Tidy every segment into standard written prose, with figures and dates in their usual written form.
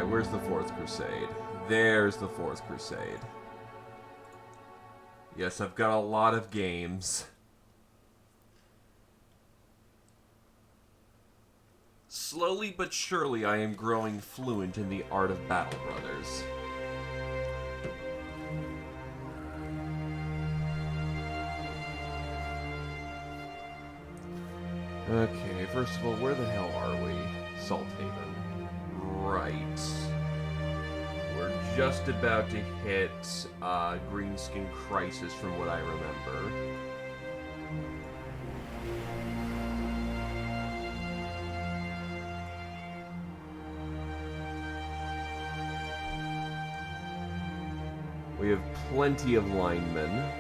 where's the Fourth Crusade? There's the Fourth Crusade. Yes, I've got a lot of games. Slowly but surely, I am growing fluent in the art of Battle Brothers. Okay, first of all, where the hell are we? Salthaven. Right. We're just about to hit Greenskin Crisis from what I remember. We have plenty of linemen.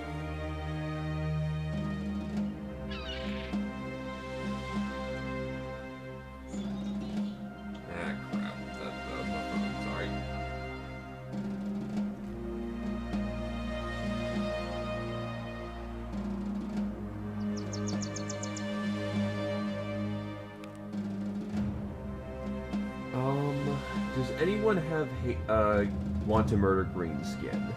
Does anyone have want to murder Greenskin?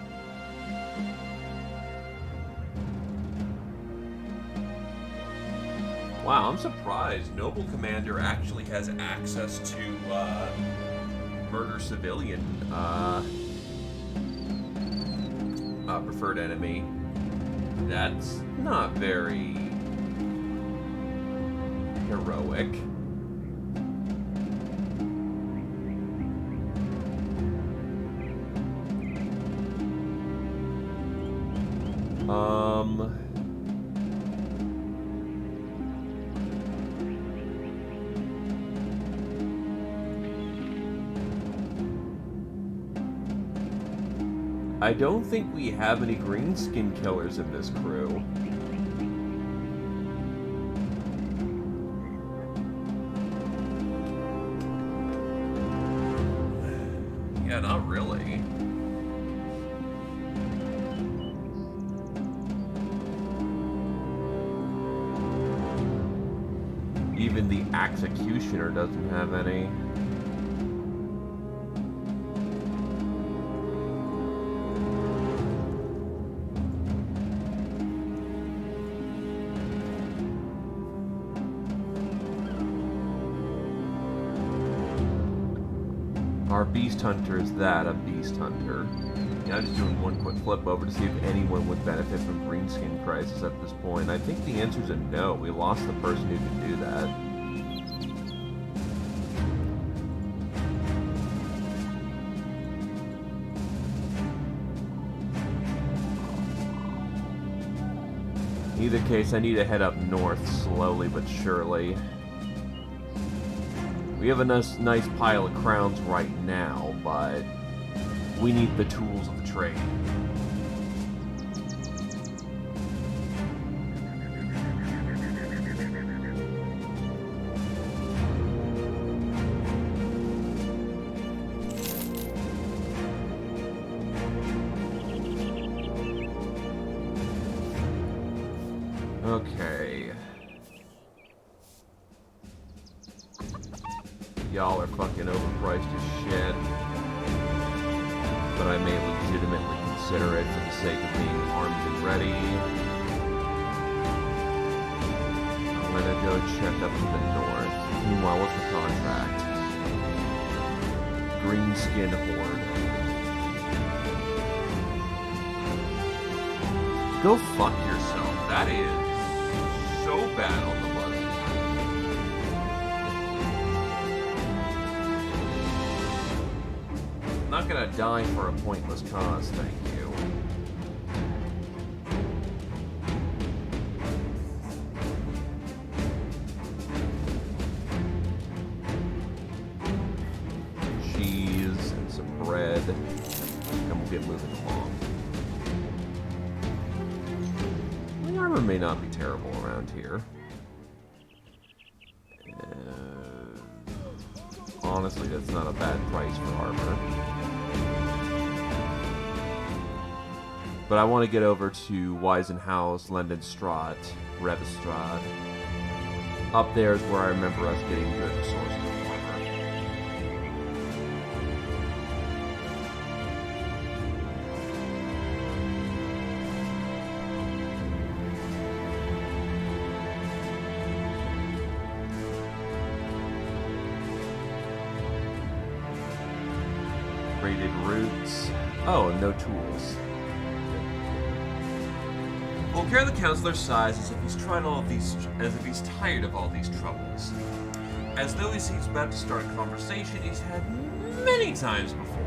Wow, I'm surprised. Noble Commander actually has access to murder civilian preferred enemy. That's not very heroic. I don't think we have any greenskin killers in this crew. Yeah, not really. Even the Executioner doesn't have any. Our Beast Hunter is that, a Beast Hunter. Yeah, I'm just doing one quick flip over to see if anyone would benefit from Greenskin Crisis at this point. I think the answer is a no. We lost the person who could do that. In either case, I need to head up north slowly but surely. We have a nice pile of crowns right now, but we need the tools of the trade. Okay. Y'all are fucking overpriced as shit. But I may legitimately consider it for the sake of being armed and ready. I'm gonna go check up to the north. Meanwhile, what's the contract? Greenskin Horde. Go fuck yourself. That is so bad on the money. I'm not gonna die for a pointless cause, thank you. Cheese and some bread, and we'll get moving along. The armor may not be terrible around here. Honestly, that's not a bad price for armor. But I want to get over to Weisenhaus, Lendenstraat, Revestrad. Up there is where I remember us getting good sources of armor. traded roots. Oh, and no tools. Volcare the Counselor sighs as if he's tired of all these troubles. As though he seems about to start a conversation he's had many times before.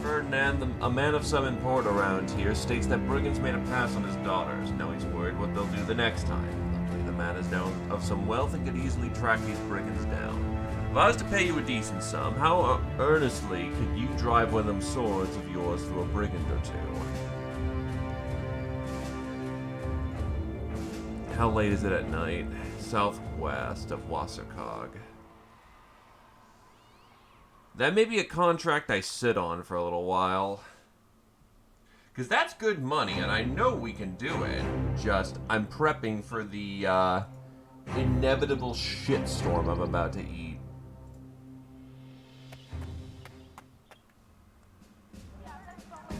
Ferdinand, a man of some import around here, states that brigands made a pass on his daughters. Now he's worried what they'll do the next time. Luckily, the man is now of some wealth and could easily track these brigands down. If I was to pay you a decent sum, how earnestly could you drive one of them swords of yours through a brigand or two? How late is it at night? Southwest of Wasserkog. That may be a contract I sit on for a little while. Because that's good money, and I know we can do it. Just, I'm prepping for the inevitable shitstorm I'm about to eat.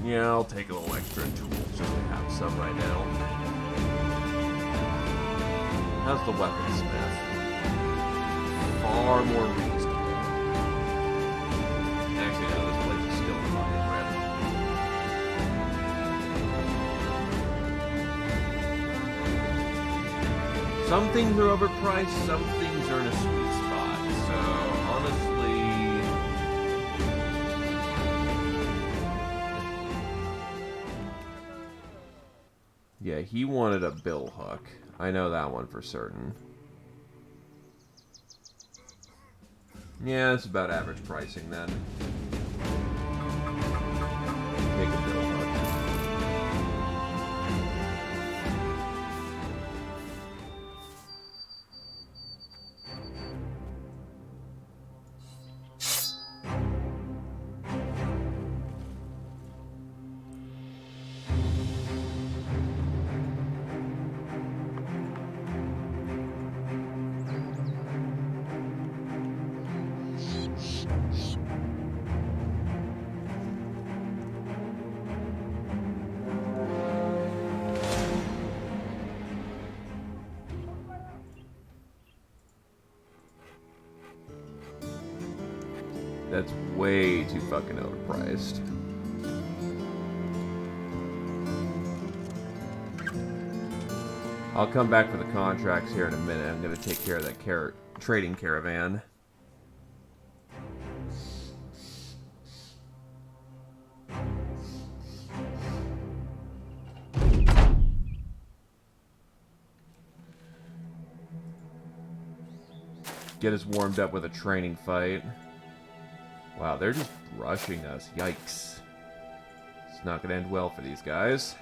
Yeah, I'll take a little extra tools just to have some right now. How's the weaponsmith? Far more reasonable. Actually, no, this place is still fucking rip. Some things are overpriced, some things are in a sweet spot. So, honestly... yeah, he wanted a bill hook. I know that one for certain. Yeah, it's about average pricing then. Take a bill hook. That's way too fucking overpriced. I'll come back for the contracts here in a minute. I'm gonna take care of that trading caravan. Get us warmed up with a training fight. Wow, they're just rushing us. Yikes. It's not going to end well for these guys.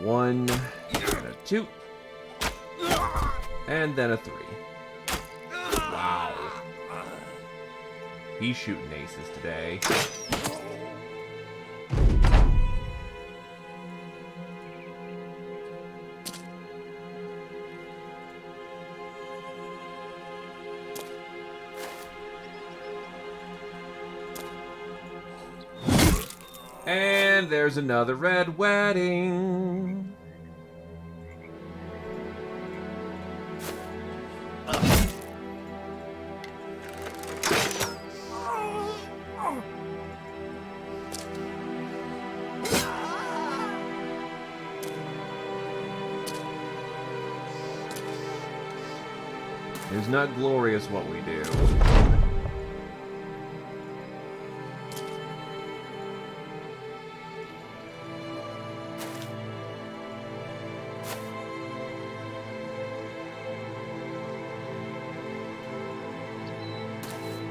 One, and a 2, and then a 3. Wow. He's shooting aces today. And there's another red wedding. It's not glorious what we do.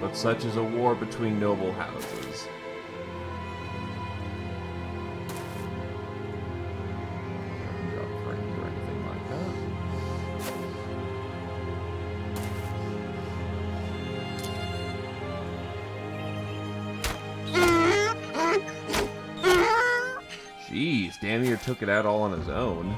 But such is a war between noble houses. Jeez, Damier took it out all on his own.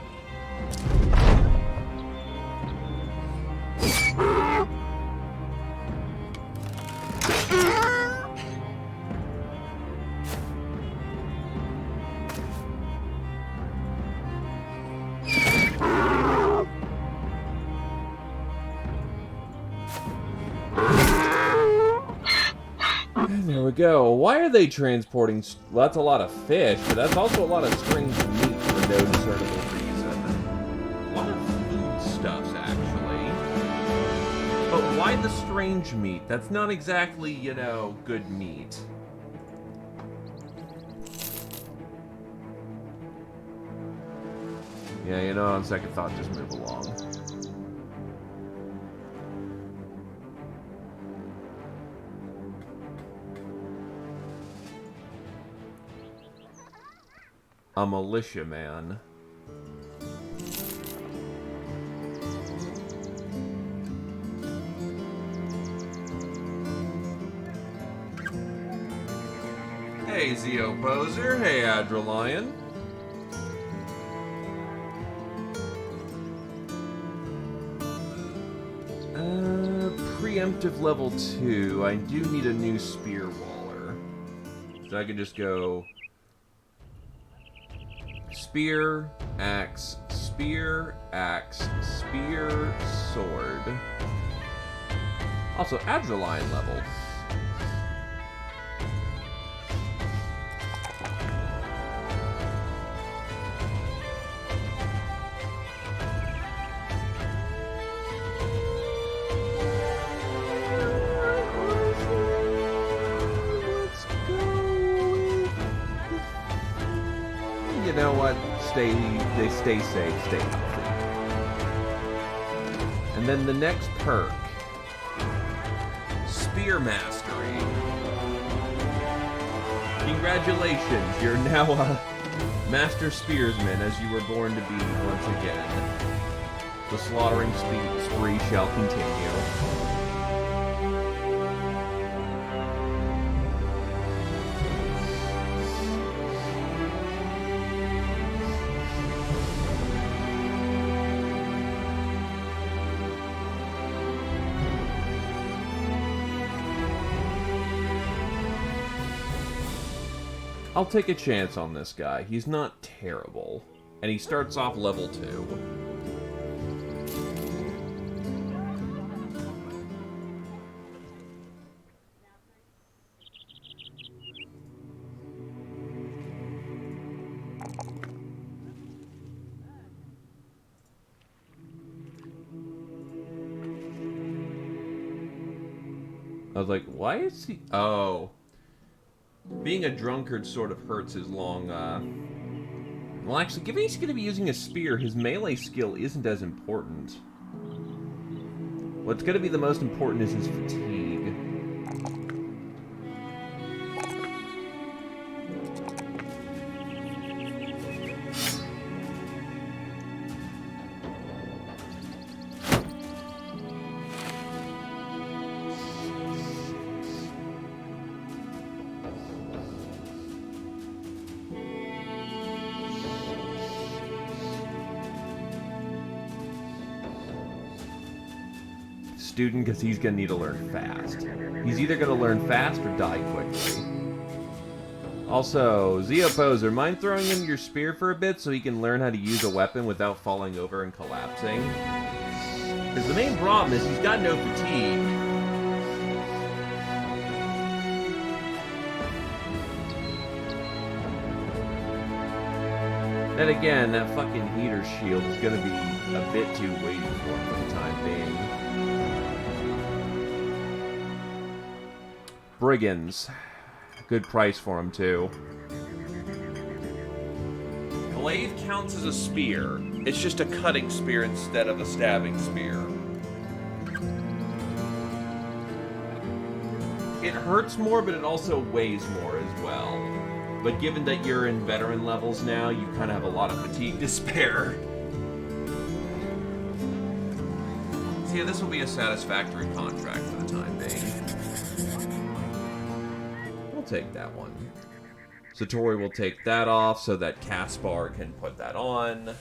go. Why are they transporting... Well, that's a lot of fish, but that's also a lot of strange meat for no discernible reason. A lot of foodstuffs, actually. But why the strange meat? That's not exactly, you know, good meat. Yeah, you know, on second thought, just move along. A militia man. Hey, Zeo Poser. Hey, Adrelion. Preemptive level 2. I do need a new spear waller. So I can just go... Spear, axe, spear, sword. Also, Adrelion leveled. You know what? They stay safe, stay healthy. And then the next perk. Spear Mastery. Congratulations, you're now a Master Spearsman as you were born to be once again. The slaughtering spree shall continue. I'll take a chance on this guy. He's not terrible. And he starts off level 2. I was like, why is he... Oh... Being a drunkard sort of hurts his long, Well, actually, given he's going to be using a spear, his melee skill isn't as important. What's going to be the most important is his fatigue. Student, because he's going to need to learn fast. He's either going to learn fast or die quickly. Also, Zeo Poser, mind throwing him your spear for a bit so he can learn how to use a weapon without falling over and collapsing? Because the main problem is he's got no fatigue. Then again, that fucking heater shield is going to be a bit too weighty for him for the time being. Brigands. Good price for him, too. Glaive counts as a spear. It's just a cutting spear instead of a stabbing spear. It hurts more, but it also weighs more as well. But given that you're in veteran levels now, you kind of have a lot of fatigue to spare. So yeah, this will be a satisfactory contract for the time being. We'll take that one. Satori will take that off so that Caspar can put that on.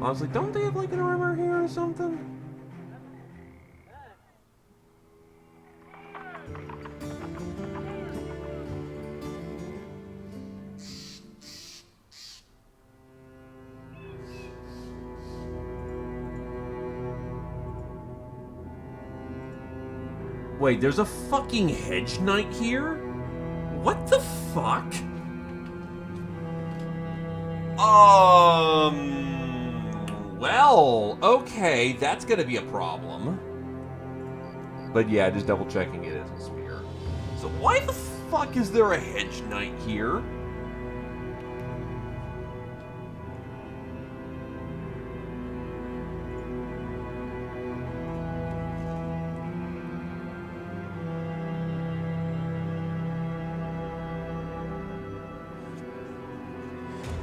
I was like, don't they have like an armor here or something? Wait, there's a fucking Hedge Knight here? What the fuck? Well, okay, that's gonna be a problem. But yeah, just double checking it is a spear. So why the fuck is there a Hedge Knight here?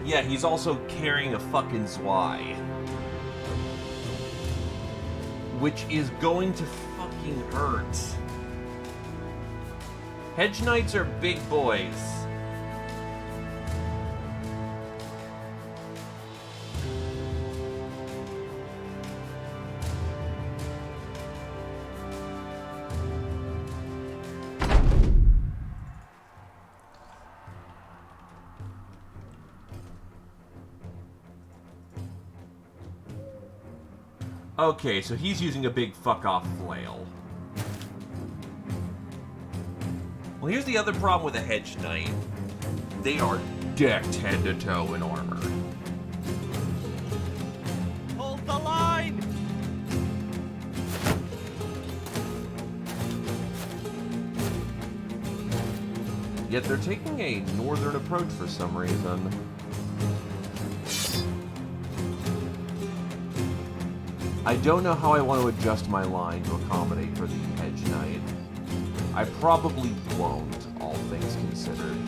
Yeah, he's also carrying a fucking Zwei. Which is going to fucking hurt. Hedge Knights are big boys. Okay, so he's using a big fuck-off flail. Well, here's the other problem with a Hedge Knight. They are decked head to toe in armor. Hold the line! Yet they're taking a northern approach for some reason. I don't know how I want to adjust my line to accommodate for the Hedge Knight. I probably won't, all things considered.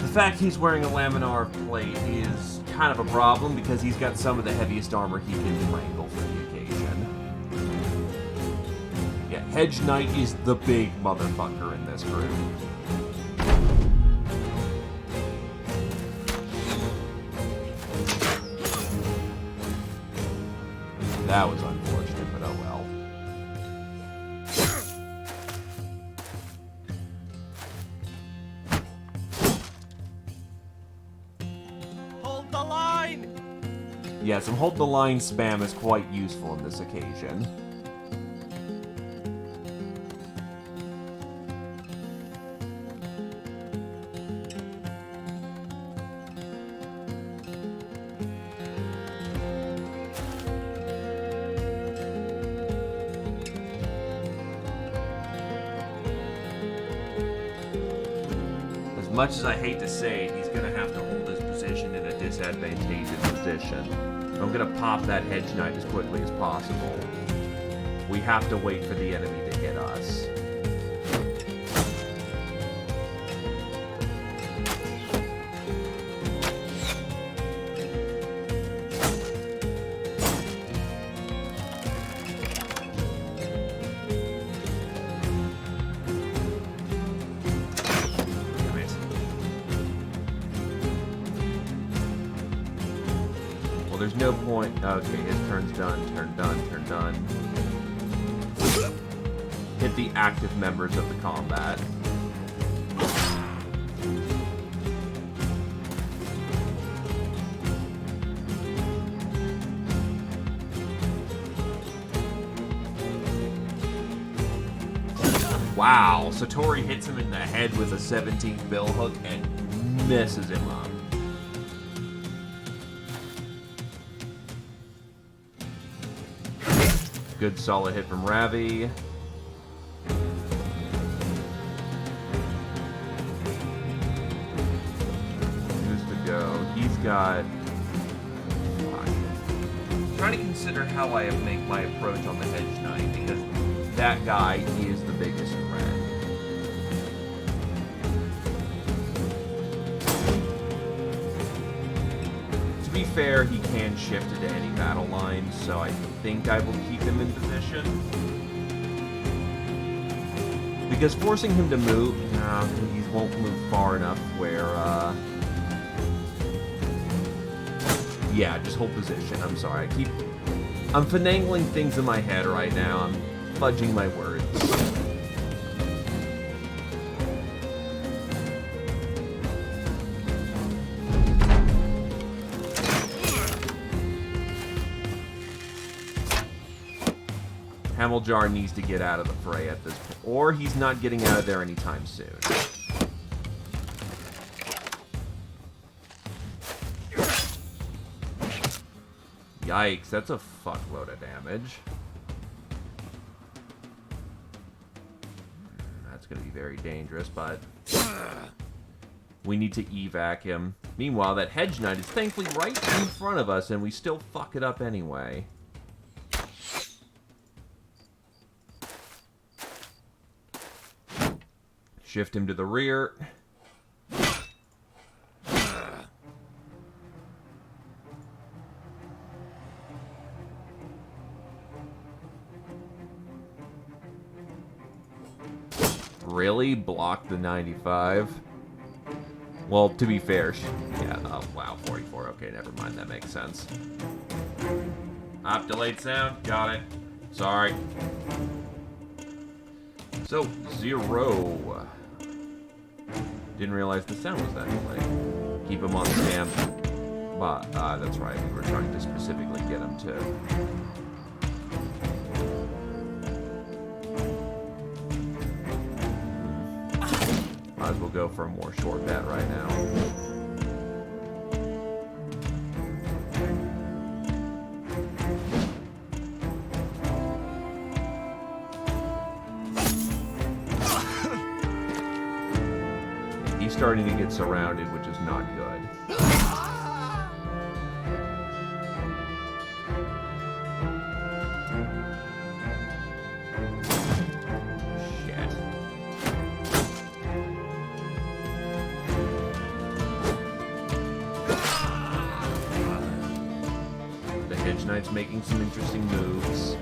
The fact he's wearing a laminar plate is kind of a problem because he's got some of the heaviest armor he can wrangle for the occasion. Yeah, Hedge Knight is the big motherfucker in this group. That was unfortunate, but oh well. Yeah, some hold the line spam is quite useful in this occasion. As much as I hate to say it, he's gonna have to hold his position in a disadvantageous position. I'm gonna pop that Hedge Knight as quickly as possible. We have to wait for the enemy to hit us. There's no point. Okay, his turn's done, turn done, turn done. Hit the active members of the combat. Wow, Satori hits him in the head with a 17th billhook and messes him up. Good solid hit from Ravi. Who's to go? He's got... I'm trying to consider how I make my approach on the Hedge Knight, because that guy is the biggest threat. be fair, he can shift into any battle line, so I think I will keep him in position. Because forcing him to move, no, he won't move far enough where, yeah, just hold position. I'm sorry, I'm finagling things in my head right now. I'm fudging my words. Hamiljar needs to get out of the fray at this point, or he's not getting out of there anytime soon. Yikes, that's a fuckload of damage. That's going to be very dangerous, but we need to evac him. Meanwhile, that Hedge Knight is thankfully right in front of us, and we still fuck it up anyway. Shift him to the rear. Really? Block the 95? Well, to be fair, yeah, oh, wow, 44. Okay, never mind, that makes sense. Op delayed sound, got it. Sorry. So, 0. Didn't realize the sound was that delayed. Keep him on stand. But, that's right, we were trying to specifically get him to... Might as well go for a more short bet right now. He's starting to get surrounded, which is not good. Knight's making some interesting moves.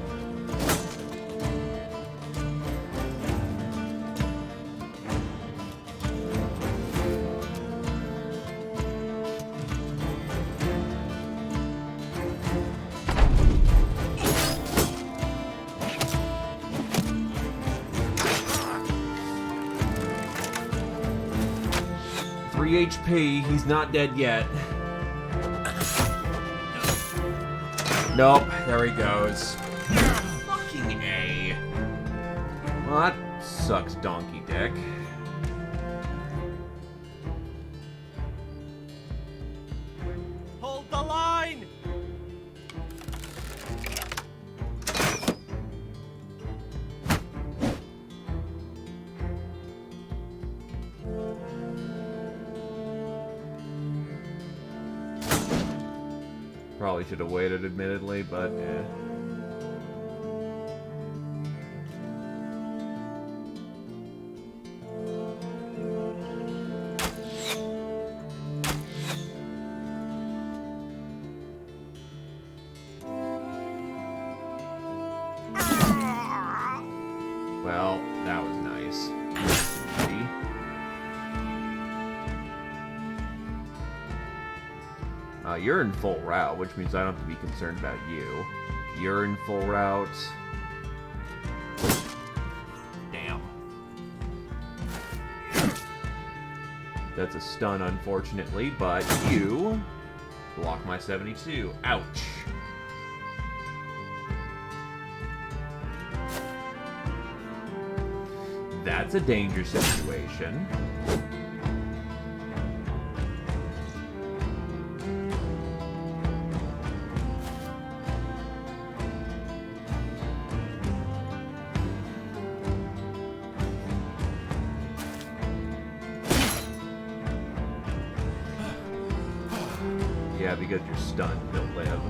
Three HP, he's not dead yet. Nope, there he goes. Fucking A. Well, that sucks, donkey dick. Hold the line! Probably should have waited, admittedly, but eh. Well, that was nice. You're in full route, which means I don't have to be concerned about you. You're in full route. Damn. That's a stun, unfortunately, but you block my 72. Ouch. That's a danger situation. Yeah, because you're stunned, he'll live.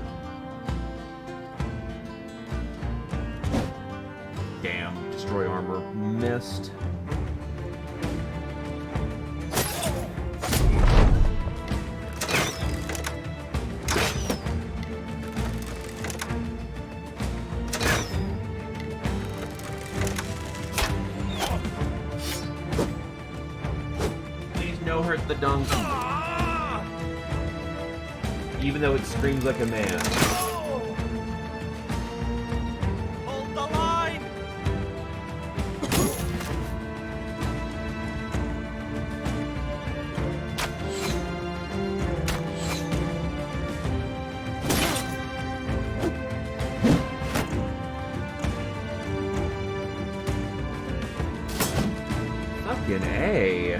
Damn, destroy armor missed. the donkey. Even though it screams like a man. Hold the line! Fucking A.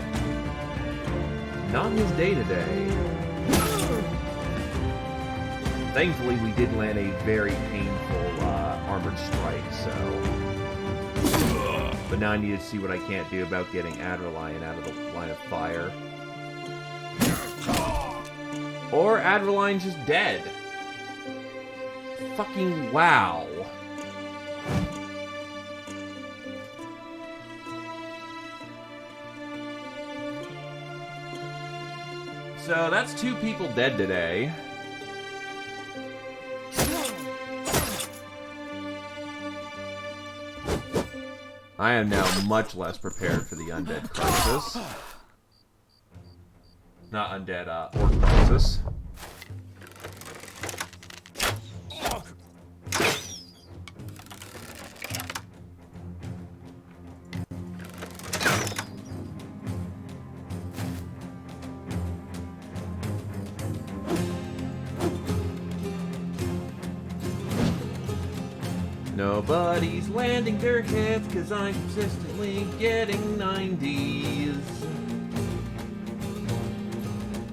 Not his day today. Thankfully, we did land a very painful armored strike, so... But now I need to see what I can't do about getting Adrenaline out of the line of fire. Or Adrenaline's just dead. Fucking wow. So that's 2 people dead today. I am now much less prepared for the undead crisis. Not undead, orc crisis. Nobody's landing their hits, cause I'm consistently getting 90s.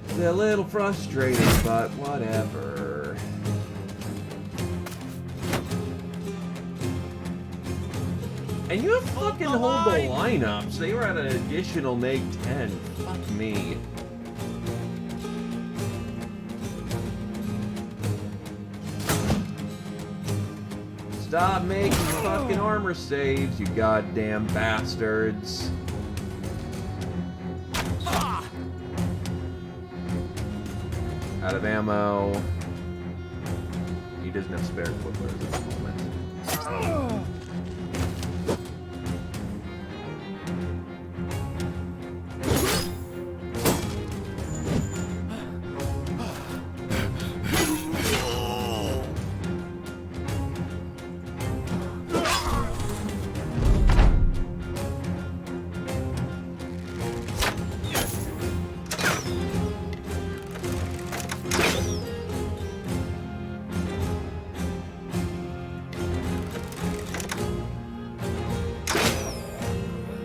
It's a little frustrating, but whatever. And you fucking hold the lineups. They were at an additional -10. Fuck me. Stop making fucking armor saves, you goddamn bastards. Out of ammo. He doesn't have spare quickler at this moment.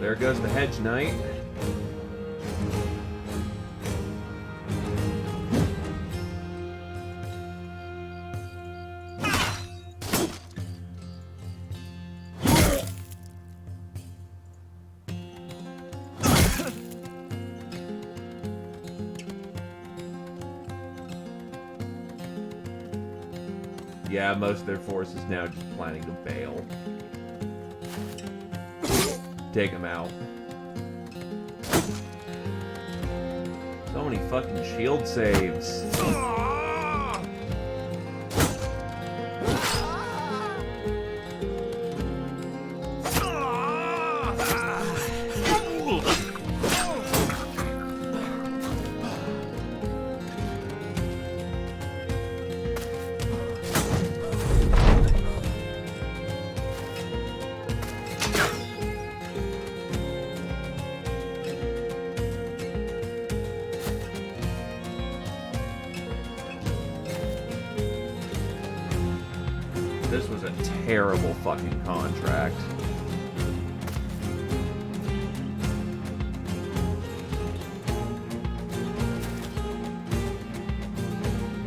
There goes the hedge knight. Yeah, most of their force is now just planning to bail. Take him out. So many fucking shield saves. This was a terrible fucking contract.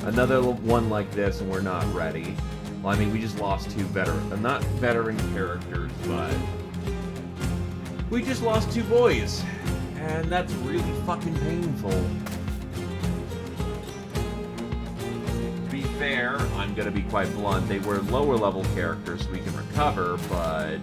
Another one like this and we're not ready. Well, I mean, we just lost 2 veteran, not veteran characters, but we just lost 2 boys. And that's really fucking painful. Fair, I'm gonna be quite blunt, they were lower level characters so we can recover, but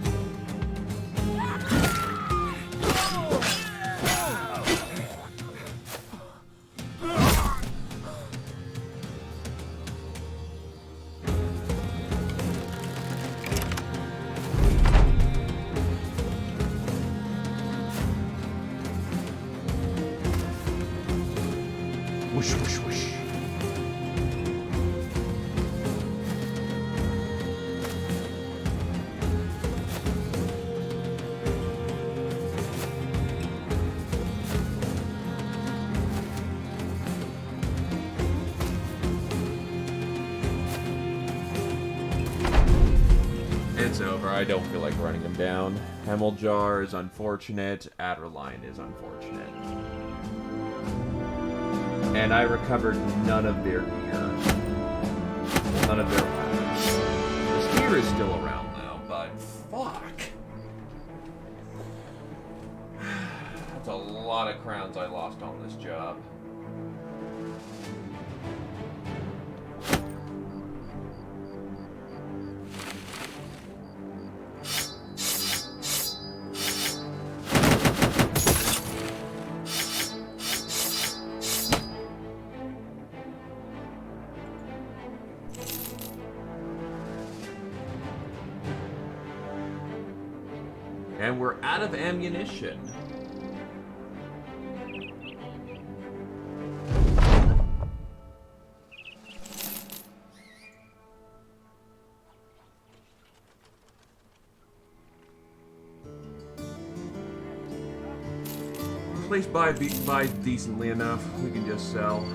it's over. I don't feel like running them down. Hemmeljar is unfortunate. Adderline is unfortunate. And I recovered none of their gear. None of their weapons. The spear is still around, though, but fuck. That's a lot of crowns I lost on this job. And we're out of ammunition. Place buys decently enough. We can just sell.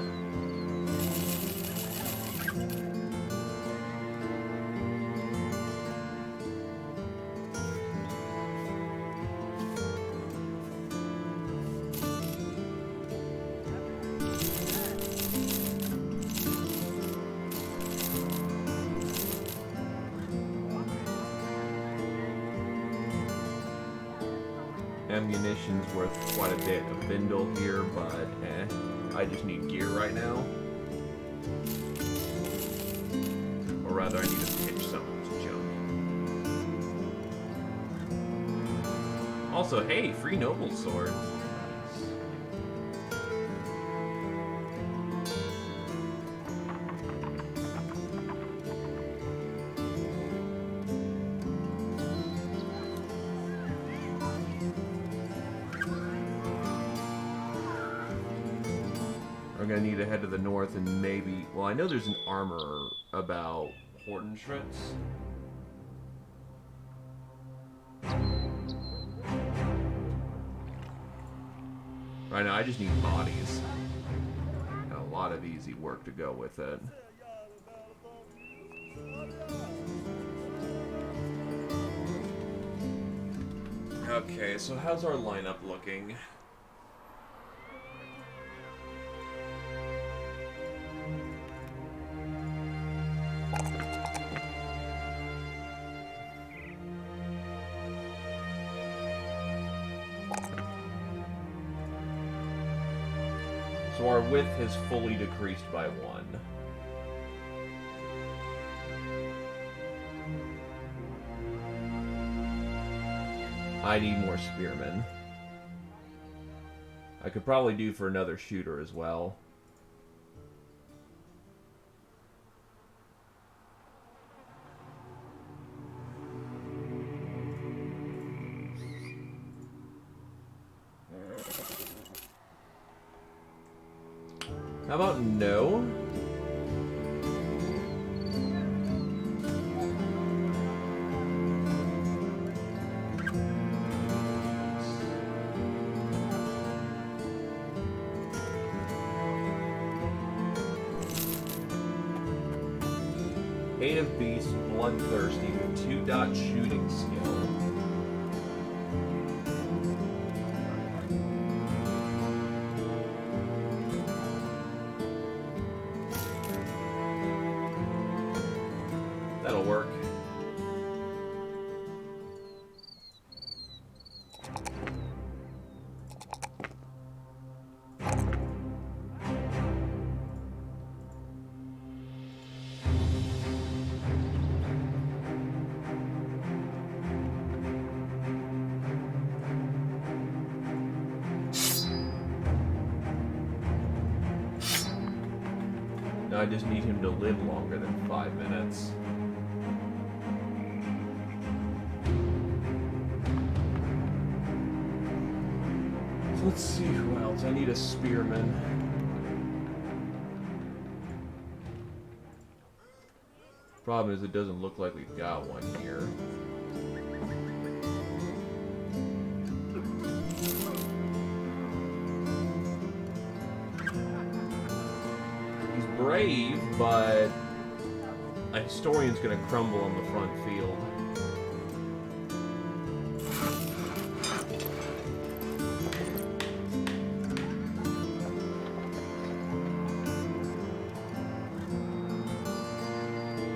Ammunition's worth quite a bit of bindle here, but I just need gear right now. Or rather, I need to pitch some of this junk. Also, hey, free noble sword. I'm gonna need to head to the north and maybe... Well, I know there's an armorer about Hortonschritz. Right now, I just need bodies. And a lot of easy work to go with it. Okay, so how's our lineup looking? So our width has fully decreased by 1. I need more spearmen. I could probably do for another shooter as well. How about no? Hate of Beast, Bloodthirsty with 2-dot shooting skill. That'll work. Now I just need him to live longer than 5 minutes. So let's see who else. I need a spearman. Problem is, it doesn't look like we've got one here. Brave, but a historian's gonna crumble on the front field.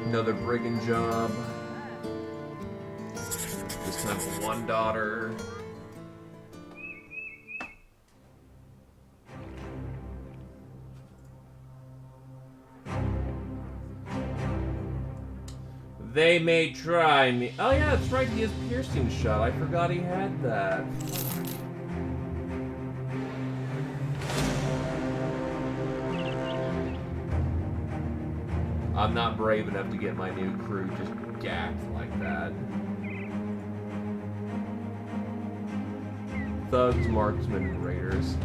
Another brigand job. This time for one daughter. They may try me. Oh yeah, that's right, he has piercing shot. I forgot he had that. I'm not brave enough to get my new crew just gacked like that. Thugs, marksmen, and raiders.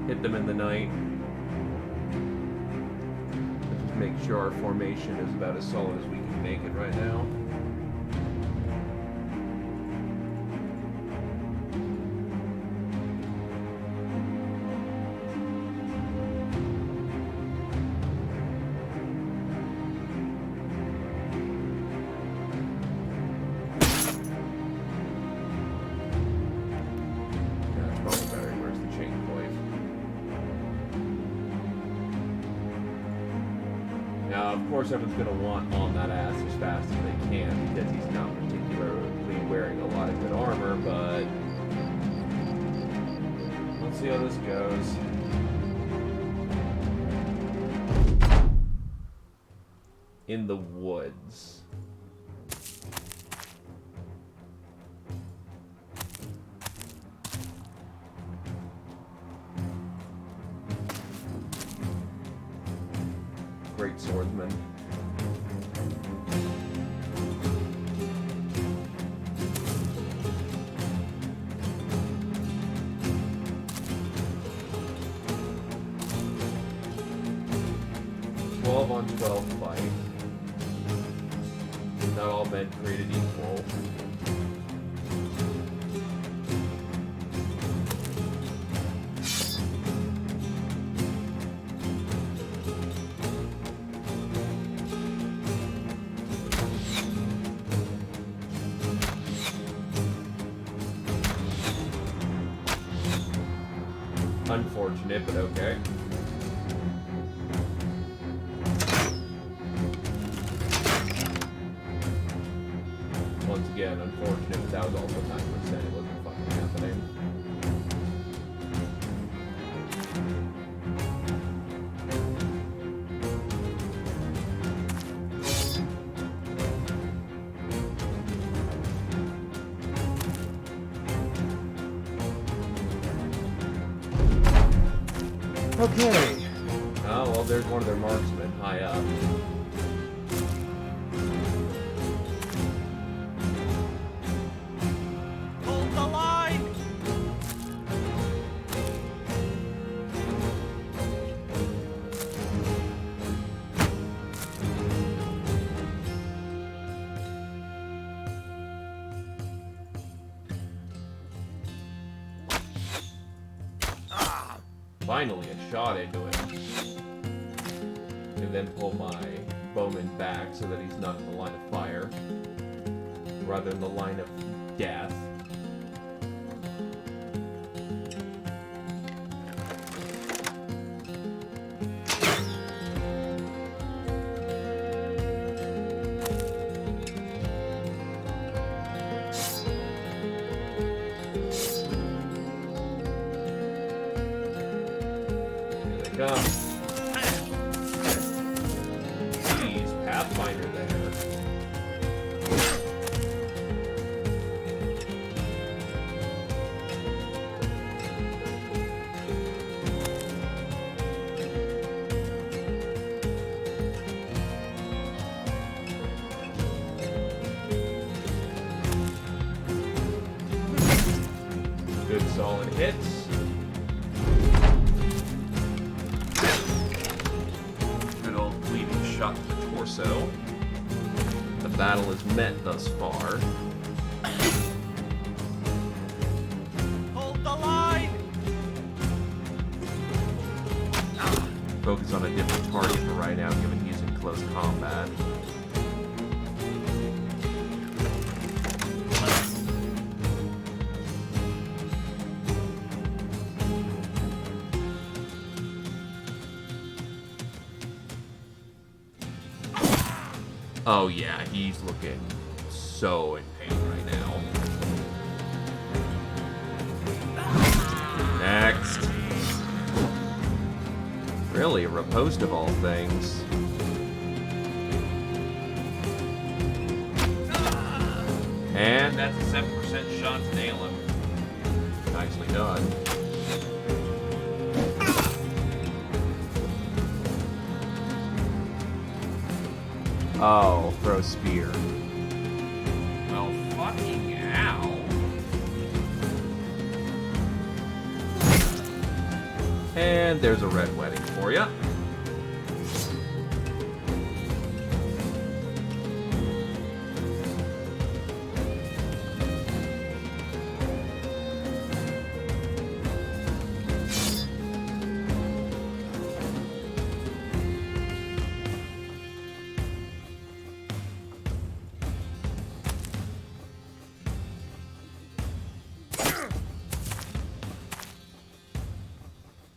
Hit them in the night. Just make sure our formation is about as solid as we can make it right now. Everyone's going to want on that ass as fast as they can because he's not particularly wearing a lot of good armor, but let's see how this goes. In the woods. Great swordsman. On 12 fight. Not all men created equal. Unfortunate, but okay. Again, unfortunate, but that was also 9%. It wasn't fucking happening. Okay. Oh, well, there's one of their marksmen high up. Finally, a shot into him. And then pull my bowman back so that he's not in the line of fire, rather than the line of death. Jeez, Pathfinder there. Good solid hits. Shot to the torso. The battle is met thus far. Hold the line! Focus on a different target for right now, given he's in close combat. Oh yeah, he's looking so in pain right now. Next. Really, a riposte of all things. And that's a 7% shot to nail him. Nicely done. Oh, throw spear. Well, fucking ow. And there's a red wedding for you.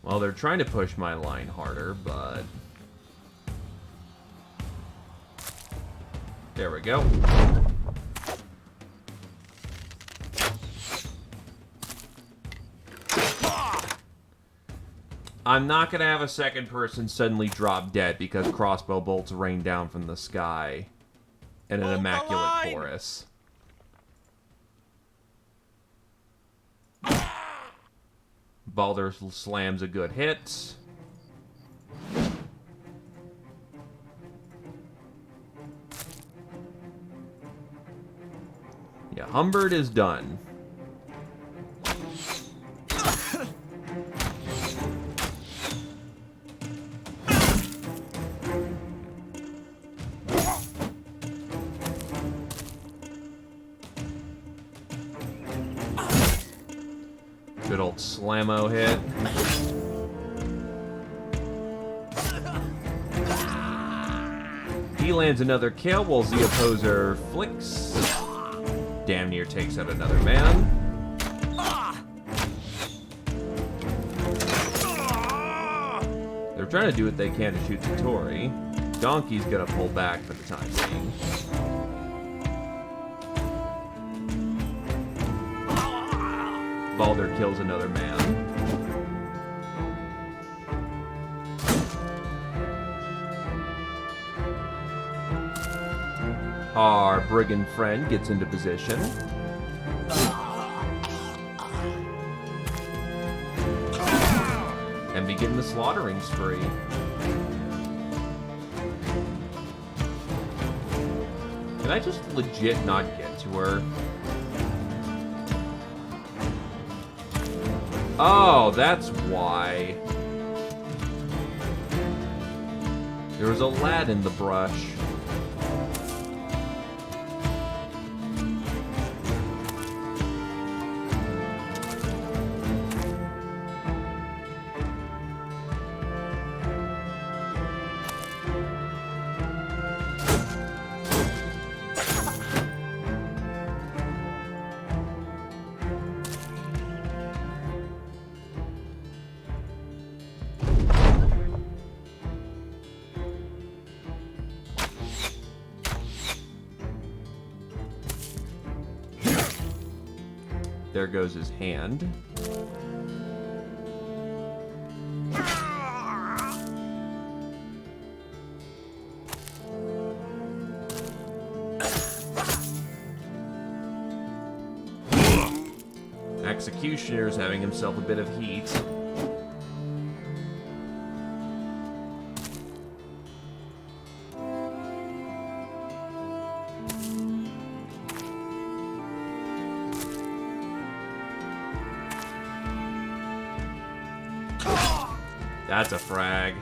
Well, they're trying to push my line harder, but... There we go. I'm not going to have a second person suddenly drop dead because crossbow bolts rain down from the sky in an immaculate chorus. Balder slams a good hit. Yeah, Humbert is done. Good old slammo hit. He lands another kill while the opposer flicks. Damn near takes out another man. They're trying to do what they can to shoot Satori. Donkey's gonna pull back for the time being. Balder kills another man. Our brigand friend gets into position. And begin the slaughtering spree. Can I just legit not get to her? Oh, that's why. There was a lad in the brush. There goes his hand. Executioner's having himself a bit of heat. That's a frag.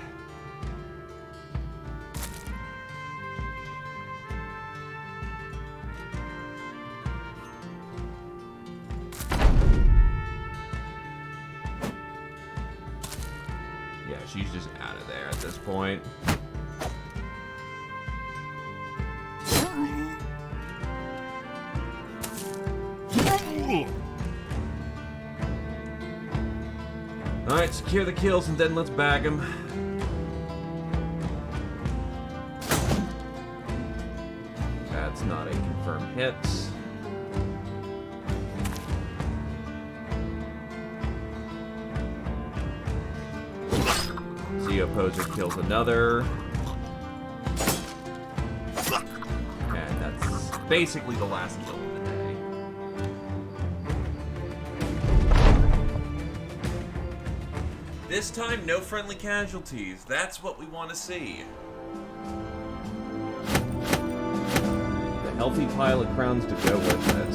Yeah, she's just out of there at this point. Alright, secure the kills and then let's bag them. That's not a confirmed hit. The opposer kills another. And that's basically the last kill of the day. This time, no friendly casualties. That's what we want to see. The healthy pile of crowns to go with it.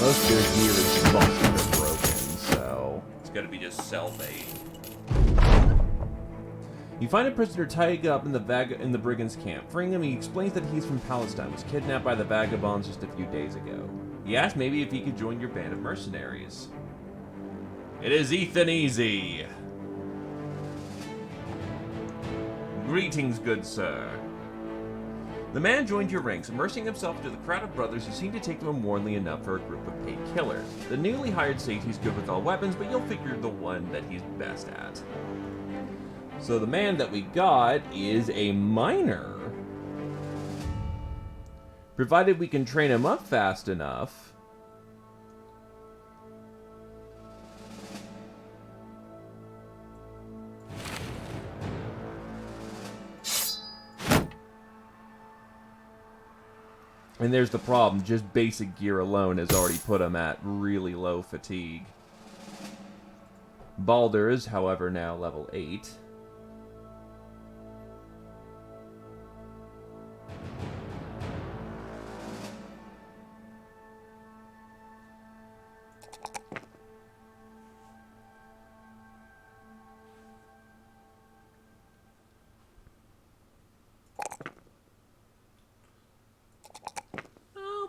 Most of their gear is busted or broken, so it's gonna be just sell bait. You find a prisoner tied up in the brigands' camp. Freeing him, he explains that he's from Palestine, was kidnapped by the vagabonds just a few days ago. He asks maybe if he could join your band of mercenaries. It is Ethan Easy. Greetings, good sir. The man joined your ranks, immersing himself into the crowd of brothers who seem to take them warmly enough for a group of paid killers. The newly hired says he's good with all weapons, but you'll figure the one that he's best at. So the man that we got is a miner. Provided we can train him up fast enough. And there's the problem, just basic gear alone has already put him at really low fatigue. Balder is, however, now level 8.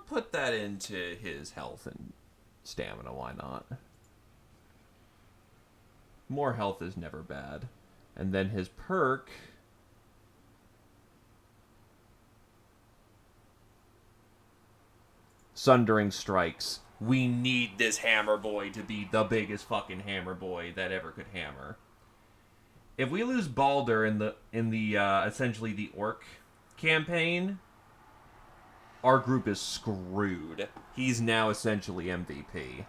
Put that into his health and stamina, why not? More health is never bad. And then his perk... Sundering Strikes. We need this hammer boy to be the biggest fucking hammer boy that ever could hammer. If we lose Balder in the essentially the orc campaign, our group is screwed. He's now essentially MVP.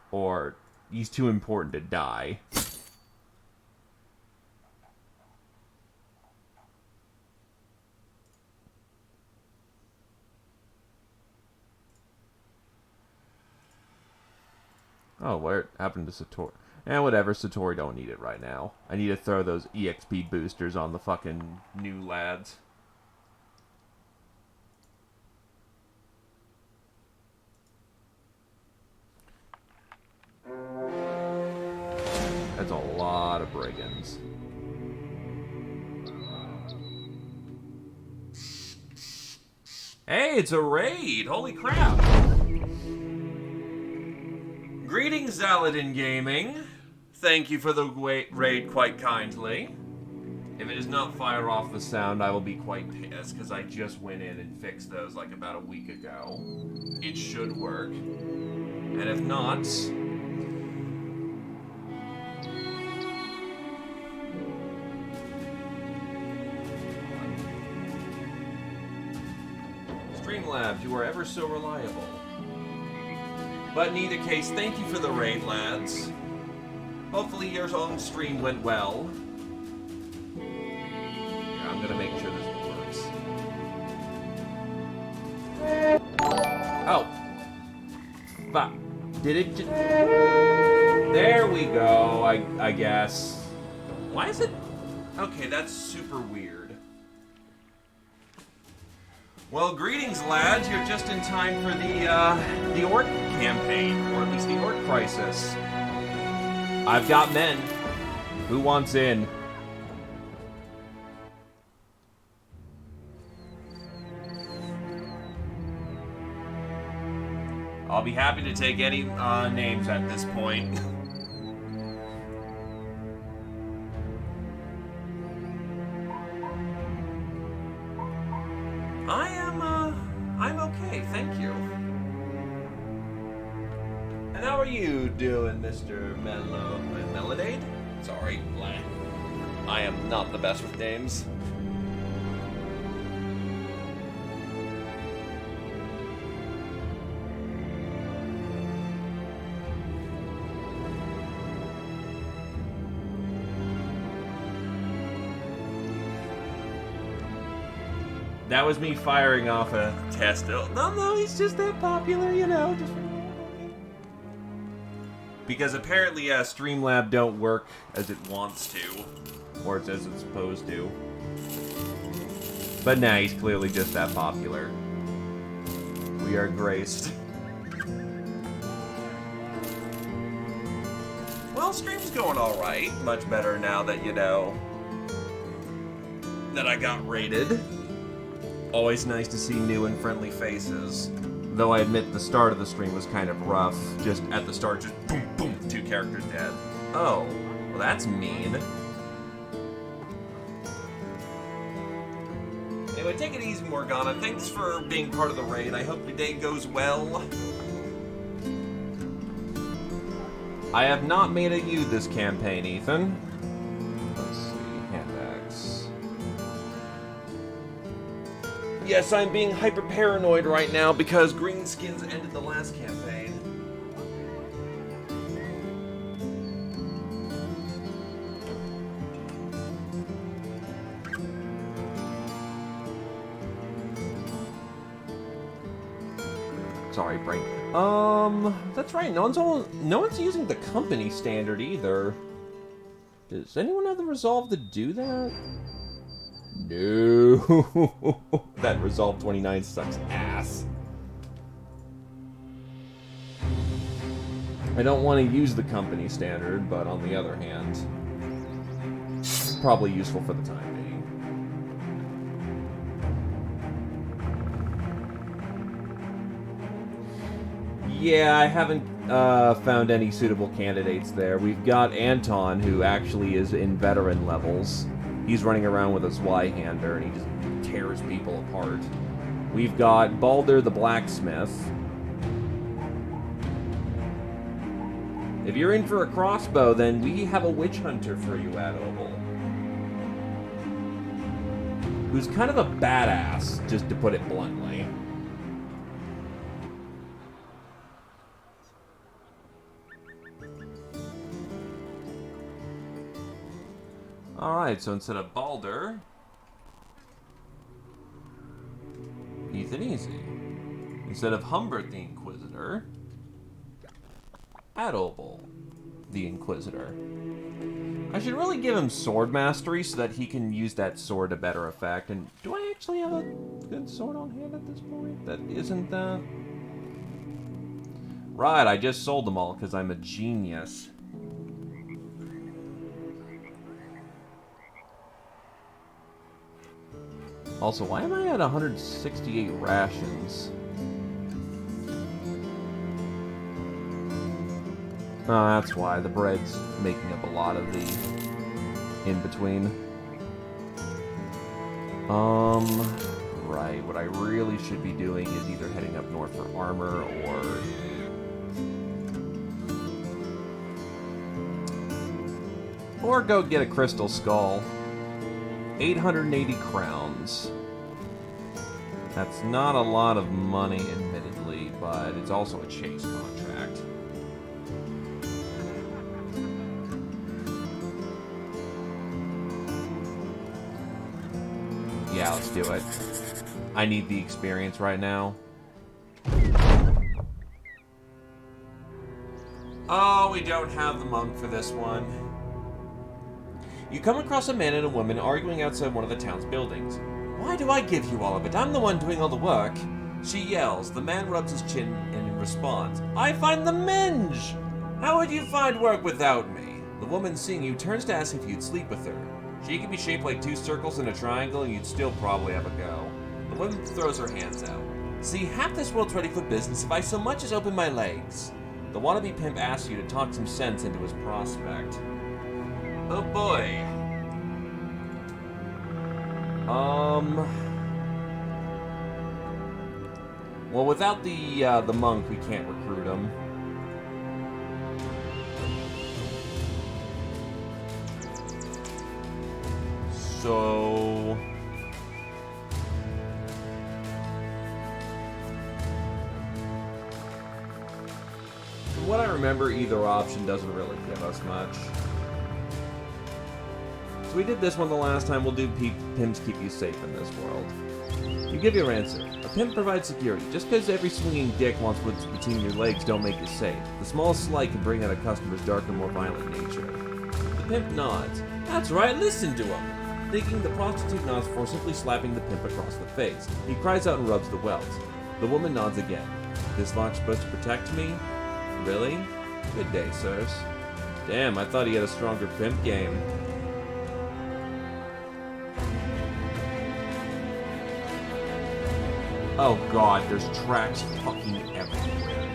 Or, he's too important to die. Oh, where happened to Satori? Whatever, Satori don't need it right now. I need to throw those EXP boosters on the fucking new lads. That's a lot of brigands. Hey, it's a raid! Holy crap! Greetings, Zaladin Gaming. Thank you for the raid quite kindly. If it does not fire off the sound, I will be quite pissed, because I just went in and fixed those like about a week ago. It should work. And if not... Streamlabs, you are ever so reliable. But in either case, thank you for the raid, lads. Hopefully your own stream went well. Yeah, I'm gonna make sure this works. Oh. Fuck. Did it just... There we go, I guess. Why is it... Okay, that's super weird. Well, greetings, lads. You're just in time for the Orc campaign, or at least the Orc crisis. I've got men. Who wants in? I'll be happy to take any names at this point. I'm okay, thank you. And how are you doing, Mr. Melodade? Sorry, I am not the best with names. That was me firing off a test. No, he's just that popular, you know. Because apparently, Streamlab don't work as it wants to. Or as it's supposed to. But nah, he's clearly just that popular. We are graced. Well, stream's going alright. Much better now that, you know, that I got rated. Always nice to see new and friendly faces. Though I admit the start of the stream was kind of rough. Just at the start, just boom, boom, 2 characters dead. Oh, well that's mean. Anyway, take it easy, Morgana. Thanks for being part of the raid. I hope your day goes well. I have not made a you this campaign, Ethan. Let's see, handbags. Yes, I'm being hyper paranoid right now because Greenskins ended the last campaign. Sorry, brain. That's right. No one's using the company standard either. Does anyone have the resolve to do that? No. That resolve 29 sucks ass. I don't want to use the company standard, but on the other hand, probably useful for the time being. Yeah, I haven't found any suitable candidates there. We've got Anton, who actually is in veteran levels. He's running around with a Zweihander, and he just tears people apart. We've got Balder the Blacksmith. If you're in for a crossbow, then we have a Witch Hunter for you at Oval. Who's kind of a badass, just to put it bluntly. Alright, so instead of Balder, Ethan Easy. Instead of Humbert the Inquisitor, Adobel the Inquisitor. I should really give him sword mastery so that he can use that sword to better effect. And do I actually have a good sword on hand at this point? That isn't that? Right, I just sold them all because I'm a genius. Also, why am I at 168 rations? Oh, that's why. The bread's making up a lot of the in-between. Right. What I really should be doing is either heading up north for armor or go get a crystal skull. 880 crowns. That's not a lot of money, admittedly, but it's also a chase contract. Yeah, let's do it. I need the experience right now. Oh, we don't have the monk for this one. You come across a man and a woman arguing outside one of the town's buildings. Why do I give you all of it? I'm the one doing all the work. She yells. The man rubs his chin and responds, I find the minge! How would you find work without me? The woman seeing you turns to ask if you'd sleep with her. She can be shaped like 2 circles and a triangle and you'd still probably have a go. The woman throws her hands out. See, half this world's ready for business if I so much as open my legs. The wannabe pimp asks you to talk some sense into his prospect. Oh boy. Well, without the monk, we can't recruit him. So from what I remember, either option doesn't really give us much. So we did this one the last time. We'll do Pimps Keep You Safe in this world. You give your answer. A pimp provides security. Just because every swinging dick wants what's between your legs don't make you safe. The smallest slight can bring out a customer's darker, more violent nature. The pimp nods. That's right, listen to him. Thinking the prostitute nods before simply slapping the pimp across the face. He cries out and rubs the welts. The woman nods again. This lock's supposed to protect me? Really? Good day, sirs. Damn, I thought he had a stronger pimp game. Oh god, there's tracks fucking everywhere here.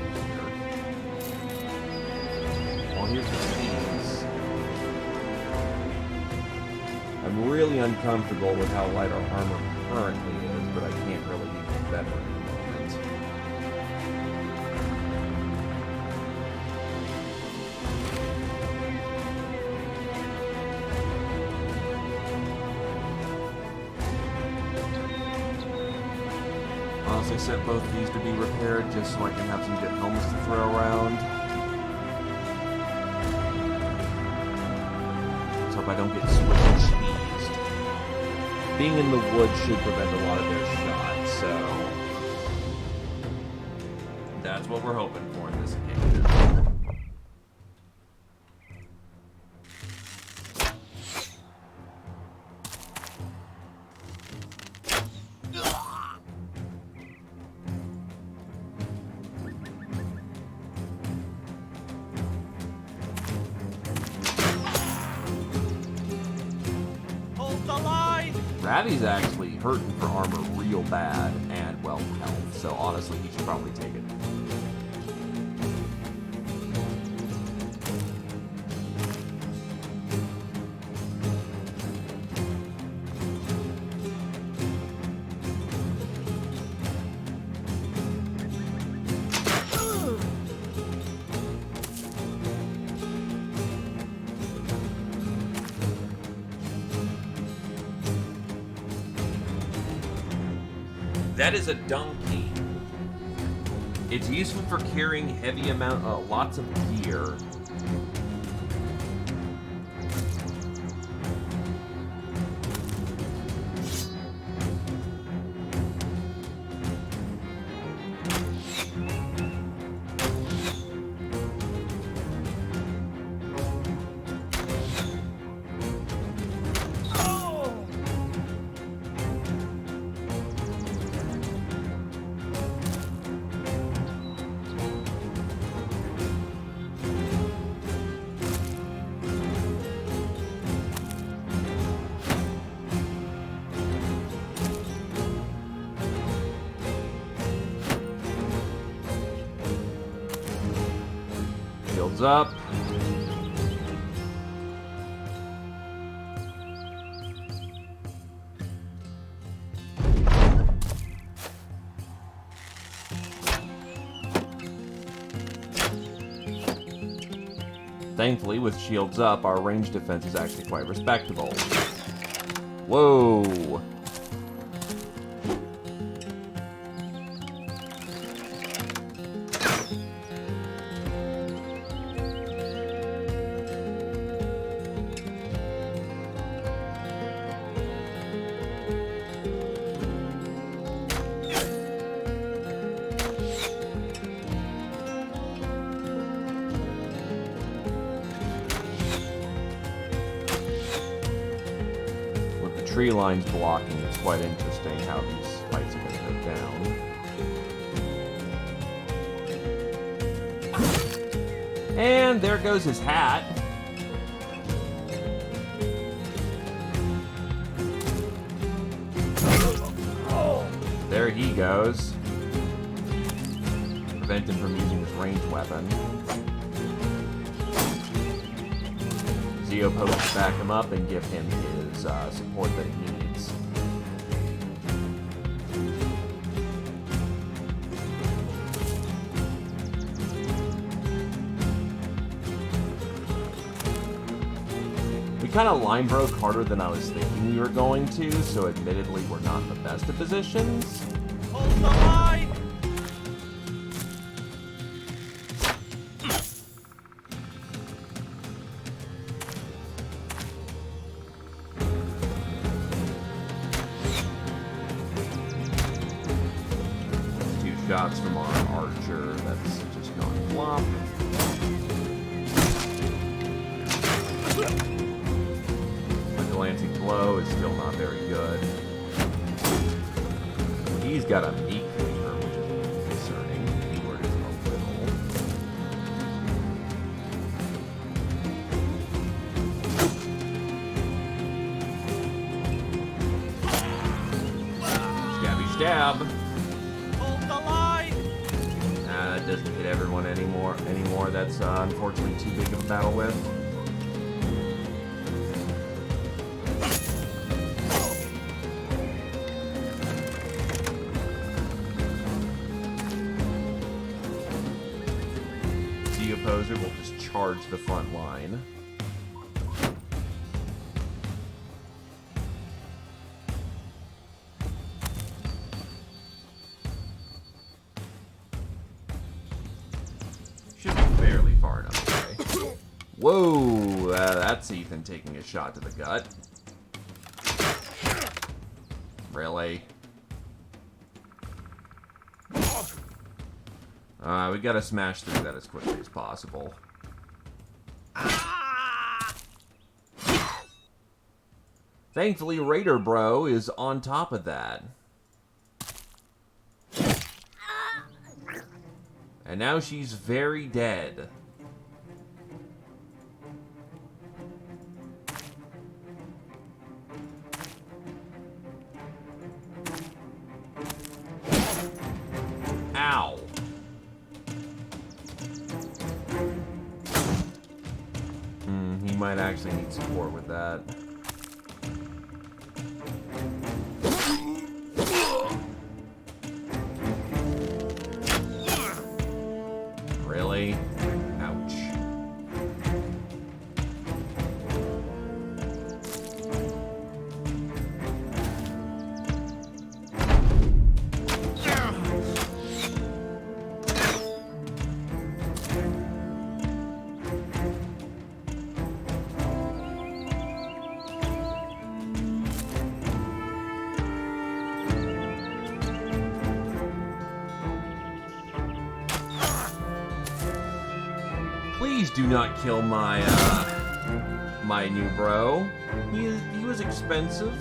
Oh, here's the keys. I'm really uncomfortable with how light our armor currently is, but I can't really be better at the moment. Honestly, set both of these to be repaired just so I can have some good helmets to throw around. Let's hope I don't get switch cheesed. Being in the woods should prevent a lot of their shots, so that's what we're hoping for in this occasion. Ravi's actually hurting for armor real bad and, well, health, so honestly, he should probably take it. That is a donkey. It's useful for carrying heavy lots of gear. Shields up. Thankfully, with shields up, our range defense is actually quite respectable. Whoa! Tree lines blocking, it's quite interesting how these fights are going to go down. And there goes his hat. There he goes. Prevent him from using his ranged weapon. Zeo pokes to back him up and give him his support that he needs. We kind of line broke harder than I was thinking we were going to, so admittedly we're not in the best of positions. Hold the line! shots from our archer. That's just gone flop. Atlantic blow is still not very good. He's got a meat cleaver, which is concerning. Keyword is a little. Stabby stab. Hold the line! That doesn't hit everyone anymore. That's unfortunately too big of a battle whip. Opposer will just charge the front line. Should be fairly far enough away. Whoa, that's Ethan taking a shot to the gut. Really? We gotta smash through that as quickly as possible. Thankfully, Raider Bro is on top of that. And now she's very dead. Ow. He might actually need support with that. Really? Ouch. Please do not kill my my new bro. He was expensive.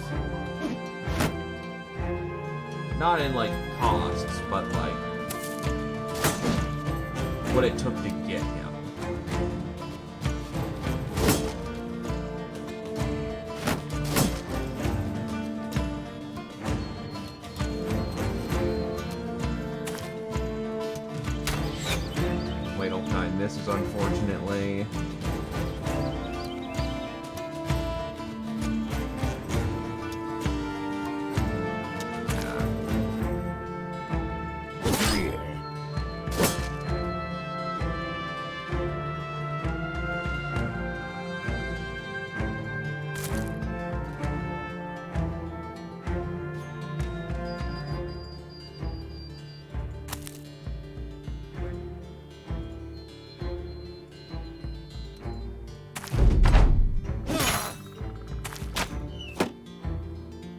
Not in like costs, but like what it took to get him. Misses, unfortunately.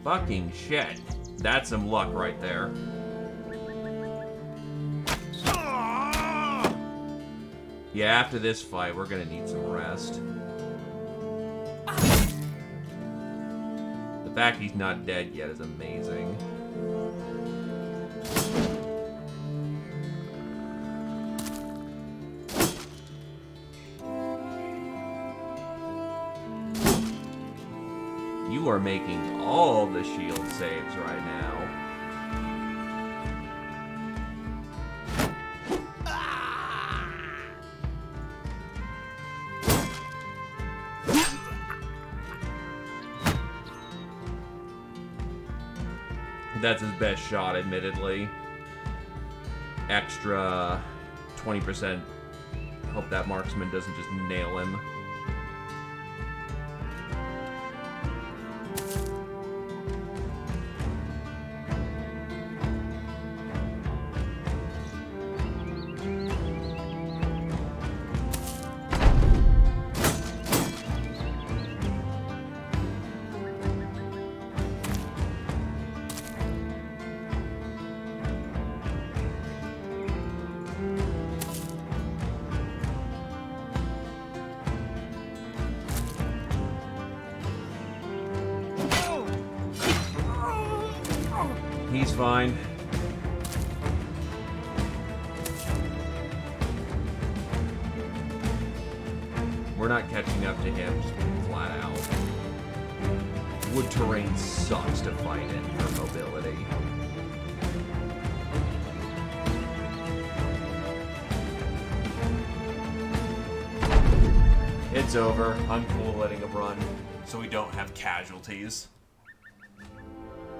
Fucking shit. That's some luck right there. Yeah, after this fight, we're gonna need some rest. The fact he's not dead yet is amazing. You are making all the shield saves right now. That's his best shot, admittedly. Extra 20%. Hope that marksman doesn't just nail him. He's fine. We're not catching up to him, just flat out. Wood terrain sucks to fight in for mobility. It's over. I'm cool letting him run, so we don't have casualties.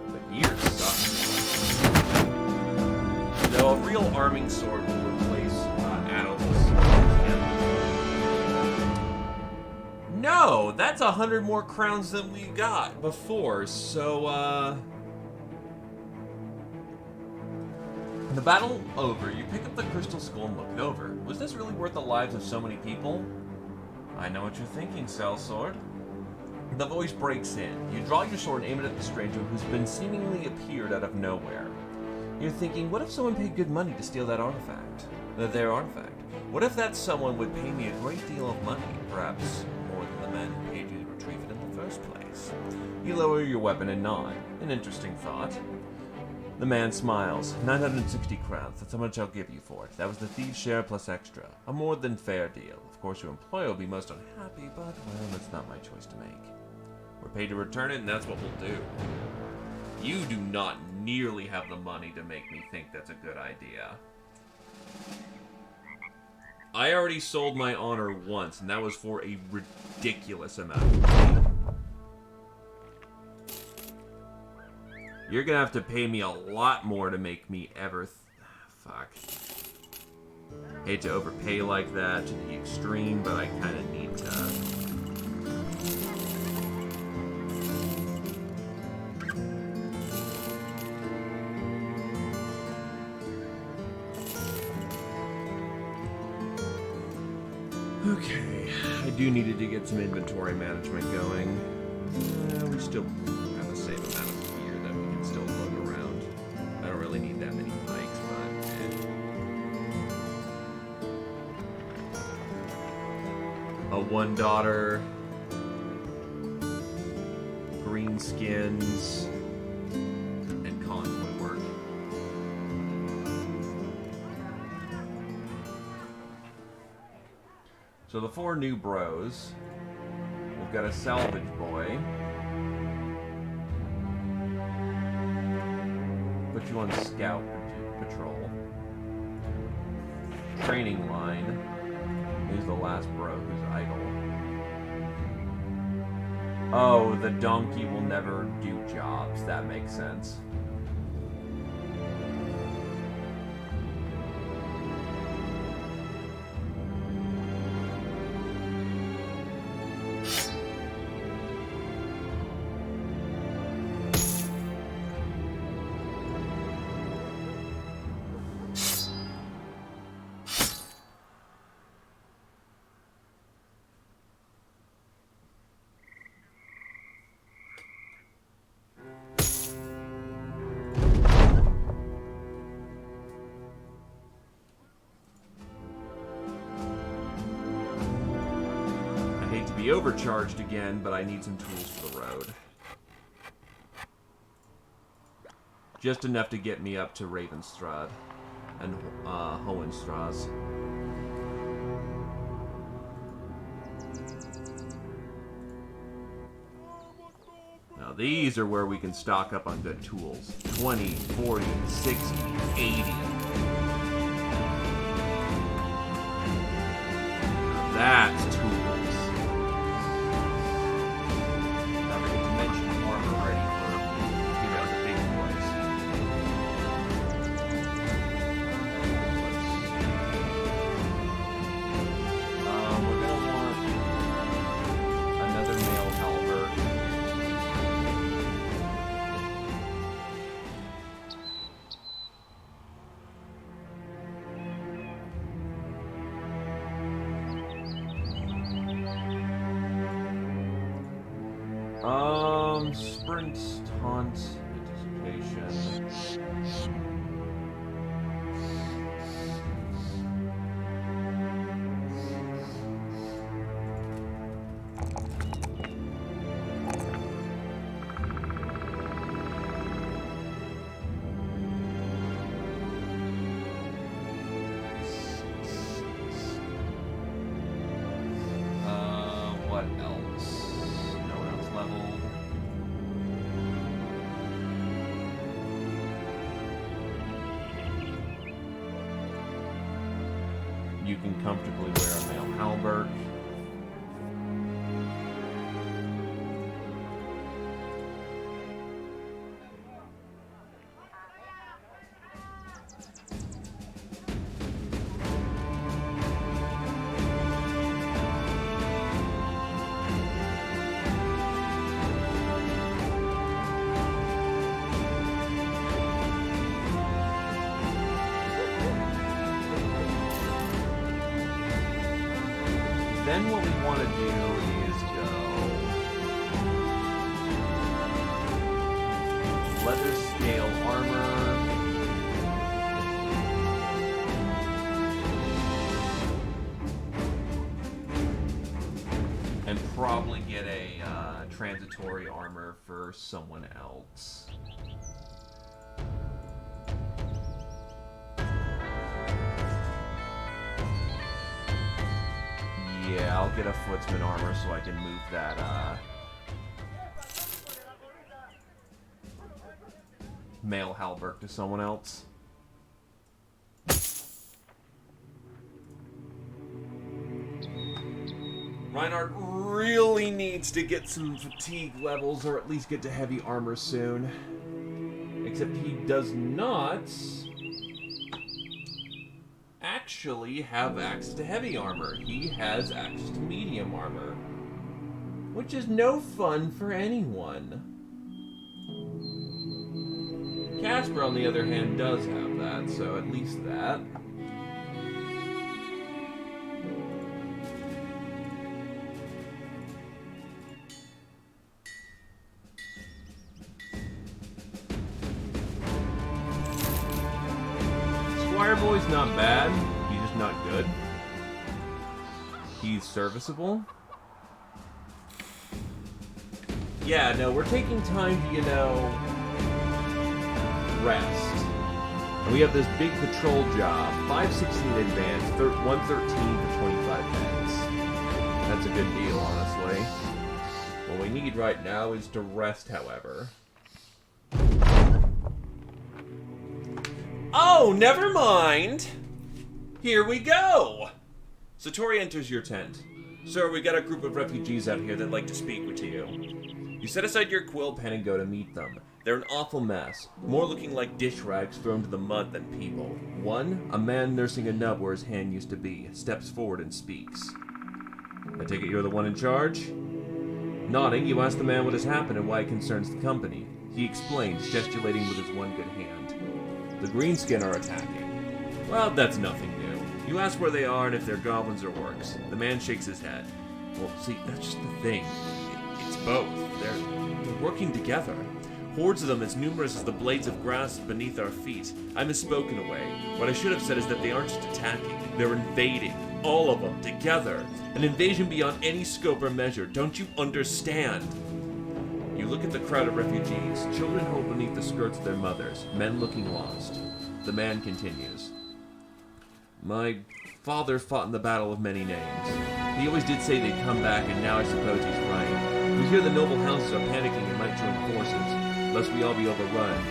The gears suck. Though a real arming sword will replace Adolf's. No, that's 100 more crowns than we got before. So, the battle over, you pick up the crystal skull and look it over. Was this really worth the lives of so many people? I know what you're thinking, Sellsword. The voice breaks in. You draw your sword and aim it at the stranger who's been seemingly appeared out of nowhere. You're thinking, what if someone paid good money to steal that artifact? Their artifact. What if that someone would pay me a great deal of money, perhaps more than the man who paid you to retrieve it in the first place? You lower your weapon and nod. An interesting thought. The man smiles. 960 crowns. That's how much I'll give you for it. That was the thief's share plus extra. A more than fair deal. Of course, your employer will be most unhappy, but, well, that's not my choice to make. We're paid to return it, and that's what we'll do. You do not nearly have the money to make me think that's a good idea. I already sold my honor once, and that was for a ridiculous amount of money. You're gonna have to pay me a lot more to make me ever... Fuck. Hate to overpay like that to the extreme, but I kind of need to... Okay, I do needed to get some inventory management going. We still have the same amount of gear that we can still lug around. I don't really need that many bikes, but a one daughter, green skins, and convoy work. So the 4 new bros. We've got a salvage boy. Put you on scout patrol. Training line. Who's the last bro who's idle? Oh, the donkey will never do jobs. That makes sense. Overcharged again, but I need some tools for the road. Just enough to get me up to Ravenstrad and Hohenstrasse. Now these are where we can stock up on good tools. 20, 40, 60, 80. Now that's tools. Sprint, taunt, anticipation. you can comfortably wear a male halberd. Then what we want to do is go leather scale armor. And probably get a transitory armor for someone else. Yeah, I'll get a footsman armor so I can move that, male halberd to someone else. Reinhardt really needs to get some fatigue levels, or at least get to heavy armor soon. Except he does not actually have access to heavy armor. He has access to medium armor, which is no fun for anyone. Casper, on the other hand, does have that, so at least that. Squire Boy's not bad, he's just not good. He's serviceable. Yeah, no, we're taking time to, you know, rest. And we have this big patrol job, 516 advance, 113 for 25 minutes. That's a good deal, honestly. What we need right now is to rest, however. Oh, never mind! Here we go! Satori enters your tent. Sir, we got a group of refugees out here that'd like to speak with you. You set aside your quill pen and go to meet them. They're an awful mess, more looking like dish rags thrown to the mud than people. One, a man nursing a nub where his hand used to be, steps forward and speaks. I take it you're the one in charge? Nodding, you ask the man what has happened and why it concerns the company. He explains, gesticulating with his one good hand. The Greenskin are attacking. Well, that's nothing new. You ask where they are and if they're goblins or orcs. The man shakes his head. Well, see, that's just the thing. It's both. They're working together. Hordes of them as numerous as the blades of grass beneath our feet. I misspoke in a way. What I should have said is that they aren't just attacking. They're invading. All of them, together. An invasion beyond any scope or measure. Don't you understand? You look at the crowd of refugees. Children hold beneath the skirts of their mothers. Men looking lost. The man continues. My father fought in the Battle of Many Names. He always did say they'd come back, and now I suppose he's right. We hear the noble houses are panicking and might join forces, lest we all be overrun.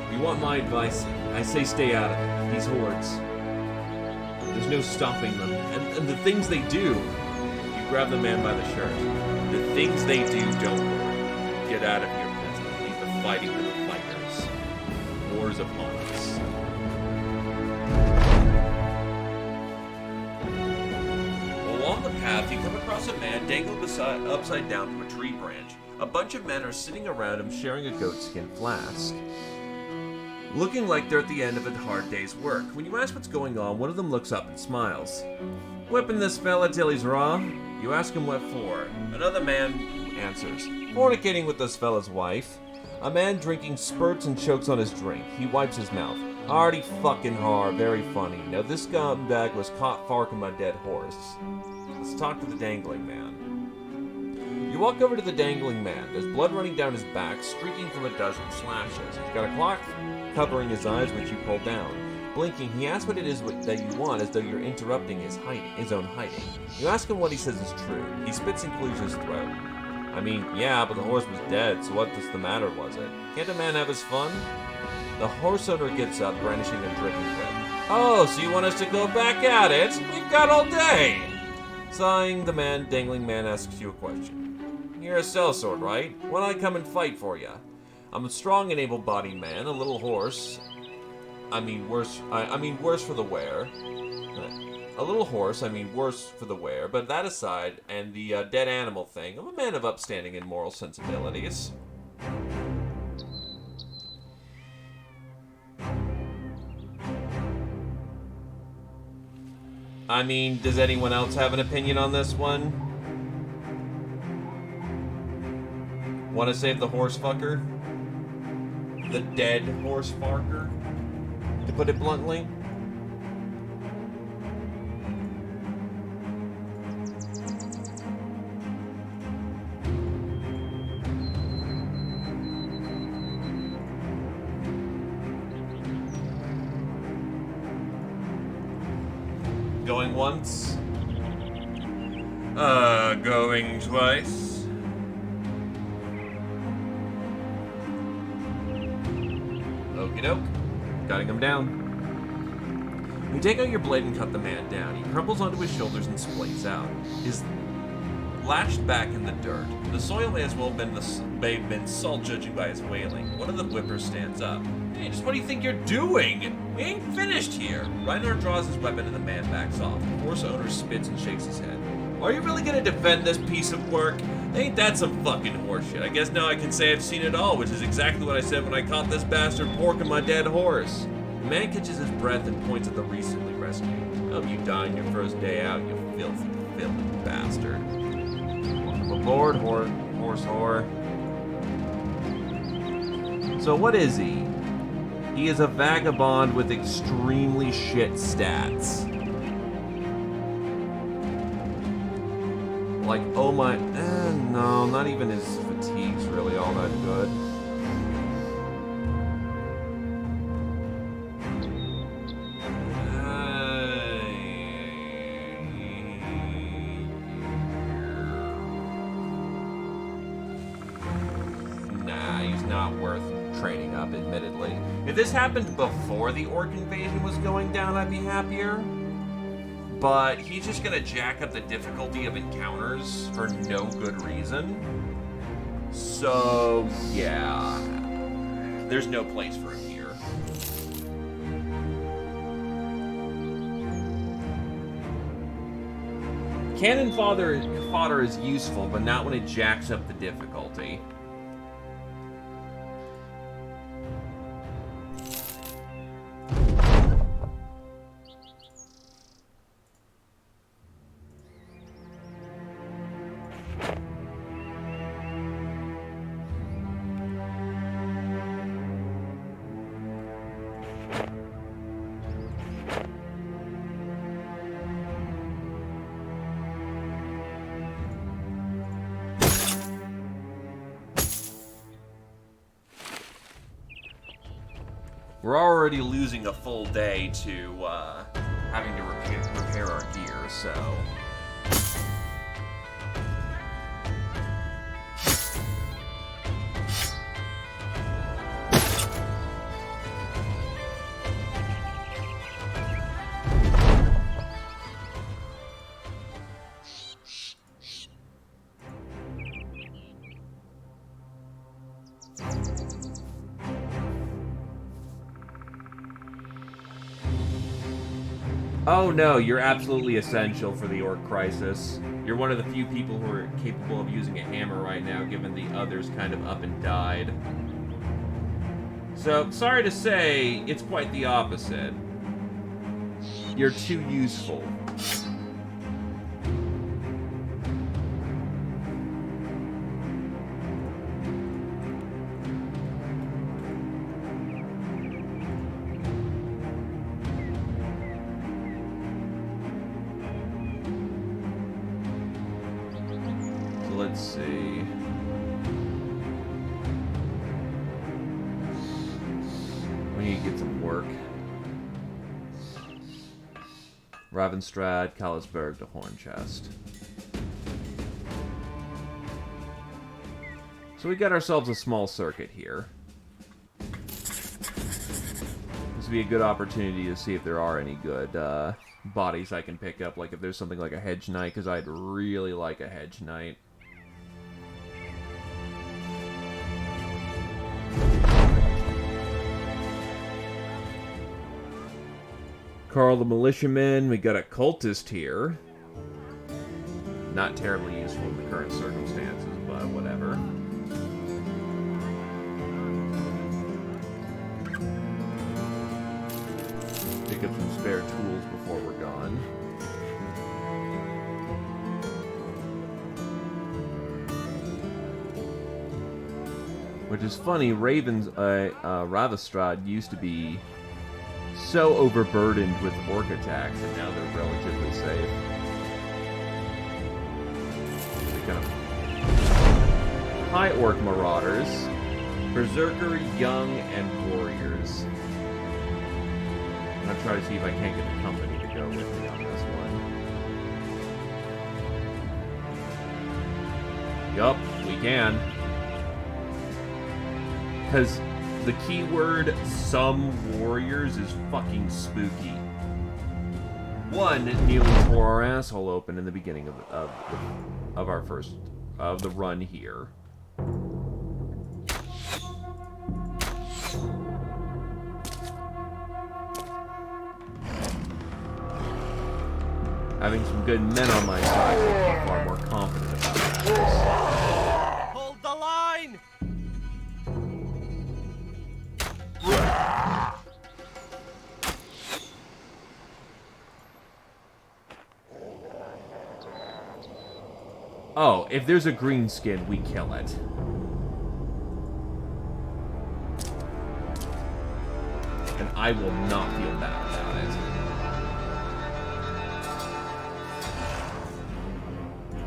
If you want my advice, I say stay out of it. These hordes. There's no stopping them. And the things they do. You grab the man by the shirt. The things they do, don't worry. Get out of here, peasant. Leave the fighting to the fighters. War's upon us. Along the path, you come across a man dangled upside down from a tree branch. A bunch of men are sitting around him sharing a goatskin flask. Looking like they're at the end of a hard day's work. When you ask what's going on, one of them looks up and smiles. Whipping this fella till he's raw? You ask him what for. Another man answers. Fornicating with this fella's wife. A man drinking spurts and chokes on his drink. He wipes his mouth. Hardy fucking har, very funny. Now this scumbag was caught farking my dead horse. Let's talk to the dangling man. You walk over to the dangling man. There's blood running down his back, streaking from a dozen slashes. He's got a cloth covering his eyes, which you pull down. Blinking, he asks what it is that you want, as though you're interrupting his own hiding. You ask him what he says is true. He spits and clears his throat. I mean, yeah, but the horse was dead, so what's the matter, was it? Can't a man have his fun? The horse owner gets up, brandishing a dripping whip. Oh, so you want us to go back at it? We've got all day! Sighing, the dangling man asks you a question. You're a sellsword, right? Why don't I come and fight for you? I'm a strong and able-bodied man, a little horse. Worse for the wear. A little horse, worse for the wear, but that aside, and the dead animal thing, I'm a man of upstanding and moral sensibilities. Does anyone else have an opinion on this one? Want to save the horse fucker? The dead horse fucker? To put it bluntly? Going once. Going twice. Okie doke. Cutting him down. You take out your blade and cut the man down. He crumples onto his shoulders and splays out. His lashed back in the dirt. The soil may as well have been salt, judging by his wailing. One of the whippers stands up. Hey, just what do you think you're doing? We ain't finished here. Reinhardt draws his weapon and the man backs off. The horse owner spits and shakes his head. Are you really gonna defend this piece of work? Ain't that some fucking horseshit? I guess now I can say I've seen it all, which is exactly what I said when I caught this bastard porking my dead horse. The man catches his breath and points at the recently rescued. Hope you die on your first day out, you filthy, filthy bastard. Welcome aboard, horse whore. So what is he? He is a vagabond with extremely shit stats. Like, oh my... no, not even his fatigue's really all that good. Nah, he's not worth training up, admittedly. If this happened before the orc invasion was going down, I'd be happier. But he's just gonna jack up the difficulty of encounters for no good reason. So, yeah. There's no place for him here. Cannon fodder is useful, but not when it jacks up the difficulty. We're already losing a full day to having to repair our gear, so... Oh no, you're absolutely essential for the orc crisis. You're one of the few people who are capable of using a hammer right now, given the others kind of up and died. So, sorry to say, it's quite the opposite. You're too useful. Let's see. We need to get some work. Ravenstrad, Kallisberg to Hornchest. So we got ourselves a small circuit here. Because to be a good opportunity to see if there are any good bodies I can pick up. Like if there's something like a Hedge Knight, because I'd really like a Hedge Knight. Carl the Militiaman, we got a cultist here. Not terribly useful in the current circumstances, but whatever. Pick up some spare tools before we're gone. Which is funny, Ravistrad used to be so overburdened with orc attacks, and now they're relatively safe. They kind of high orc marauders, berserker, young, and warriors. I'm gonna try to see if I can't get the company to go with me on this one. Yup, we can. Because the keyword "some warriors" is fucking spooky. One nearly tore our asshole open in the beginning of our first the run here. Having some good men on my side makes me far more confident about that. Hold the line! Oh, if there's a green skin, we kill it. And I will not feel bad about it.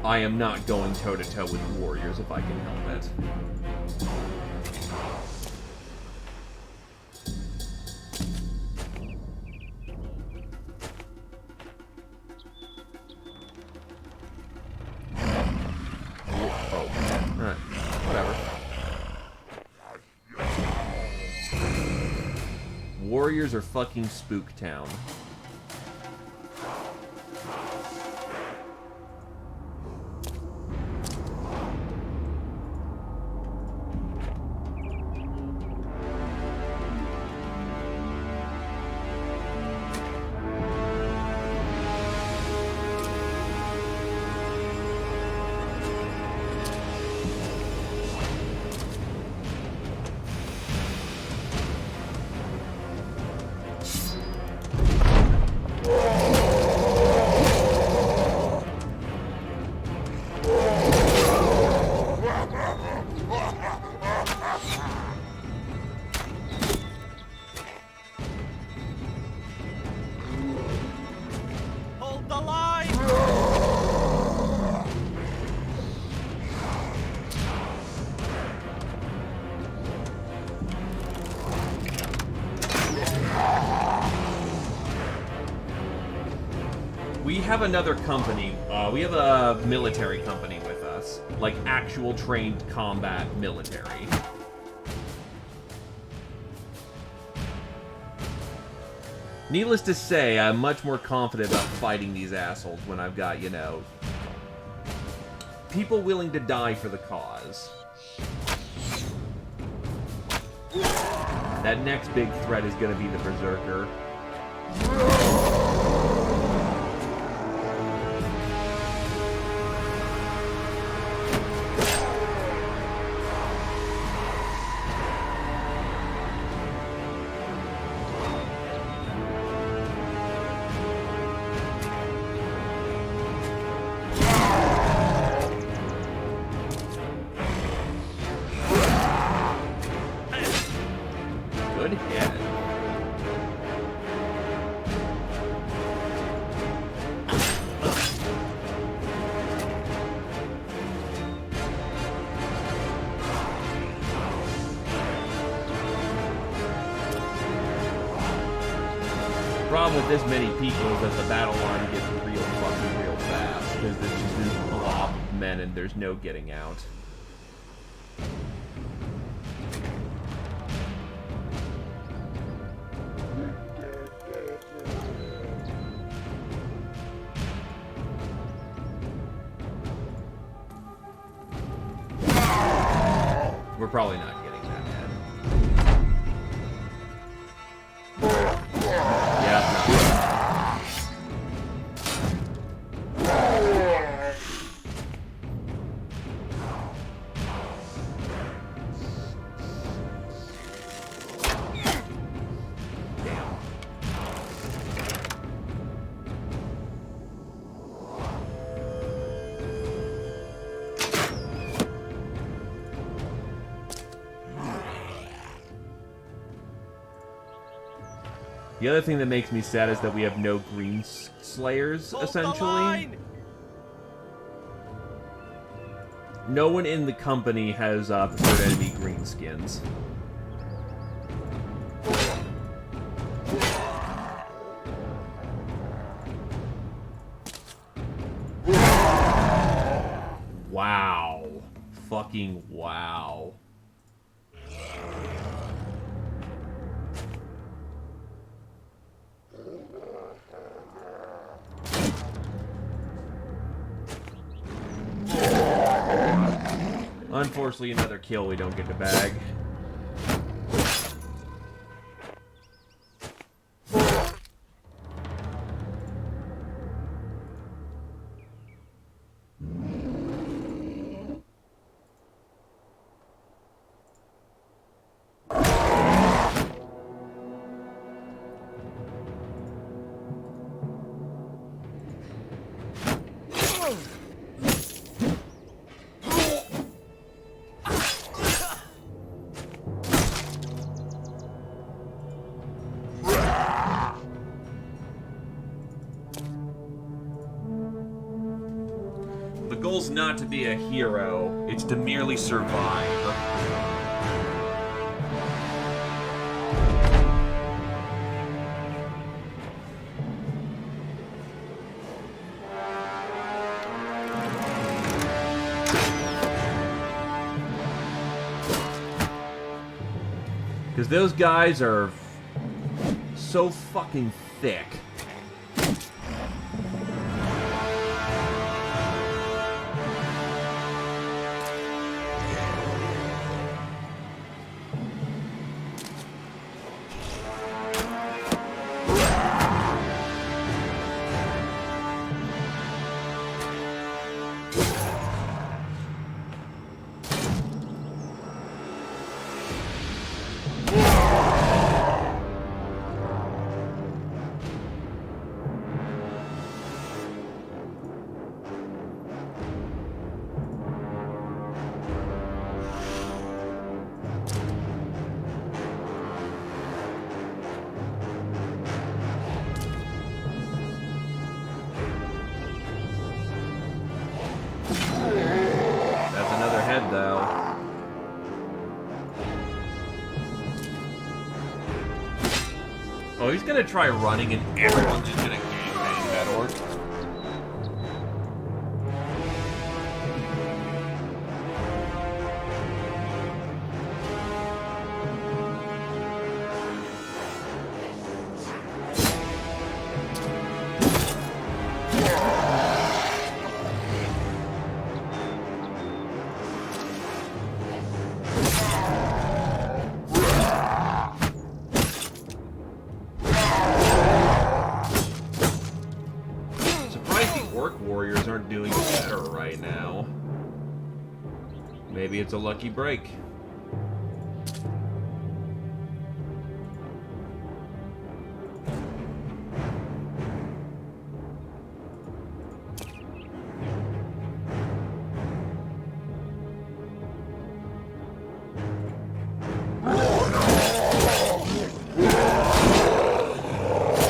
I am not going toe-to-toe with warriors if I can help it. Warriors are fucking Spooktown. We have another company. We have a military company with us. Like, actual trained combat military. Needless to say, I'm much more confident about fighting these assholes when I've got, you know, people willing to die for the cause. That next big threat is going to be the Berserker. With this many people is that the battle line gets real fast because there's just this blob of men and there's no getting out. probably not getting that head. Yeah, no. The other thing that makes me sad is that we have no green slayers, Hold the essentially. line! No one in the company has preferred enemy greenskins. Wow. Fucking wow. Unfortunately, another kill we don't get to bag. The goal's not to be a hero, it's to merely survive. Because those guys are so fucking thick. Oh, he's gonna try running and everyone's just gonna gangbang that orc. Maybe it's a lucky break.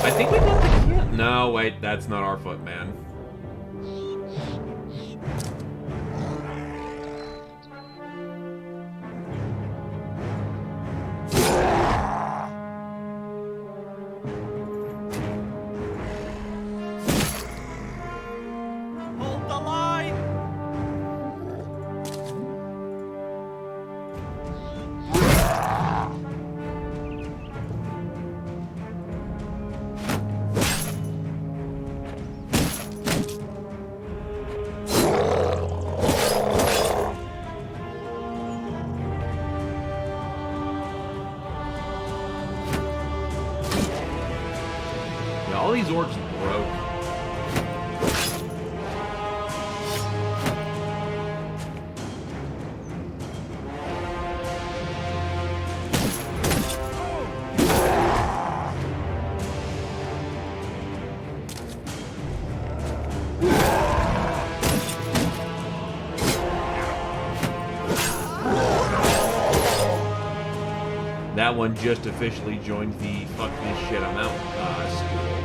I think we got the kill. No, wait, that's not our foot, man. All these orcs broke. That one just officially joined the fuck this shit I'm out school.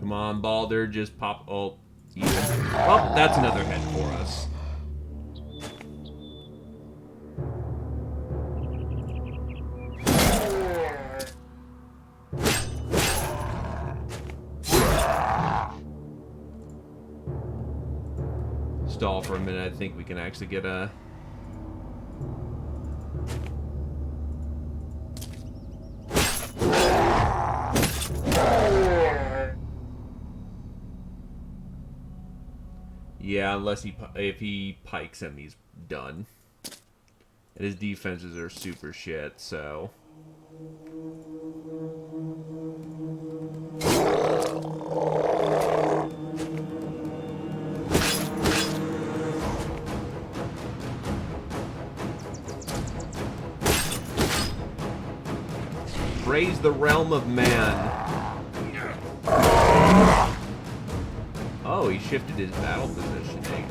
Come on, Baldur, just pop. Oh, yeah. Oh, that's another head for us. Stall for a minute. I think we can actually get a... Yeah, unless if he pikes him, he's done. And his defenses are super shit, so... Praise the realm of man. Oh, he shifted his battle positioning.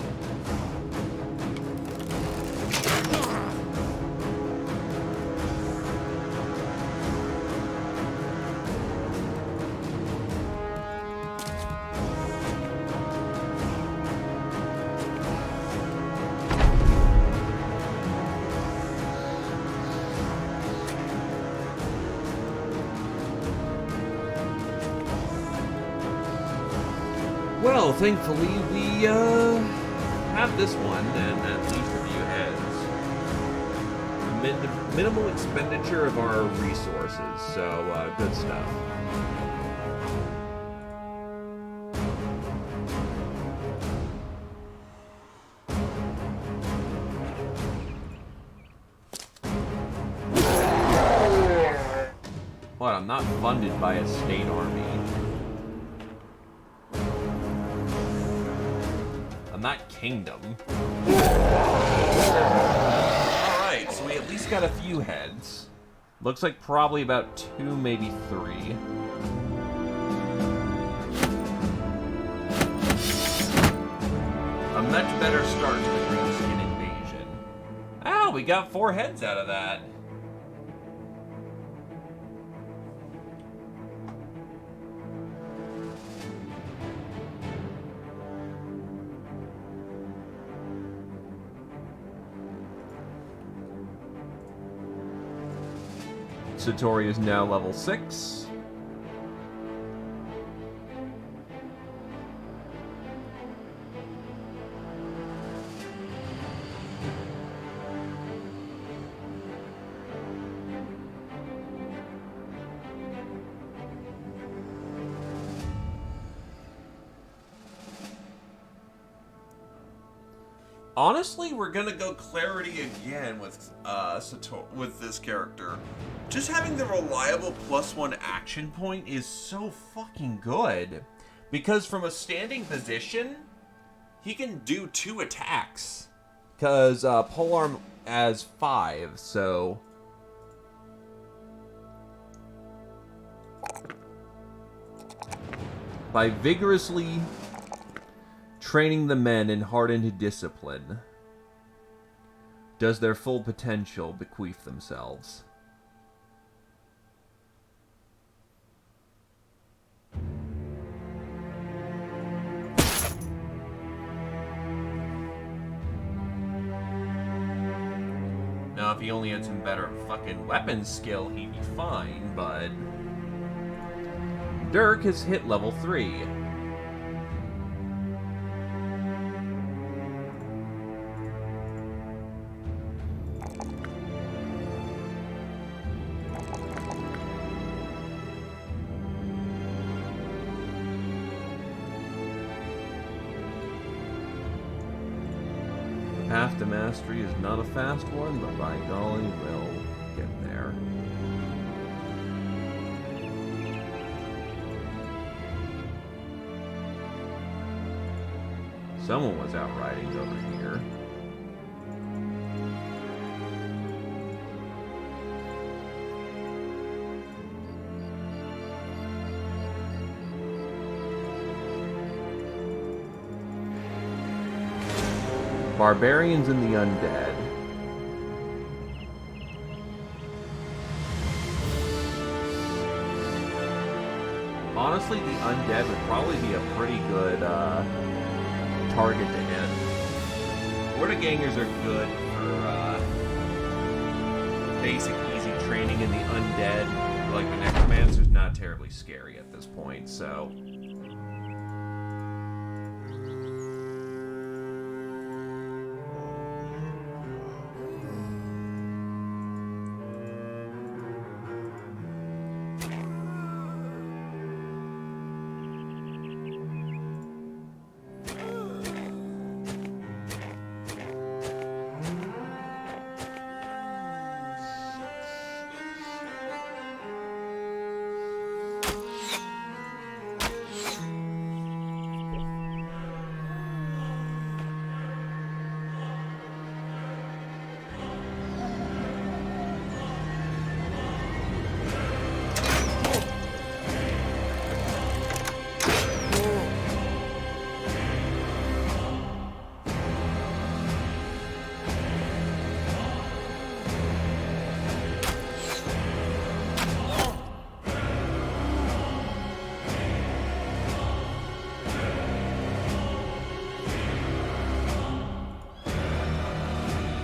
Well, thankfully, we have this one, and at least review has minimal expenditure of our resources, so good stuff. What, I'm not funded by a state army. Not kingdom. Alright, so we at least got a few heads. Looks like probably about 2, maybe 3. A much better start to the Greenskin invasion. Oh, we got 4 heads out of that. Satori is now level 6. Honestly, we're gonna go Clarity again with with this character. Just having the reliable +1 action point is so fucking good. Because from a standing position, he can do 2 attacks. Because Polearm has 5, so... By vigorously training the men and hardened discipline, does their full potential bequeath themselves. Now, if he only had some better fucking weapon skill, he'd be fine, but... Dirk has hit level 3. Path to mastery is not a fast one, but by golly, we'll get there. Someone was out riding over here. Barbarians and the undead. Honestly, the undead would probably be a pretty good target to hit. Wordagangers are good for basic, easy training, and the undead, like the necromancer's, not terribly scary at this point, so...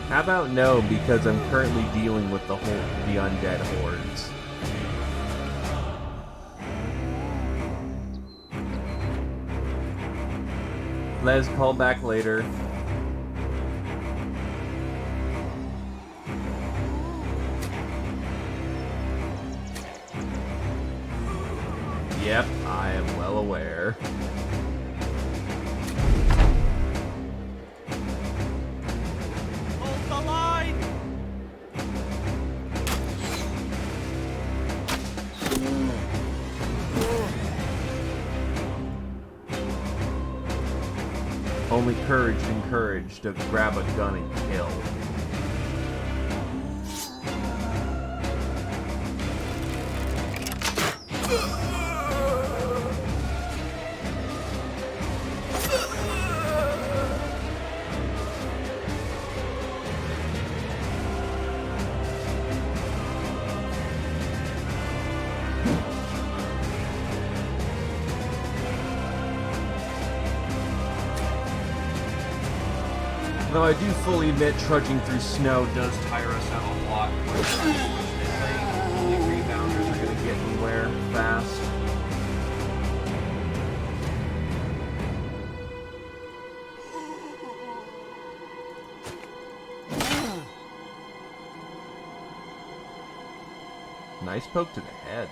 How about no, because I'm currently dealing with the undead hordes. Les, call back later. Yep, I am well aware. Only courage and courage to grab a gun and kill. Though I do fully admit trudging through snow does tire us out a lot. Only rebounders are going to get anywhere fast. Nice poke to the head.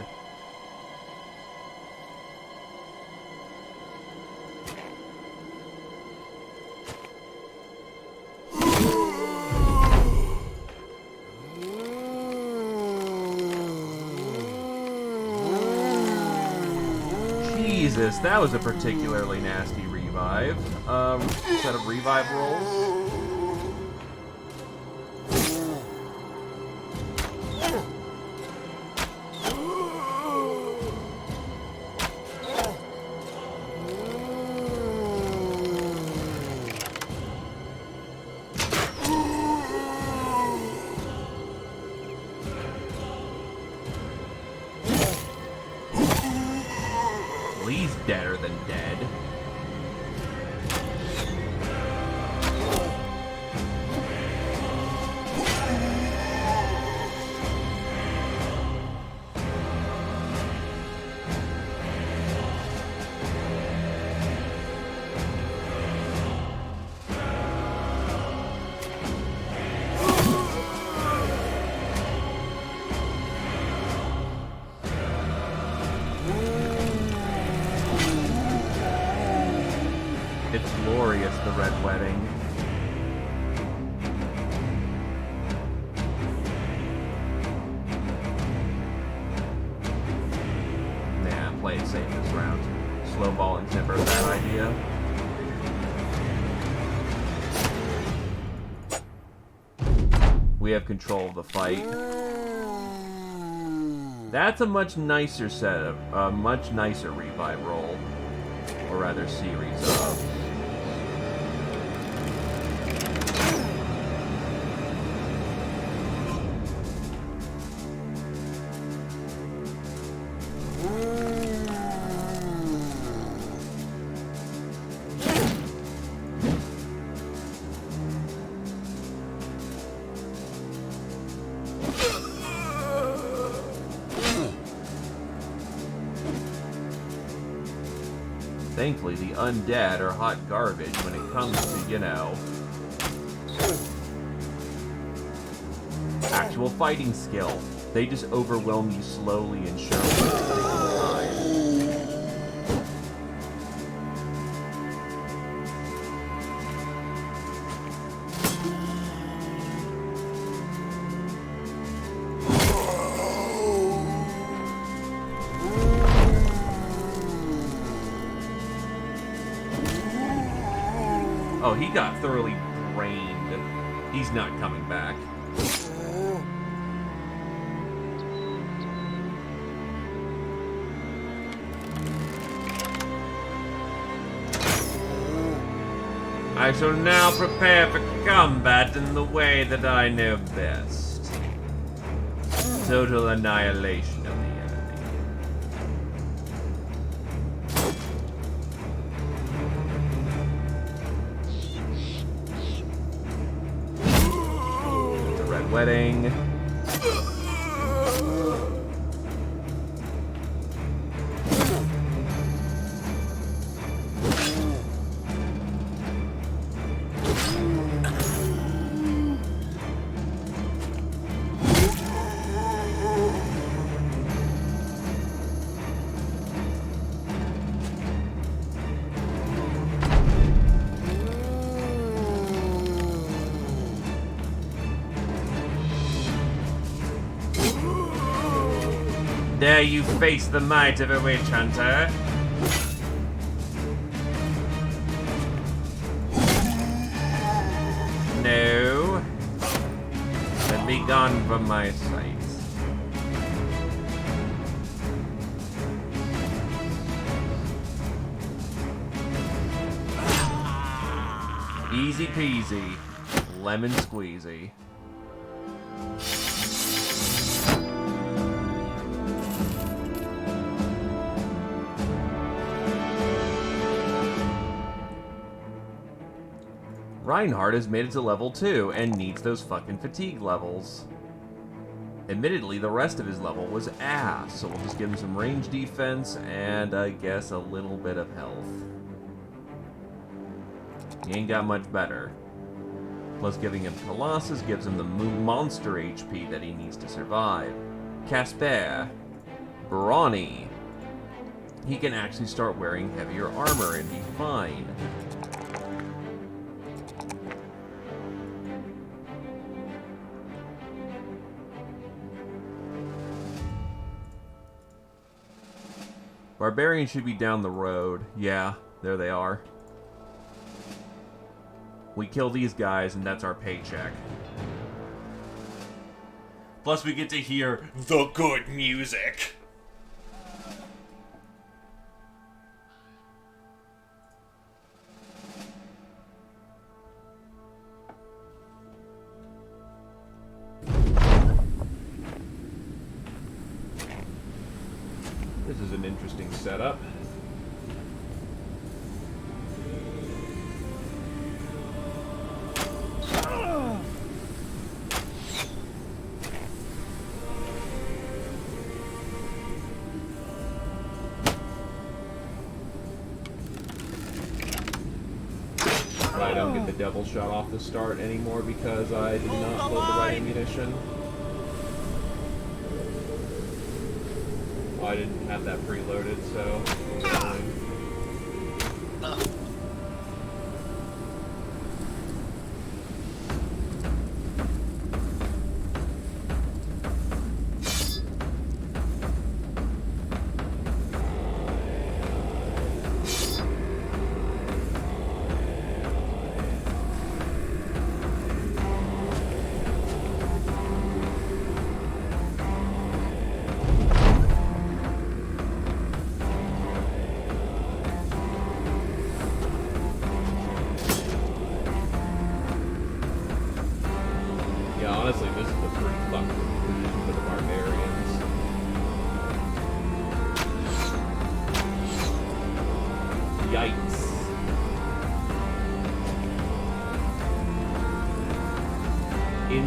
Jesus, that was a particularly nasty revive. Set of revive rolls. He's deader than dead. It's glorious, the Red Wedding. save this round. Slow ball and temper that idea. We have control of the fight. That's a much nicer setup, a much nicer revive roll, or rather series of. Thankfully, the undead are hot garbage when it comes to, you know, actual fighting skill. They just overwhelm you slowly and surely at the same time. Oh, he got thoroughly brained. He's not coming back. I shall now prepare for combat in the way that I know best. Total annihilation of the enemy. Wedding. Dare you face the might of a witch hunter? No. Then be gone from my sight. Easy peasy. Lemon squeezy. Reinhardt has made it to level 2 and needs those fucking fatigue levels. Admittedly, the rest of his level was ass, so we'll just give him some range defense and, I guess, a little bit of health. He ain't got much better. Plus, giving him Colossus gives him the monster HP that he needs to survive. Casper. Brawny. He can actually start wearing heavier armor and be fine. Barbarian should be down the road. Yeah, there they are. We kill these guys, and that's our paycheck. Plus, we get to hear the good music. This is an interesting setup. I don't get the double shot off the start anymore because I did not load the right ammunition. I didn't have that preloaded, so it was fine.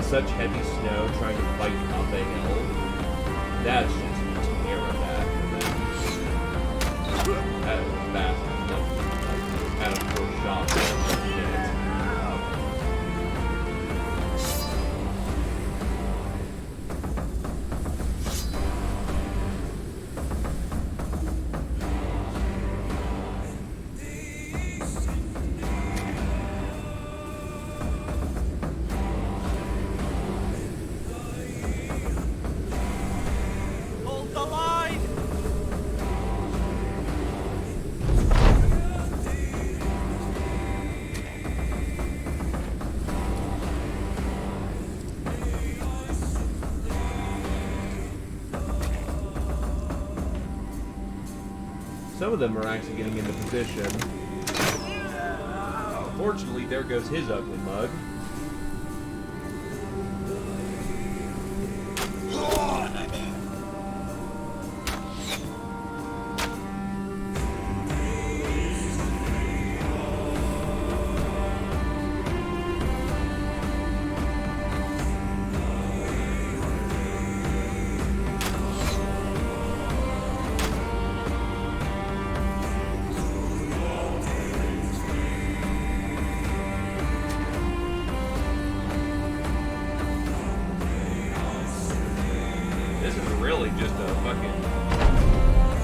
such heavy snow trying to fight up a hill. That's just terror bad. That was fast. Had a full shot. Hold the line! Some of them are actually getting into position. Fortunately, there goes his ugly mug. This is really just a fucking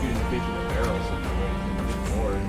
shooting fish in a barrel situation. Good lord.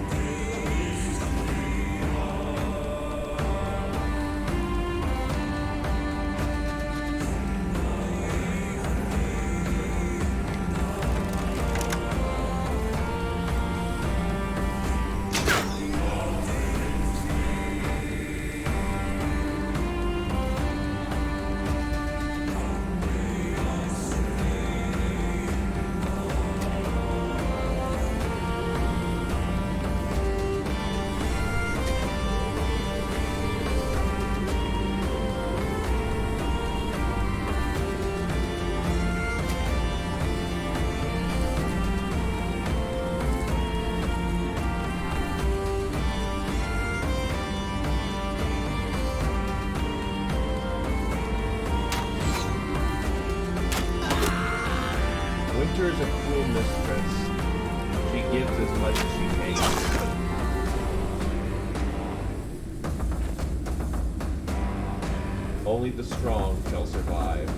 Winter is a cruel mistress. She gives as much as she takes. Only the strong shall survive.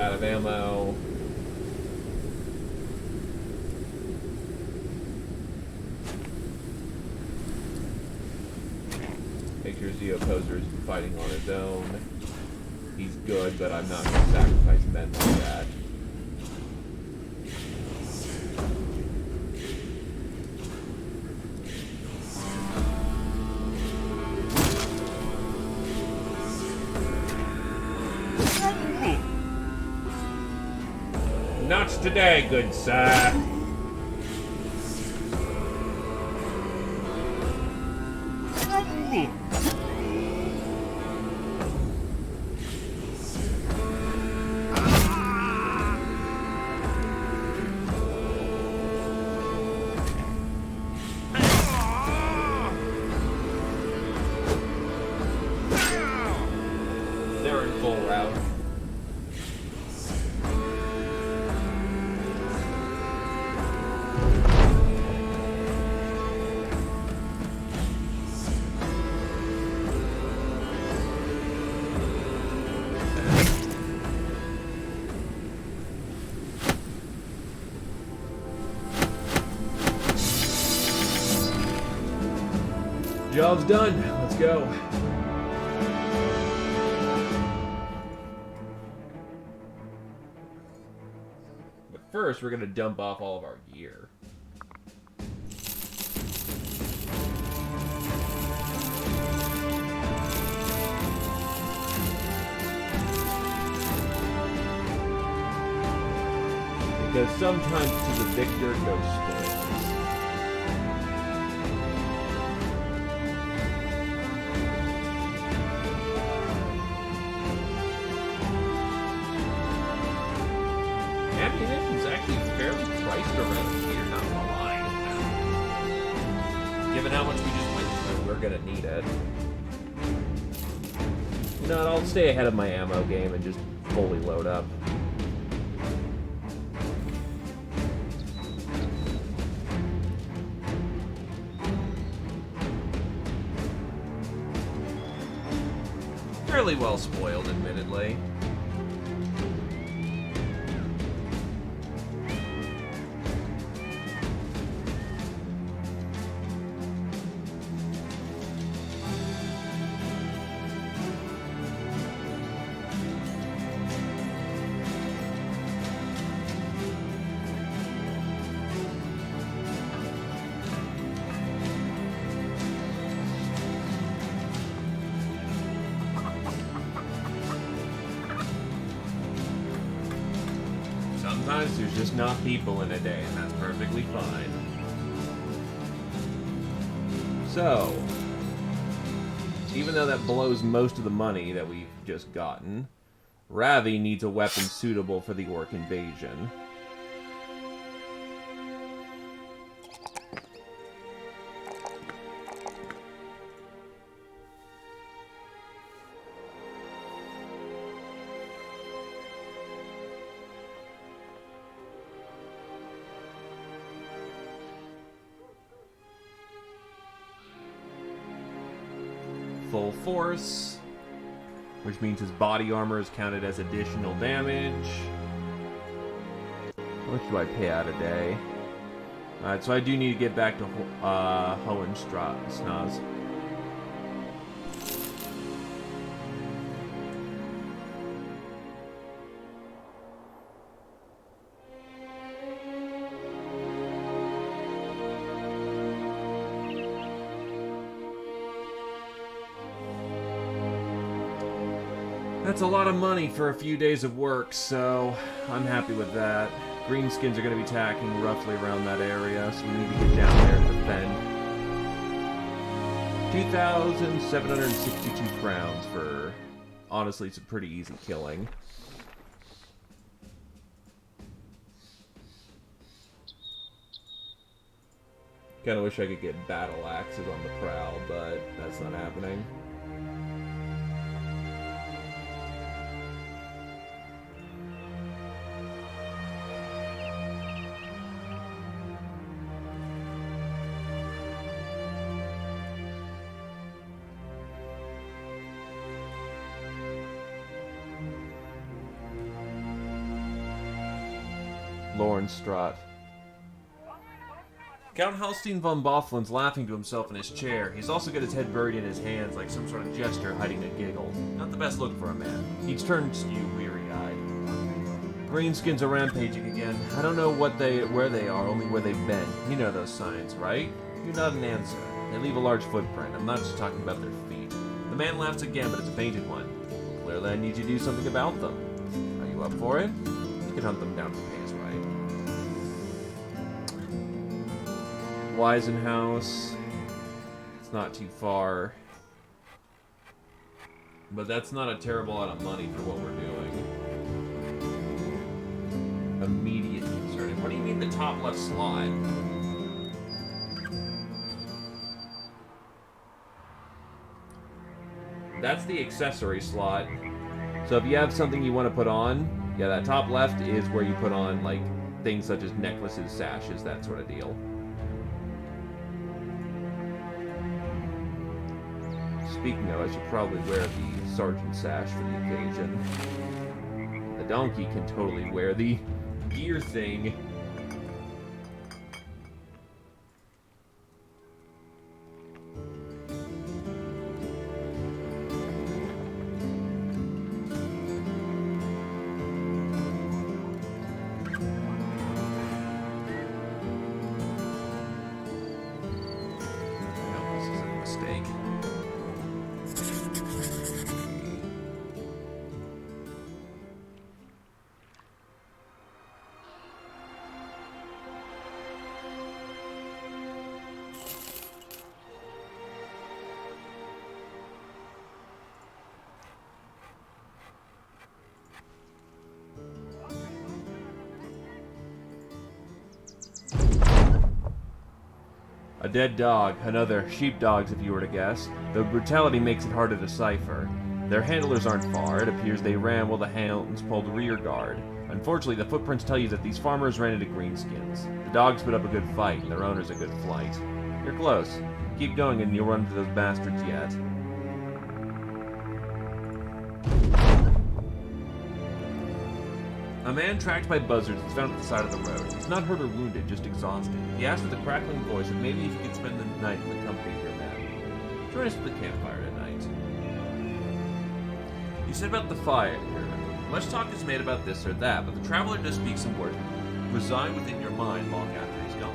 Out of ammo. Make sure Zeo Poser is fighting on his own. He's good, but I'm not going to sacrifice men like that. Not today, good sir. They're in full route. job's done. Let's go. But first, we're going to dump off all of our gear. Because sometimes to the victor goes spoils. Ammunition's actually fairly priced around here, not gonna lie. Given how much we just went through, we're gonna need it. You know what, I'll stay ahead of my ammo game and just fully load up. Fairly well spoiled, admittedly. Sometimes there's just not people in a day, and that's perfectly fine. So, even though that blows most of the money that we've just gotten, Ravi needs a weapon suitable for the orc invasion. Full force, which means his body armor is counted as additional damage. How much do I pay out a day? Alright, so I do need to get back to Hohenstrasse. That's a lot of money for a few days of work, so I'm happy with that. Greenskins are going to be tacking roughly around that area, so we need to get down there and defend. 2,762 crowns for, honestly, some pretty easy killing. Kinda wish I could get battle axes on the prowl, but that's not happening. Lorenstraat. Count Halstein von Bothlin's laughing to himself in his chair. He's also got his head buried in his hands like some sort of jester hiding a giggle. Not the best look for a man. Each turns to you weary-eyed. Greenskins are rampaging again. I don't know where they are, only where they've been. You know those signs, right? You're not an answer. They leave a large footprint. I'm not just talking about their feet. The man laughs again, but it's a painted one. Clearly I need you to do something about them. Are you up for it? You can hunt them down for pay is right. Weisenhouse. It's not too far. But that's not a terrible lot of money for what we're doing. Immediate concern. What do you mean the top left slot? That's the accessory slot. So if you have something you want to put on, yeah, that top left is where you put on, like, things such as necklaces, sashes, that sort of deal. Speaking of, I should probably wear the sergeant sash for the occasion. The donkey can totally wear the gear thing. A dead dog, another sheepdogs if you were to guess, though brutality makes it hard to decipher. Their handlers aren't far. It appears they ran while the hounds pulled rear guard. Unfortunately, the footprints tell you that these farmers ran into greenskins. The dogs put up a good fight, and their owners a good flight. You're close. Keep going and you'll run into those bastards yet. A man tracked by buzzards is found at the side of the road. He's not hurt or wounded, just exhausted. He asked with a crackling voice if maybe if he could spend the night in the company of your men. Join us at the campfire tonight. You said about the fire. Much talk is made about this or that, but the traveler does speak some words that reside within your mind long after he's gone.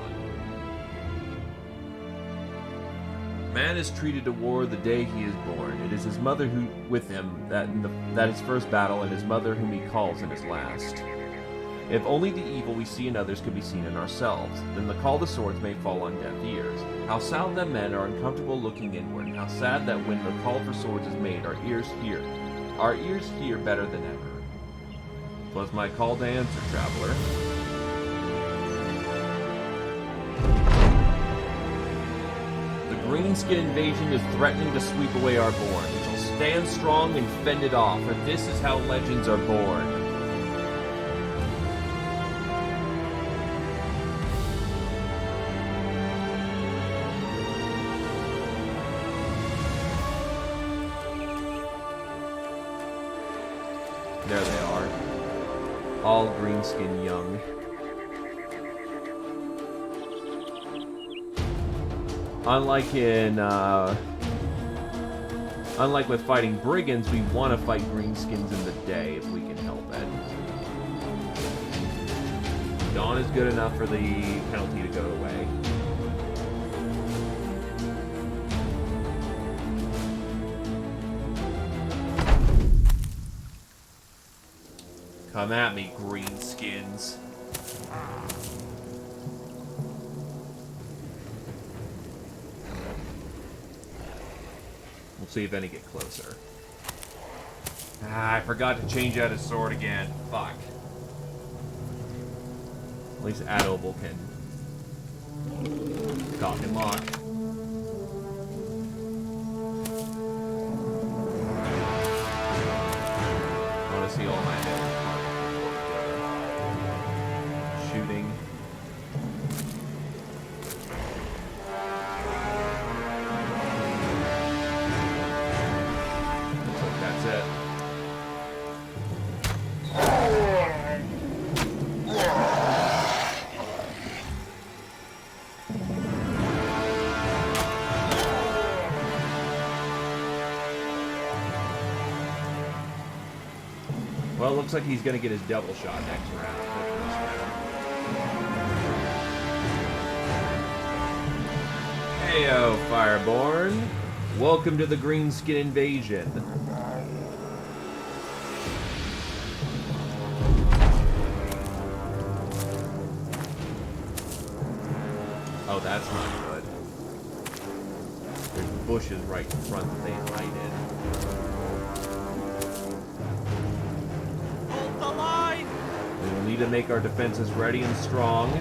Man is treated to war the day he is born. It is his mother who with him that his first battle, and his mother whom he calls in his last. If only the evil we see in others could be seen in ourselves, then the call to swords may fall on deaf ears. How sad that men are uncomfortable looking inward, and how sad that when the call for swords is made, our ears hear better than ever. 'Twas my call to answer, traveler. The greenskin invasion is threatening to sweep away our bourne. We shall stand strong and fend it off, for this is how legends are born. There they are. All greenskin young. Unlike with fighting brigands, we want to fight greenskins in the day if we can help it. Dawn is good enough for the penalty to go away. Come at me, greenskins. We'll see if any get closer. I forgot to change out his sword again. Fuck. At least Adobel can cock and lock. I want to see all my heads. Shooting. Looks like that's it. Well, it looks like he's going to get his double shot next round. Heyo, Fireborn. Welcome to the Greenskin Invasion. Oh, that's not good. There's bushes right in front that they hide in. Hold the line! We will need to make our defenses ready and strong.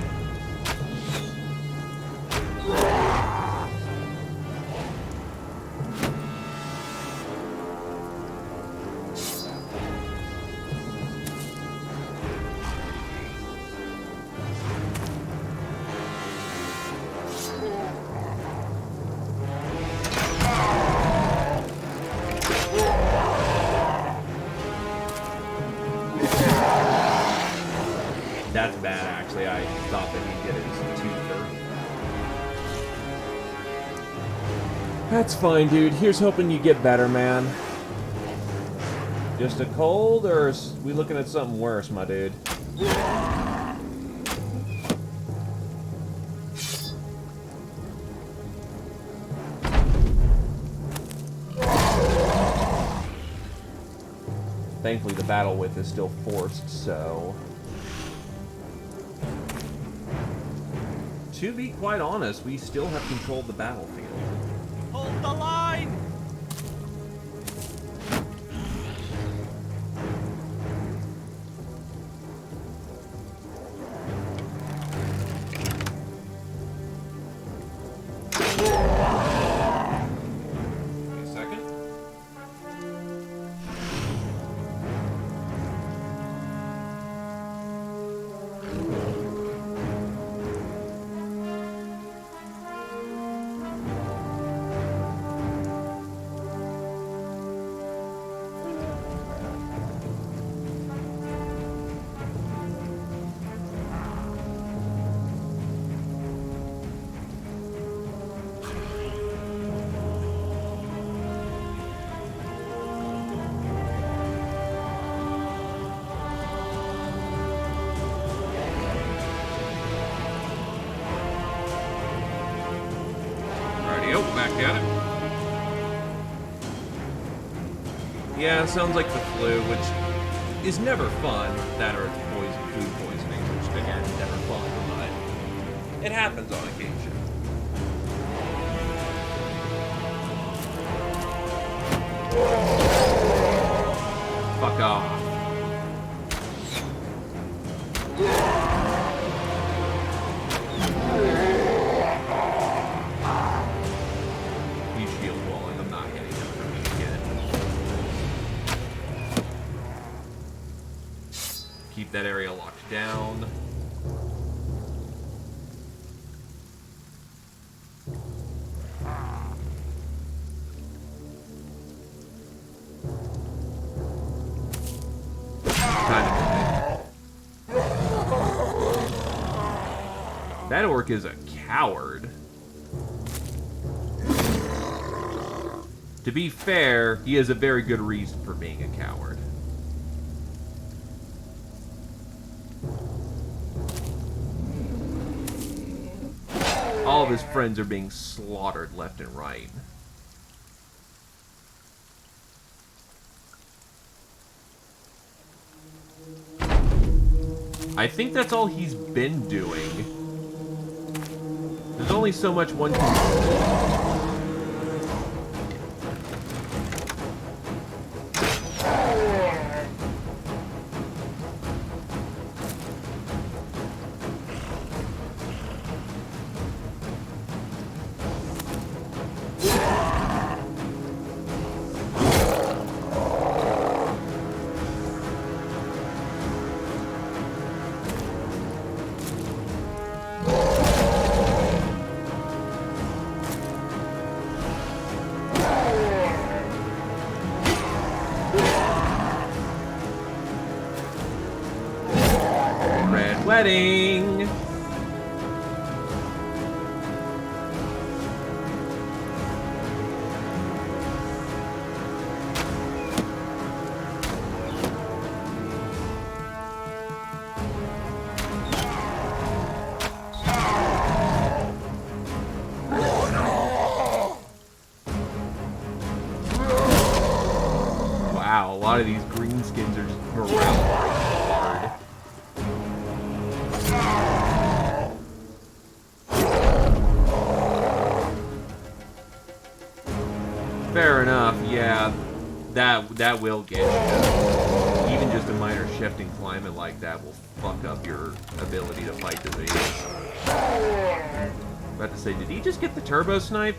That's bad, actually. I thought that he'd get his toother. That's fine, dude. Here's hoping you get better, man. Just a cold, or are we looking at something worse, my dude? Thankfully, the battle width is still forced, so... To be quite honest, we still have control of the battlefield. Hold the line! at it. Yeah, sounds like the flu, which is never fun. That or it's food poisoning, which again, never fun, but it happens on occasion. Fuck off. He's shield walling. I'm not hitting him from again. Keep that area locked down. That orc is a coward. To be fair, he has a very good reason for being a coward. All of his friends are being slaughtered left and right. I think that's all he's been doing. There's only so much one can... Wedding. Wow, a lot of these greenskins are just morale hard. Fair enough, yeah, that will get you. Even just a minor shift in climate like that will fuck up your ability to fight disease. About to say, did he just get the turbo snipe?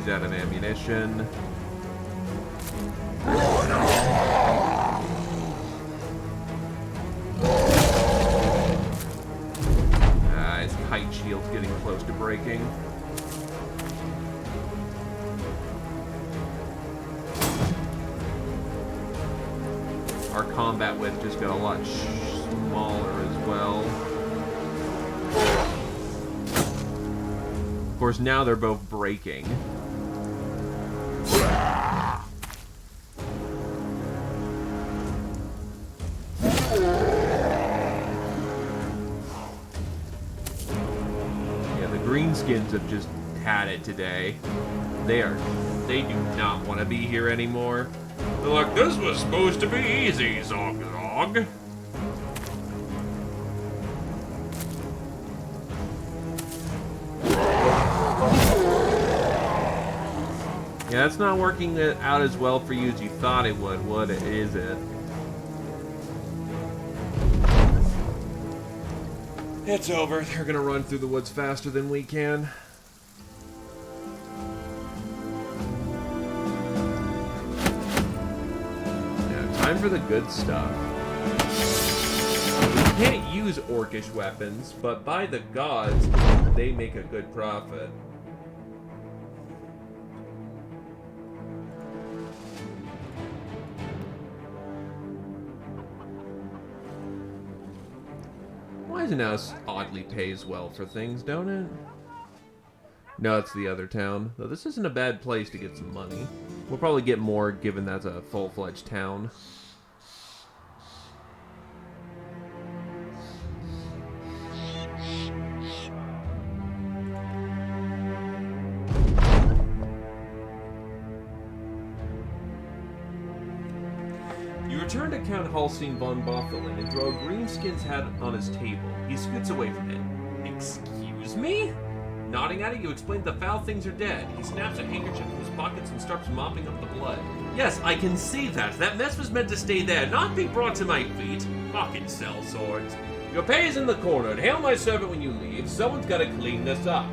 Out of ammunition. His kite shield's getting close to breaking. Our combat width just got a lot smaller as well. Of course, now they're both breaking. Greenskins have just had it today. They do not want to be here anymore. They're like, this was supposed to be easy, Zog Zog. Yeah, that's not working out as well for you as you thought it would it? Is it? It's over. They're gonna run through the woods faster than we can. Yeah, time for the good stuff. We can't use orcish weapons, but by the gods, they make a good profit. Eisenhouse oddly pays well for things, don't it? No, it's the other town. Though this isn't a bad place to get some money. We'll probably get more, given that's a full-fledged town. You return to Count Halstein von Bothelin and throw a greenskin's hat on his table. He scoots away from it. Excuse me? Nodding at it, you explain the foul things are dead. He snaps a handkerchief from his pockets and starts mopping up the blood. Yes, I can see that. That mess was meant to stay there, not be brought to my feet. Fucking sellswords. Your pay is in the corner, and hail my servant when you leave. Someone's gotta clean this up.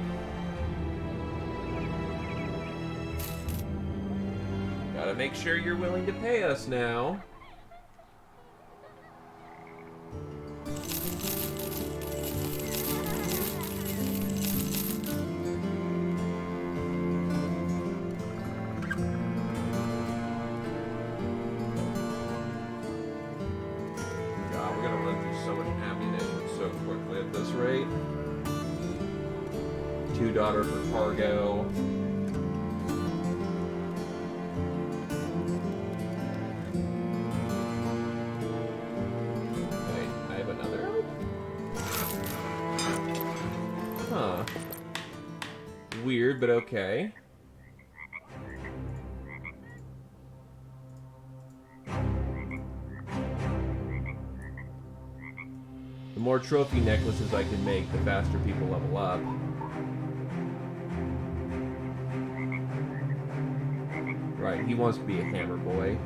Gotta make sure you're willing to pay us now. $2 for cargo. Wait, I have another? Huh. Weird, but okay. The more trophy necklaces I can make, the faster people level up. Right, he wants to be a hammer boy.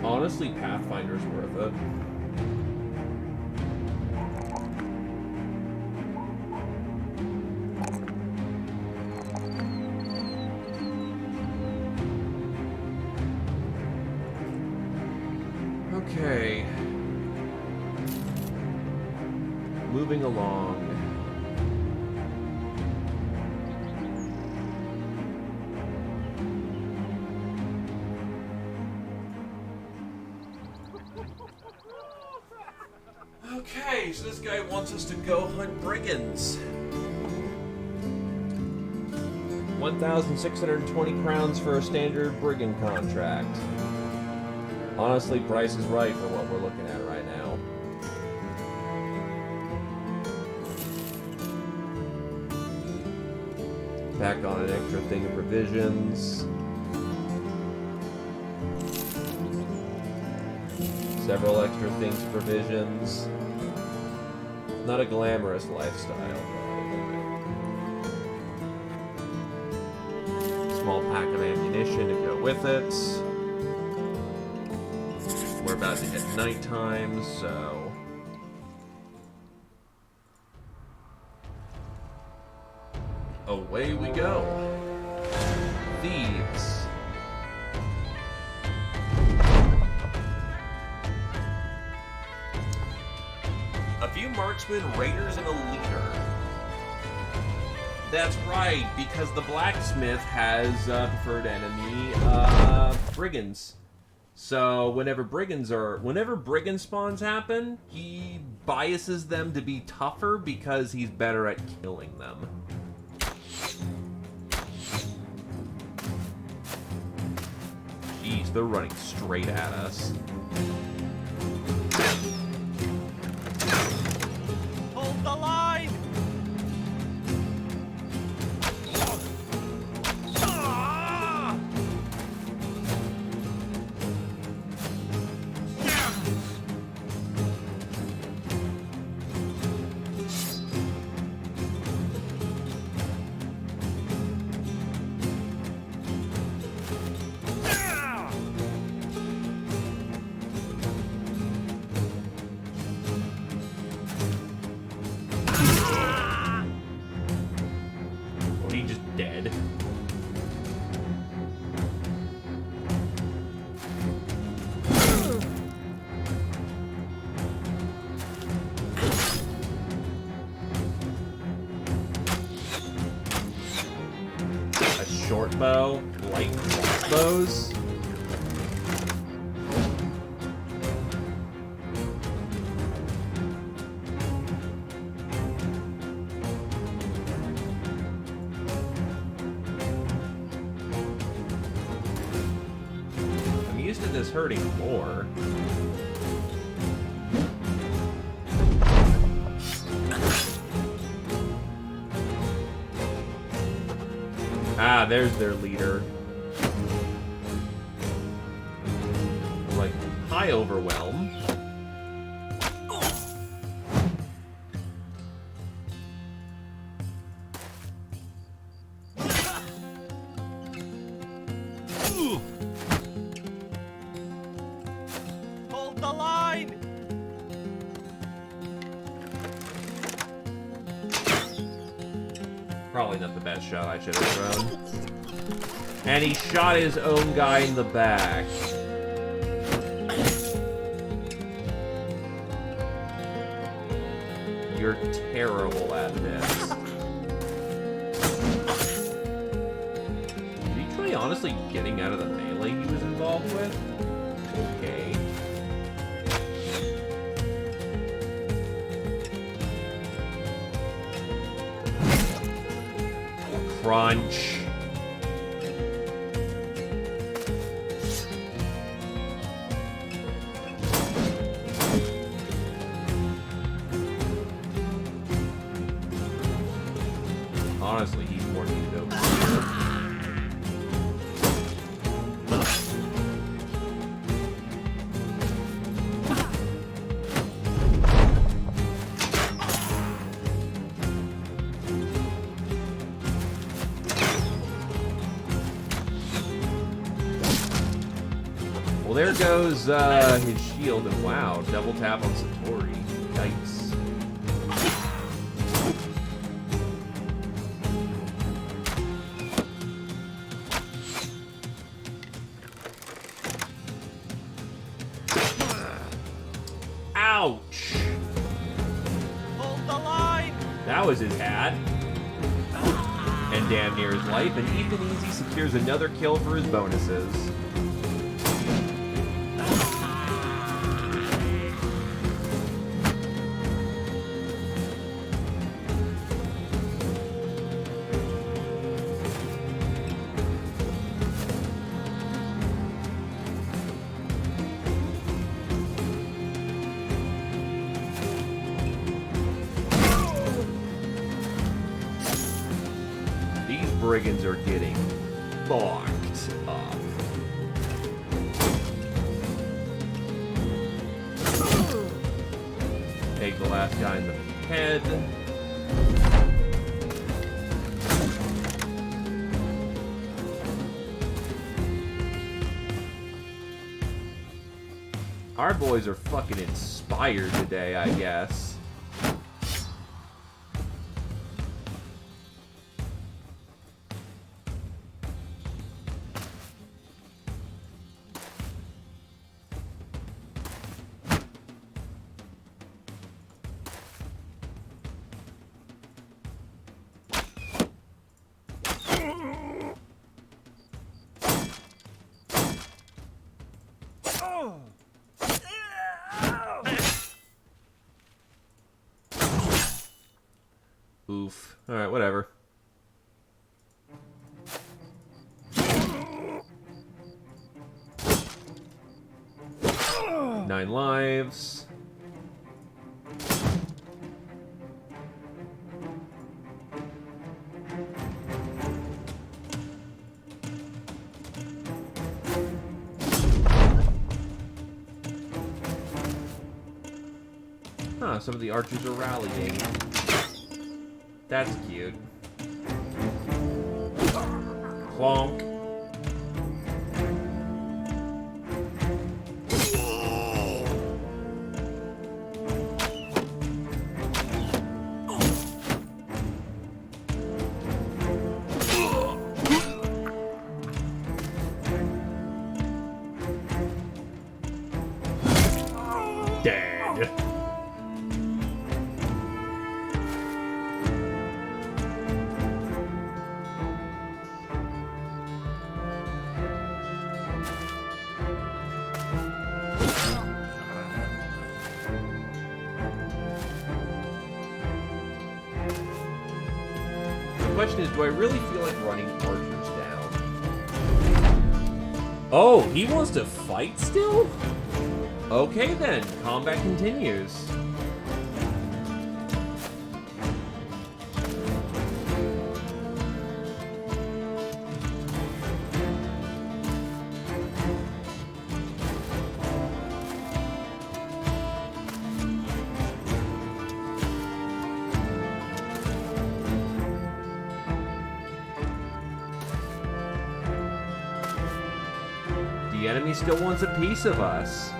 Honestly, Pathfinder's worth it. Okay. Moving along. Okay, so this guy wants us to go hunt brigands. 1,620 crowns for a standard brigand contract. Honestly, price is right for what we're looking at right now. Back on an extra thing of provisions. Several extra things of provisions. Not a glamorous lifestyle. Small pack of ammunition to go with it. We're about to hit nighttime, so... away we go. Thieves. A few marksmen, raiders, and a leader. That's right, because the blacksmith has preferred enemy, brigands. So whenever brigand spawns happen, he biases them to be tougher because he's better at killing them. Jeez, they're running straight at us. Hold the line! short bow, light crossbows. I'm used to this hurting more. Ah, there's their leader. Like, high overwhelm. Hold the line! Probably not the best shot I should have thrown. And he shot his own guy in the back. You're terrible at this. Did he try honestly getting out of the melee he was involved with? Okay. Crunch. Honestly, he's more needed over here. Well, there goes his shield, and wow, double tap on Satori. Yikes. Ouch! Hold the line! That was his hat. And damn near his life, and Ethan Easy secures another kill for his bonuses. Brigands are getting fucked up. Take the last guy in the head. Our boys are fucking inspired today, I guess. Oof. Alright, whatever. Nine lives. Huh, some of the archers are rallying. That's cute. Clonk. Dead. question is, do I really feel like running archers down? Oh, he wants to fight still? Okay then, combat continues. The enemy still wants a piece of us.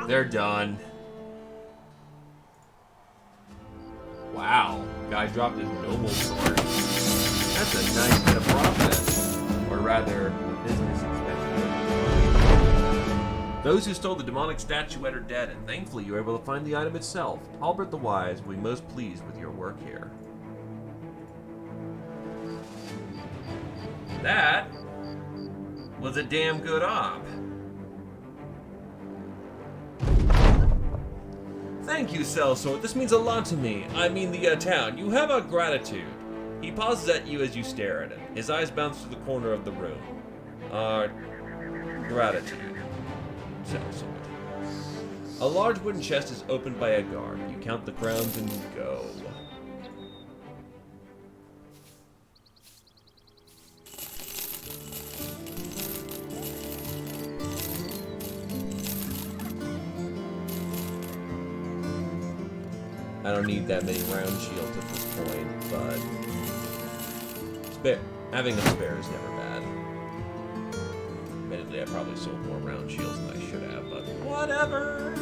They're done. Wow, guy dropped his noble sword. That's a nice bit of profit. Or rather, a business expense. Those who stole the demonic statuette are dead, and thankfully you were able to find the item itself. Halbert the Wise will be most pleased with your work here. That was a damn good op. Thank you, Sellsword. This means a lot to me. I mean the town. You have our gratitude. He pauses at you as you stare at him. His eyes bounce to the corner of the room. Our gratitude, Sellsword. A large wooden chest is opened by a guard. You count the crowns and go. I don't need that many round shields at this point, but having a spare is never bad. Admittedly, I probably sold more round shields than I should have, but whatever!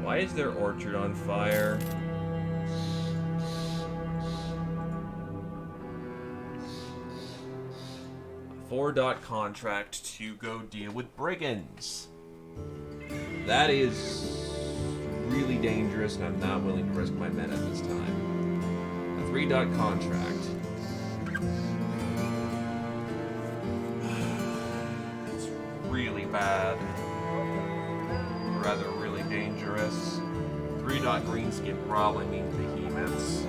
Why is their orchard on fire? A 4-dot contract to go deal with brigands. That is really dangerous, and I'm not willing to risk my men at this time. A 3-dot contract. It's really bad. Rather really dangerous. 3-dot greenskin probably means behemoths.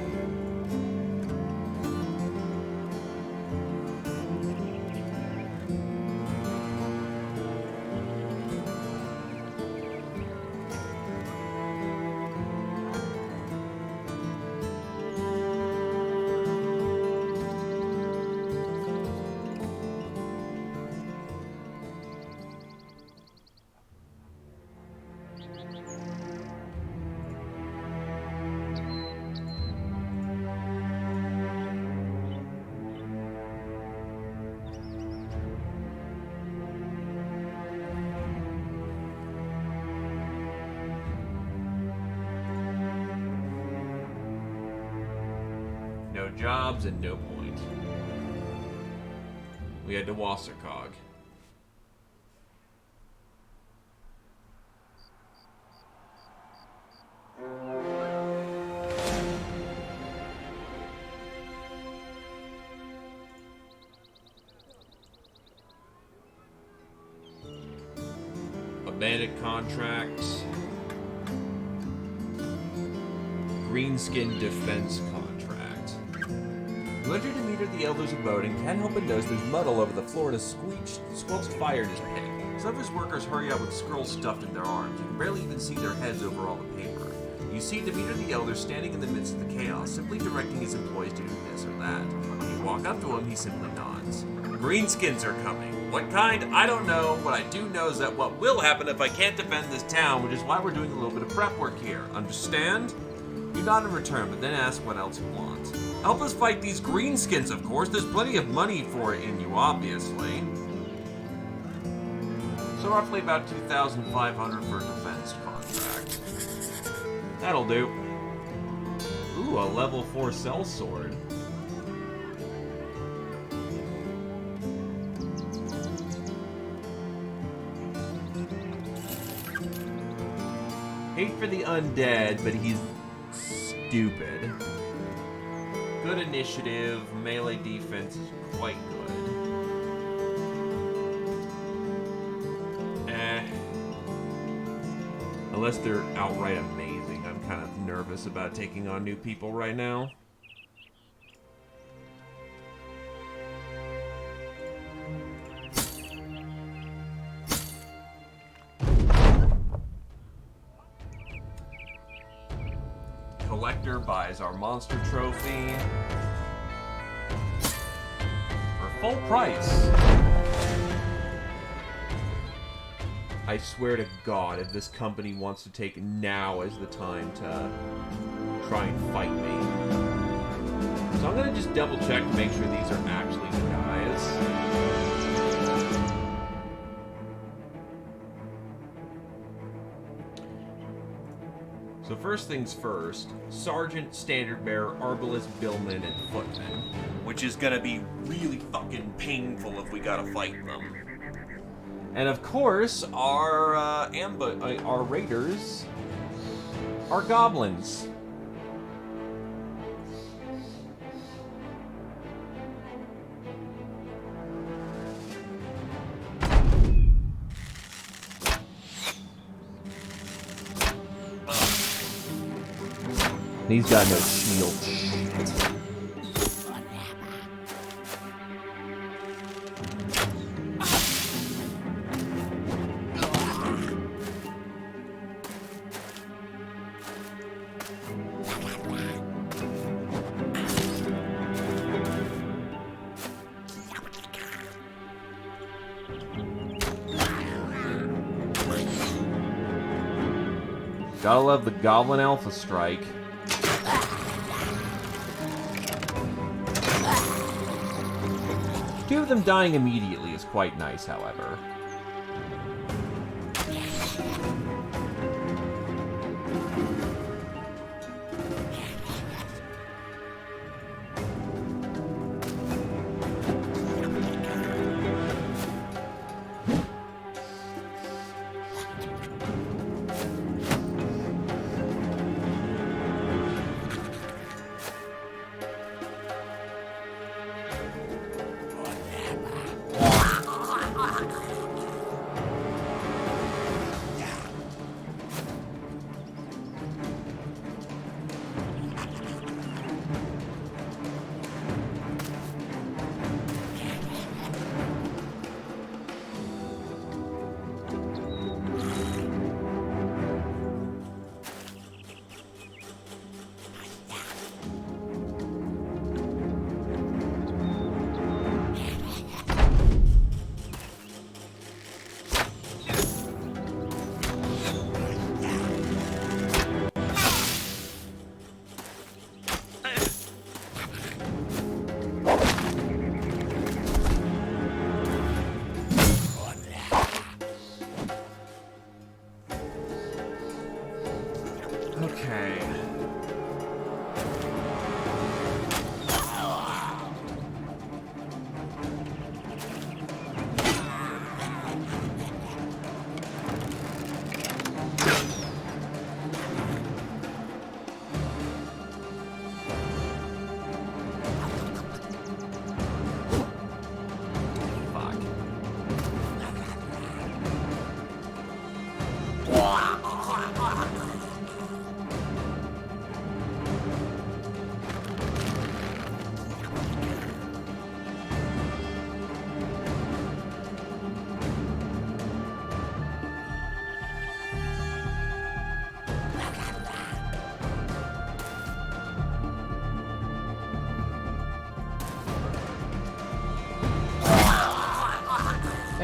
No jobs and no point. We head to Wasserkog. A bandit contract. Greenskin defense contract. You enter to meet her the elders abode and can't help but notice there's mud all over the floor and a squelched fire in his pit. Some of his workers hurry out with scrolls stuffed in their arms. You can barely even see their heads over all the paper. You You see Demeter the Elder standing in the midst of the chaos, simply directing his employees to do this or that. When you walk up to him, he simply nods. Greenskins are coming. What kind? I don't know. What I do know is that what will happen if I can't defend this town, which is why we're doing a little bit of prep work here. Understand? You nod in return, but then ask what else you want. Help us fight these greenskins, of course. There's plenty of money for it in you, obviously. So roughly about 2,500 for a defense contract. That'll do. Ooh, a level 4 cell sword. Hate for the undead, but he's stupid. Good initiative, melee defense is quite good. Unless they're outright amazing, I'm kind of nervous about taking on new people right now. Collector buys our monster trophy for full price. I swear to God, if this company wants to take now as the time to try and fight me. So I'm gonna just double check to make sure these are actually the guys. So first things first, Sergeant, Standard Bearer, Arbalist, Billman, and Footman. Which is gonna be really fucking painful if we gotta fight them. And of course, our raiders are goblins. He's got no shield. Shit. Gotta love the Goblin Alpha Strike. Two of them dying immediately is quite nice, however.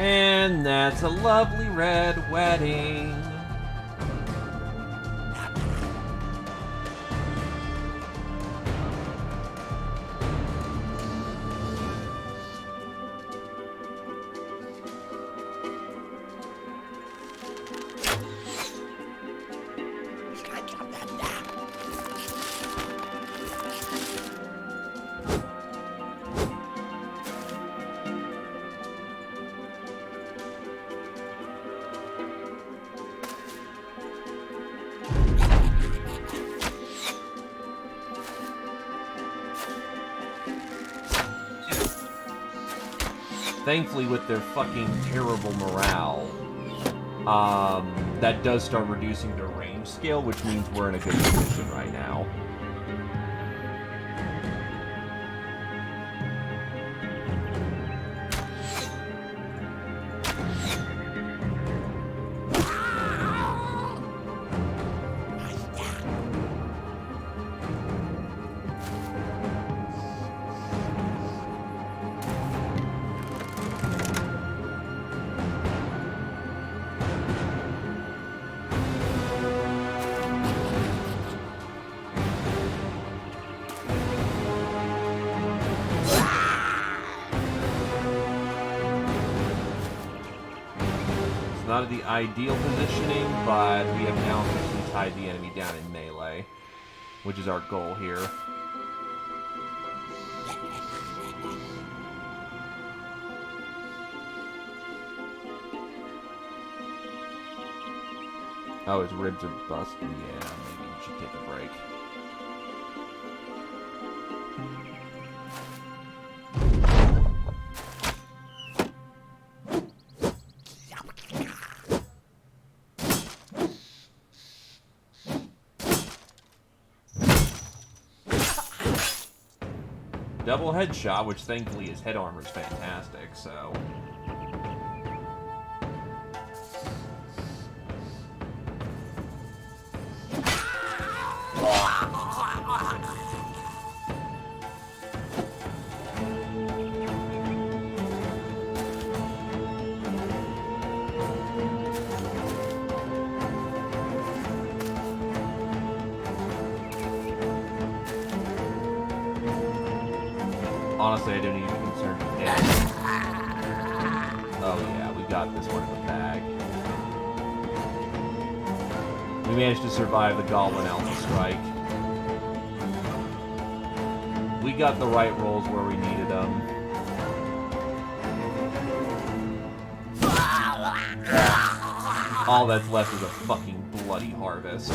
And that's a lovely red wedding. Thankfully, with their fucking terrible morale, that does start reducing their range skill, which means we're in a good position right now. Not the ideal positioning, but we have now officially tied the enemy down in melee, which is our goal here. Oh, his ribs are busted. Yeah, maybe we should take a break. Double headshot, which thankfully his head armor is fantastic, so... Honestly, I don't even be concerned with him. Oh yeah, we got this one in the bag. We managed to survive the Goblin Alpha Strike. We got the right rolls where we needed them. All that's left is a fucking bloody harvest.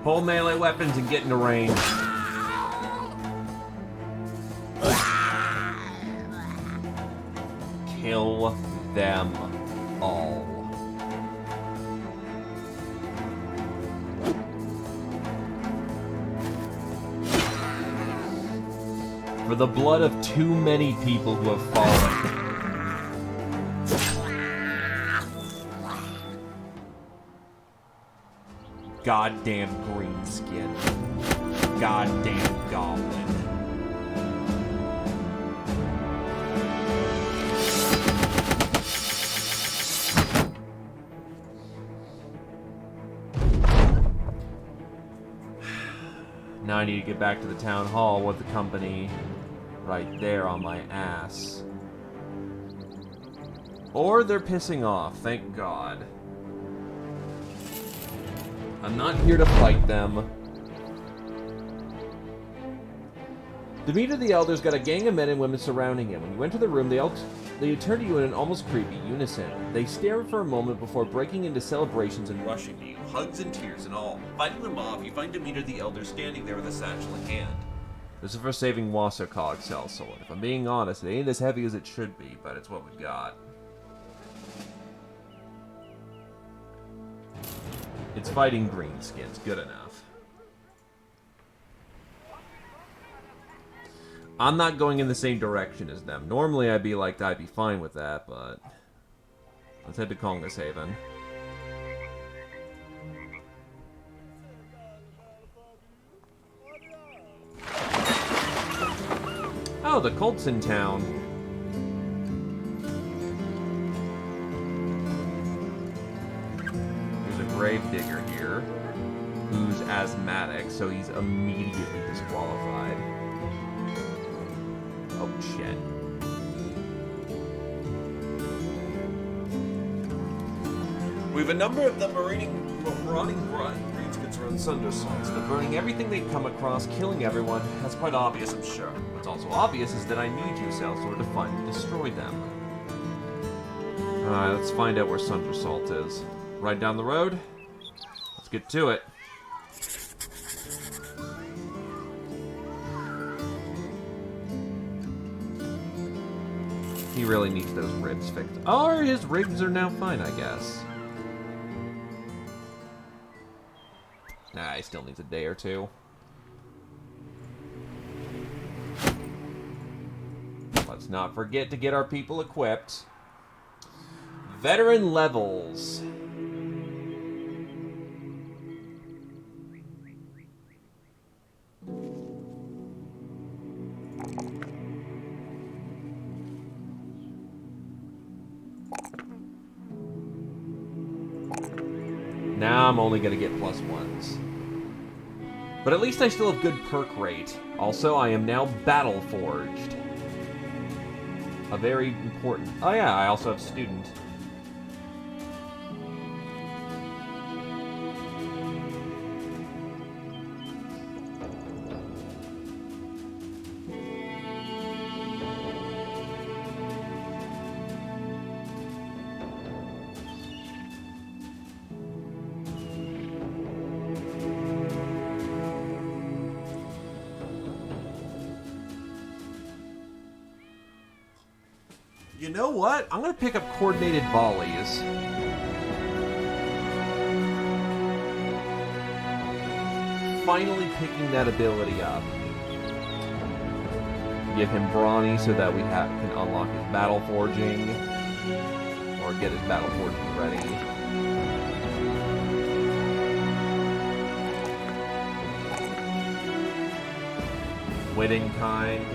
Pull melee weapons and get into range. Kill them all. For the blood of too many people who have fallen. Goddamn greenskin. Goddamn goblin. Now I need to get back to the town hall with the company right there on my ass. Or they're pissing off, thank God. I'm not here to fight them. Demeter the Elder's got a gang of men and women surrounding him. When you enter the room, they turn to you in an almost creepy unison. They stare for a moment before breaking into celebrations and rushing to you, hugs and tears and all. Fighting them off, you find Demeter the Elder standing there with a satchel in hand. This is for saving Wassercog Cell Sword. If I'm being honest, it ain't as heavy as it should be, but it's what we've got. It's fighting greenskins. Good enough. I'm not going in the same direction as them. Normally I'd be fine with that, but... Let's head to Konga's Haven. Oh, the cult's in town. There's a gravedigger here who's asthmatic, so he's immediately disqualified. Oh, shit. We have a number of the marauding greenskins around Sundersalts. They're burning everything they come across, killing everyone. That's quite obvious, I'm sure. What's also obvious is that I need you, Salesword, to find and destroy them. Alright, let's find out where Sundersalt is. Right down the road? Let's get to it. He really needs those ribs fixed. Oh, his ribs are now fine, I guess. Nah, he still needs a day or two. Let's not forget to get our people equipped. Veteran levels. Now I'm only going to get +1s. But at least I still have good perk rate. Also, I am now battle forged. A very important... Oh yeah, I also have student. You know what? I'm going to pick up coordinated volleys. Finally picking that ability up. Give him Brawny so that we can unlock his battle forging. Or get his battle forging ready. Winning kind.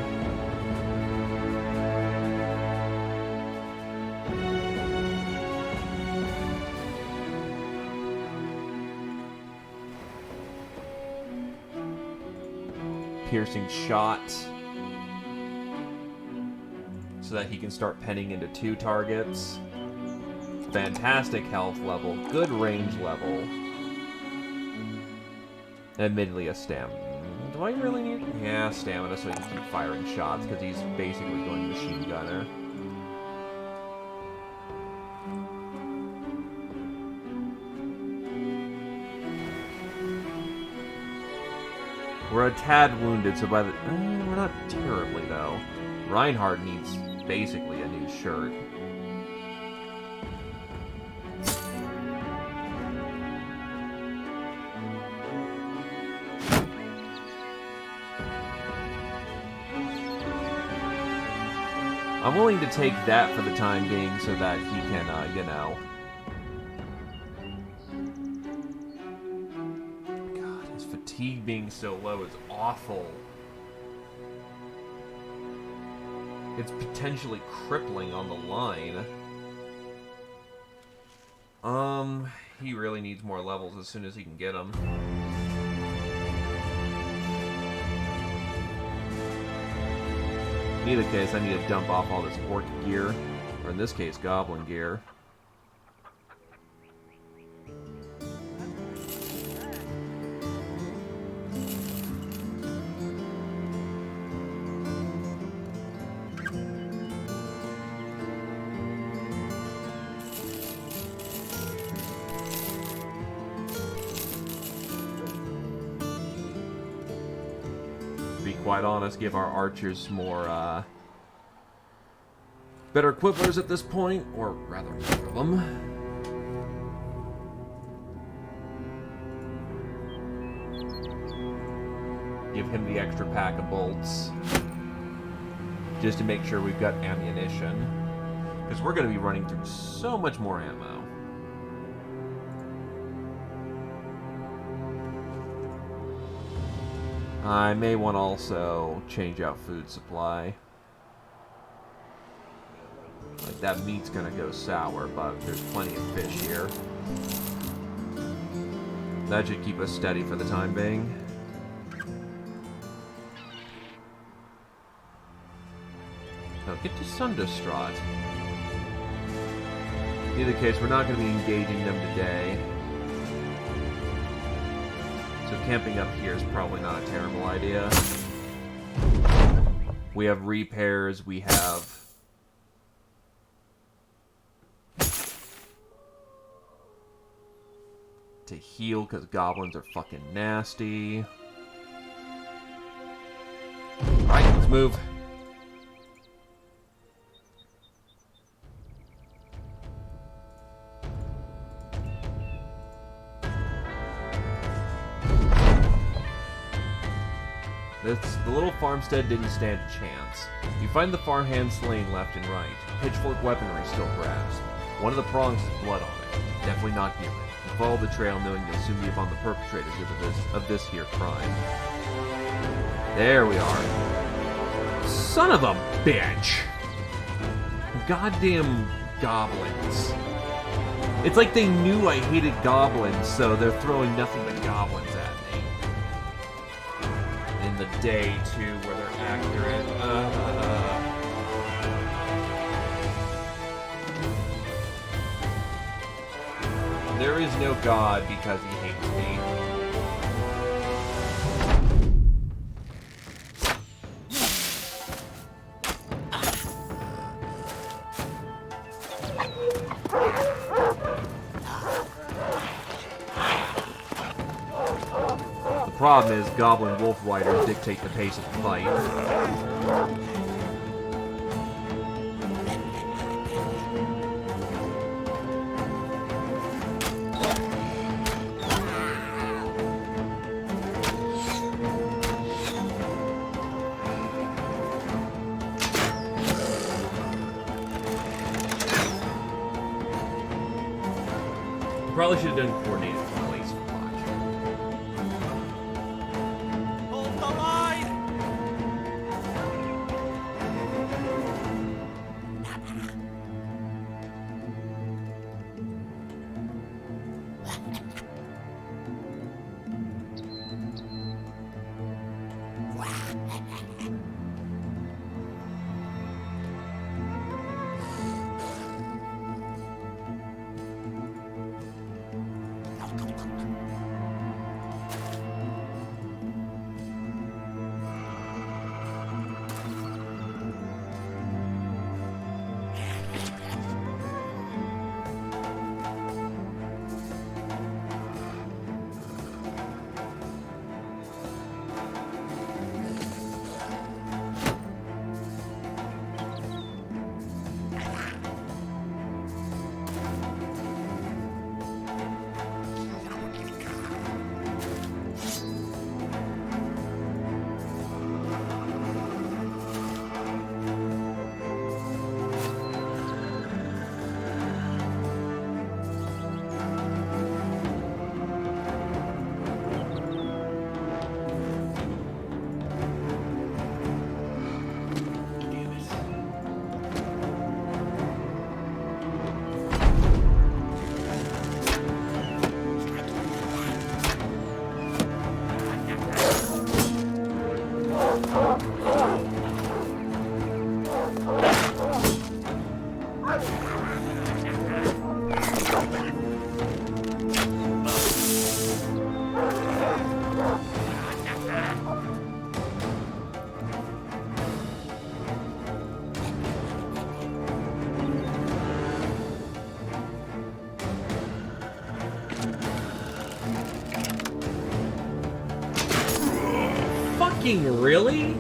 Piercing shot so that he can start penning into 2 targets. Fantastic health level, good range level. Admittedly a stamina. Do I really need... Yeah, stamina so he can keep firing shots because he's basically going machine gunner. We're a tad wounded, so by the... we're not terribly, though. Reinhardt needs basically a new shirt. I'm willing to take that for the time being so that he can, you know... Fatigue being so low is awful. It's potentially crippling on the line. He really needs more levels as soon as he can get them. In either case, I need to dump off all this orc gear, or in this case, goblin gear. To be quite honest, give our archers more, better quibblers at this point, or rather, more of them. Give him the extra pack of bolts. Just to make sure we've got ammunition. Because we're going to be running through so much more ammo. I may want to also change out food supply. Like, that meat's going to go sour, but there's plenty of fish here. That should keep us steady for the time being. Now, get to Sunderstrahd. In either case, we're not going to be engaging them today. So camping up here is probably not a terrible idea. We have repairs, we have... to heal, because goblins are fucking nasty. Alright, let's move. The little farmstead didn't stand a chance. You find the farmhands slain left and right. Pitchfork weaponry still grasped. One of the prongs has blood on it. Definitely not human. You follow the trail knowing you'll soon be upon the perpetrators of this here crime. There we are. Son of a bitch! Goddamn goblins. It's like they knew I hated goblins, so they're throwing nothing but goblins at me. In the day, too, where they're accurate. There is no God because he hates me. The problem is, Goblin Wolf Riders dictate the pace of the fight. Probably should have done coordinated place for watch. Hold the line! fucking really?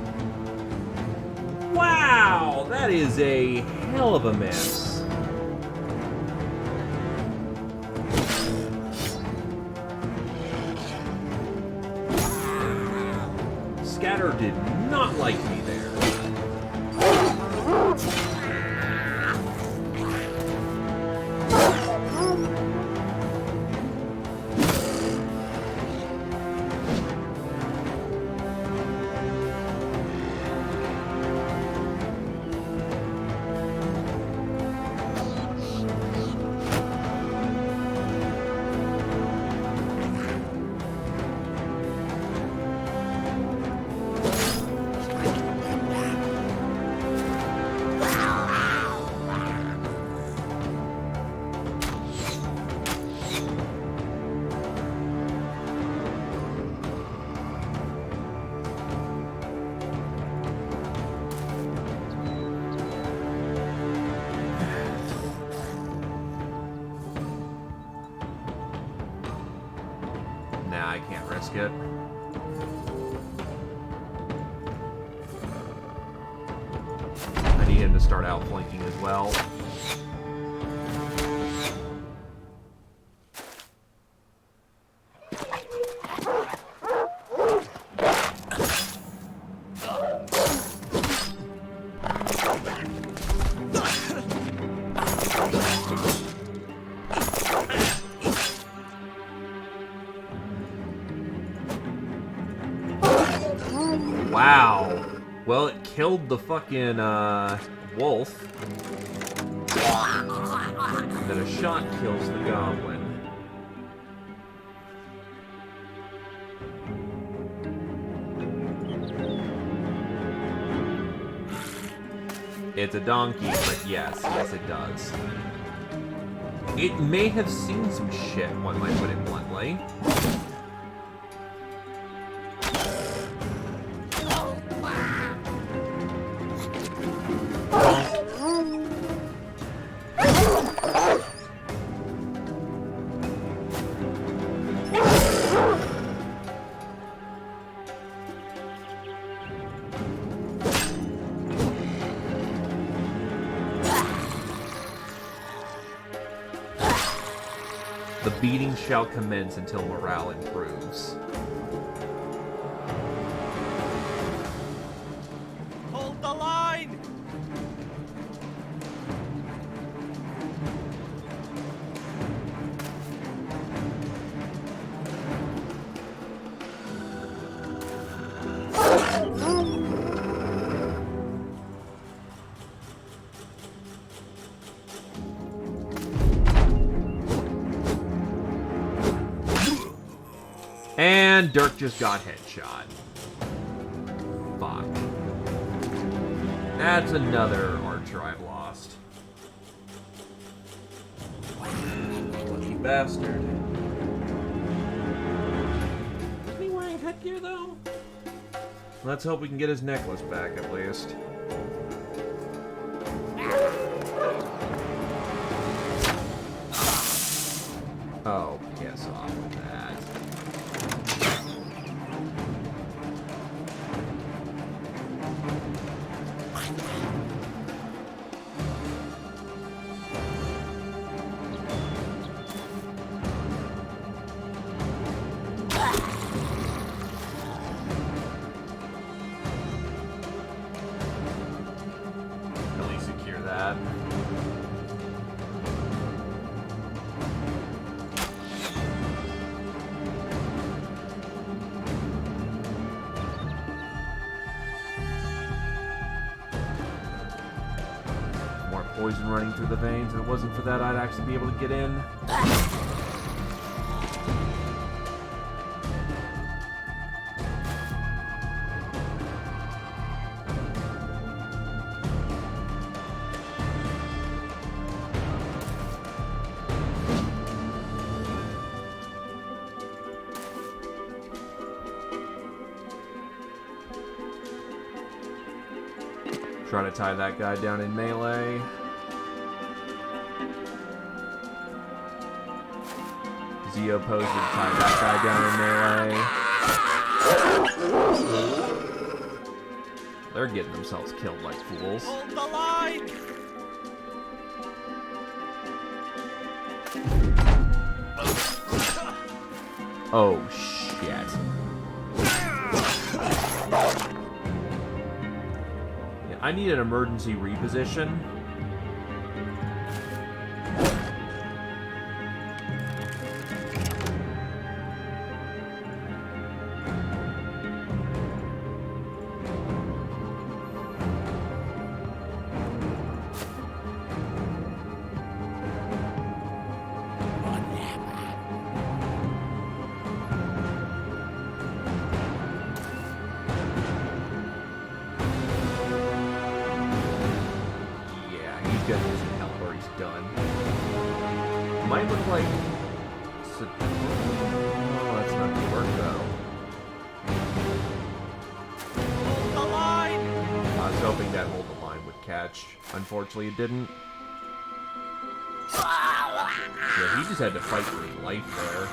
Wow, that is a hell of a miss. Scatter did not like me there. Nah, I can't risk it. I need him to start outflanking as well. Wow. Well, it killed the fucking, wolf. And then a shot kills the goblin. It's a donkey, but yes, it does. It may have seen some shit, one might put it bluntly. The beating shall commence until morale improves. Hold the line! And Dirk just got headshot. Fuck. That's another archer I've lost. Lucky bastard. Is he wearing headgear though? Let's hope we can get his necklace back at least. Oh, piss off with that. At least secure that. More poison running through the veins. If it wasn't for that, I'd actually be able to get in. Try to tie that guy down in melee. Zeo poses to tie that guy down in melee. they're getting themselves killed like fools. Hold the line! Oh, shit. Yeah, I need an emergency reposition. Might look like... Oh, that's not gonna work, though. Hold the line! I was hoping that hold the line would catch. Unfortunately, it didn't. Yeah, he just had to fight for his life there.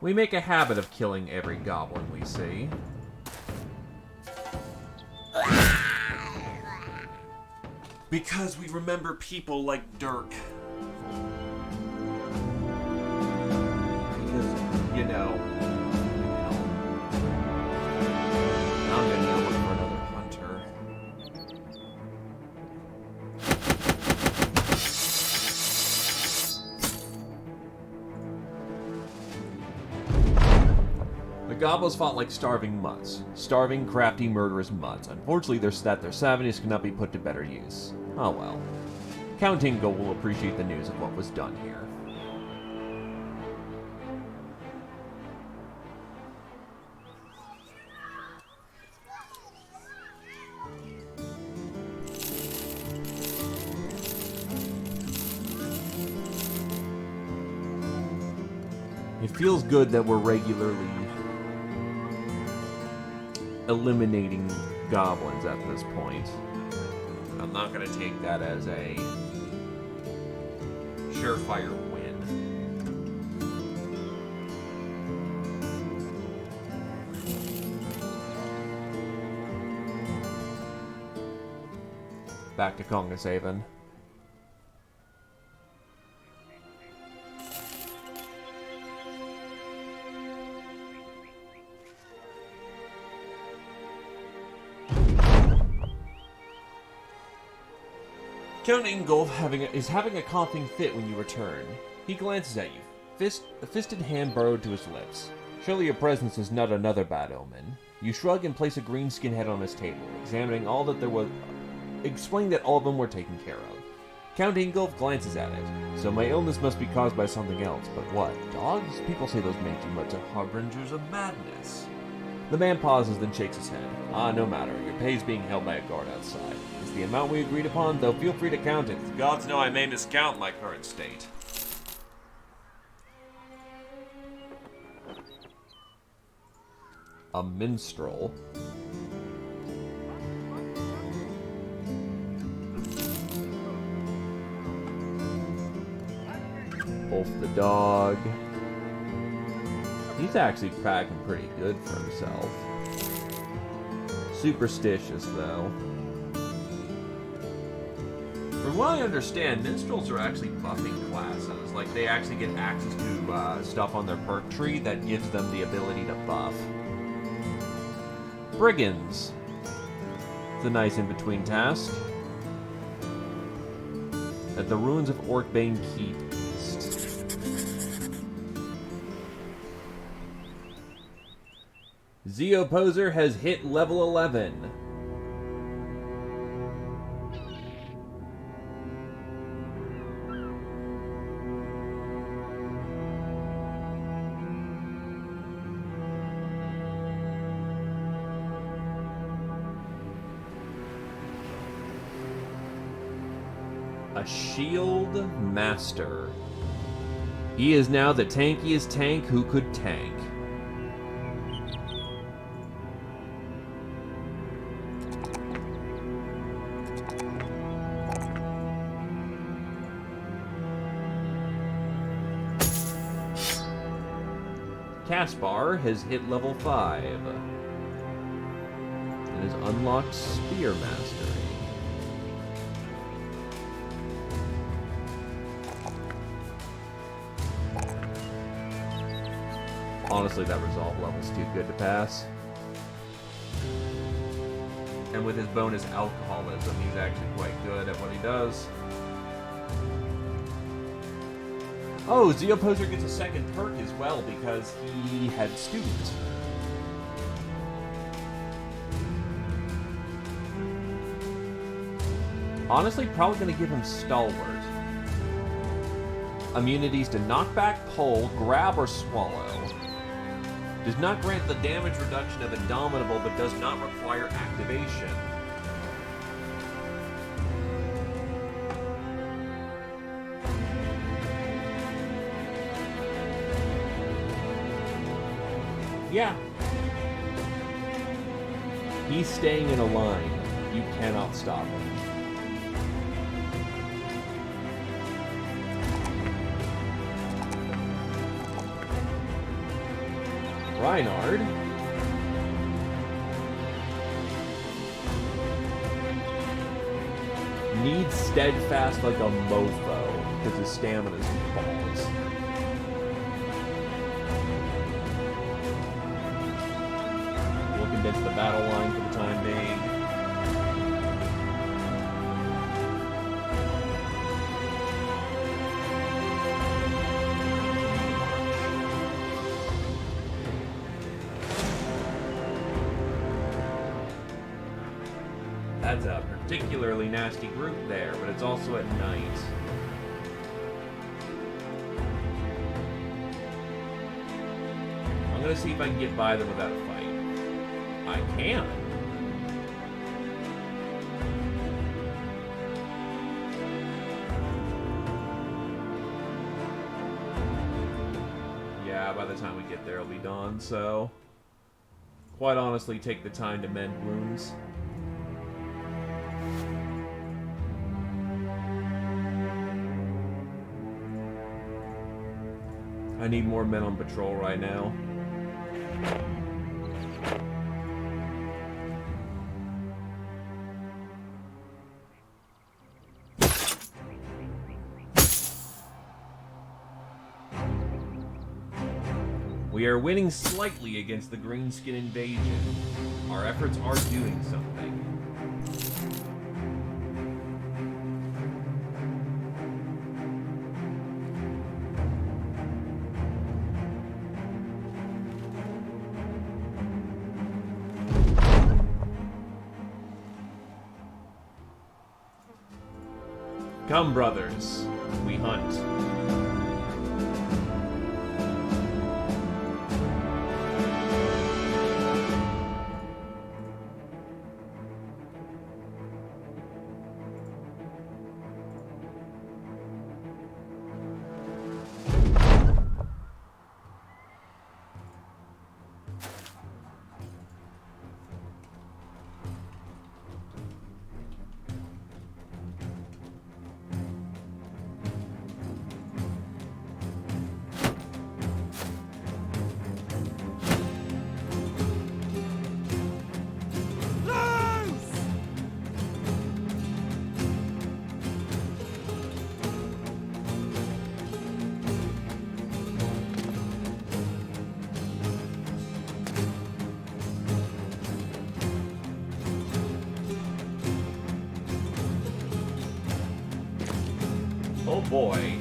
We make a habit of killing every goblin we see. Because we remember people like Dirk. Because, you know... I'm gonna go look for another hunter. The goblins fought like starving mutts. Starving, crafty, murderous mutts. Unfortunately, their savageness cannot be put to better use. Oh well. Count Ingo will appreciate the news of what was done here. It feels good that we're regularly eliminating goblins at this point. I'm not going to take that as a surefire win. Back to Kongashaven. Count Ingolf is having a coughing fit when you return. He glances at you, a fisted hand burrowed to his lips. Surely your presence is not another bad omen. You shrug and place a green skin head on his table, examining all that there was, explaining that all of them were taken care of. Count Ingolf glances at it. So my illness must be caused by something else, but what? Dogs? People say those mangy mutts are harbingers of madness. The man pauses, then shakes his head. Ah, no matter. Your pay is being held by a guard outside. It's the amount we agreed upon, though feel free to count it. The gods know I may miscount my current state. A minstrel. Wolf the dog. He's actually packing pretty good for himself. Superstitious, though. From what I understand, minstrels are actually buffing classes. Like, they actually get access to stuff on their perk tree that gives them the ability to buff. Brigands. It's a nice in-between task. At the ruins of Orkbane Keep East. Zeoposer has hit level 11. A shield master. He is now the tankiest tank who could tank. Caspar has hit level 5 and has unlocked Spear Mastery. Honestly, that resolve level's too good to pass. And with his bonus alcoholism, he's actually quite good at what he does. Oh, Zeoposer gets a second perk as well because he had Student. Honestly, probably going to give him Stalwart. Immunities to Knockback, Pull, Grab, or Swallow. Does not grant the damage reduction of Indomitable, but does not require activation. Yeah. He's staying in a line. You cannot stop him. Reinhard. Needs steadfast like a mofo because his stamina's balls. We'll condense the battle line for the time being. That's a particularly nasty group there, but it's also at night. I'm gonna see if I can get by them without a fight. I can. Yeah, by the time we get there, it'll be dawn, so... Quite honestly, take the time to mend wounds. I need more men on patrol right now. We are winning slightly against the Greenskin invasion. Our efforts are doing something. Come, brothers, we hunt. Oh boy.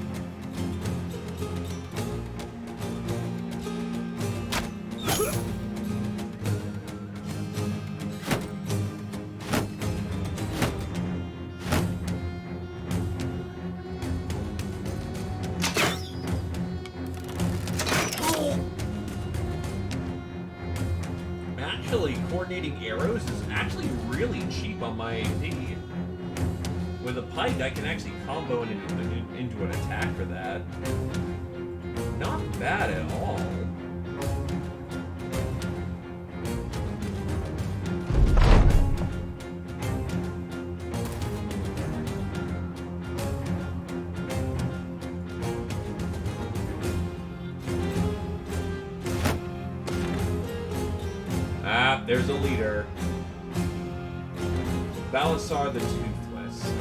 Actually, coordinating arrows is actually really cheap on my AP. With the pike, I can actually combo into an attack for that. Not bad at all. Ah, there's a leader. Balasar the Toothless.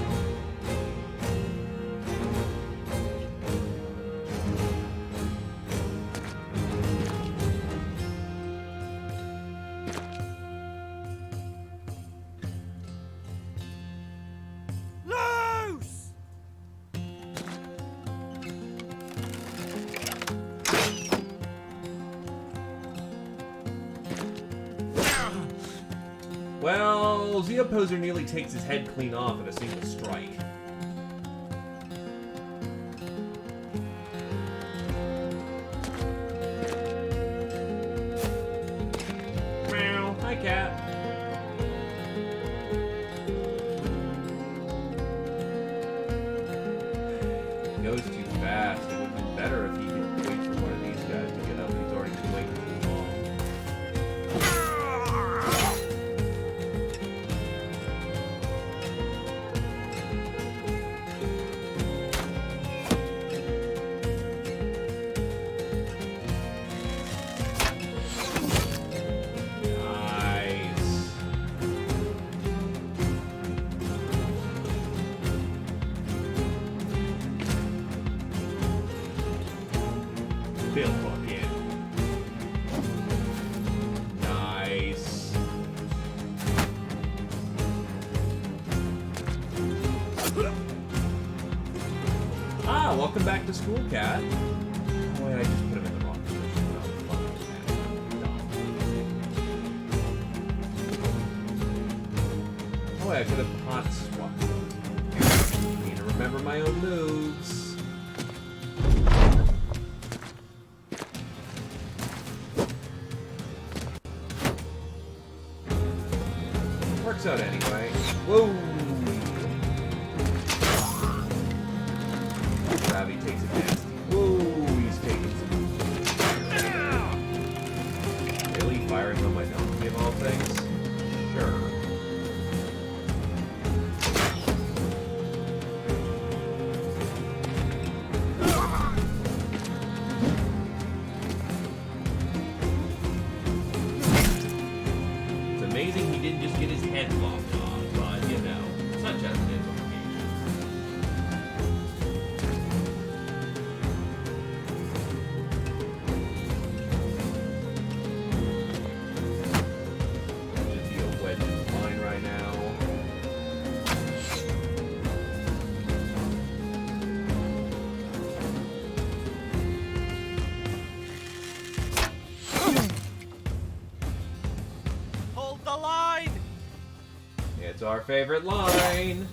Loose! Well, Zeoposer nearly takes his head clean off in a single strike. Meow. Hi, cat. He goes too fast. It would have been better if he could wait for one of these guys to get up. He's already been waiting too long. Bill hook in. Nice. Ah, welcome back to school, cat. Oh, wait, I just put him in the wrong position. Oh, wait, I could have hot swapped. Need to remember my own moves. Works out anyway. Whoa! Ravi takes a nasty. Whoa! He's taking some. Really firing on my donkey of all things? Sure. It's amazing he didn't just get his head lopped off, but you know, such as it is on occasion. Just be a wedge in line right now. Hold the line! It's our favorite line.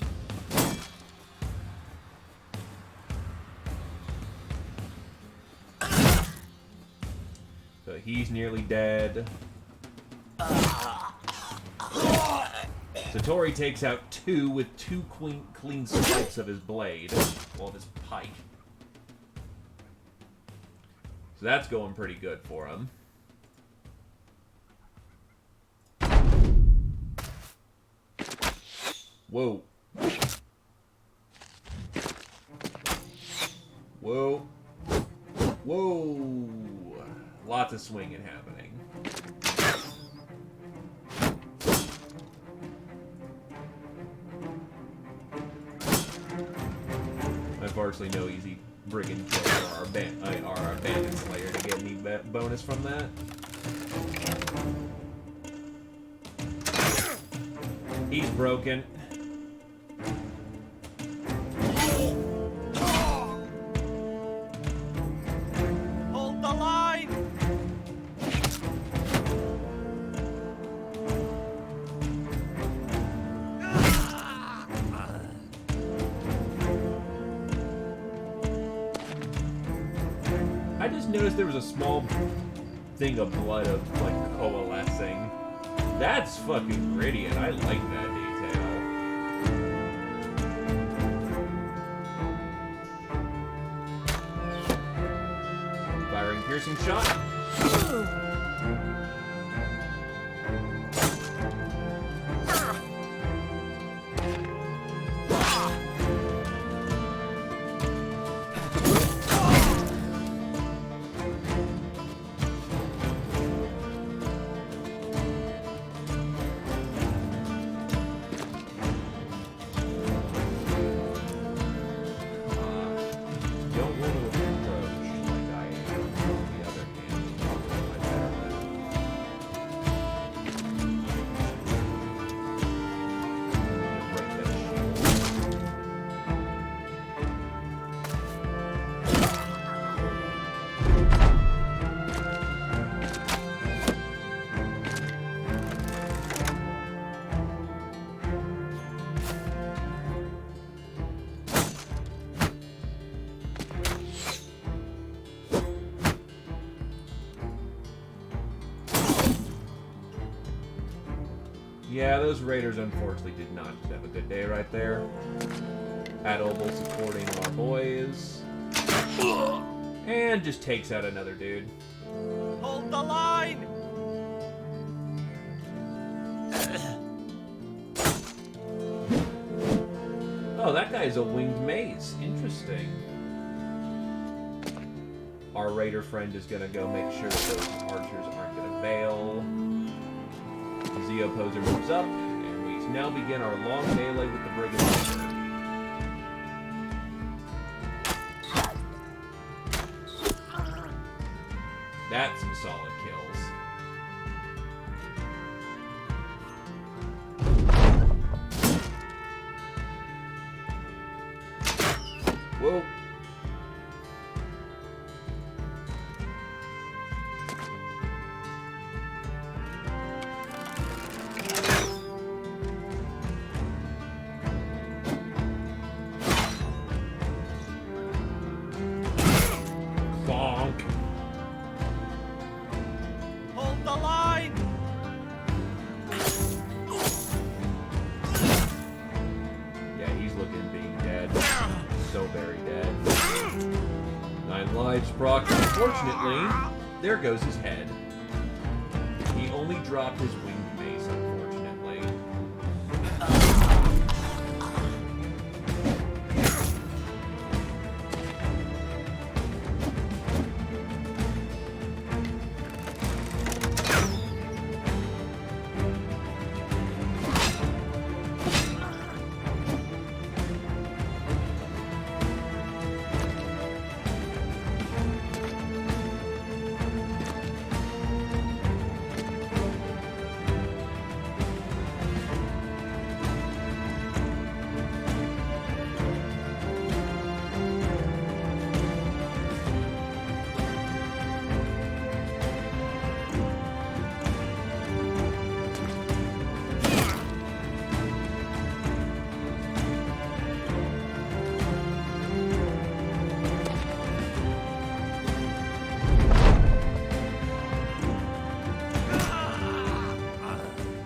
So he's nearly dead. Satori takes out two with two clean swipes of his blade. Well, of his pike. So that's going pretty good for him. Whoa. Whoa. Whoa. Lots of swinging happening. Unfortunately, no easy brigand kill for our bandit slayer to get any bonus from that. He's broken. Hold the line! I just noticed there was a small thing of blood of like coalescing. That's fucking gritty, and I like that detail. Piercing shot. Don't want to approach like I am. On the other hand, probably my better bet. Break that shield. Yeah, those raiders unfortunately did not have a good day right there. Adobel supporting our boys. And just takes out another dude. Hold the line! Oh, that guy's a winged mace. Interesting. Our raider friend is gonna go make sure that those archers aren't gonna bail. The opposer moves up, and we now begin our long melee with the brigand. That's some solid kills. Whoa. Bonk. Hold the line! Yeah, he's looking being dead. So very dead. 9 lives, Brock. Unfortunately, there goes his head. He only dropped his winged mace, unfortunately.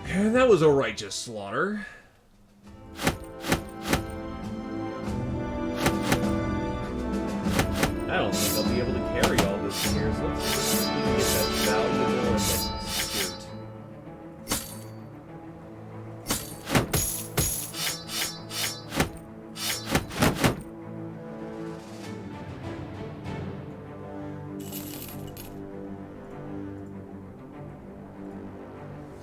And that was a righteous slaughter. I don't think I'll be able to carry all this here, so let's see if we can get that valuable suit.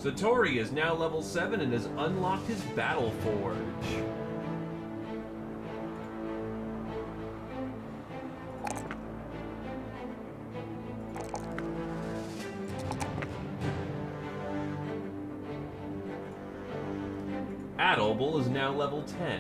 Satori is now level 7 and has unlocked his Battle Forge. Adobel is now level 10.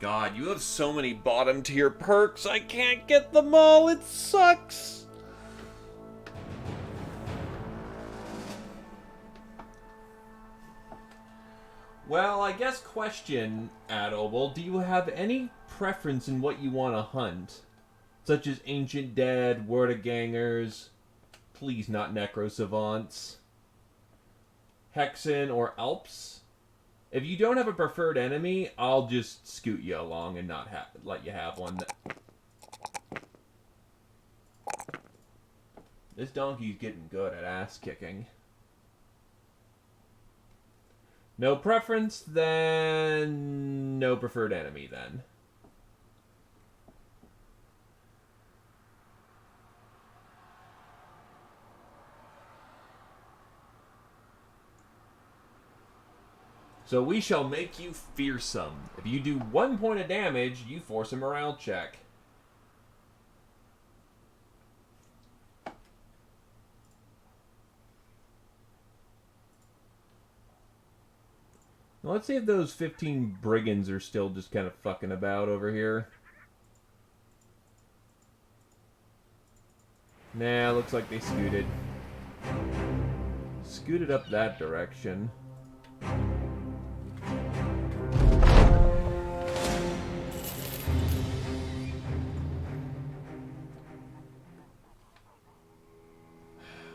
God, you have so many bottom tier perks. I can't get them all. It sucks. Well, I guess question, Adobel, do you have any preference in what you want to hunt? Such as Ancient Dead, Word of Gangers, please not Necro Savants, Hexen, or Alps? If you don't have a preferred enemy, I'll just scoot you along and not let you have one. This donkey's getting good at ass kicking. No preference, then no preferred enemy, then. So we shall make you fearsome. If you do 1 point of damage, you force a morale check. Now let's see if those 15 brigands are still just kind of fucking about over here. Nah, looks like they scooted. Scooted up that direction.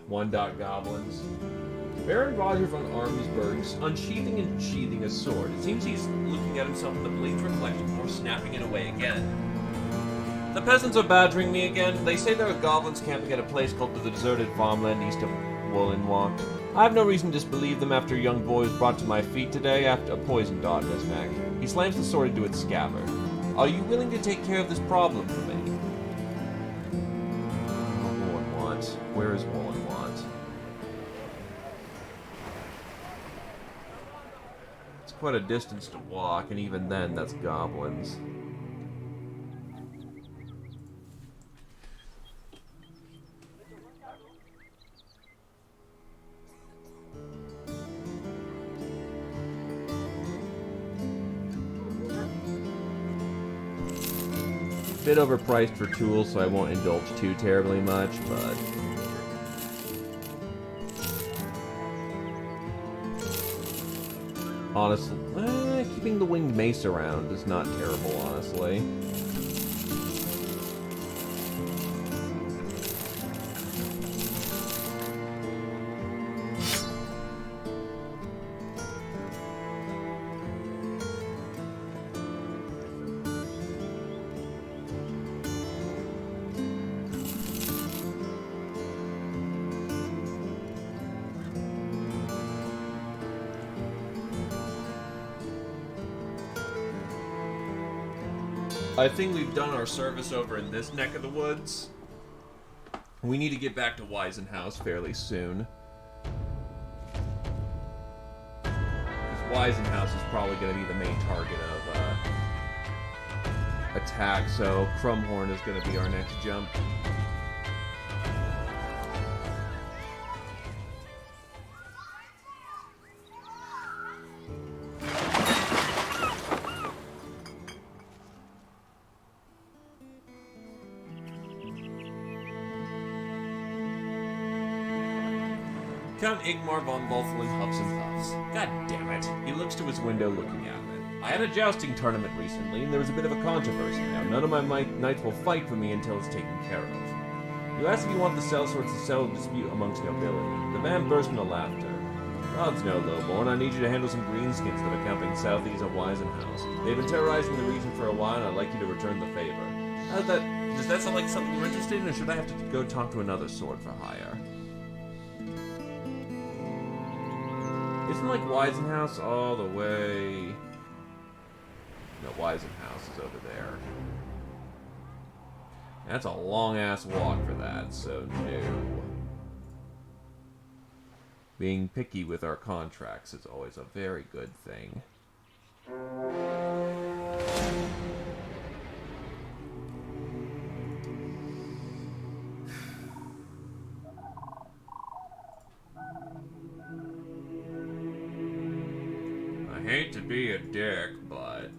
One dot goblins. Baron Roger von Armsburg's unsheathing and sheathing a sword. It seems he's looking at himself in the blade's reflection before snapping it away again. The peasants are badgering me again. They say there are goblins camping at a place called the deserted farmland east of Wolinwalk. I have no reason to disbelieve them after a young boy was brought to my feet today after a poison dart in his neck. He slams the sword into its scabbard. Are you willing to take care of this problem for me? Wolinwalk. Where is Wolinwalk? Quite a distance to walk, and even then, that's goblins. Bit overpriced for tools, so I won't indulge too terribly much, but... honestly, keeping the winged mace around is not terrible, honestly. I think we've done our service over in this neck of the woods. We need to get back to Weisenhouse fairly soon. Because Weisenhouse is probably going to be the main target of attack, so Crumhorn is going to be our next jump. Count Igmar von Wolflin huffs and puffs. God damn it. He looks to his window looking out of it. I had a jousting tournament recently, and there was a bit of a controversy. Now, none of my knights will fight for me until it's taken care of. You ask if you want the sellswords to settle the dispute amongst nobility. The man burst into laughter. Gods no, Lowborn. I need you to handle some greenskins that are camping southeast of Weisenhouse. They've been terrorizing the region for a while, and I'd like you to return the favor. Does that sound like something you're interested in, or should I have to go talk to another sword for hire? Isn't, like, Weisenhouse all the way... No, Weisenhouse is over there. That's a long-ass walk for that, so no. Being picky with our contracts is always a very good thing. I hate to be a dick, but...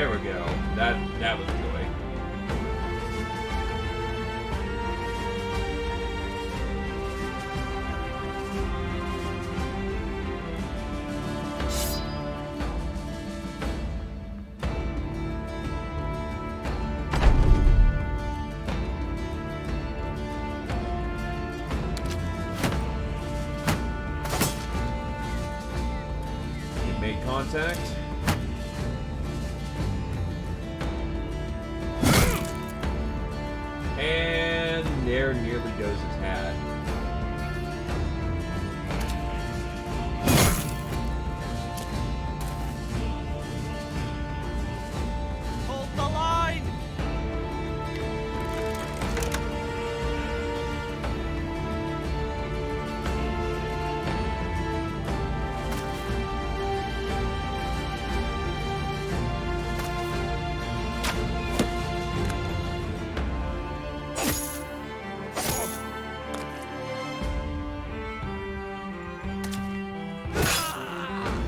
There we go. That was joy. It made contact. And there nearly goes his hat. Hold the line!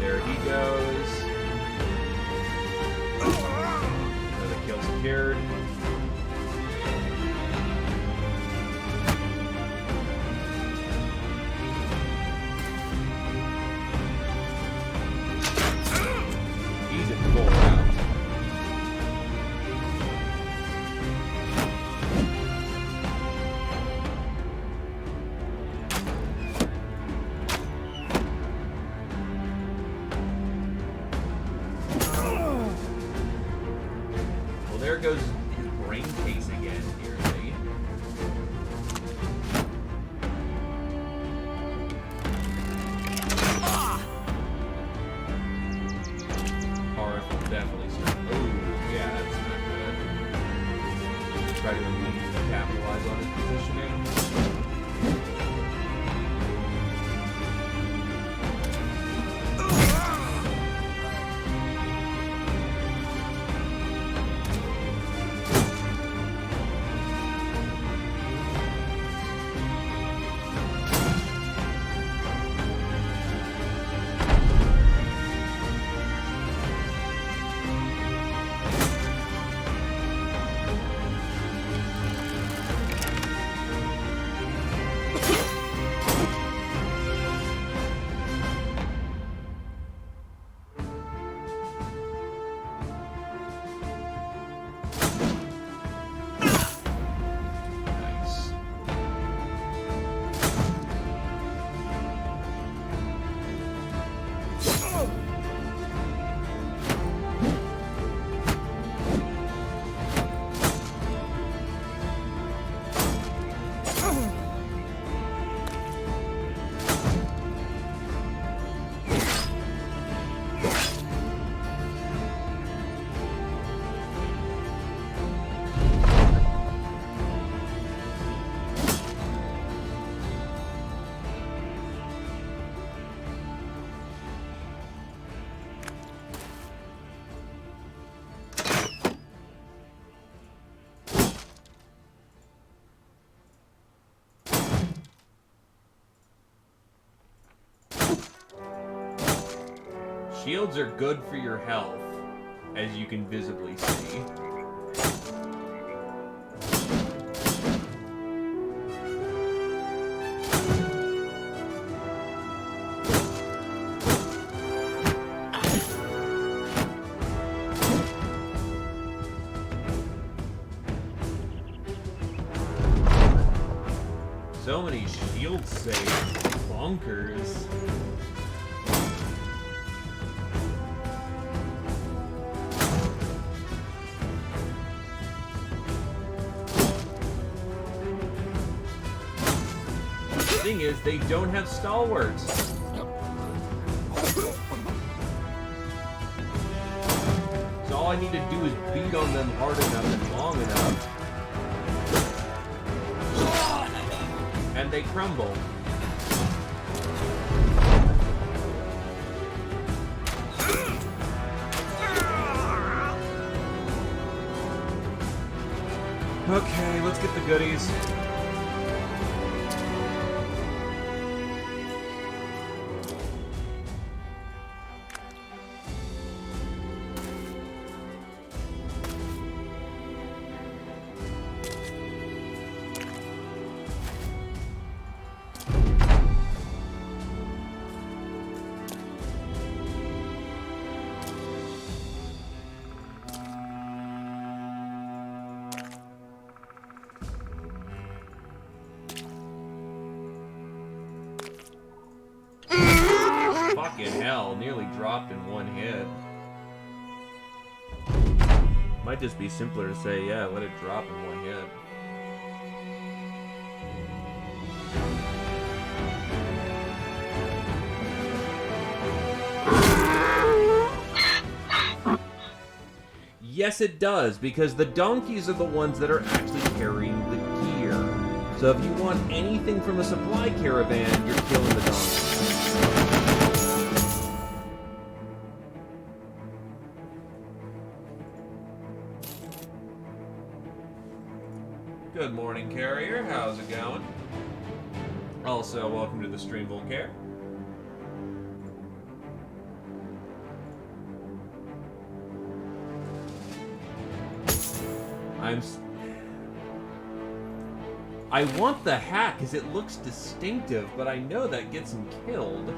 There he goes. Another kill secured. He's at full round. Well, there goes his brain case again, dearly. Horace will definitely start. Oh, yeah, that's not good. Try to immediately capitalize on his positioning. Nice. Shields are good for your health, as you can visibly see. So many shield saves. Bonkers. Thing is, they don't have stalwarts. So all I need to do is beat on them hard enough and long enough. And they crumble. Okay, let's get the goodies. hell, nearly dropped in one hit. Might just be simpler to say, yeah, let it drop in one hit. Yes, it does, because the donkeys are the ones that are actually carrying the gear. So if you want anything from a supply caravan, you're killing the donkeys. Good morning, Carrier. How's it going? Also, welcome to the Streamville Care. I want the hat because it looks distinctive, but I know that gets him killed.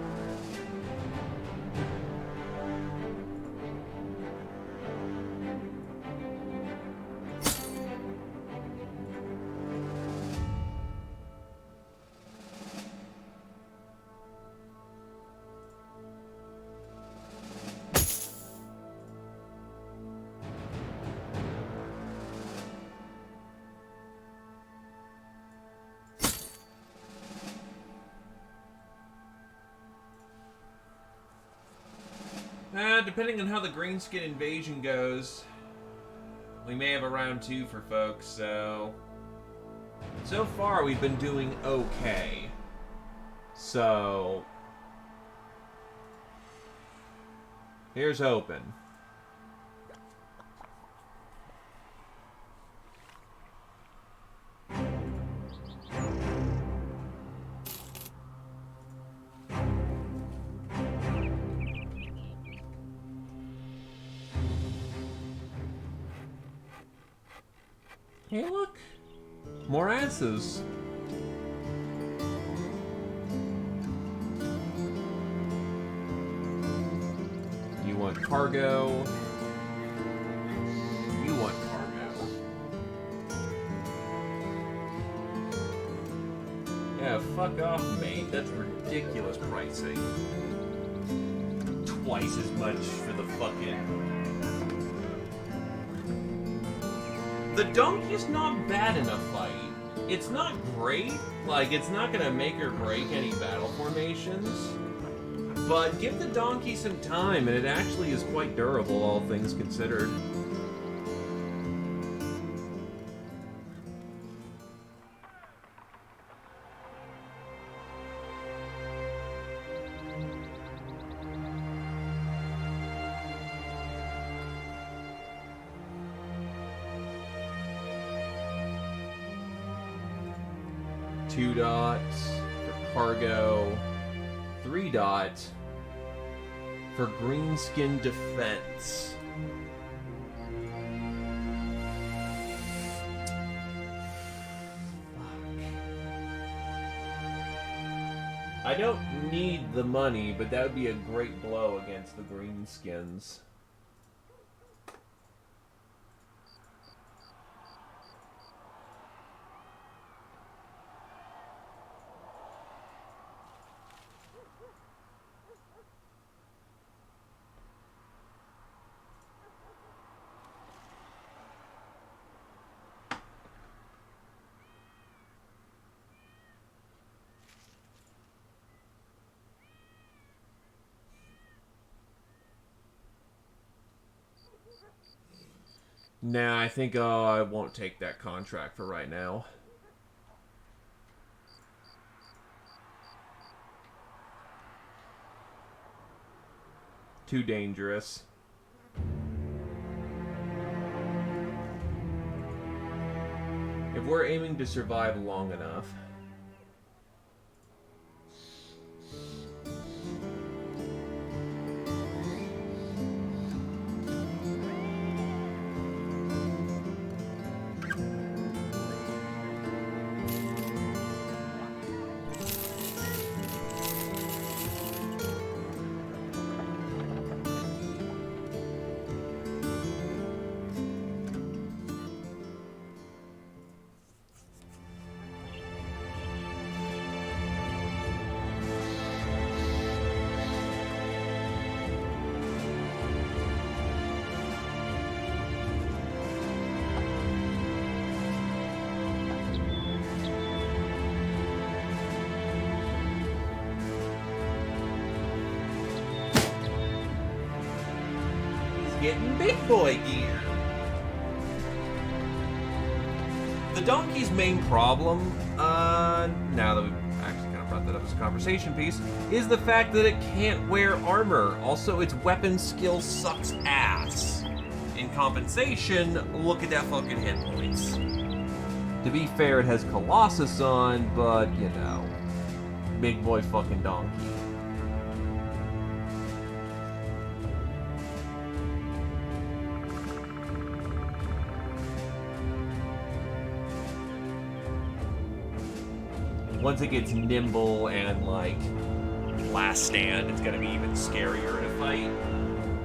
Depending on how the greenskin invasion goes, we may have a round 2 for folks, so far we've been doing okay. So here's hoping. Hey, look! More asses! You want cargo. You want cargo. Yeah, fuck off, mate. That's ridiculous pricing. Twice as much for the fucking... The donkey's not bad in a fight. It's not great. Like, it's not gonna make or break any battle formations. But give the donkey some time, and it actually is quite durable, all things considered. Two dots for cargo, 3 dots for greenskin defense. Fuck. I don't need the money, but that would be a great blow against the greenskins. Nah, I think I won't take that contract for right now. Too dangerous. If we're aiming to survive long enough. getting big boy gear. The donkey's main problem, now that we've actually kind of brought that up as a conversation piece, is the fact that it can't wear armor. Also, its weapon skill sucks ass. In compensation, look at that fucking hit points. To be fair, it has Colossus on, but, you know, big boy fucking donkey. Once it gets nimble and, like, last stand, it's gonna be even scarier in a fight.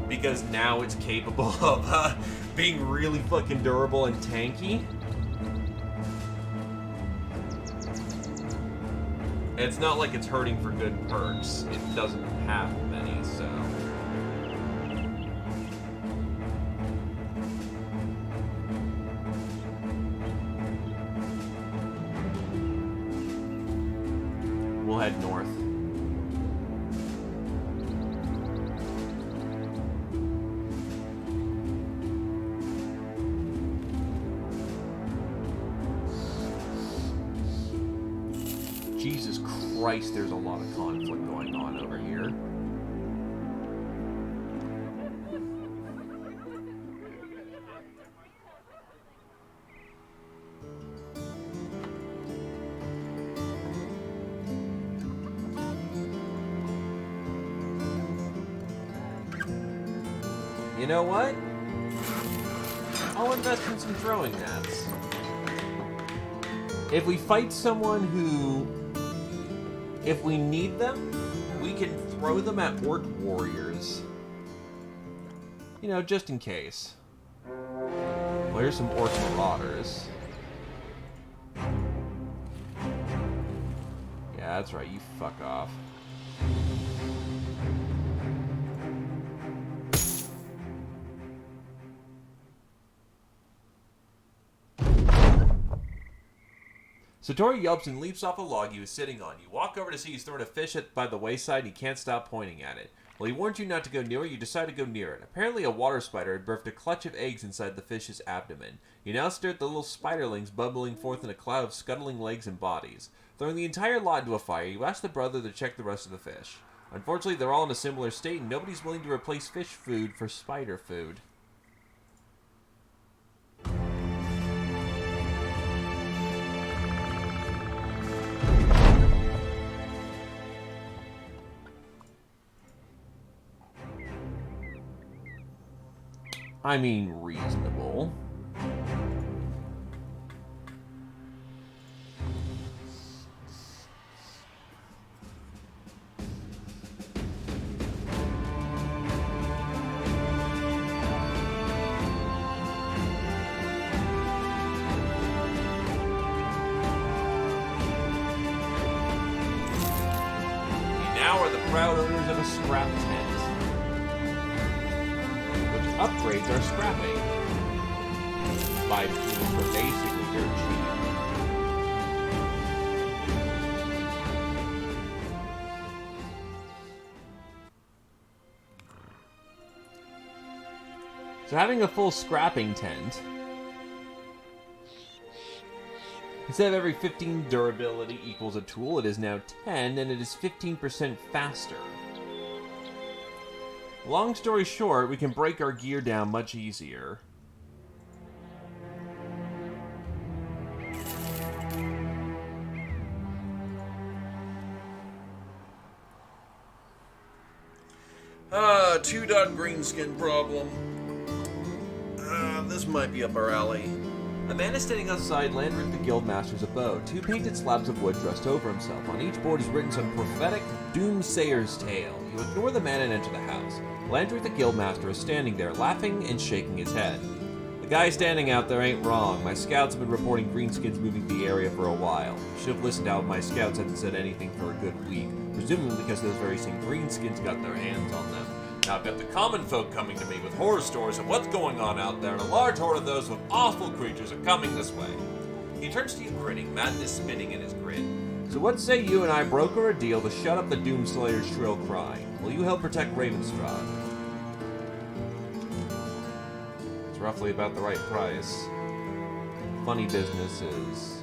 Because now it's capable of being really fucking durable and tanky. And it's not like it's hurting for good perks. It doesn't have many, so... We'll head north. Jesus Christ, there's a lot of conflict going on over here. You know what? I'll invest in some throwing mats. If we fight someone who... If we need them, we can throw them at orc warriors. You know, just in case. Well, here's some orc marauders. Yeah, that's right, you fuck off. Satori yelps and leaps off a log he was sitting on. You walk over to see he's throwing a fish by the wayside and he can't stop pointing at it. Well, he warned you not to go near it, you decide to go near it. Apparently a water spider had birthed a clutch of eggs inside the fish's abdomen. You now stare at the little spiderlings bubbling forth in a cloud of scuttling legs and bodies. Throwing the entire lot into a fire, you ask the brother to check the rest of the fish. Unfortunately, they're all in a similar state and nobody's willing to replace fish food for spider food. I mean, reasonable. We now are the proud owners of a scrap tent. Upgrades our scrapping for basically dirt cheap. So having a full scrapping tent, instead of every 15 durability equals a tool, it is now 10, and it is 15% faster. Long story short, we can break our gear down much easier. Two-dot greenskin problem. This might be up our alley. A man is standing outside Landrick the Guildmaster's abode. Two painted slabs of wood dressed over himself. On each board is written some prophetic doomsayer's tale. You ignore the man and enter the house. Landrick the Guildmaster is standing there, laughing and shaking his head. The guy standing out there ain't wrong. My scouts have been reporting greenskins moving the area for a while. Should have listened out. My scouts hadn't said anything for a good week, presumably because those very same greenskins got their hands on them. Now I've got the common folk coming to me with horror stories of what's going on out there, and a large horde of those with awful creatures are coming this way. He turns to you grinning, madness spinning in his grin. So what say you and I broker a deal to shut up the Doomslayer's shrill cry? Will you help protect Ravenstraw? It's roughly about the right price. Funny business is...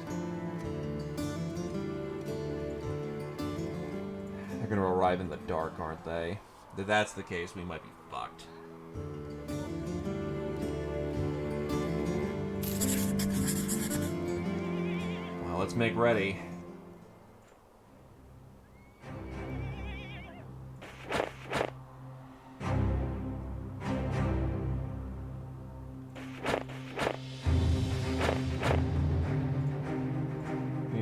they're gonna arrive in the dark, aren't they? If that's the case, we might be fucked. Well, let's make ready.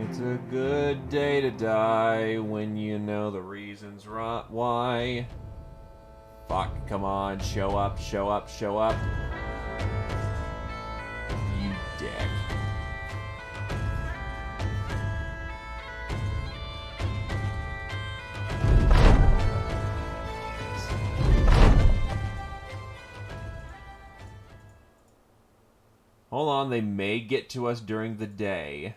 It's a good day to die when you know the reasons why. Fuck, come on, show up, show up, show up. You dick. Hold on, they may get to us during the day.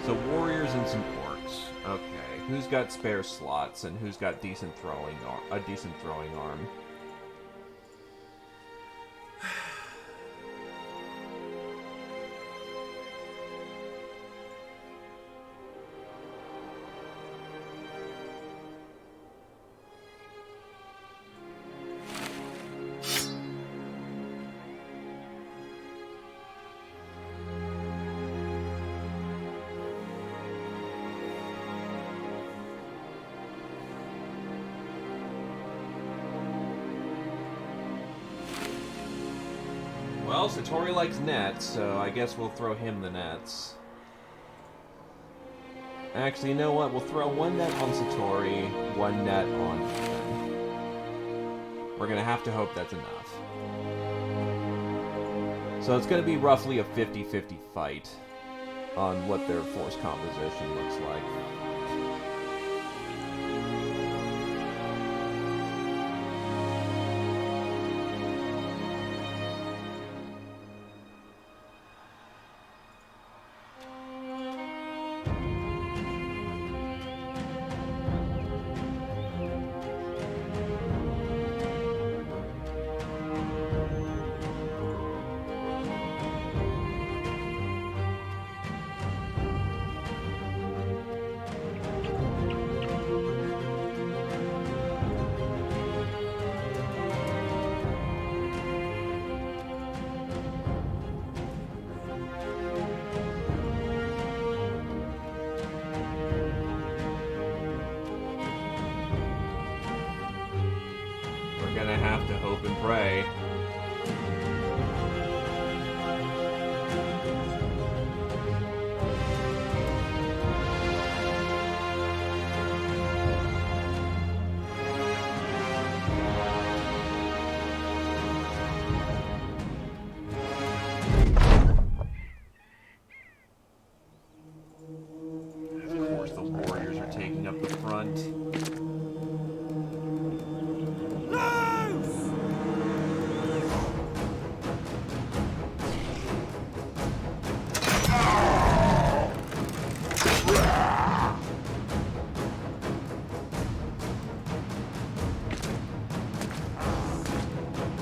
So warriors and some orcs. Okay, who's got spare slots and who's got decent a decent throwing arm? Well, Satori likes nets, so I guess we'll throw him the nets. Actually, you know what? We'll throw one net on Satori, one net on Ethan. We're gonna have to hope that's enough. So it's gonna be roughly a 50-50 fight on what their force composition looks like. Gonna have to hope and pray. Of course, the warriors are taking up the front.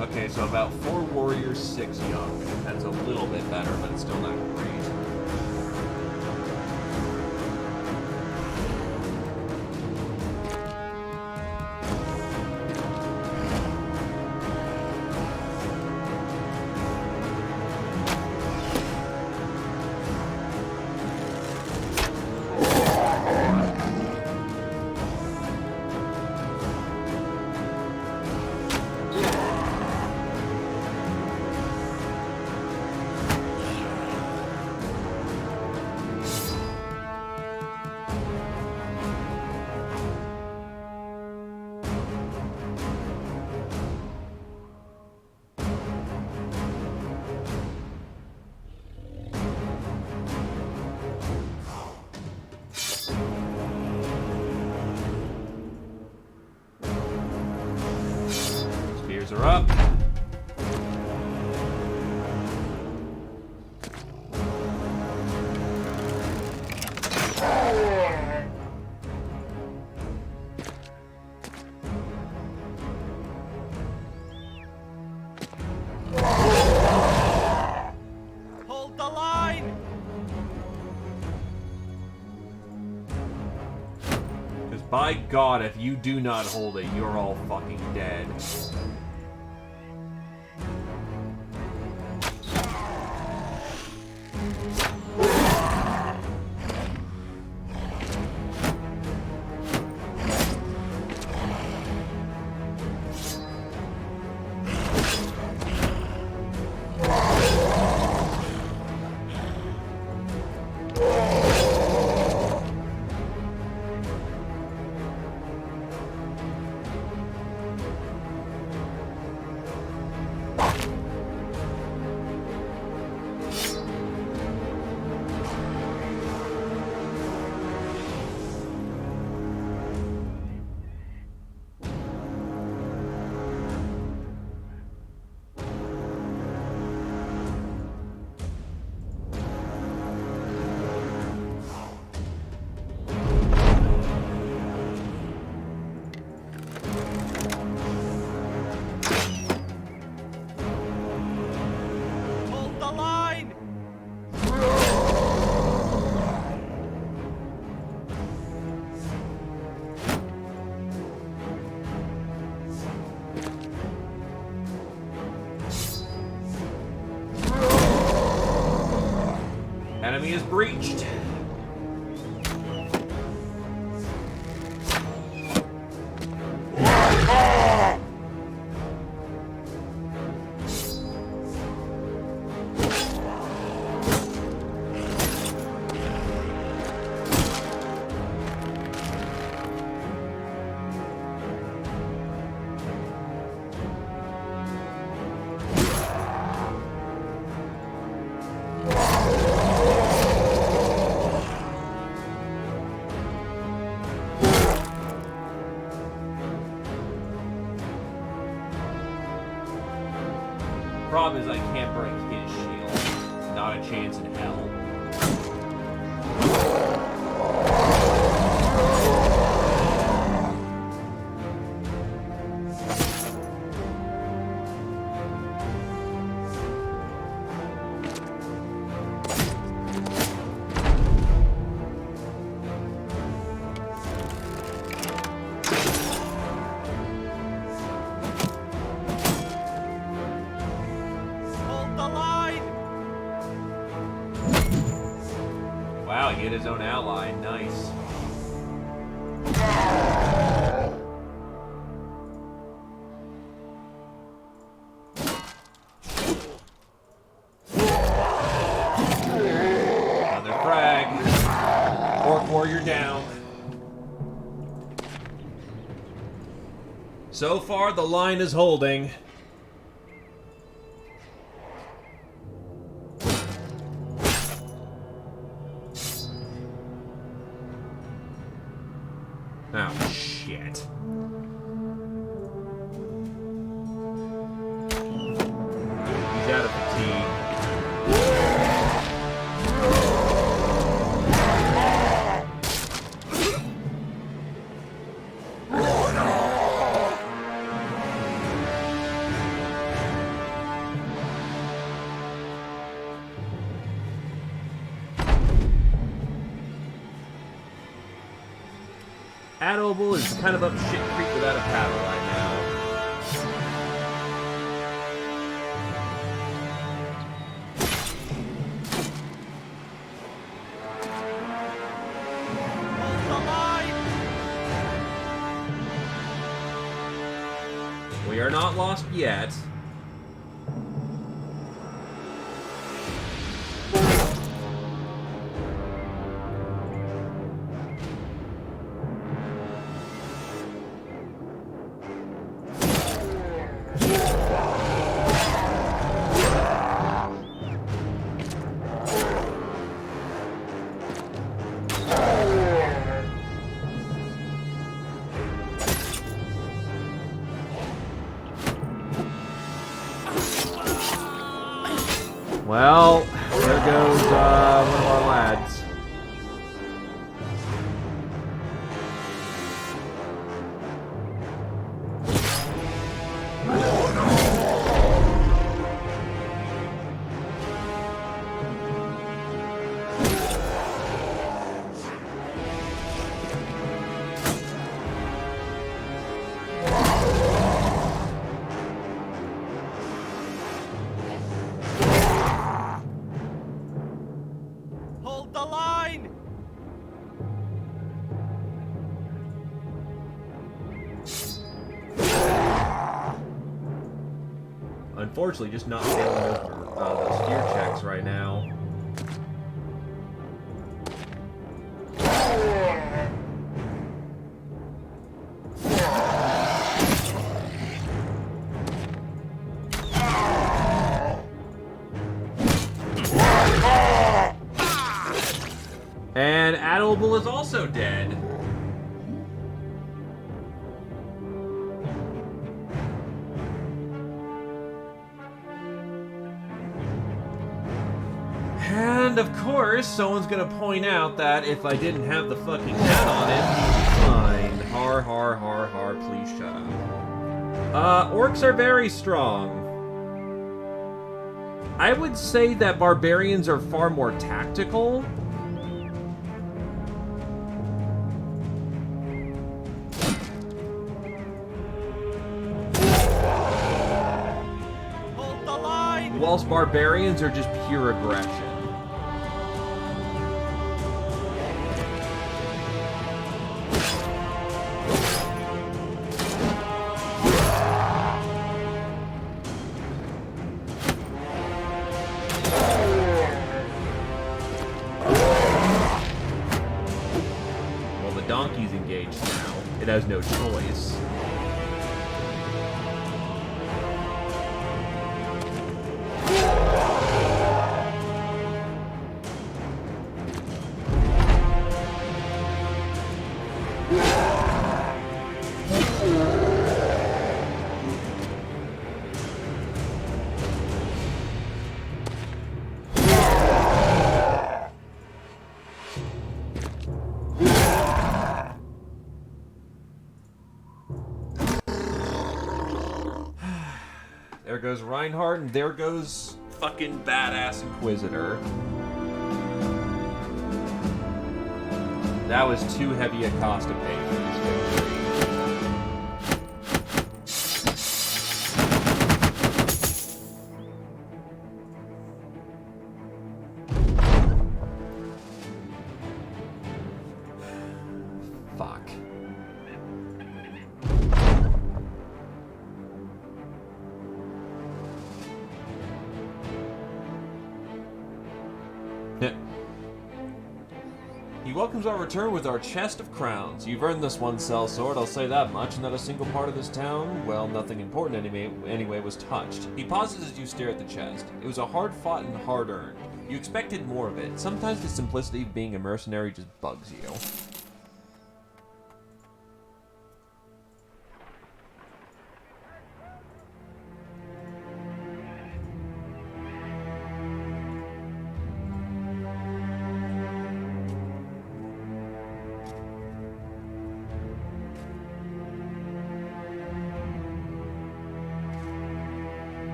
Okay, so about 4 warriors, 6 young. That's a little bit better, but it's still not great. Spears are up. By God, if you do not hold it, you're all fucking dead. Hold the line! Enemy is breached. Problem is I can't break his shield. Not a chance in hell. Hold the line! Wow, he hit his own ally. Nice. Another frag. Orc warrior down. So far, the line is holding. Oh, shit. He's out of fatigue. Adorable is kind of up shit creek without a paddle right now. Hold the line! We are not lost yet. Well, there goes one of our lads. unfortunately just not failing those fear checks right now. And Adolbal is also dead. And of course, someone's gonna point out that if I didn't have the fucking hat on him, he'd be fine. Har, har, har, har, please shut up. Orcs are very strong. I would say that barbarians are far more tactical. Hold the line! Whilst barbarians are just pure aggression. Well, the donkey's engaged now. It has no choice. There goes Reinhardt, and there goes fucking badass Inquisitor. That was too heavy a cost to pay for this victory. Fuck. He welcomes our return with our chest of crowns. You've earned this one, sellsword, I'll say that much, and not a single part of this town, well, nothing important anyway was touched. He pauses as you stare at the chest. It was a hard-fought and hard-earned. You expected more of it. Sometimes the simplicity of being a mercenary just bugs you.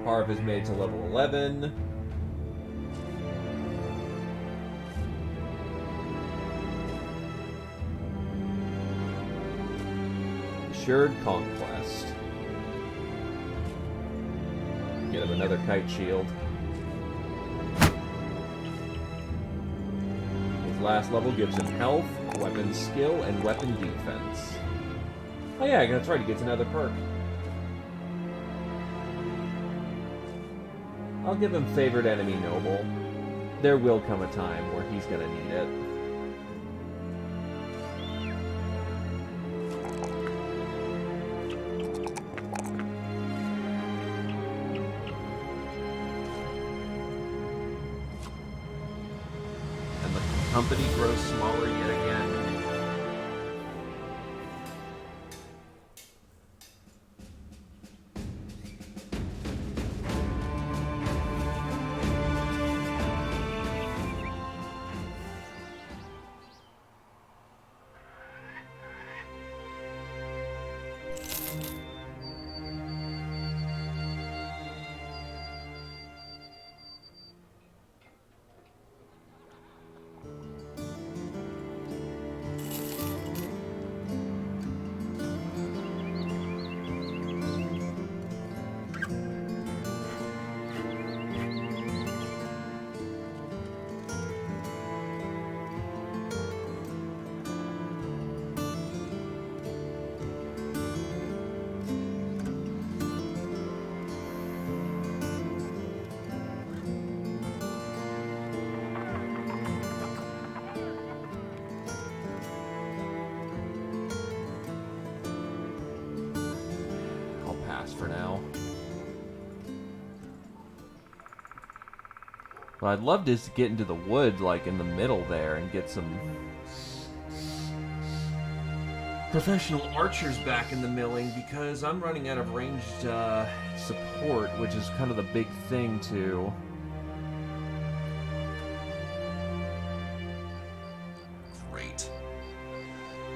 Harv is made to level 11. Assured Conquest. Get him another kite shield. His last level gives him health, weapon skill, and weapon defense. Oh yeah, that's right, he gets another perk. I'll give him Favored Enemy Noble. There will come a time where he's gonna need it. And the company grows smaller yet again. But I'd love to get into the wood, like, in the middle there and get some professional archers back in the milling, because I'm running out of ranged support, which is kind of the big thing, too. Great.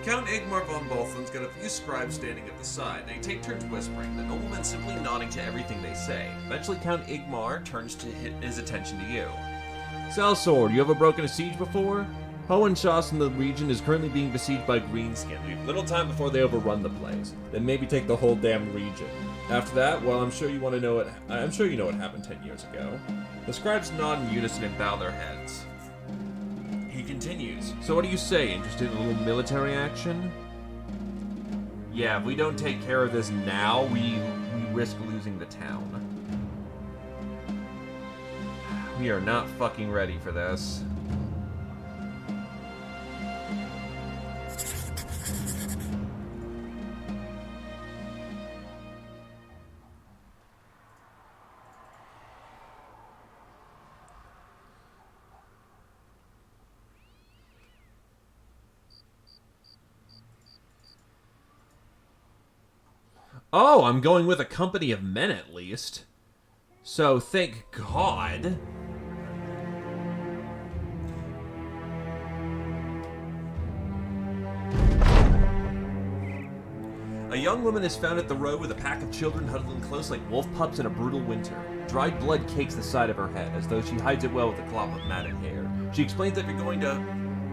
Count Igmar von Bolthen's got a few scribes standing at the side. They take turns whispering, the nobleman simply nodding to everything they say. Eventually, Count Igmar turns to his attention to you. Salsword, you ever broken a siege before? Hohenschloss in the region is currently being besieged by Greenskins. We have little time before they overrun the place. Then maybe take the whole damn region. After that, well, I'm sure you want to know I'm sure you know what happened 10 years ago. The scribes nod in unison and bow their heads. He continues. So what do you say? Interested in a little military action? Yeah, if we don't take care of this now, we risk losing the town. We are not fucking ready for this. Oh, I'm going with a company of men at least. So thank God. A young woman is found at the road with a pack of children huddling close like wolf pups in a brutal winter. Dried blood cakes the side of her head, as though she hides it well with a clop of matted hair. She explains that if you're going to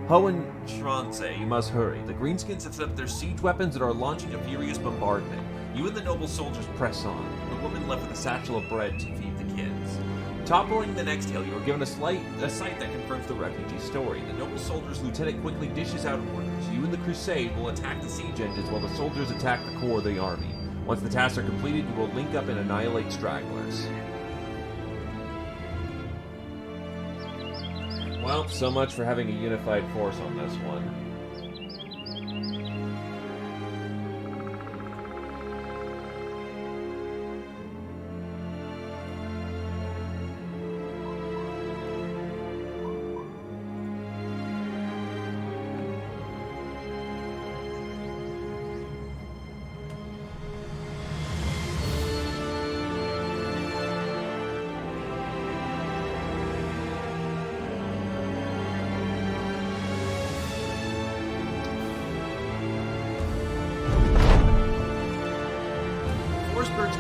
Hohenschwanze, you must hurry. The Greenskins have set up their siege weapons and are launching a furious bombardment. You and the noble soldiers press on. The woman left with a satchel of bread to feed the kids. Toppling the next hill, you are given a sight that confirms the refugee story. The noble soldier's lieutenant quickly dishes out orders. You and the Crusade will attack the siege engines while the soldiers attack the core of the army. Once the tasks are completed, you will link up and annihilate stragglers. Well, so much for having a unified force on this one.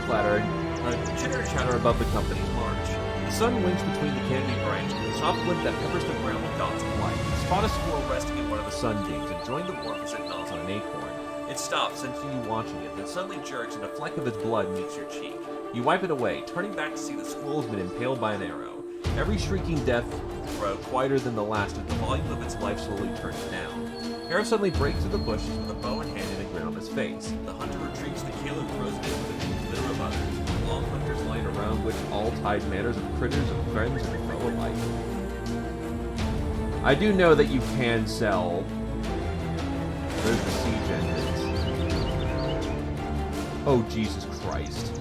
Clatter, a chitter-chatter above the company's march. The sun winks between the canopy branches, a soft wind that covers the ground with dots of light. You spot a squirrel resting in one of the sunbeams and join the dwarf as it gnaws on an acorn. It stops, sensing you watching it, then suddenly jerks and a fleck of its blood meets your cheek. You wipe it away, turning back to see the squirrel has been impaled by an arrow. Every shrieking death throw quieter than the last as the volume of its life slowly turns down. Arrow suddenly breaks through the bushes with a bow in hand and a grin on his face. The hunter retreats, the killer throws it in with a glitter of others. Long hunters line around which all tide manners of critters and friends and foe alike. I do know that you can sell. There's the siege engines. Oh, Jesus Christ.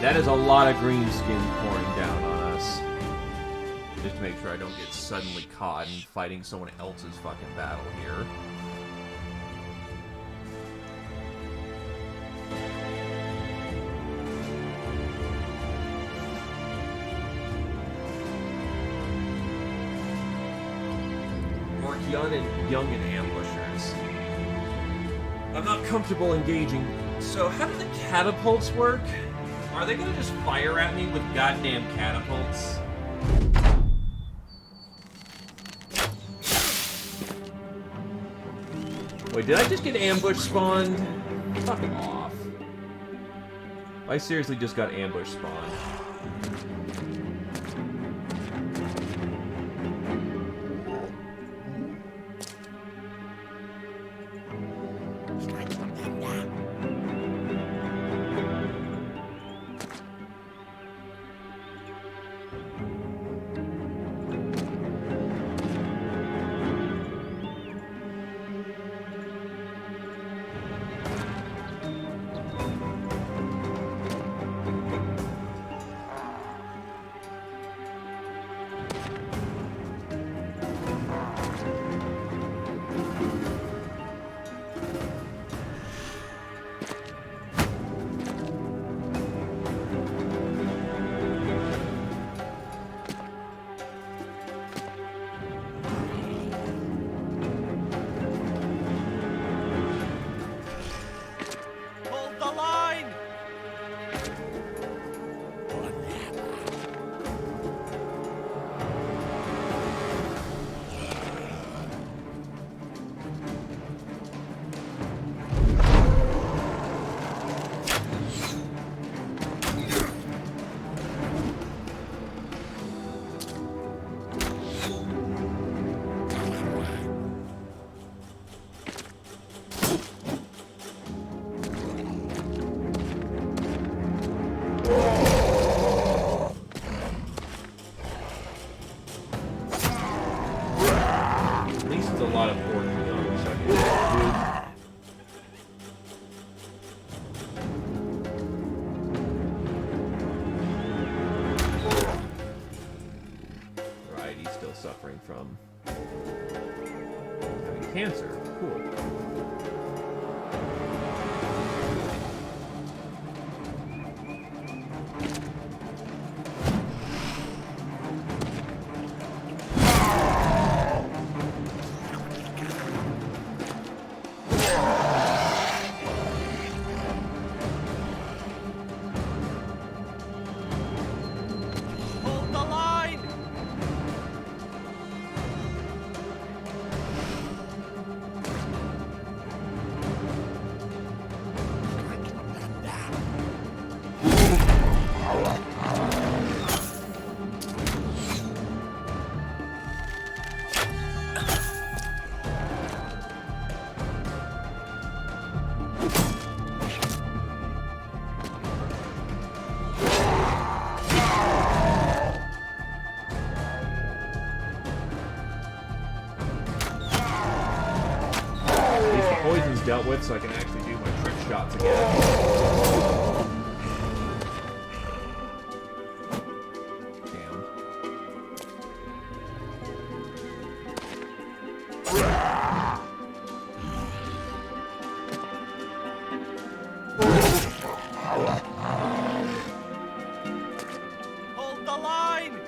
That is a lot of green skin pouring down on us. Just to make sure I don't get suddenly caught in fighting someone else's fucking battle here. Or young and ambushers. I'm not comfortable engaging. So how do the catapults work? Are they gonna just fire at me with goddamn catapults? Wait, did I just get ambush spawned? Fuck off. I seriously just got ambush spawned. lot of working on, so I can Right, he's still suffering from having cancer. Cool. Hold the line! At least the poison's dealt with, so I can actually do my trick shots again. Damn. Hold the line!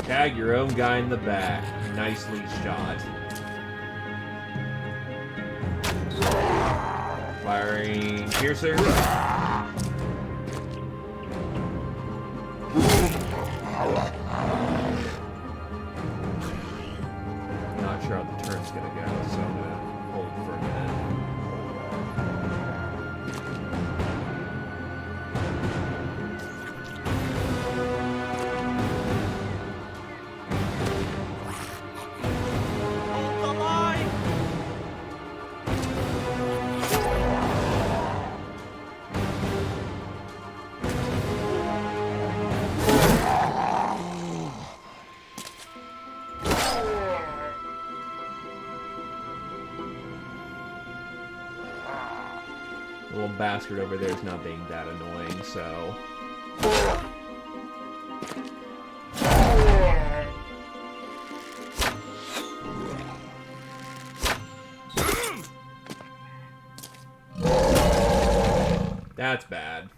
Tag your own guy in the back. Nicely shot. Firing Piercer. Not sure how the turn's gonna go, so I'm gonna hold for a minute. Hold the line! The little bastard over there is not being that annoying, so... That's bad.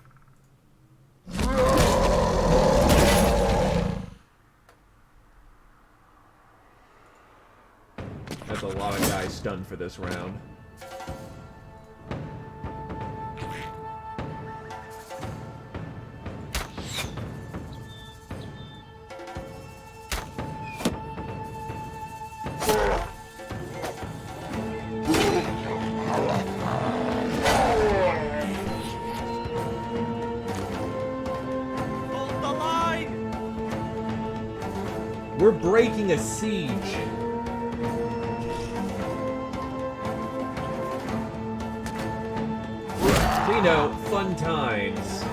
That's a lot of guys stunned for this round. Hold the line! We're breaking a siege. We know, fun times.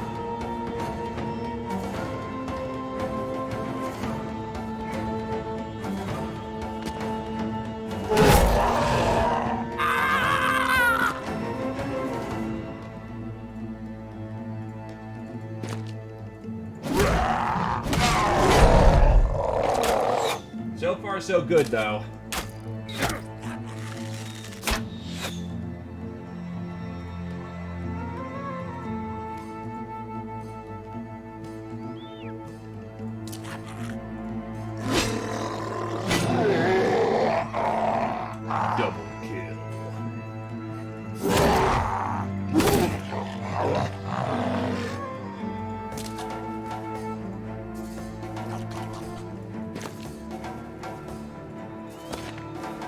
So far, so good, though. Double kill.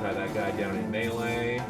Got that guy down in melee.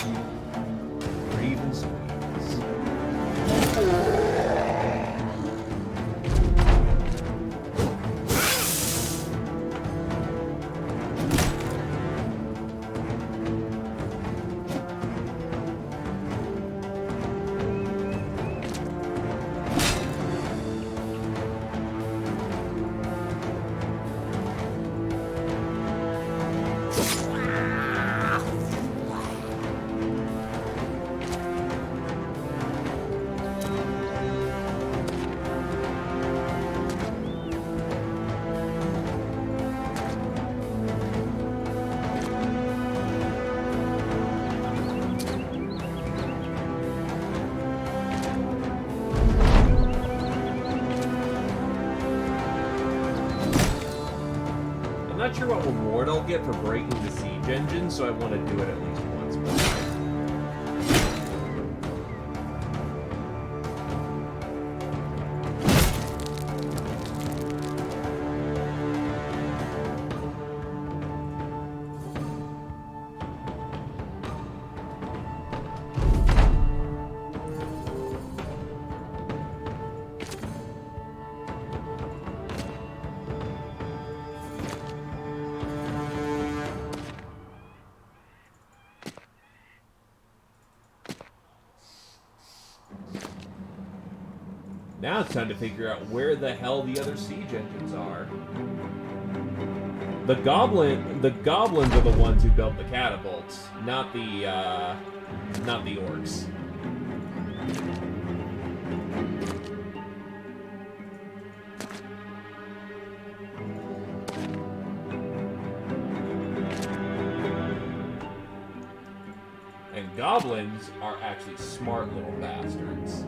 Or even squeeze. I'm not sure what reward I'll get for breaking the siege engine, so I want to do it at least once more. Now it's time to figure out where the hell the other siege engines are. The goblins are the ones who built the catapults, not the orcs. And goblins are actually smart little bastards.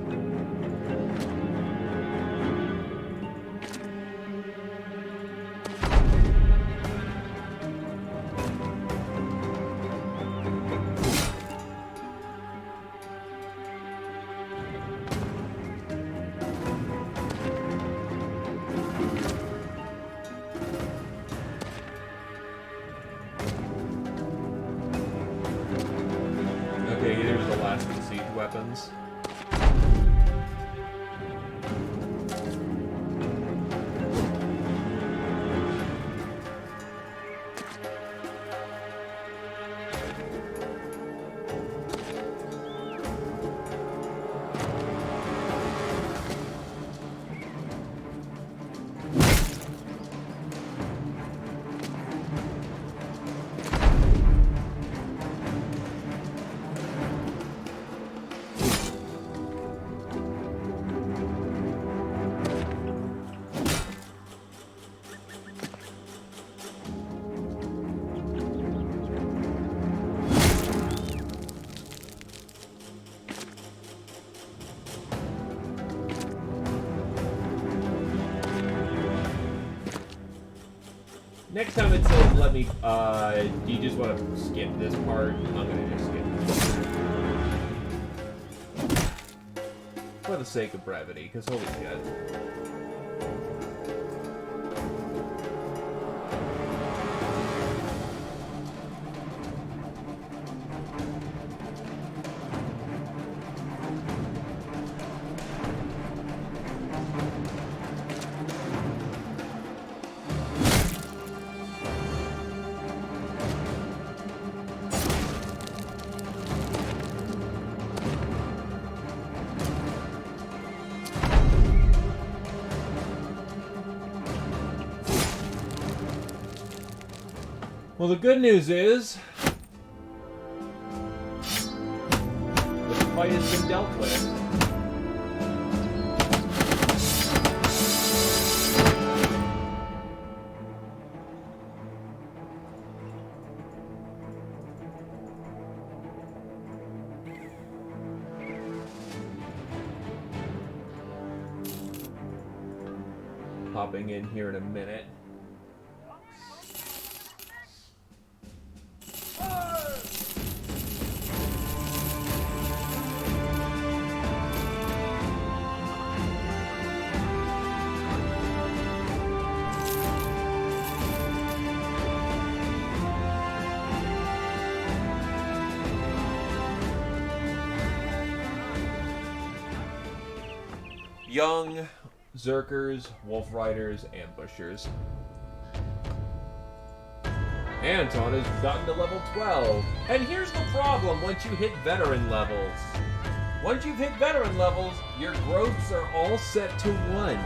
Okay, here's the last of the siege weapons. Next time it says let me, do you just want to skip this part? I'm gonna just skip this. For the sake of brevity, because holy shit. Well, the good news is the fight has been dealt with. Popping in here in a minute. Young, Zerkers, Wolf Riders, Ambushers. Anton has gotten to level 12. And here's the problem once you hit veteran levels. Once you've hit veteran levels, your growths are all set to 1.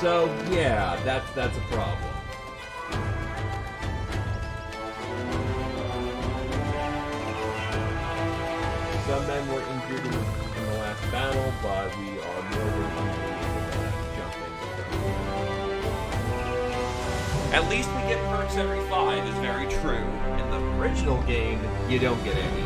So yeah, that's a problem. Some men were injured in the last battle, but we are more than easily able to jump in. At least we get perks every 5 is very true. In the original game, you don't get any.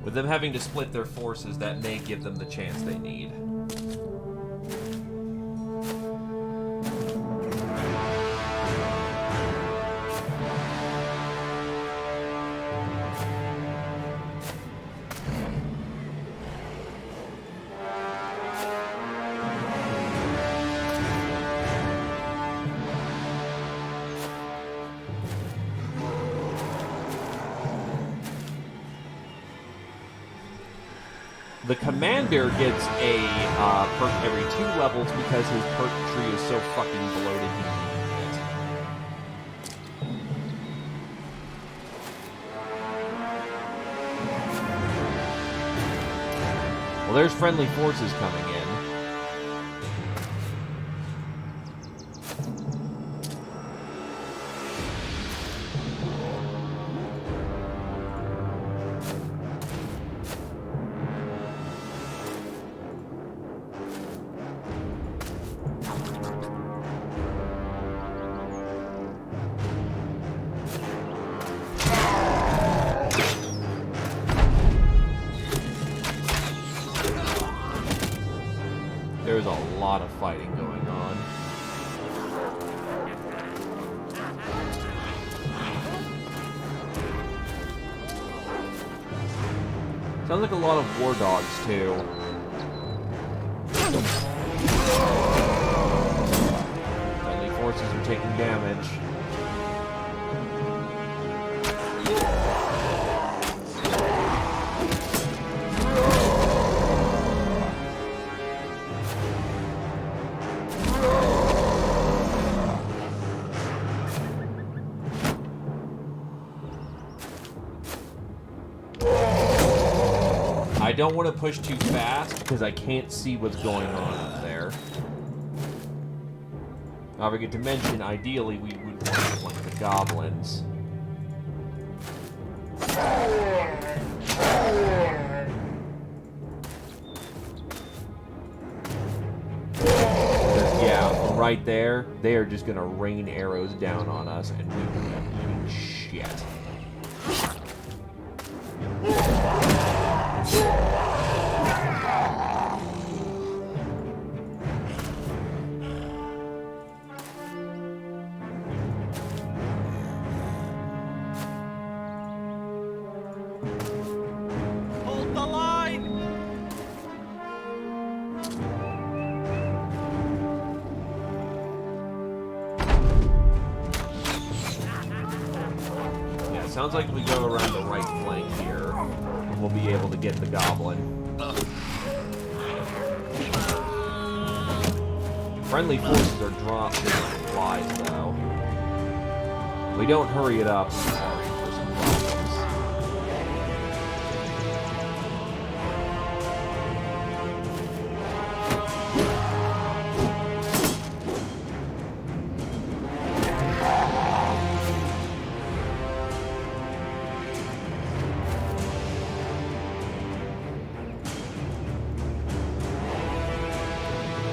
With them having to split their forces, that may give them the chance they need. The commander gets a perk every 2 levels because his perk tree is so fucking bloated he needs it. Well, there's friendly forces coming in. There's a lot of fighting going on. Sounds like a lot of war dogs, too. Friendly forces are taking damage. I don't want to push too fast because I can't see what's going on up there. I forget to mention, ideally, we would want to flank the goblins. Yeah, right there, they are just going to rain arrows down on us, and we will be eating shit. Hold the line! Yeah, it sounds like we go around the right flank here, and we'll be able to get the goblin. Friendly forces are dropped like flies, though. We don't hurry it up. Sorry for some problems.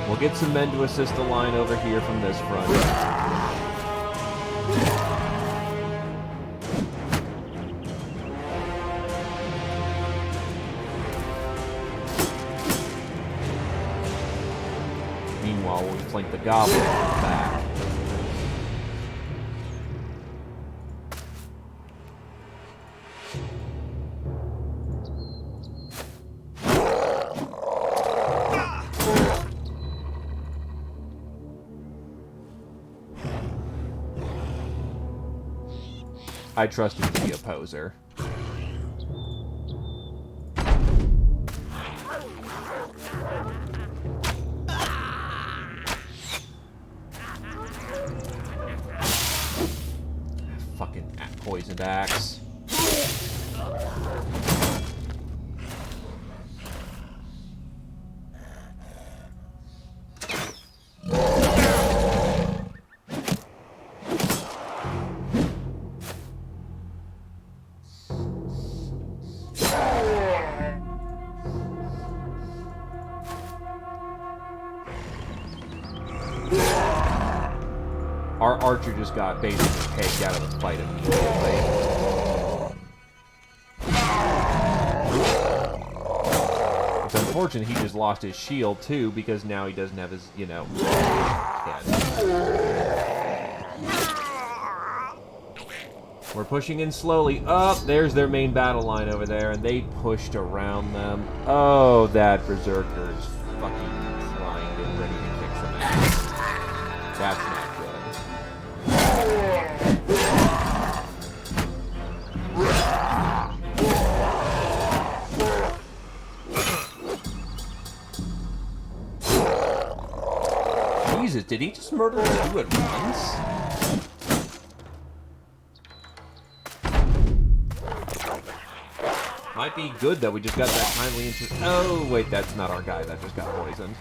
We'll get some men to assist the line over here from this front. Meanwhile, we flank the goblin in the back. I trust him to be a poser. Fucking poisoned axe. Our archer just got basically pegged out of the fight immediately. It's unfortunate he just lost his shield, too, because now he doesn't have his, you know, head. We're pushing in slowly. Oh, there's their main battle line over there, and they pushed around them. Oh, that berserker is fucking primed and ready to kick some ass. That's not good. Jesus, did he just murder two at once? Might be good that we just got that timely into. Oh, wait, that's not our guy that just got poisoned.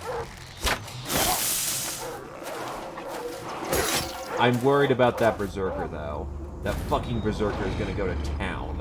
I'm worried about that berserker, though. That fucking berserker is gonna go to town.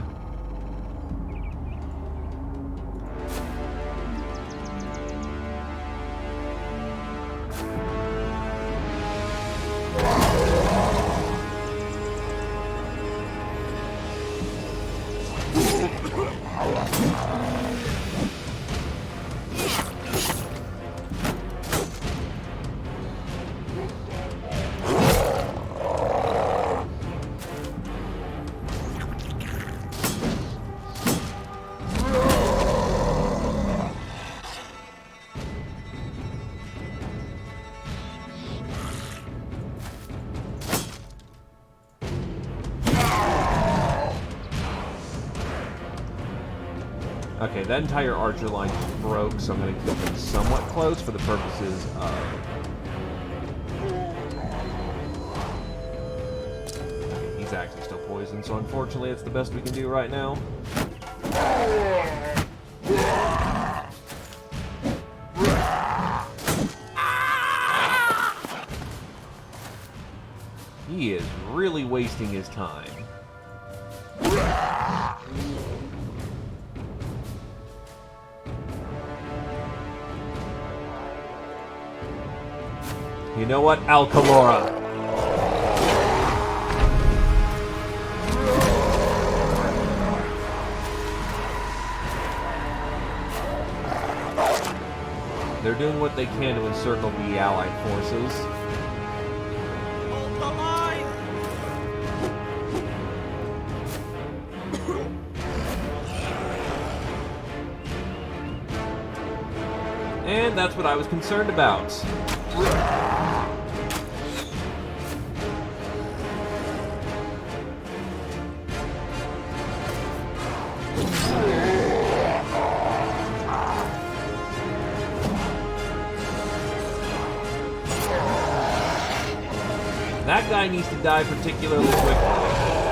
Okay, that entire archer line just broke, so I'm going to keep them somewhat close for the purposes of... Okay, he's actually still poisoned, so unfortunately it's the best we can do right now. He is really wasting his time. You know what? Alcalora. They're doing what they can to encircle the Allied forces. Hold the line! And that's what I was concerned about. That guy needs to die particularly quickly,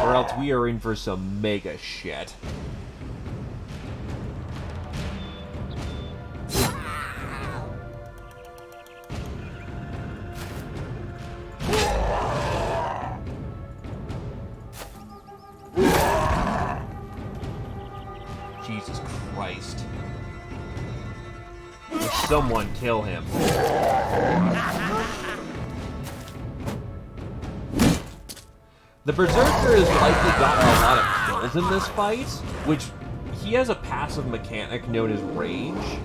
or else we are in for some mega shit. Jesus Christ. Someone kill him. The Berserker has likely gotten a lot of kills in this fight, which he has a passive mechanic known as Rage.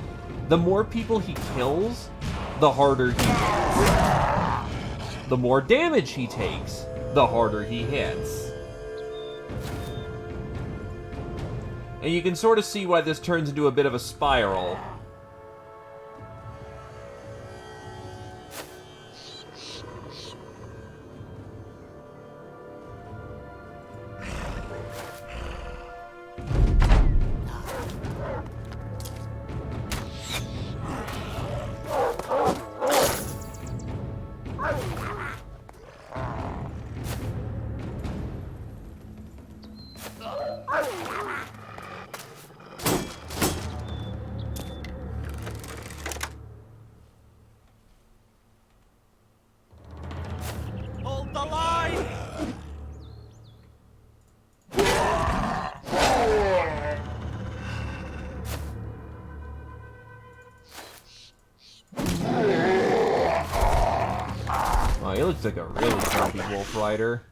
The more people he kills, the harder he hits. The more damage he takes, the harder he hits. And you can sort of see why this turns into a bit of a spiral. Hold the line! Oh, he looks like a really grumpy wolf rider.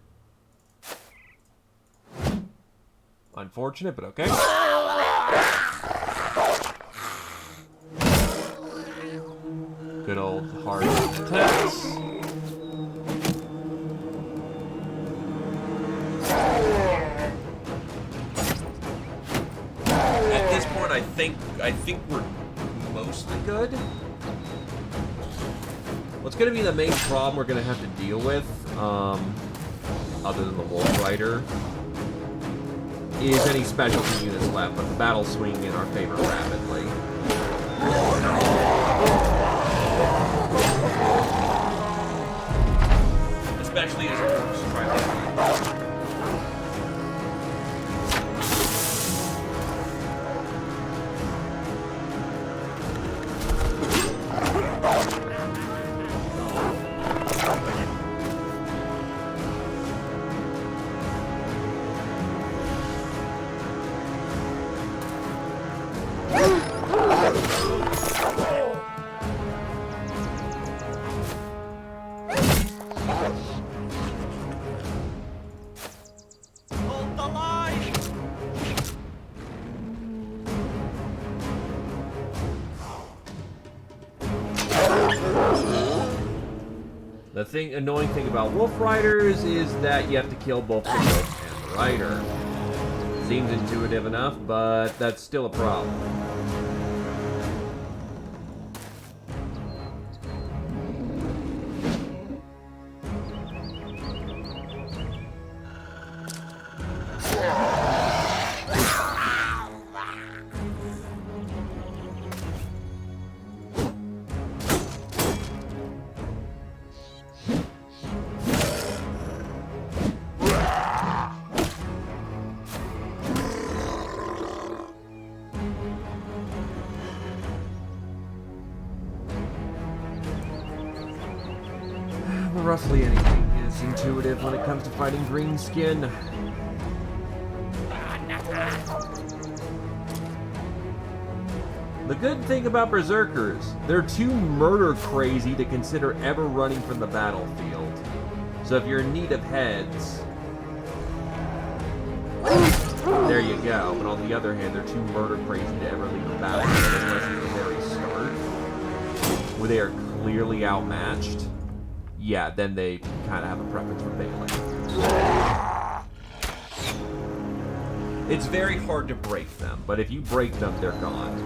Unfortunate, but okay. Good old hard attacks. At this point, I think we're mostly good. What's going to be the main problem we're going to have to deal with, other than the Wolf Rider, is any specialty units left, but the battle's swinging in our favor rapidly. Especially as orcs try to... Hold the line! The annoying thing about Wolf Riders is that you have to kill both the Wolf and the Rider. Seems intuitive enough, but that's still a problem. Roughly anything is intuitive when it comes to fighting Greenskin. The good thing about Berserkers, they're too murder crazy to consider ever running from the battlefield. So if you're in need of heads, there you go. But on the other hand, they're too murder crazy to ever leave the battlefield unless at the very start, where they are clearly outmatched. Yeah, then they kind of have a preference for bailing. It's very hard to break them, but if you break them, they're gone.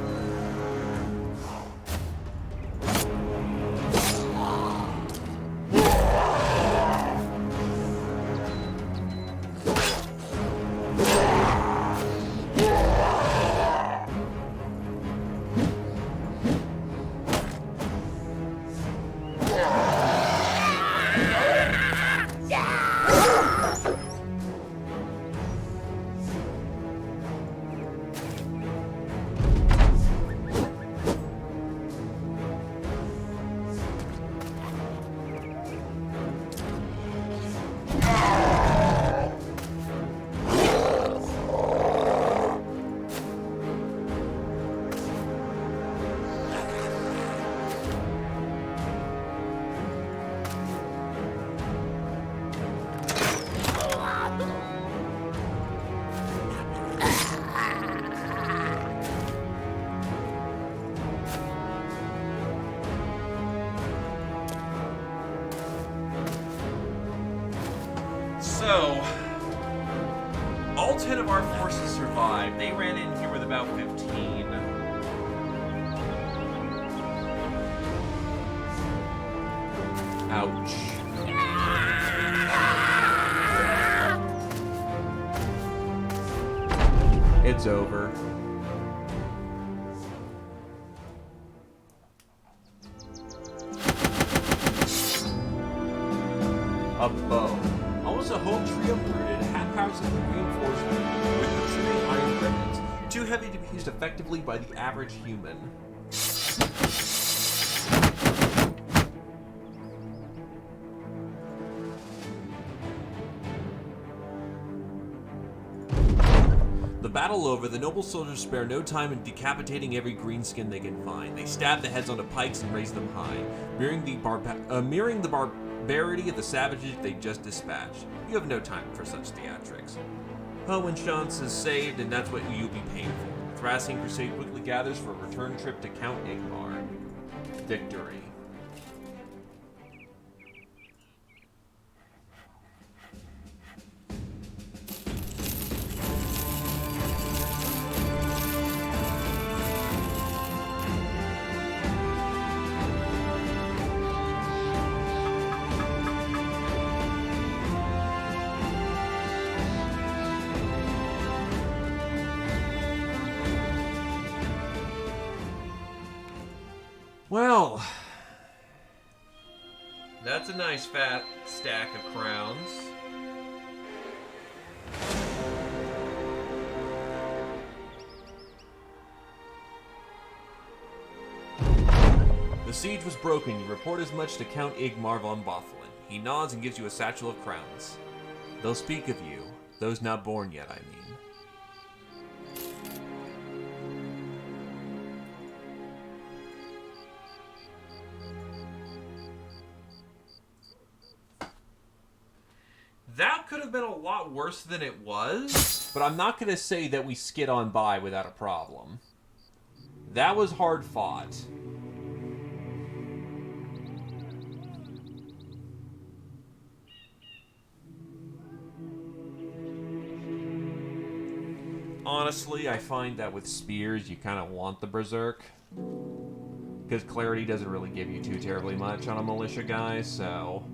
So, all 10 of our forces survived. They ran in here with about 15. Ouch. It's over. A bow. Almost a whole tree uprooted, half powers of reinforced with protruding iron remnants, too heavy to be used effectively by the average human. The battle over, the noble soldiers spare no time in decapitating every greenskin they can find. They stab the heads onto pikes and raise them high, mirroring the barbarity of the savages they just dispatched. You have no time for such theatrics. Hohenstaufen is saved, and that's what you'll be paying for. The Thracian Crusade quickly gathers for a return trip to Count Igmar. Victory. Well, that's a nice fat stack of crowns. The siege was broken. You report as much to Count Igmar von Bothelen. He nods and gives you a satchel of crowns. They'll speak of you, those not born yet, I mean. That could have been a lot worse than it was, but I'm not going to say that we skid on by without a problem. That was hard fought. Honestly, I find that with spears, you kind of want the berserk. Because clarity doesn't really give you too terribly much on a militia guy, so...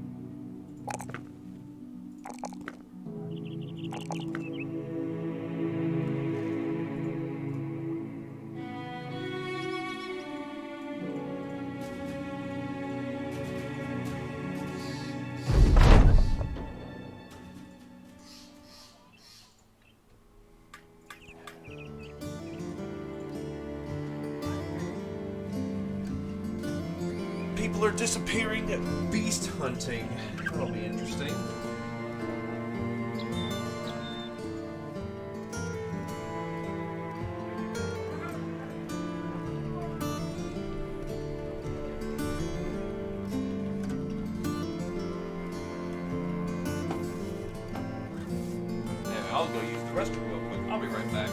People are disappearing at beast hunting. That'll be interesting. Yeah, I'll go use the restroom real quick. I'll be right back.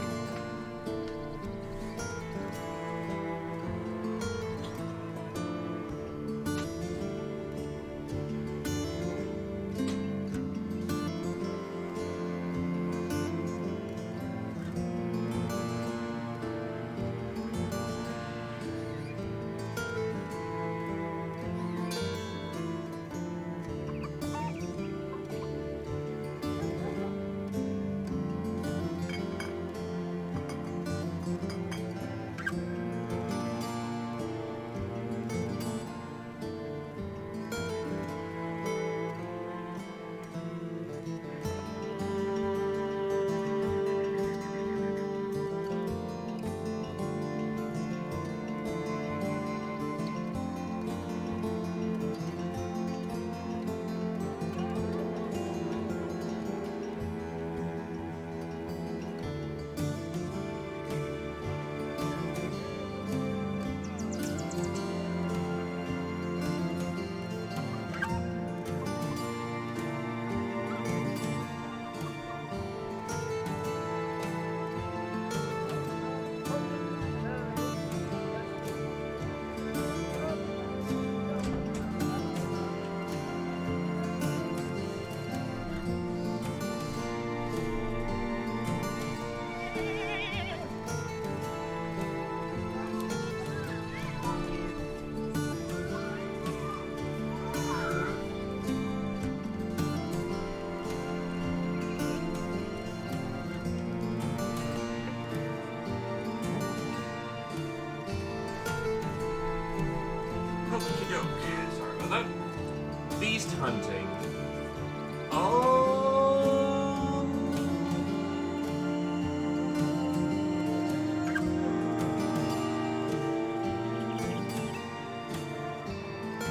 Okie dokie. Sorry about that. Beast hunting.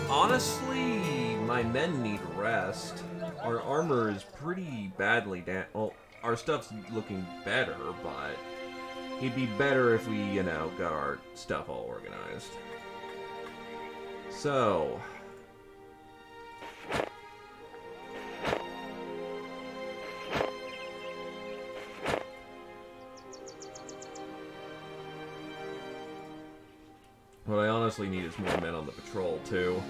Honestly, my men need rest. Our armor is pretty badly well, our stuff's looking better, but it'd be better if we, got our stuff all organized. So... what I honestly need is more men on the patrol, too.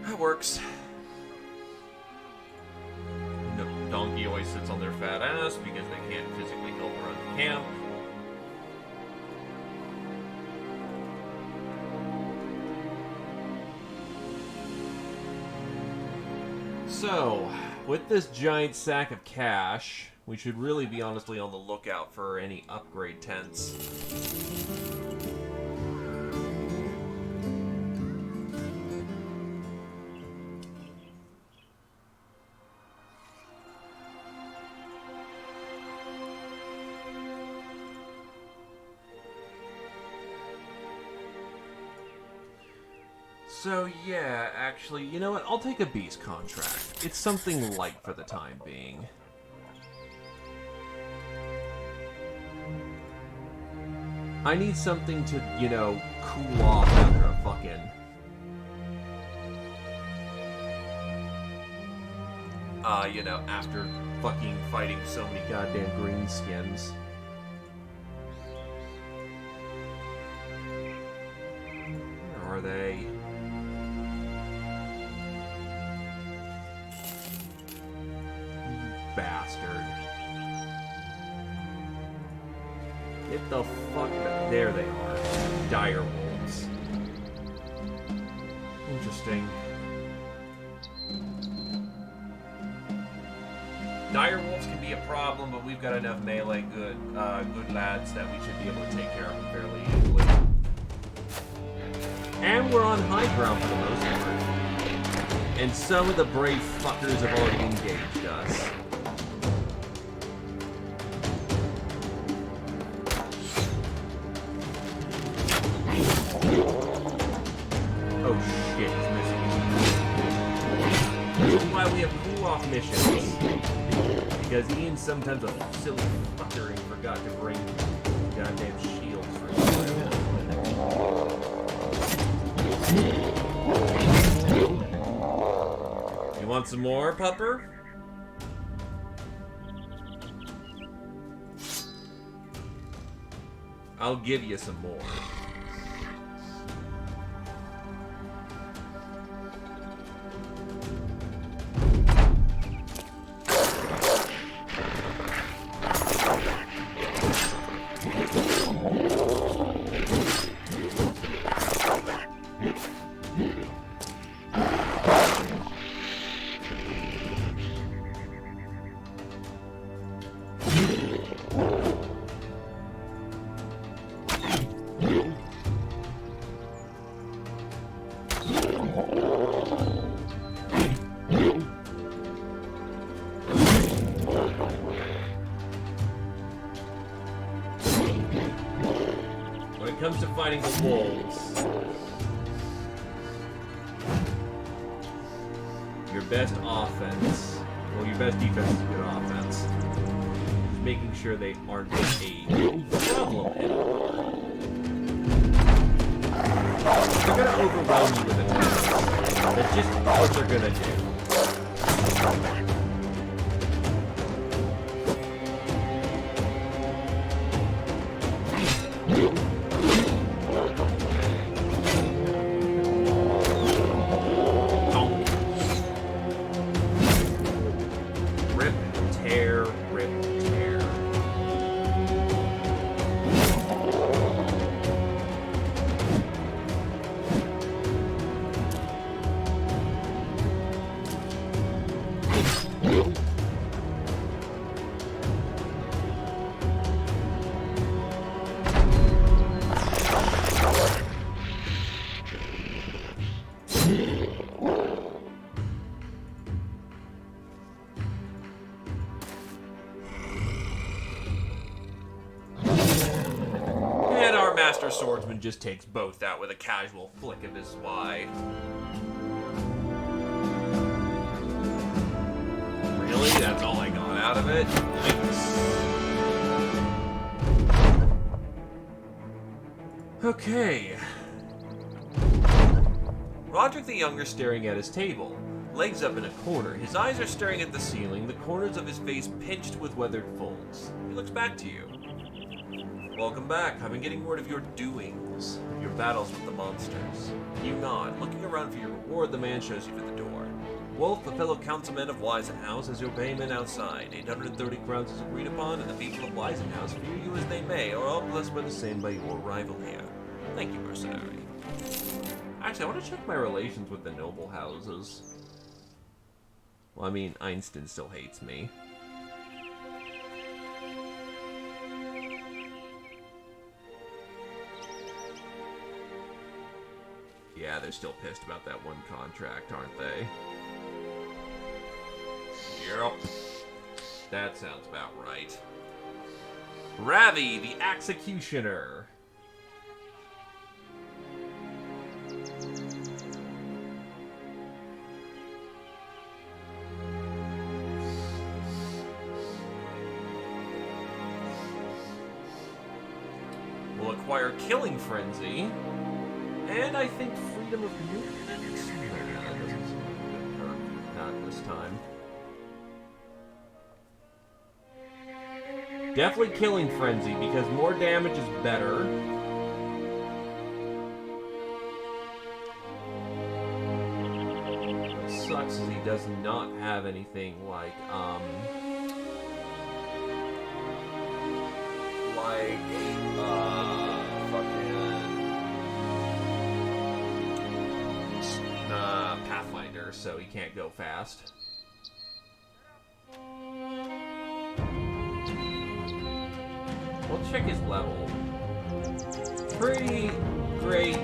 That works. No, Donkey always sits on their fat ass because they can't physically help run the camp. So, with this giant sack of cash, we should really be honestly on the lookout for any upgrade tents. So, yeah, actually, you know what? I'll take a beast contract. It's something light for the time being. I need something to, cool off after a fucking... after fucking fighting so many goddamn greenskins. Where are they? Bastard. Get the fuck back. There they are. Dire wolves. Interesting. Dire wolves can be a problem, but we've got enough melee good lads that we should be able to take care of them fairly easily. And we're on high ground for the most part. And some of the brave fuckers have already engaged us. Oh shit, he's missing. This is why we have cool-off missions. Because Ian sometimes a silly fucker and forgot to bring goddamn shields for him. You want some more, pupper? I'll give you some more. When it comes to fighting the wolves, your best offense, well, your best defense is good offense. Just making sure they aren't a problem anymore. They're gonna overwhelm you with attacks. That's just what they're gonna do. Rip, tear, rip, tear. swordsman just takes both out with a casual flick of his Y. Really? That's all I got out of it? Yikes. Okay. Roderick the Younger staring at his table, legs up in a corner. His eyes are staring at the ceiling, the corners of his face pinched with weathered folds. He looks back to you. Welcome back. I've been getting word of your doings, your battles with the monsters. You nod. Looking around for your reward, the man shows you to the door. Wolf, a fellow councilman of Weisenhouse, has your payment outside. 830 crowns is agreed upon, and the people of Weisenhouse fear you as they may, or all blessed by the same by your arrival here. Thank you, mercenary. Actually, I want to check my relations with the noble houses. Well, I mean, Einstein still hates me. Yeah, they're still pissed about that one contract, aren't they? Yep. That sounds about right. Ravi, the Executioner. Will acquire Killing Frenzy. And I think Freedom of Movement. Not this time. Definitely Killing Frenzy, because more damage is better. What sucks is he does not have anything like, Pathfinder, so he can't go fast. We'll check his level. Pretty great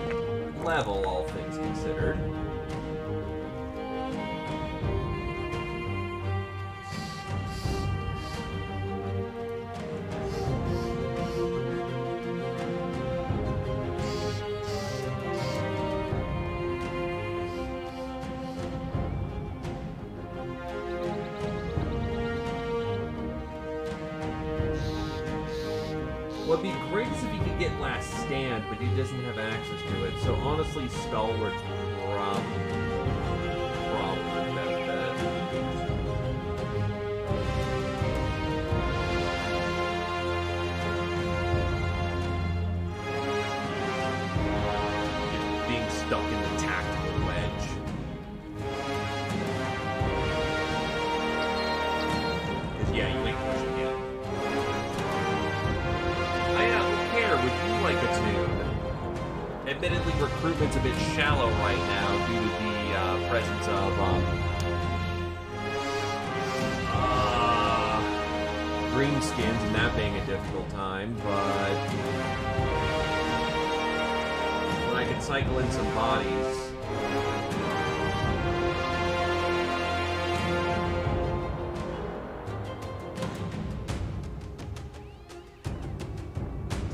level, all things considered. What'd be great is if he could get Last Stand, but he doesn't have access to it. So honestly, Stalwart's probably the best bet. Just being stuck in the tactical wedge. Because yeah, you ain't pushing him. Would you like a tune? Admittedly, recruitment's a bit shallow right now due to the presence of greenskins and that being a difficult time, but when I can cycle in some bodies.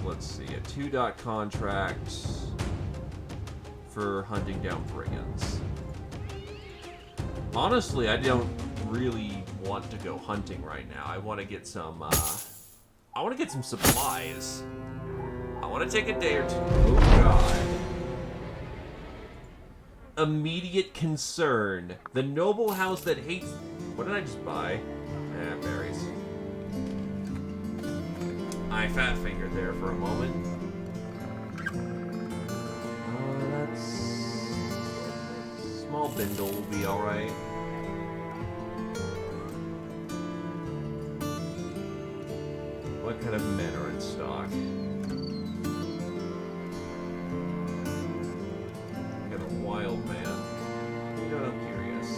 Let's see, a 2-dot contract for hunting down brigands. Honestly, I don't really want to go hunting right now. I want to get some, supplies. I want to take a day or two. Oh, God. Immediate concern. The noble house that hates... What did I just buy? Berries. I fat fingered there for a moment. That's... Small bindle will be alright. What kind of men are in stock? Got a wild man. You know, I'm curious.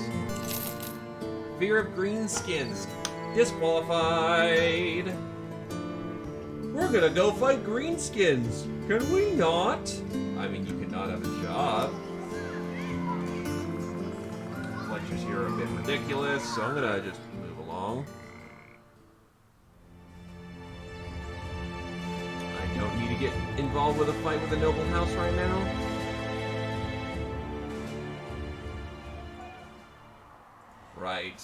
Fear of greenskins. Disqualified. We're gonna go fight greenskins. Can we not? I mean, you cannot have a job. Lectures here are a bit ridiculous, so I'm gonna just move along. I don't need to get involved with a fight with the noble house right now? Right.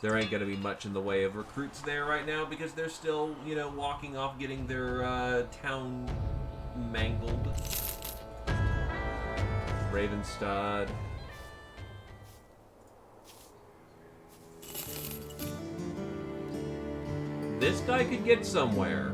There ain't gonna be much in the way of recruits there right now because they're still, you know, walking off getting their town mangled. Ravenstud. This guy could get somewhere.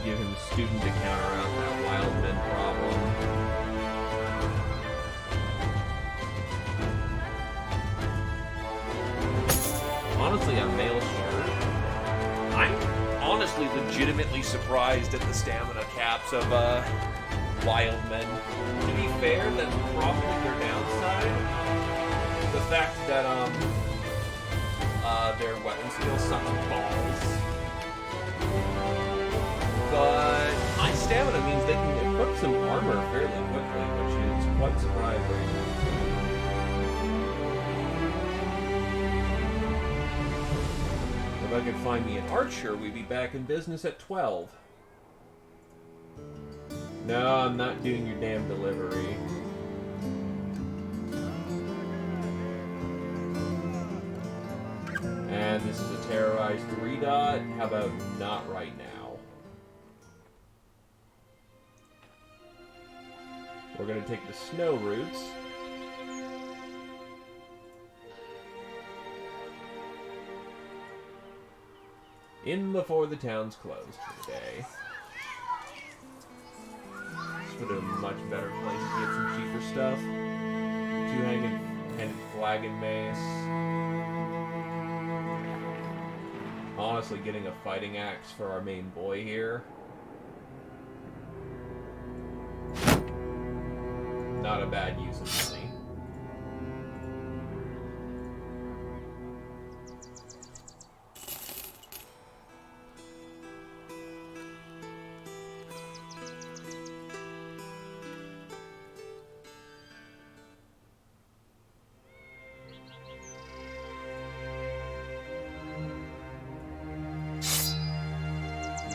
Give him a student to counter out that wild men problem. Honestly, a male shirt. I'm honestly legitimately surprised at the stamina caps of wild men. To be fair, that's probably their downside. The fact that their weapon skill sucks balls. But high stamina means they can equip some armor fairly quickly, which is quite surprising. If I could find me an archer, we'd be back in business at 12. No, I'm not doing your damn delivery. And this is a terrorized 3-dot. How about not right now? We're going to take the snow routes. In before the town's closed for the day. This would have a much better place to get some cheaper stuff. Two-handed flag and mace. Honestly, getting a fighting axe for our main boy here. Not a bad use of money.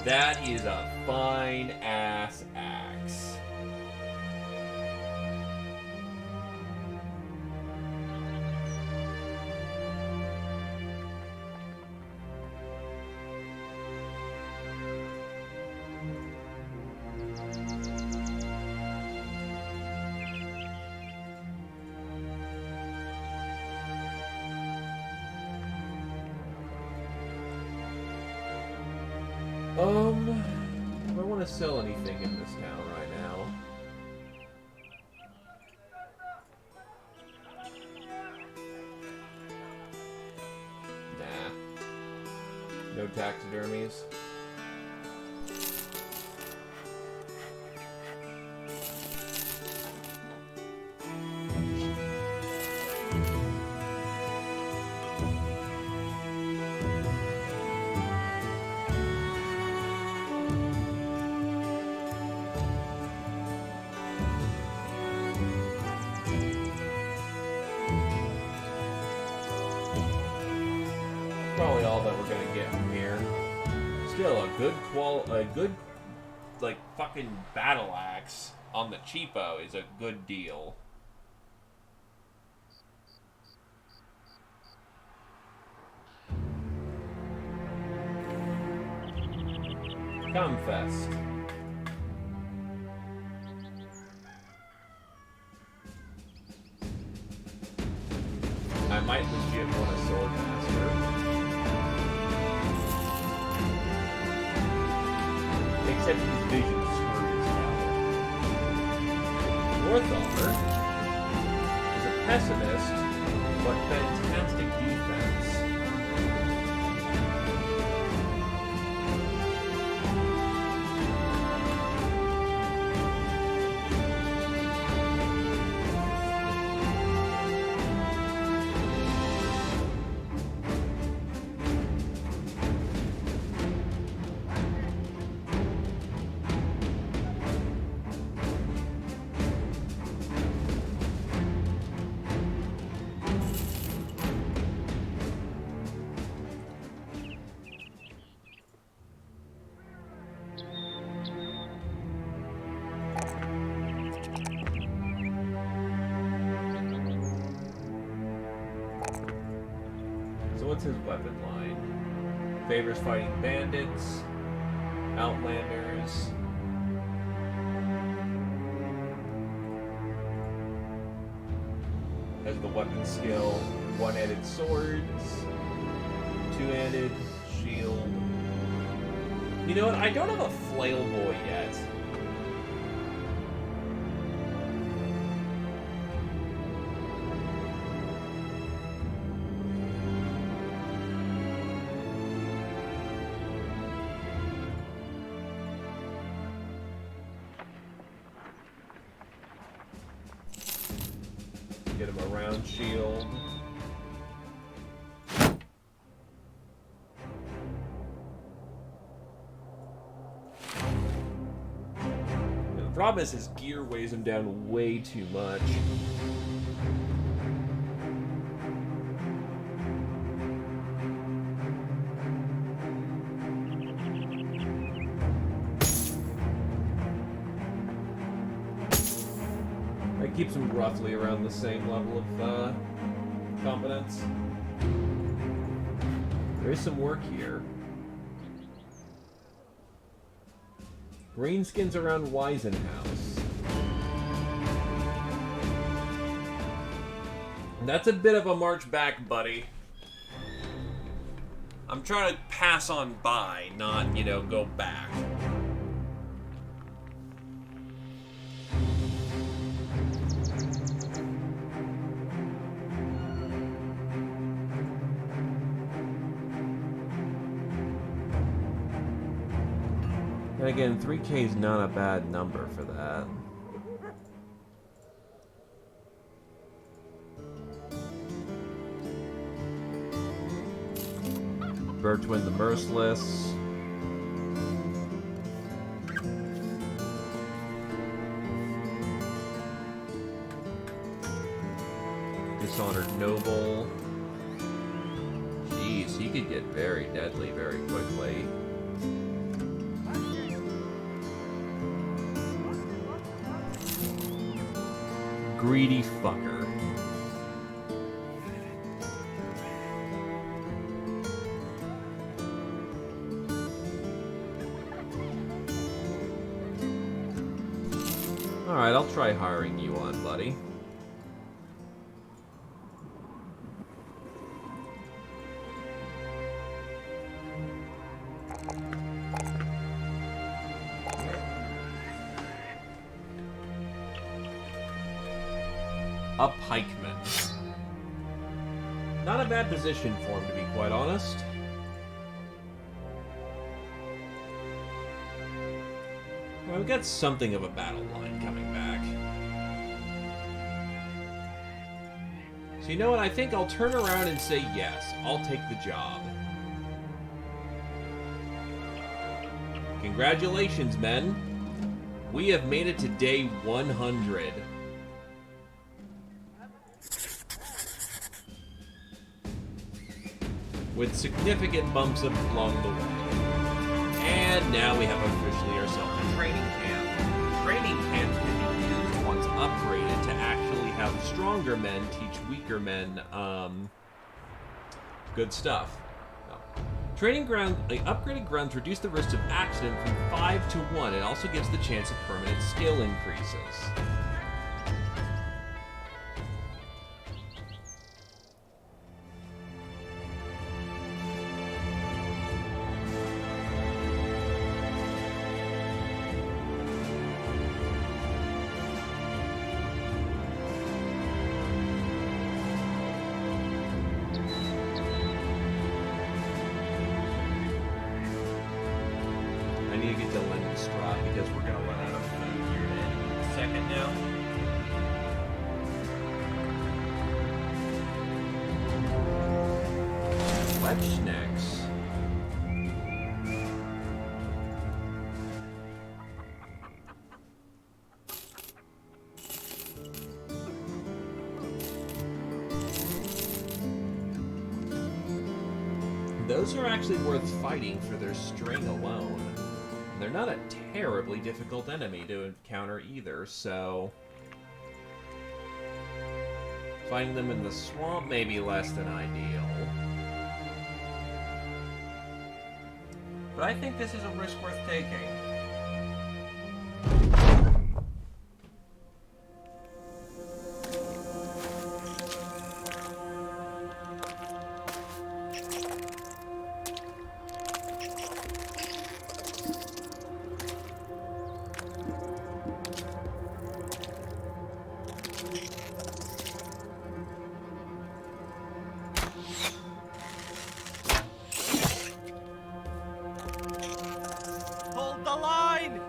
That is a fine-ass axe. Do I want to sell anything in this town right now? Nah. No taxidermies. Probably all that we're gonna get from here. Still, a good, like, fucking battle axe on the cheapo is a good deal. Comfest. I might legit want a swordmaster. Except his vision screws now. Northar is a pessimist, but fantastic defense. what's his weapon line? Favors fighting bandits, outlanders. Has the weapon skill, one-handed swords, two-handed shield. You know what? I don't have a flail boy yet. Get him a round shield. The problem is his gear weighs him down way too much. That keeps him roughly around the same level of competence. There is some work here. Greenskins around Weisenhouse. That's a bit of a march back, buddy. I'm trying to pass on by, not, go back. And again, 3K is not a bad number for that. Bertwin the Merciless. Dishonored Noble. Jeez, he could get very deadly very quickly. Greedy fucker. Alright, I'll try hiring you on, buddy. A pikeman. Not a bad position for him, to be quite honest. Well, we've got something of a battle line coming back. So you know what? I think I'll turn around and say yes. I'll take the job. Congratulations, men. We have made it to day 100. With significant bumps along the way. And now we have officially ourselves a training camp. Training camps can be used once upgraded to actually have stronger men teach weaker men, good stuff. Training ground, upgraded grounds reduce the risk of accident from 5 to 1. It also gives the chance of permanent skill increases. Because we're going to run out of food here in a second now. Webschnecks. Those are actually worth fighting for their string alone. They're not a terribly difficult enemy to encounter either, so... Finding them in the swamp may be less than ideal. but I think this is a risk worth taking. Hold the line!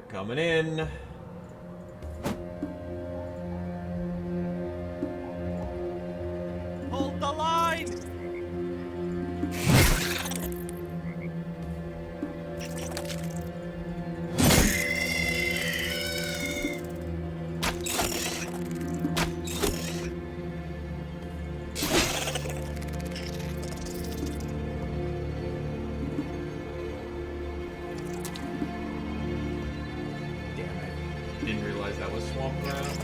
Coming in. Hold the line! Damn it. Didn't realize that was swamp ground.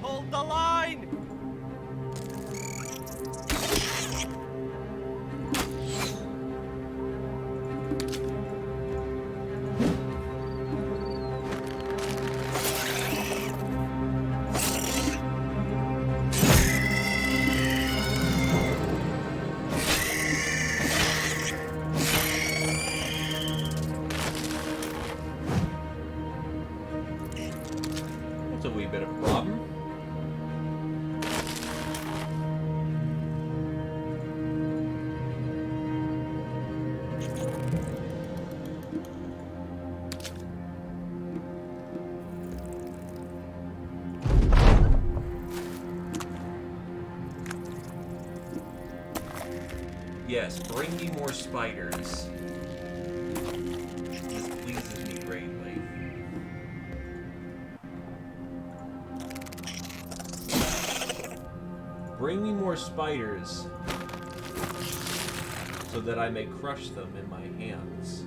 Hold the line! That's a wee bit of a problem. Yes, bring me more spiders. This pleases me greatly. Bring me more spiders so that I may crush them in my hands.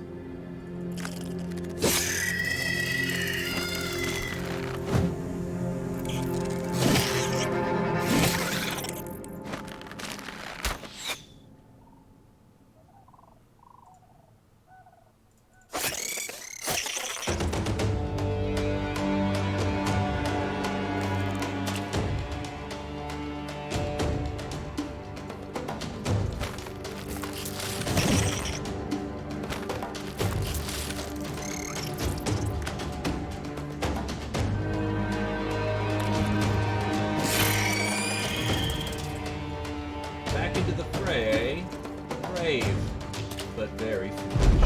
very foolish.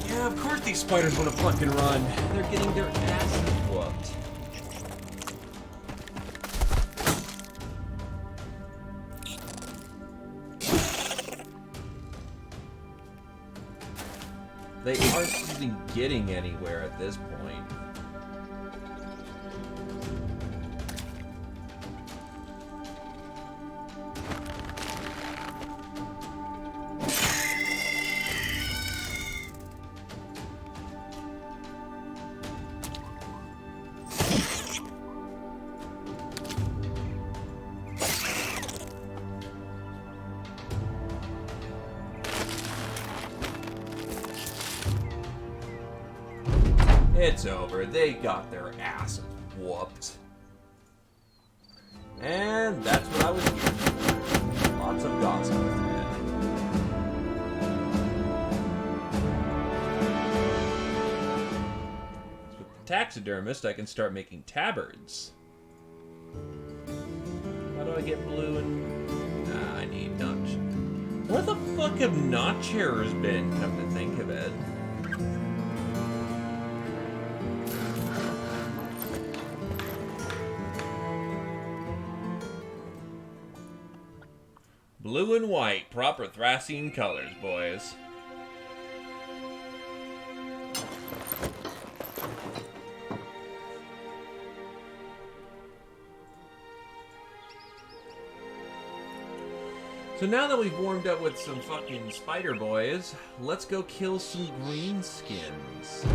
Yeah, of course these spiders want to fucking run. They're getting their asses whooped. They aren't even getting anywhere at this point. It's over. They got their asses whooped. And that's what I was here for. Lots of gossip with it. So with the taxidermist, I can start making tabards. How do I get blue and... Nah, I need notch. Where the fuck have notchers been, come to think of it? Blue and white, proper Thracian colors, boys. So now that we've warmed up with some fucking spider boys, let's go kill some greenskins.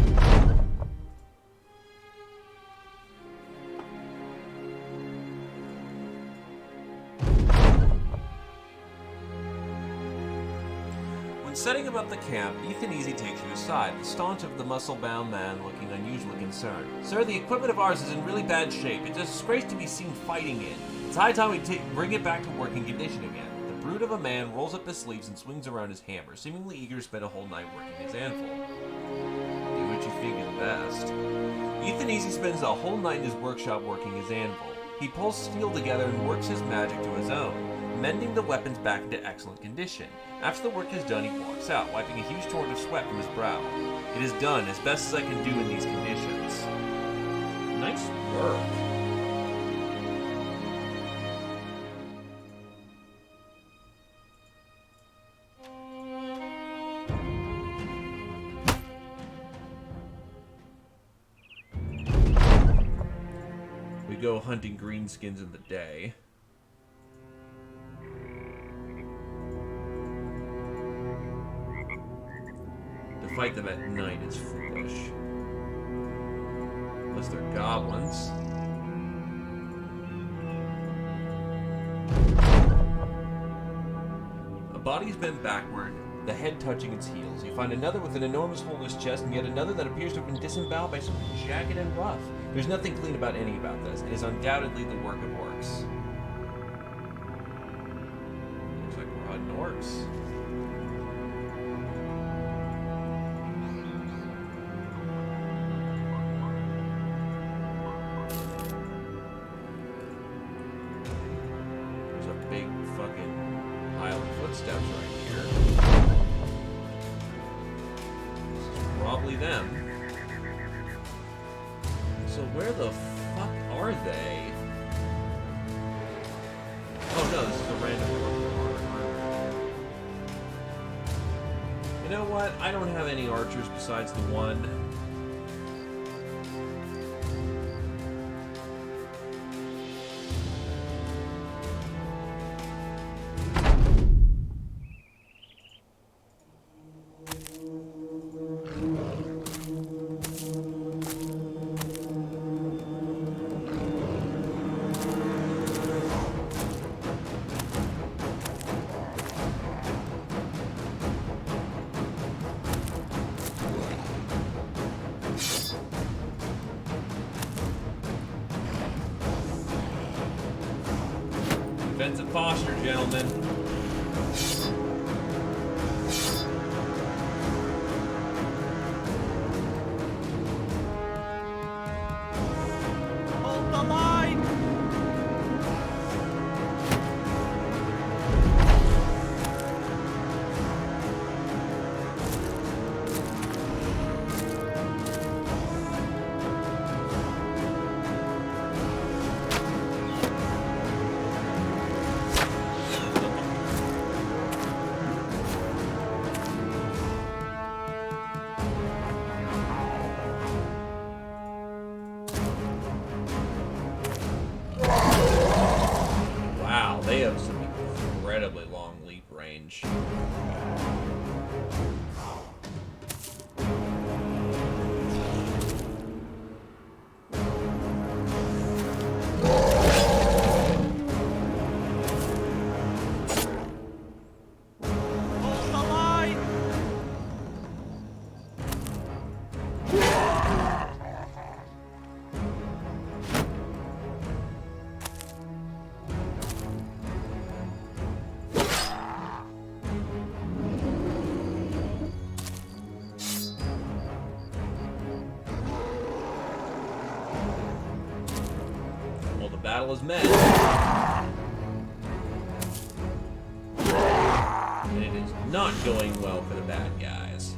Setting about the camp, Ethan Easy takes you aside, the staunch of the muscle-bound man looking unusually concerned. Sir, the equipment of ours is in really bad shape. It's a disgrace to be seen fighting in. It's high time we bring it back to working condition again. The brute of a man rolls up his sleeves and swings around his hammer, seemingly eager to spend a whole night working his anvil. Do what you think is best. Ethan Easy spends a whole night in his workshop working his anvil. He pulls steel together and works his magic to his own, mending the weapons back into excellent condition. After the work is done, he walks out, wiping a huge torrent of sweat from his brow. It is done, as best as I can do in these conditions. Nice work. We go hunting greenskins in the day. Fight them at night is foolish. Unless they're goblins. A body's bent backward, the head touching its heels. You find another with an enormous hole in his chest, and yet another that appears to have been disemboweled by something jagged and rough. There's nothing clean about any about this. It is undoubtedly the work of orcs. Looks like we're hunting orcs. Footsteps right here. Probably them. So where the fuck are they? Oh no, this is a random one. You know what? I don't have any archers besides the one. Defensive posture, gentlemen. Hold the line! range. Hold the line! Well, the battle is met. And it is not going well for the bad guys.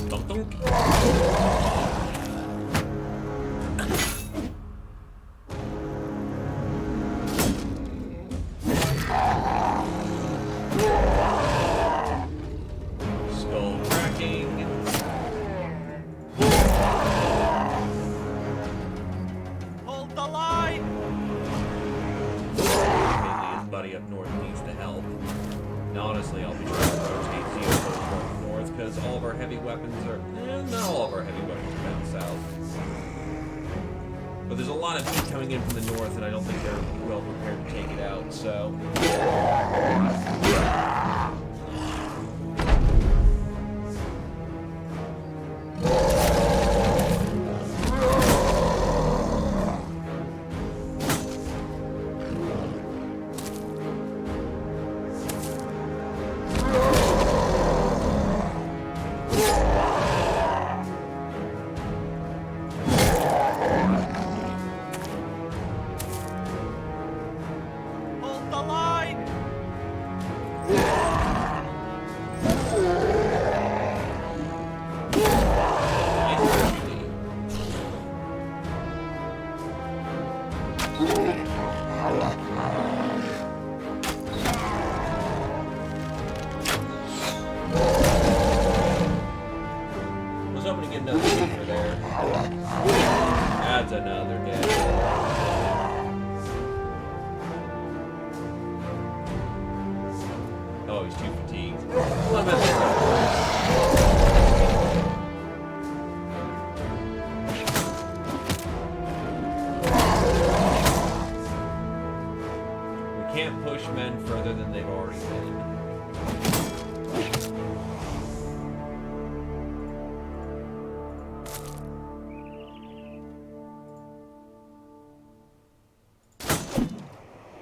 Dunk dunk. Skull cracking. Hold the line! Mainly his buddy up north needs the help. And honestly, I'll be trying to rotate Zeus over north because all of our heavy weapons are. Not all of our heavy weapons are heading south. But there's a lot of heat coming in from the north, and I don't think they're well prepared to take it out, so. Hold the line! I was hoping to get another feature there. Adds another dead. Oh, he's too fatigued. We can't push men further than they've already been.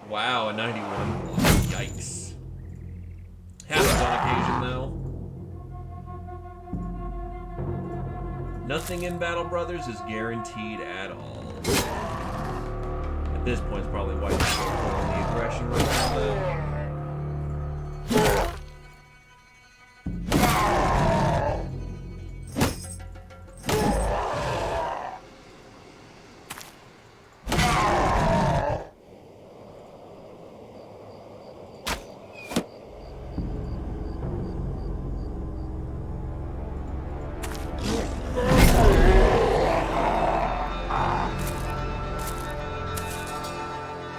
Wow, a 91. Yikes. Happens on occasion, though. Nothing in Battle Brothers is guaranteed at all. At this point, it's probably why you're pulling the aggression right now, though.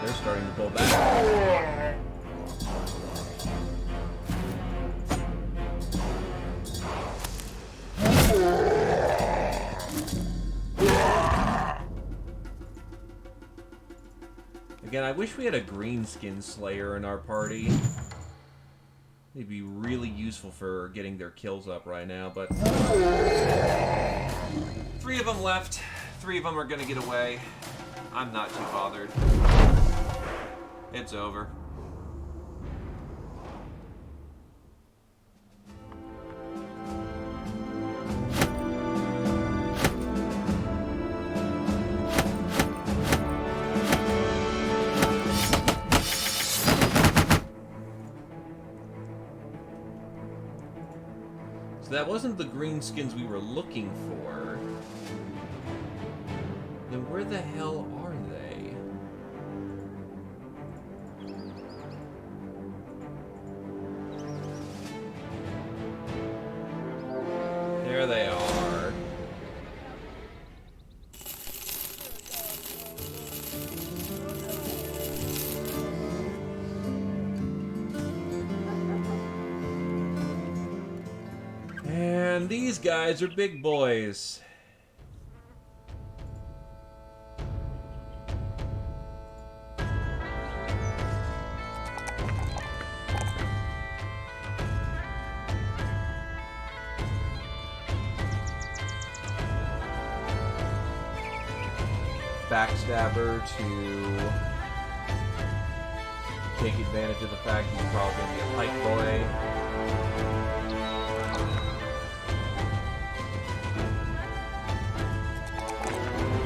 They're starting to pull back. Again, I wish we had a greenskin slayer in our party. They'd be really useful for getting their kills up right now, but 3 of them left. 3 of them are gonna get away. I'm not too bothered. It's over. So that wasn't the greenskins we were looking for. Then where the hell are they? There they are. And these guys are big boys. Backstabber to take advantage of the fact he's probably going to be a pike boy.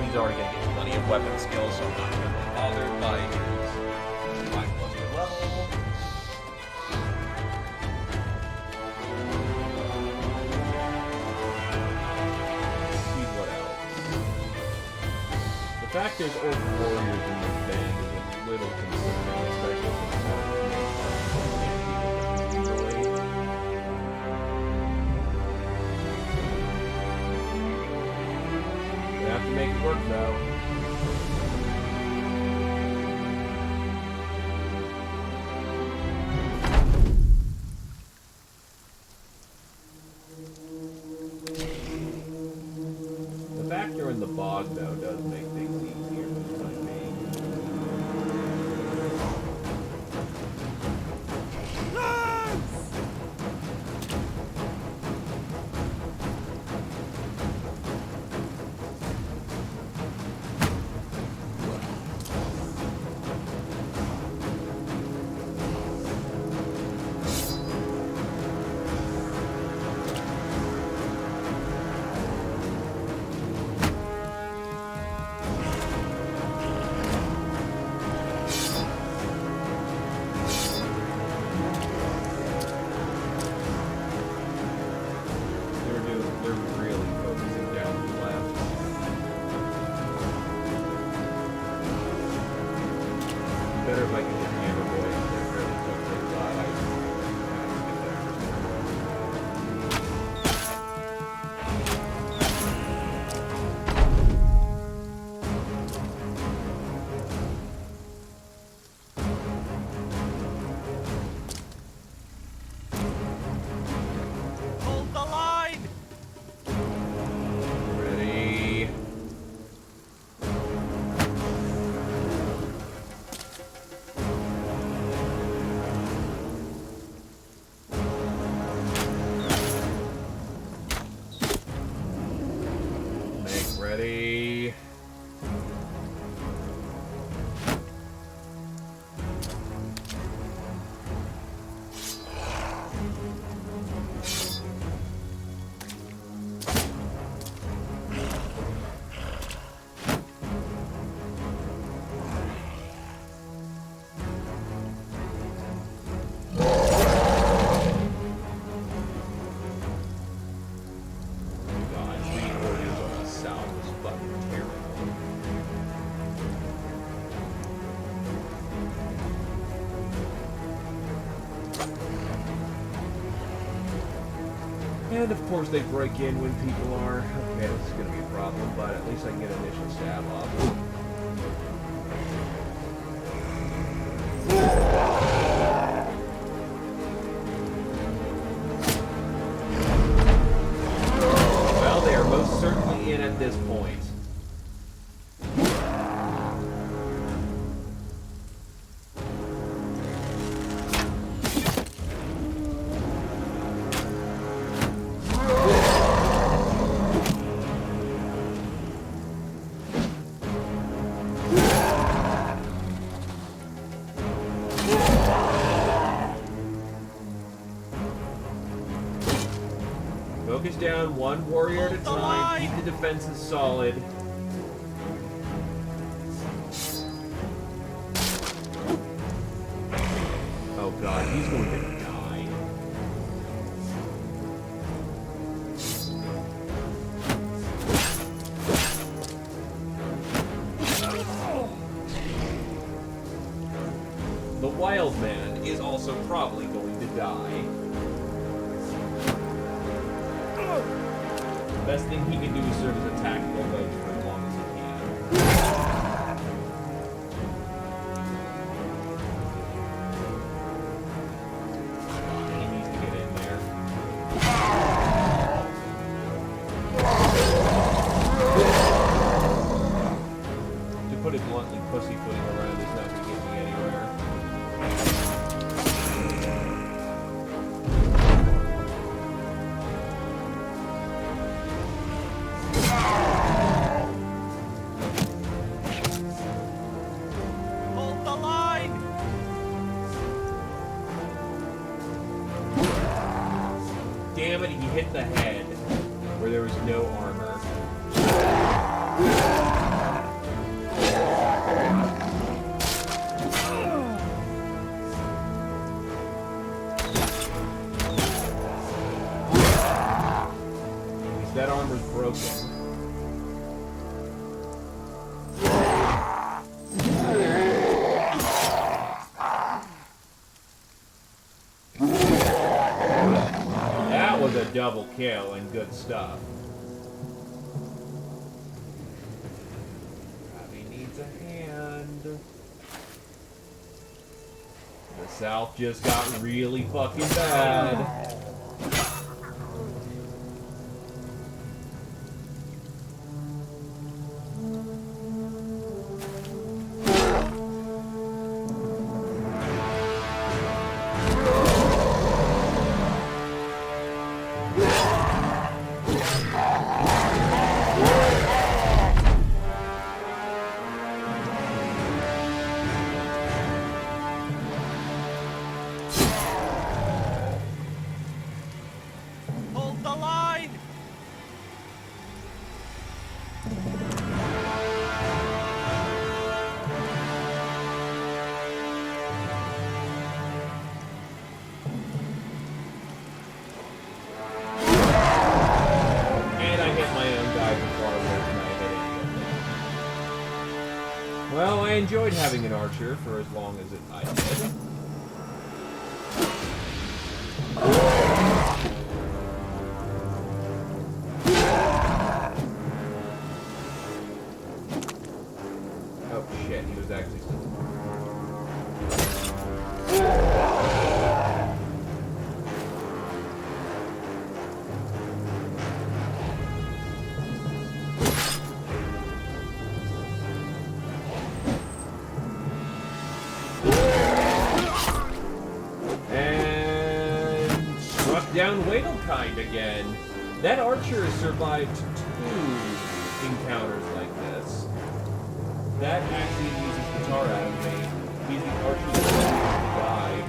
He's already going to get plenty of weapon skills, so I'm not going to be bothered by his 5+ level. The fact there's orc warriors in this band is a little concerning, especially since we have to make it work though. The fact they're in the bog though does make things easier for the time being. Better if I can get Hammer Boy in there fairly quickly, but I Hold the line! ready. Ready. And of course they break in when people are. Okay, this is going to be a problem, but at least I can get an initial stab off. Well, they are most certainly in at this point. Focus down one warrior at a time. Keep the defenses solid. Oh god, he's going to die. probably going to die. The best thing he can do is serve as a tactical mode for as long as he can. He needs to get in there. To put it bluntly, pussyfooting around is not going to get me anywhere. Hold the line! Damn it, he hit the head where there was no armor. That armor's broken. That was a double kill and good stuff. Ravi needs a hand. The South just got really fucking bad. Hold the line! And I hit my own guy before I went and I hit anything. Well, I enjoyed having an archer for as long as I did. Oh shit, he was actually still. And struck down Wadelkind again. That archer has survived 2 encounters like this. That actually uses the guitar out of me. He's the archer that died.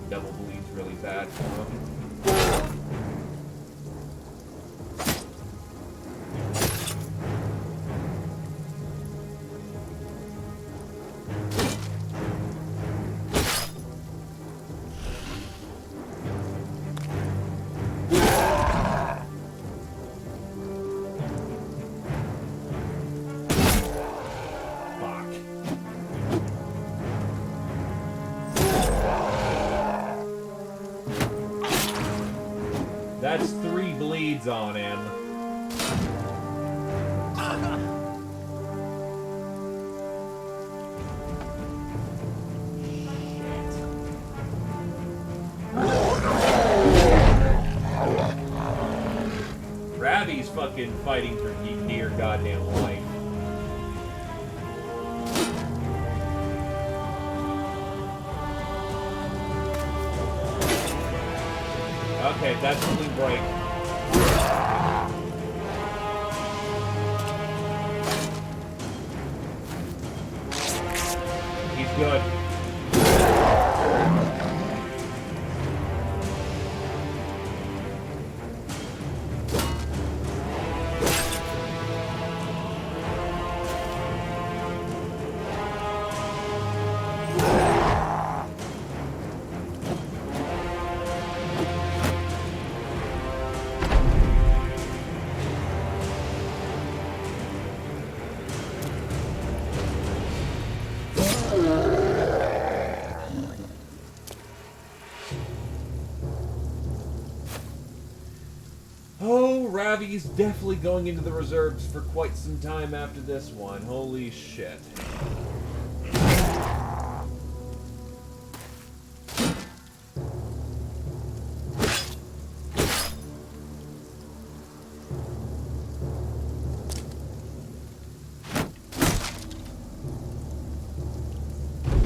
Double bleeds really bad for him. That's 3 bleeds on him. Ravi's fucking fighting for dear goddamn life. Okay, that's a clean break. He Good. Oh, Ravi's definitely going into the reserves for quite some time after this one. Holy shit.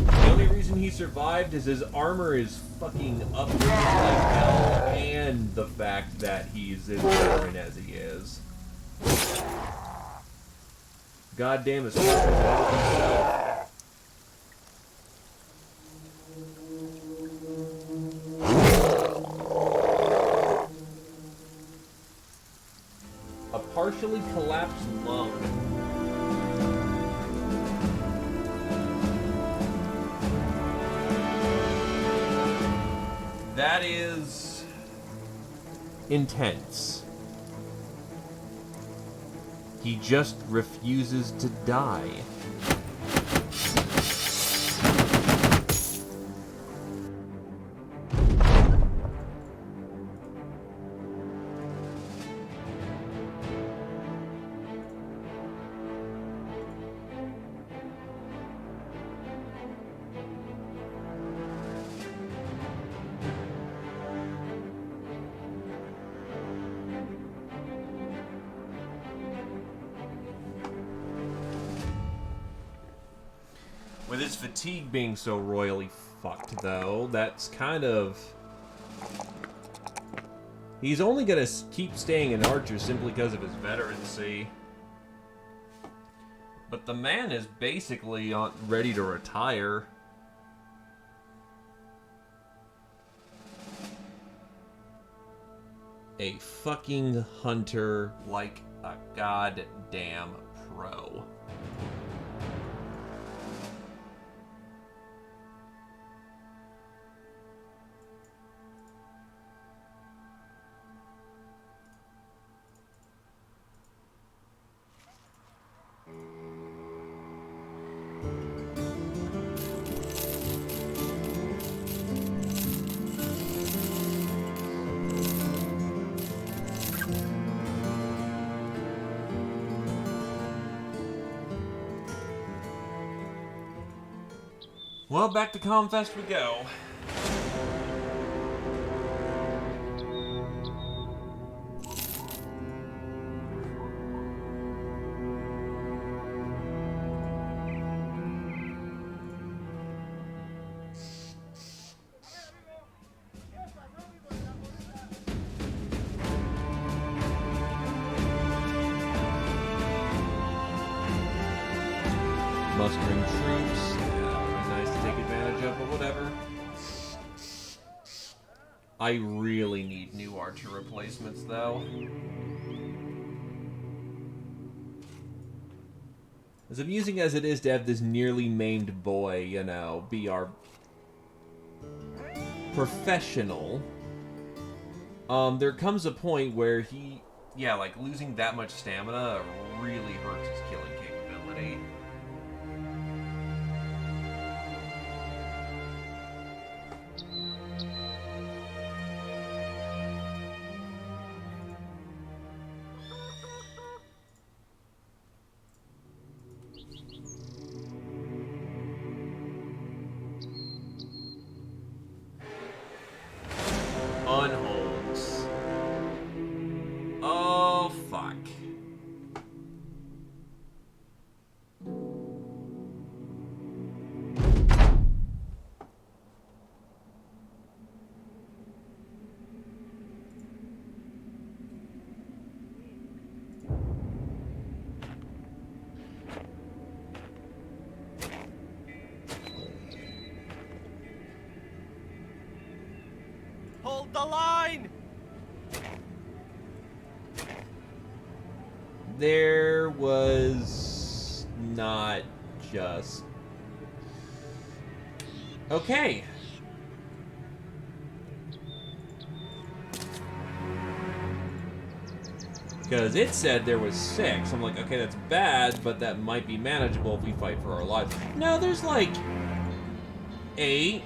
The only reason he survived is his armor is fucking upgraded like hell, and the fact that he's as veteran as he is. Goddamn, his himself. A partially collapsed lung. That is intense. He just refuses to die. With his fatigue being so royally fucked, though, that's kind of... He's only gonna keep staying an archer simply because of his veterancy. But the man is basically ready to retire. A fucking hunter like a goddamn pro. Well, back to Comfest we go. Mustering troops. Nice to take advantage of, but whatever. I really need new archer replacements, though. As amusing as it is to have this nearly maimed boy, you know, be our professional, there comes a point where he, yeah, like, losing that much stamina really hurts his killing capability. Unholds. Oh, fuck. Hold the line! There was not just... Okay. Because it said there was 6. I'm like, okay, that's bad, but that might be manageable if we fight for our lives. No, there's like 8.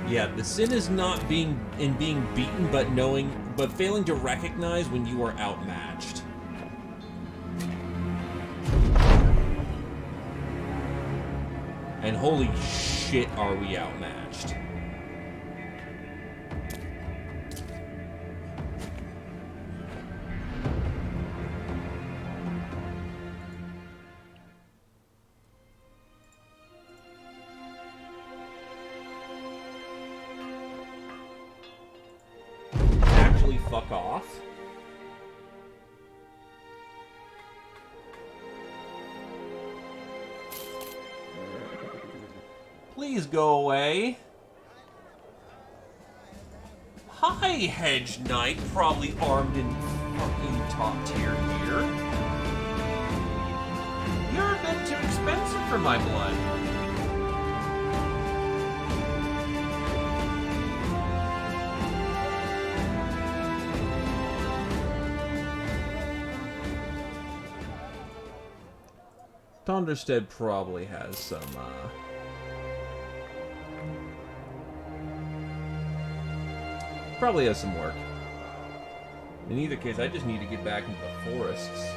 Yeah, the sin is not being beaten, but failing to recognize when you are outmatched. And holy shit, are we outmatched? Fuck off. Please go away. Hi, Hedge Knight, probably armed in fucking top tier gear. You're a bit too expensive for my blood. Tonderstead probably has some, probably has some work. In either case, I just need to get back into the forests.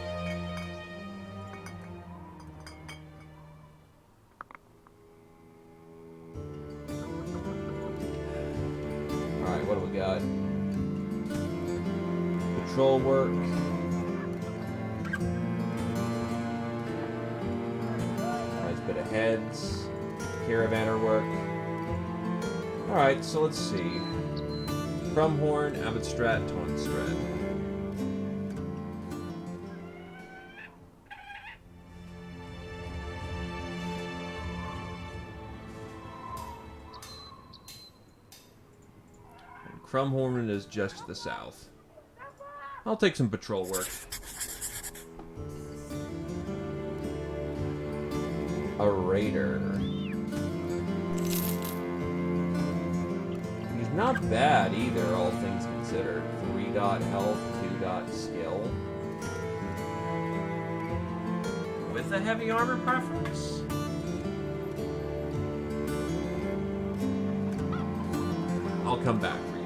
Alright, what do we got? Patrol work. Bit of heads, caravaner work. Alright, so let's see. Crumhorn, Abbottstrat, Tonstrat. And Crumhorn is just to the south. I'll take some patrol work. A raider. He's not bad either, all things considered. 3 dot health, 2 dot skill. With a heavy armor preference? I'll come back for you.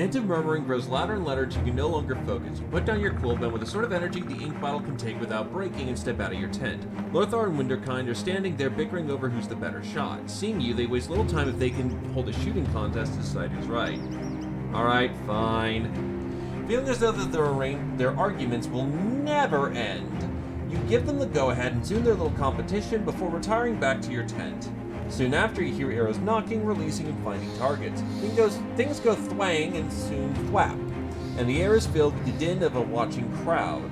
hint of murmuring grows louder and louder until you can no longer focus. You put down your quill pen with a sort of energy the ink bottle can take without breaking and step out of your tent. Lothar and Winterkind are standing there bickering over who's the better shot. Seeing you, they waste little time if they can hold a shooting contest to decide who's right. Alright, fine. Feeling as though that their arguments will never end, you give them the go-ahead and soon their little competition before retiring back to your tent. Soon after, you hear arrows knocking, releasing, and finding targets. Things go thwang and soon thwap, and the air is filled with the din of a watching crowd.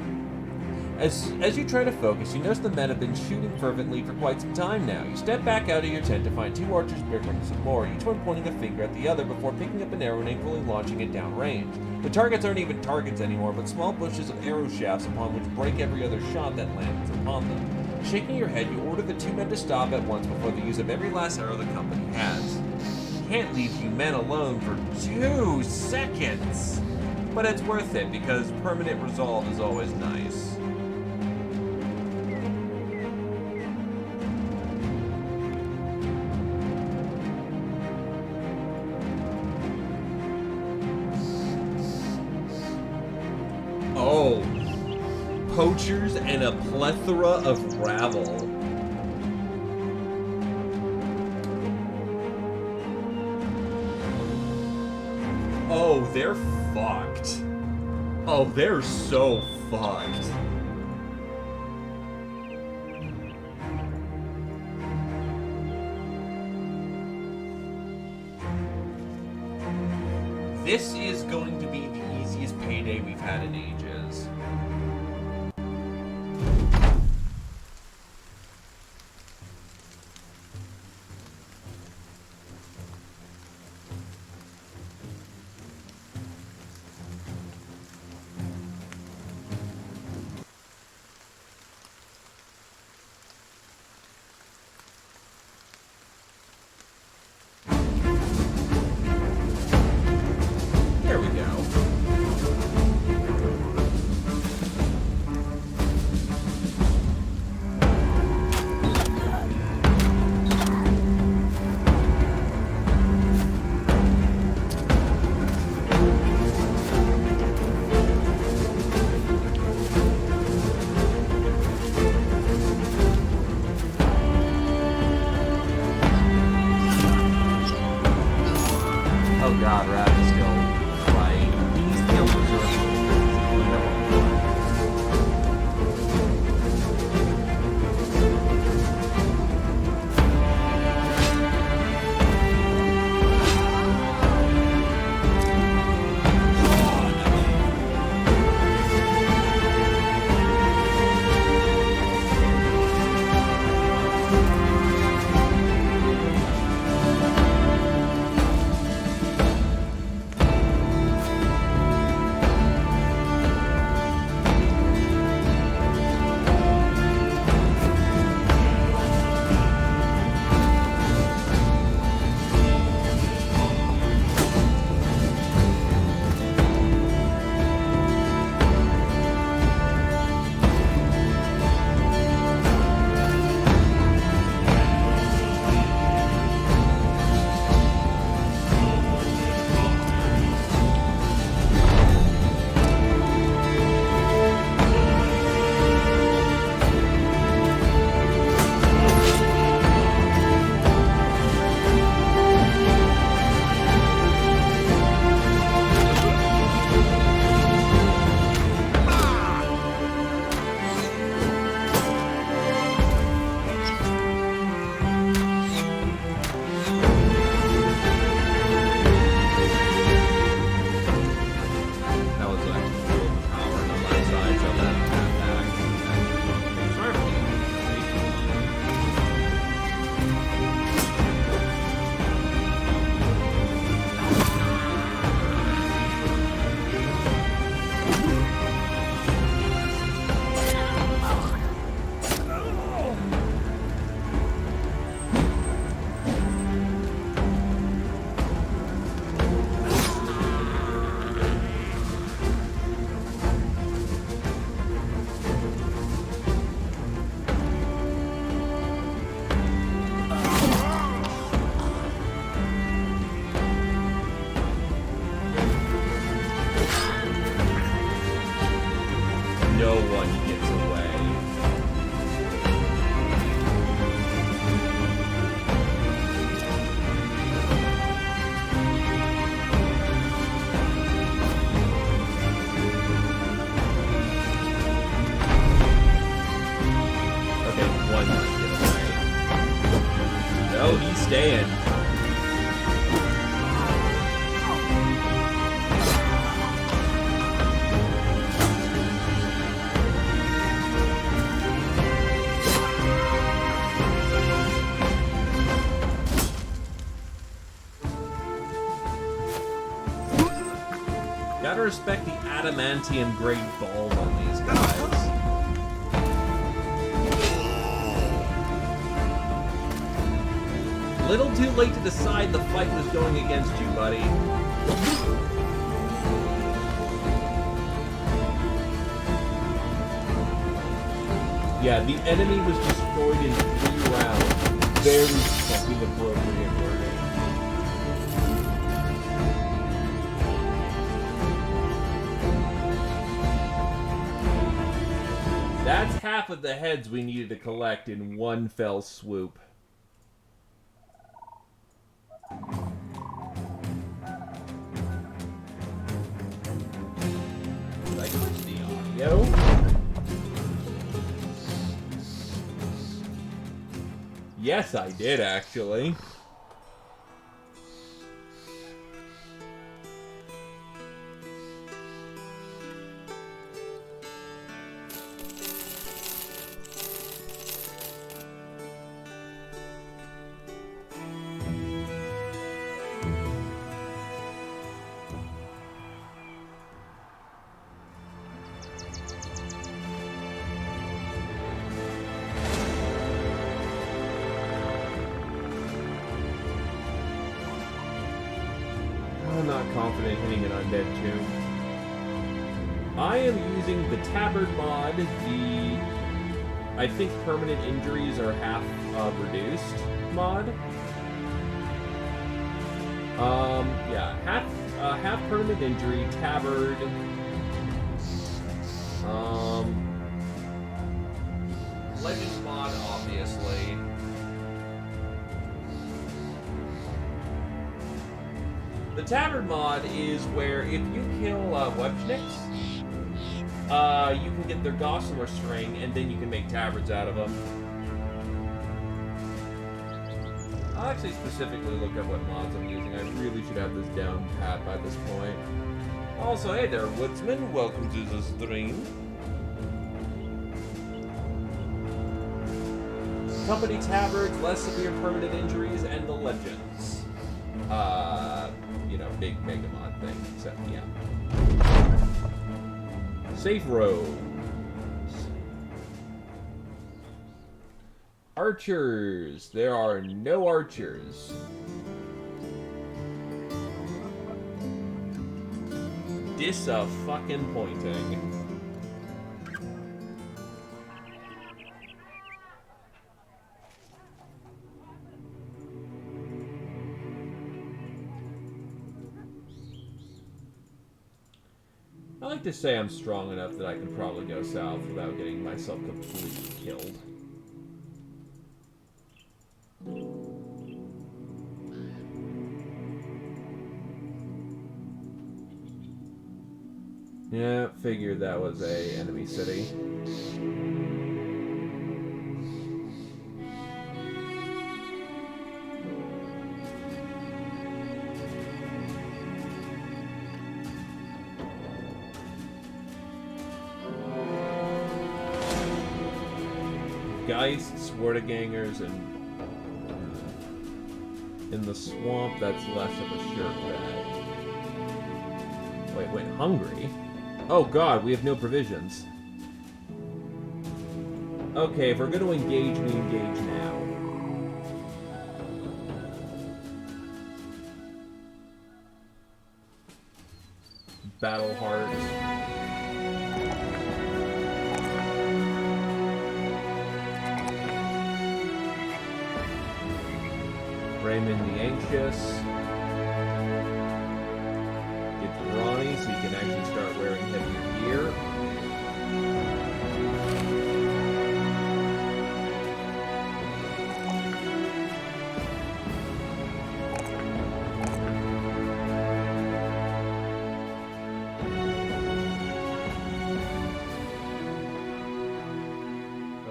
As you try to focus, you notice the men have been shooting fervently for quite some time now. You step back out of your tent to find two archers bickering some more, each one pointing a finger at the other before picking up an arrow and angrily launching it downrange. The targets aren't even targets anymore, but small bushes of arrow shafts upon which break every other shot that lands upon them. Shaking your head, you order the two men to stop at once before the use of every last arrow the company has. Can't leave you men alone for 2 seconds! But it's worth it, because permanent resolve is always nice. Oh, poachers and a plethora of rabble. Oh, they're fucked. Oh, they're so fucked. This is going to be the easiest payday we've had in ages. There we go. Oh, he's staying. Gotta respect the adamantium grade bulb on these guys. Little too late to decide the fight was going against you, buddy. Yeah, the enemy was destroyed in 3 rounds. Very fucking appropriate wording. That's half of the heads we needed to collect in one fell swoop. Did I glitch the audio? Yes, I did, actually. I'm not confident hitting an undead tomb. I am using the Tabard mod. I think permanent injuries are half reduced mod. Yeah, half permanent injury, Tabard. Legends mod, obviously. The Tabard mod is where if you kill Webschnicks, you can get their Gossamer String, and then you can make tabards out of them. I'll actually specifically look up what mods I'm using. I really should have this down pat by this point. Also, hey there, Woodsman. Welcome to the stream. Company Tabards, less severe permanent injuries, and the Legends. You know, big mega mod thing. So, yeah. Safe roads. Archers. There are no archers. Dis-a-fucking pointing. I like to say I'm strong enough that I can probably go south without getting myself completely killed. Yeah, figured that was a enemy city. Geists, Wordegangers, and in the swamp, that's less of a sure bet. Wait, hungry? Oh god, we have no provisions. Okay, if we're going to engage, we engage now. Battle Heart. Raymond the Anxious. Get Ronnie so you can actually start wearing heavier gear.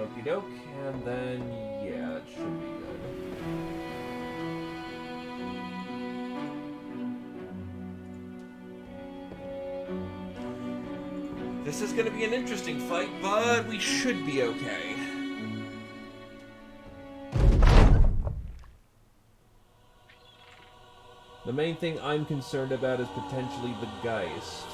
Okie doke, and then, yeah, it should be good. This is gonna be an interesting fight, but we should be okay. The main thing I'm concerned about is potentially the Geist.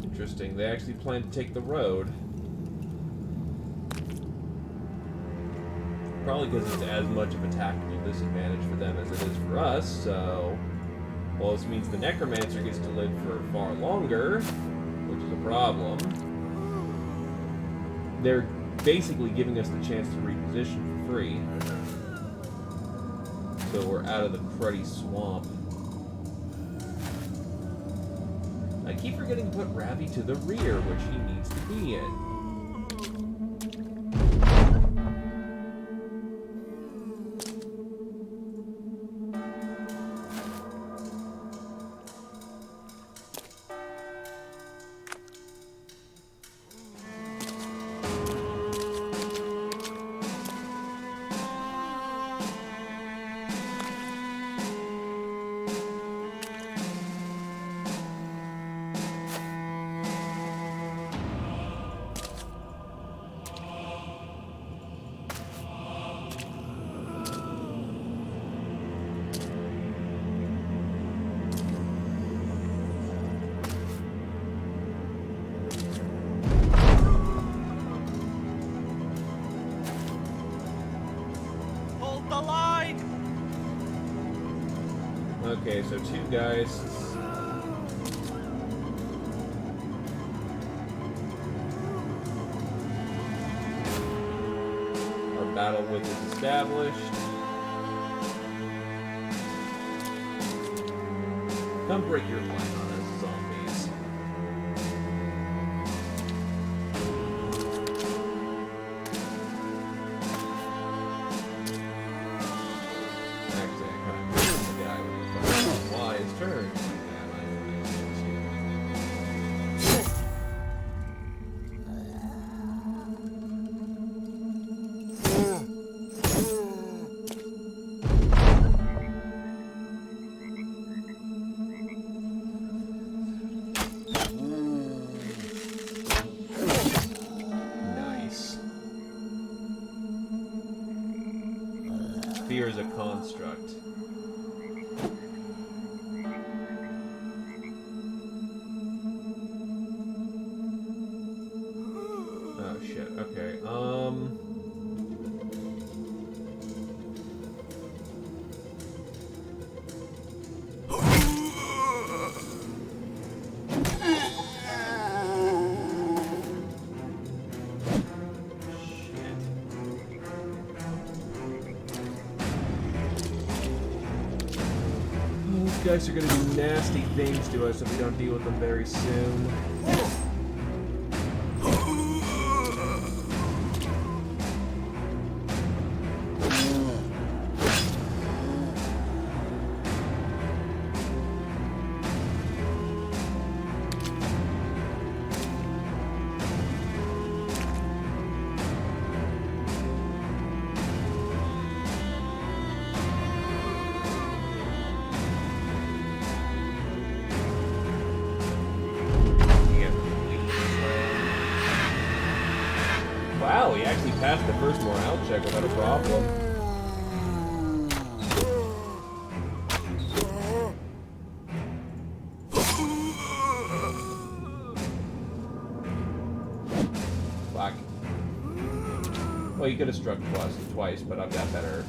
Interesting, they actually plan to take the road. Probably because it's as much of a tactical disadvantage for them as it is for us, so... Well, this means the Necromancer gets to live for far longer, which is a problem. They're basically giving us the chance to reposition for free. So we're out of the cruddy swamp. I keep forgetting to put Ravi to the rear, which he needs to be in. Hold the line! Okay, so two Geists. Our battle width is established. Come break your line on us, zombies. Actually, I kind of killed the guy when he was going to fly his turn. Nice. Fear is a construct. Oh shit, okay, These guys are gonna do nasty things to us if we don't deal with them very soon. Wow, he actually passed the first morale check without a problem. Fuck. Well, you could have struck twice, but I've got better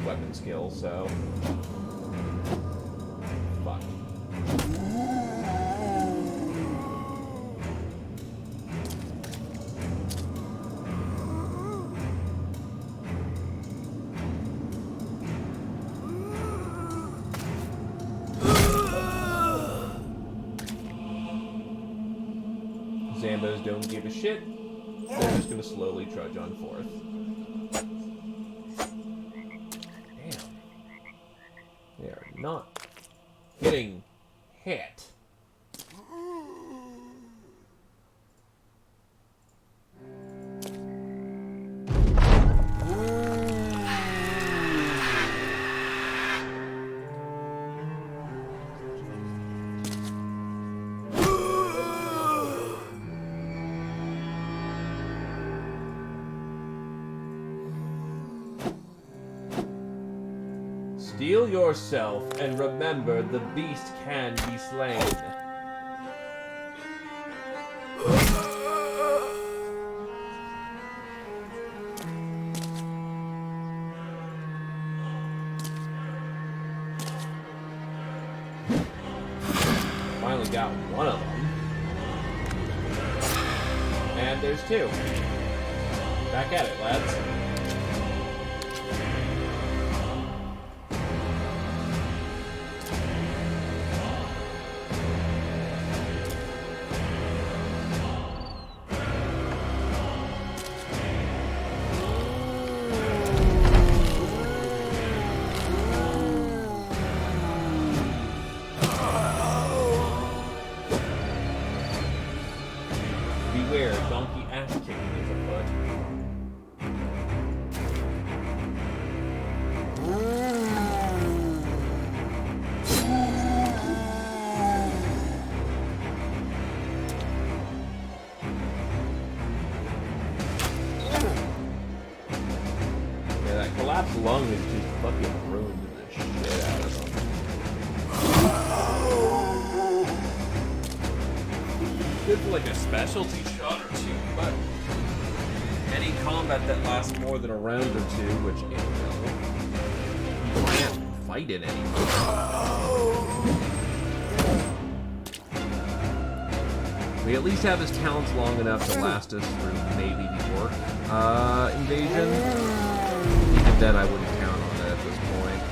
weapon skills, so... Fuck. Zambos don't give a shit. They're just gonna slowly trudge on forth. Damn. They are not Steel yourself, and remember the beast can be slain. Finally got one of them. And there's two. Back at it, lads. Beware, donkey ass kicking is afoot. Yeah, that collapsed lung is just fucking ruined the shit out of them. Good for like a specialty shot or two, but any combat that lasts more than a round or two, which it will, you can't fight it anymore. We at least have his talents long enough to last us through maybe the orc invasion. Even then, I wouldn't count on it at this point.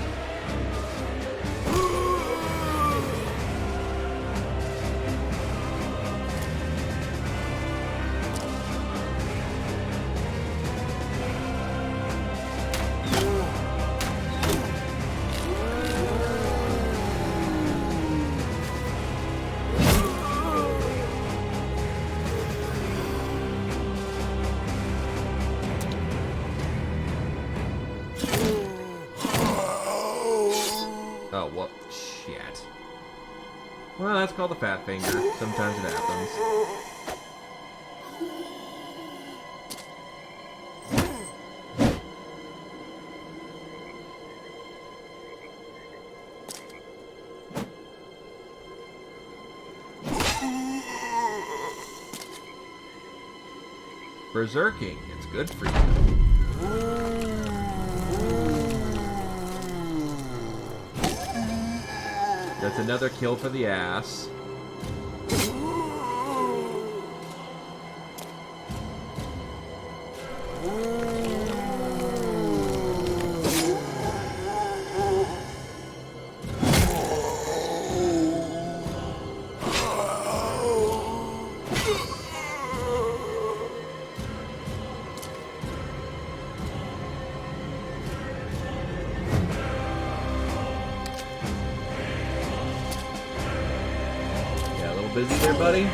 Oh, what? Shit. Well, that's called a fat finger. Sometimes it happens. Berserking, it's good for you. That's another kill for the ass. Busy there, buddy?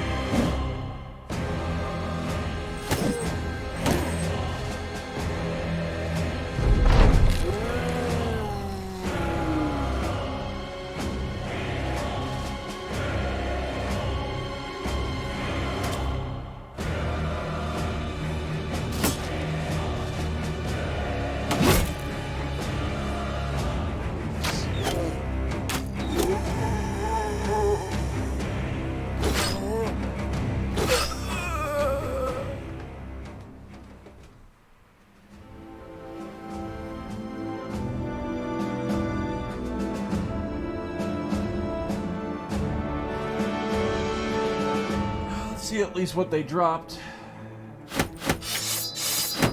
See at least what they dropped.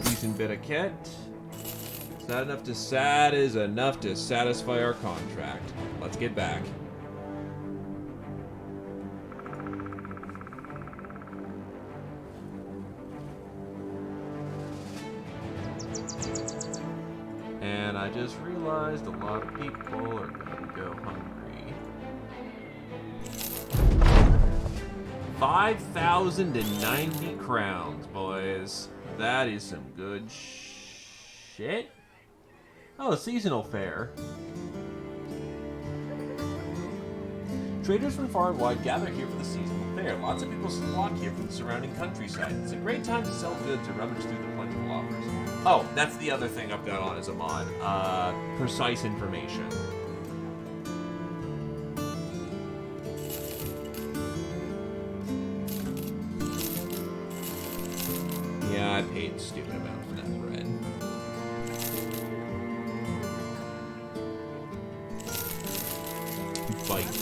Decent bit of kit. It's not enough to is enough to satisfy our contract. Let's get back. And I just realized a lot of people are gonna go hungry. 5,090 crowns, boys. That is some good shit. Oh, a seasonal fair. Traders from far and wide gather here for the seasonal fair. Lots of people flock here from the surrounding countryside. It's a great time to sell goods or rummage through the plentiful offers. Oh, that's the other thing I've got on as a mod. Precise information. Yeah, I paid a stupid amount for that thread. Bite me.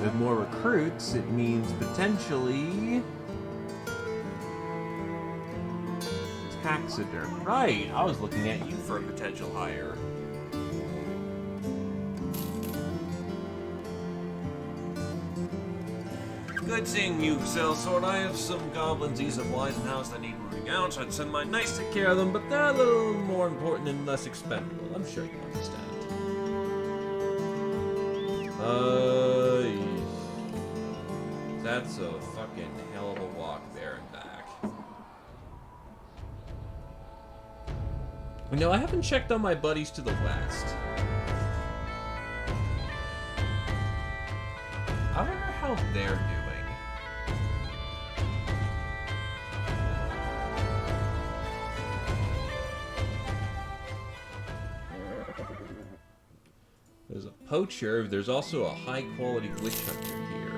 With more recruits, it means potentially taxiderm. Right, I was looking at you for a potential hire. Good seeing you, Sellsword. I have some goblins ease of wise in house that need rooting out, so I'd send my knights to take care of them, but they're a little more important and less expendable. I'm sure you understand. That's a fucking hell of a walk there and back. You know, I haven't checked on my buddies to the west. I wonder how they're doing. There's a poacher. There's also a high-quality witch hunter here.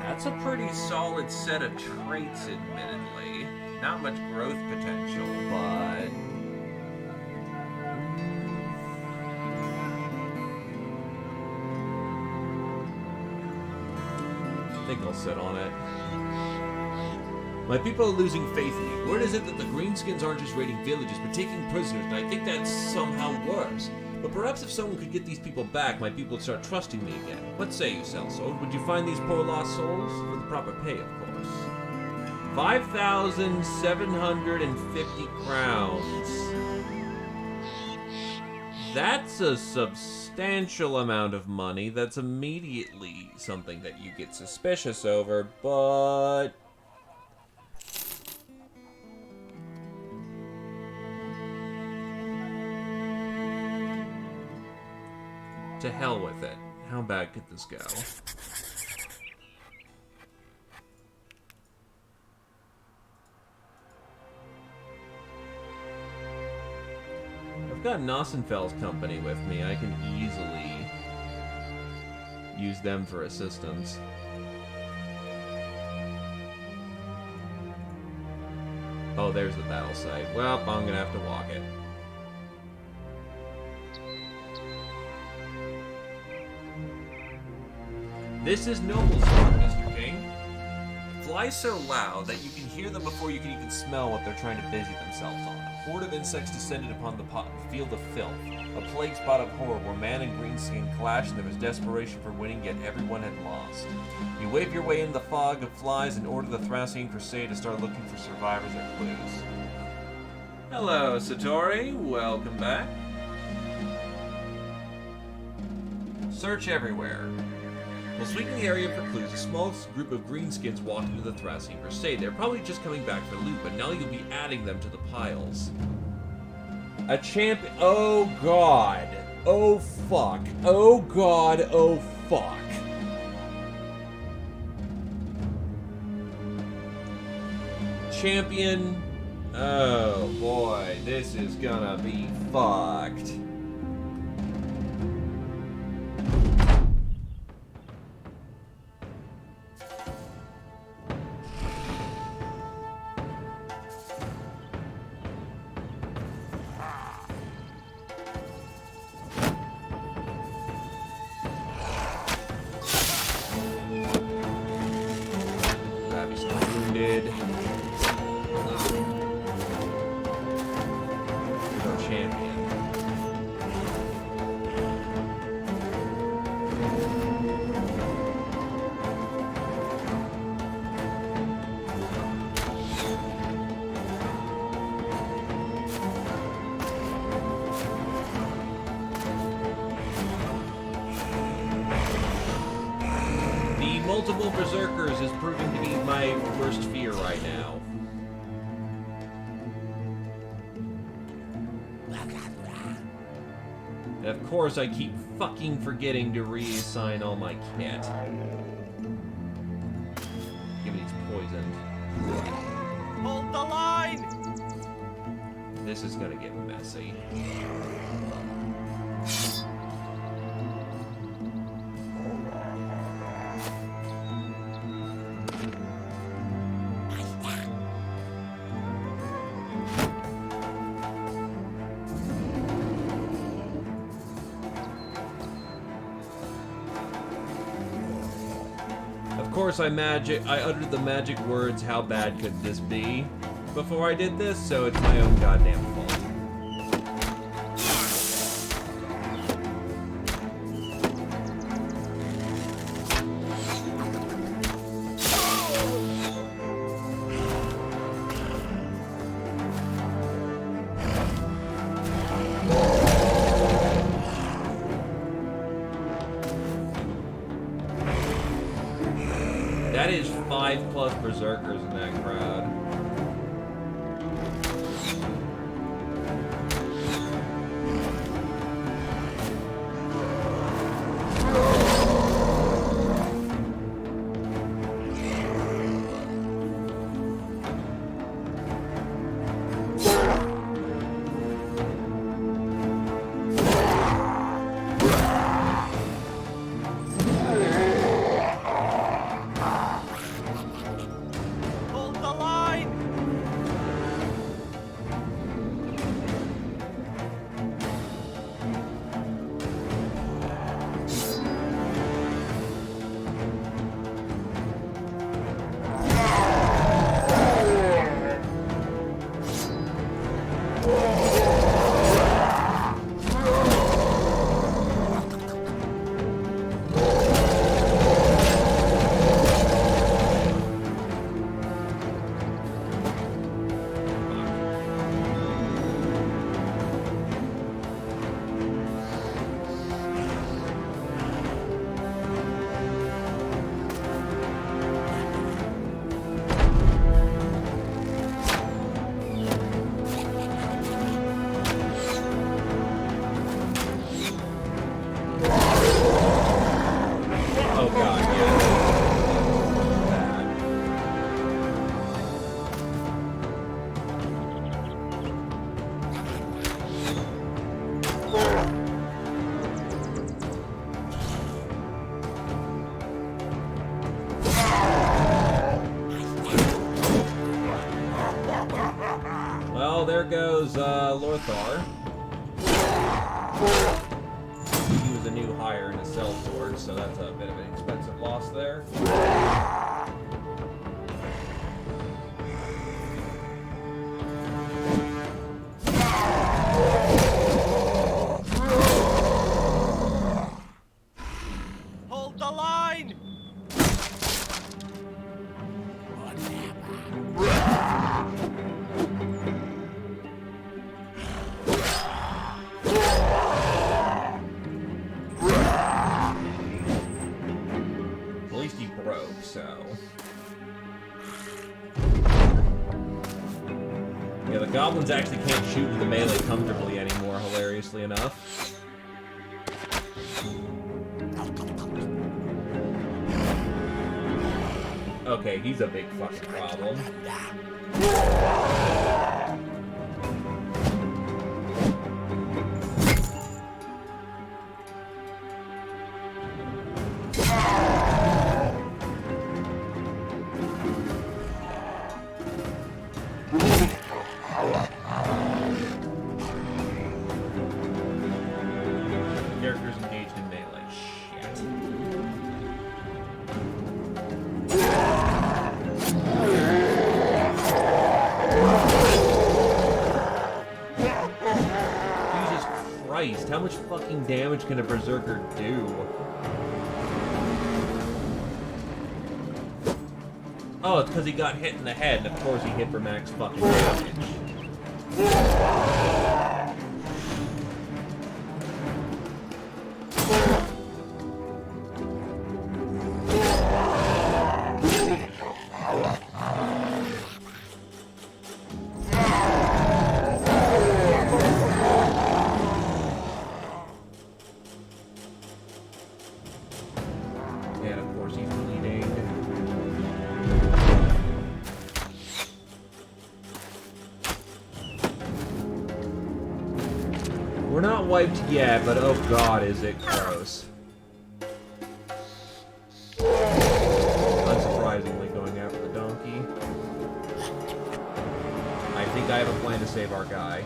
That's a pretty solid set of traits, admittedly. Not much growth potential, but... I think I'll sit on it. My people are losing faith in me. Word is it that the Greenskins aren't just raiding villages, but taking prisoners, and I think that's somehow worse. But perhaps if someone could get these people back, my people would start trusting me again. What say you, Sellsword? Would you find these poor lost souls? For the proper pay, of course. 5,750 crowns. That's a substantial amount of money. That's immediately something that you get suspicious over, but... to hell with it. How bad could this go? I've got Nossenfell's company with me. I can easily use them for assistance. Oh, there's the battle site. Well, I'm gonna have to walk it. This is Noble's talk, Mr. King. Fly so loud that you can hear them before you can even smell what they're trying to busy themselves on. A horde of insects descended upon the field of filth, a plague spot of horror where man and Greenskin clashed and there was desperation for winning, yet everyone had lost. You wave your way in the fog of flies and order the Thracian Crusade to start looking for survivors or clues. Hello, Satori. Welcome back. Search everywhere. While sweeping the area for clues, a small group of greenskins walked into the Thracian Crusade. They're probably just coming back for loot, but now you'll be adding them to the piles. A champion. Oh god. Oh fuck. Oh god. Oh fuck. Champion. Oh boy, this is gonna be fucked. multiple berserkers is proving to be my worst fear right now. And of course, I keep fucking forgetting to reassign all my kit. Given he's poisoned. Hold the line! This is gonna get messy. Of course, I uttered the magic words, "How bad could this be?" before I did this, so it's my own goddamn fault. That is 5+ berserkers in that crowd. Hold the line! Oh god, yeah. Bad. Well, there goes Lorthar. He was a new hire in a sellsword, so that's a bit of an expensive loss there. Hold the line! At least he broke, so. Yeah, the goblins actually can't shoot with the melee comfortably anymore, hilariously enough. Okay, he's a big fucking problem. Characters engaged in melee. Shit. Jesus Christ, how much fucking damage can a berserker do? Oh, it's because he got hit in the head, and of course he hit for max fucking damage. wiped yet, but oh god, is it gross. Unsurprisingly, going after the donkey. I think I have a plan to save our guy.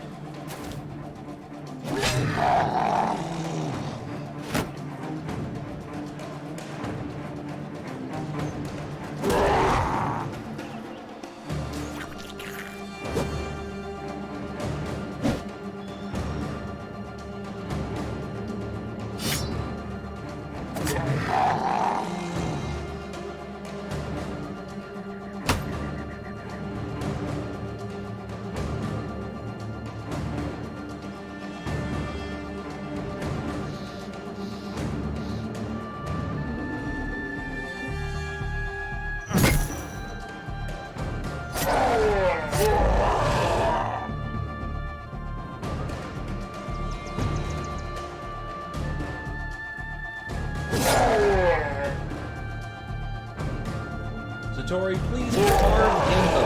Satori, please farm in the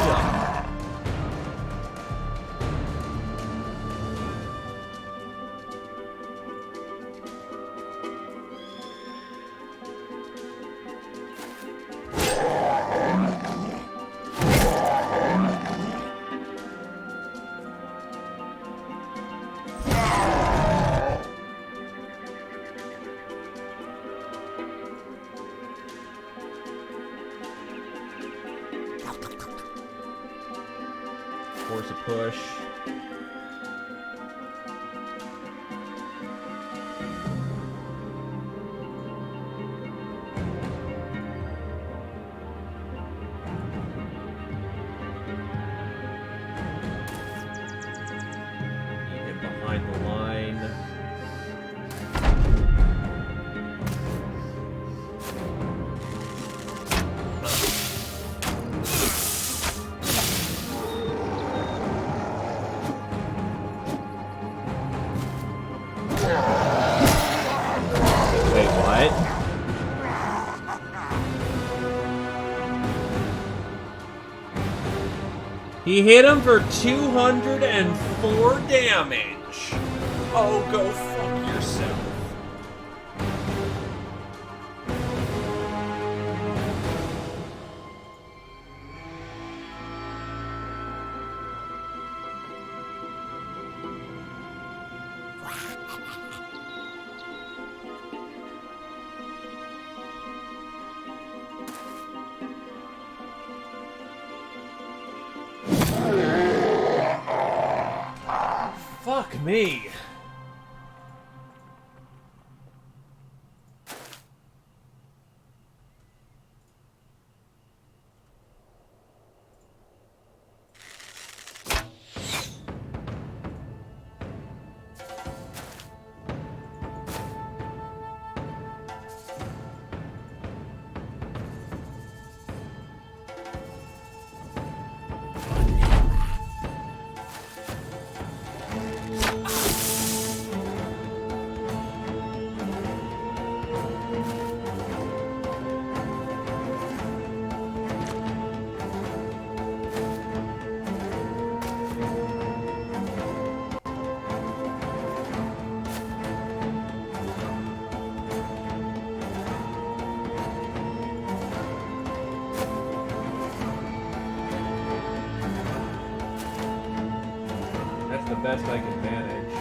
jump. Force a push. You get behind the line. He hit him for 204 damage. Oh, go fuck yourself. Fuck me. The best I can manage.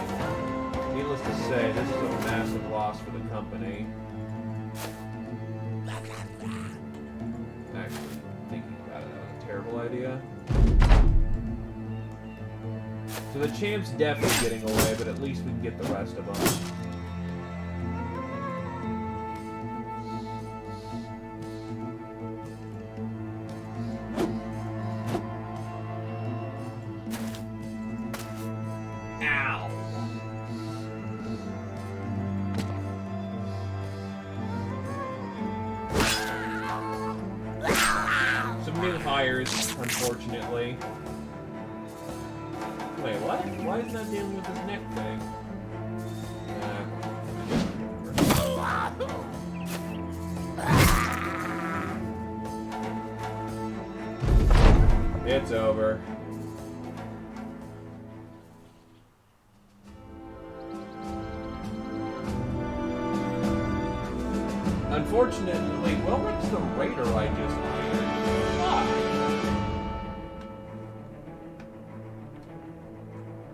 Needless to say, this is a massive loss for the company. Actually, thinking about it, that was a terrible idea. So the champ's definitely getting away, but at least we can get the rest of them. New hires, unfortunately. Wait, what? Why is that dealing with his neck thing? It's over. Unfortunately, Welrick's the raider I just hired. Fuck.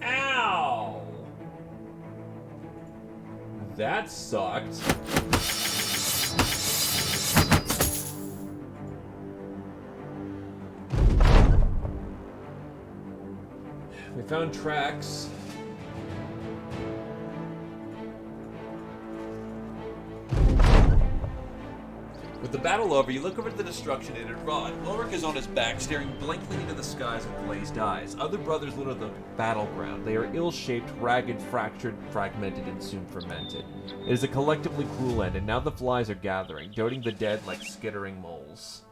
Ow! That sucked. We found tracks. With the battle over, you look over at the destruction it had wrought. Ulrich is on his back, staring blankly into the skies with glazed eyes. Other brothers litter the battleground. They are ill-shaped, ragged, fractured, fragmented, and soon fermented. It is a collectively cruel end, and now the flies are gathering, doting the dead like skittering moles.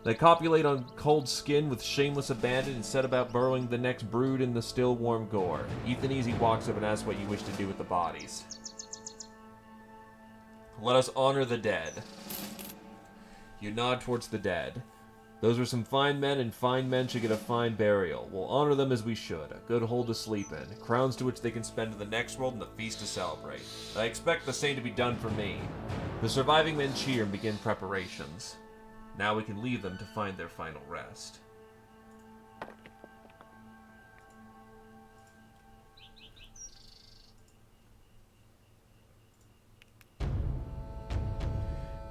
They copulate on cold skin with shameless abandon and set about burrowing the next brood in the still warm gore. Ethan Easy walks up and asks what you wish to do with the bodies. Let us honor the dead. You nod towards the dead. Those are some fine men, and fine men should get a fine burial. We'll honor them as we should. A good hole to sleep in. Crowns to which they can spend in the next world, and a feast to celebrate. I expect the same to be done for me. The surviving men cheer and begin preparations. Now we can leave them to find their final rest.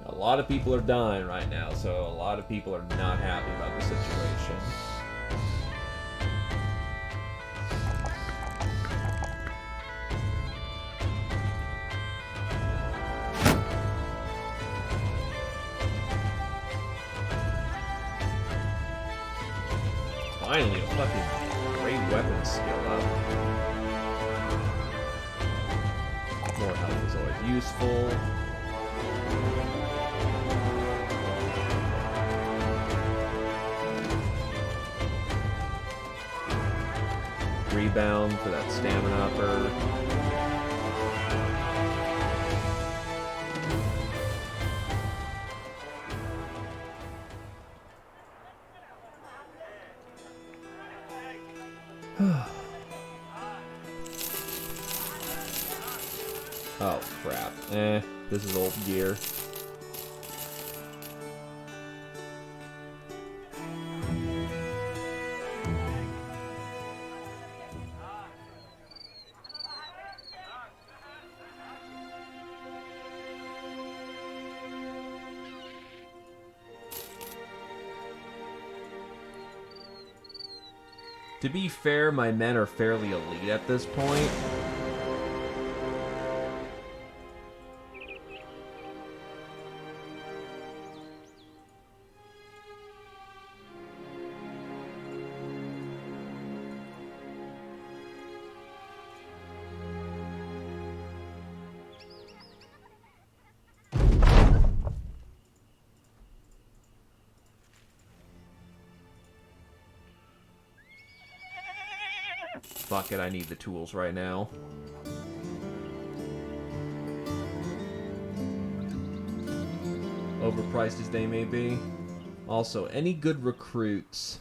A lot of people are dying right now, so a lot of people are not happy about the situation. Finally, a fucking great weapon skill up. More health is always useful. Rebound for that stamina upper. Oh crap. This is old gear. To be fair, my men are fairly elite at this point. Fuck it, I need the tools right now. Overpriced as they may be. Also, any good recruits?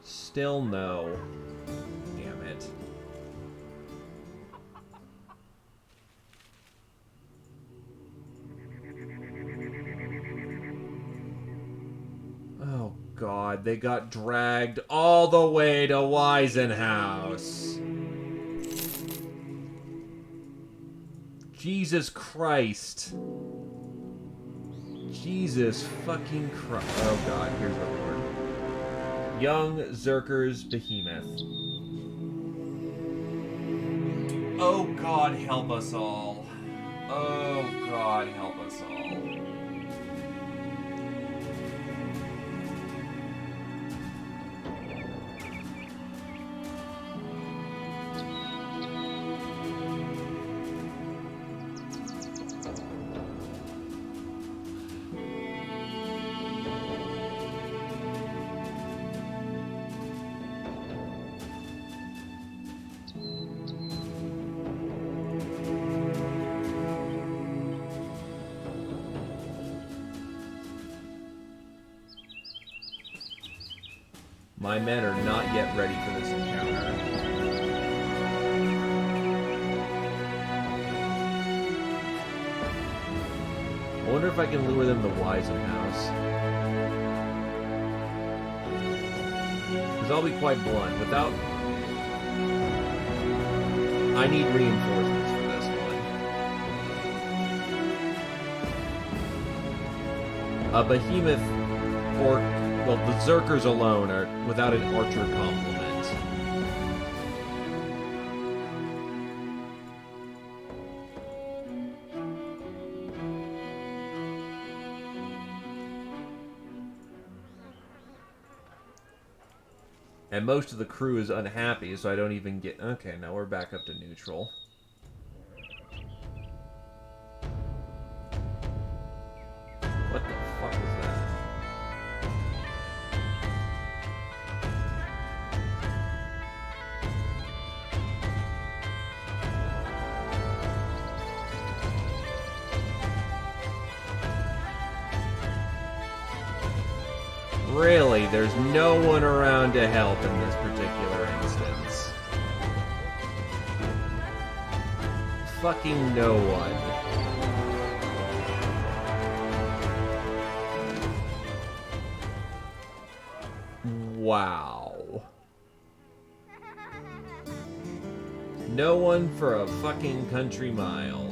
Still no. Damn it. Oh God, they got dragged all the way to Weisenhouse. Jesus Christ. Jesus fucking Christ. Oh God, here's the word. Young Zerker's Behemoth. Oh God, help us all. Oh God, help us all. My men are not yet ready for this encounter. I wonder if I can lure them to Wisenhouse. Because I'll be quite blunt. Without... I need reinforcements for this one. A behemoth orc... Well, the Zerkers alone are without an archer complement. And most of the crew is unhappy, so I don't even get... Okay, now we're back up to neutral. What the fuck is that? Really, there's no one around to help in this particular instance. Fucking no one. Wow. No one for a fucking country mile.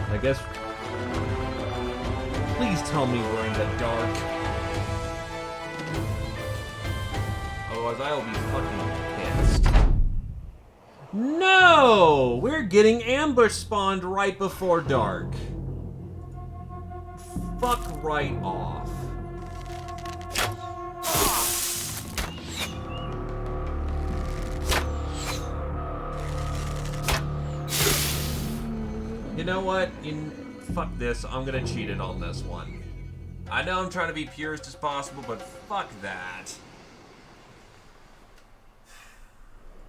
I guess... Please tell me we're in the dark. Otherwise I'll be fucking pissed. No! We're getting ambush spawned right before dark. Fuck right off. You know what? Fuck this. I'm gonna cheat it on this one. I know I'm trying to be purest as possible, but fuck that.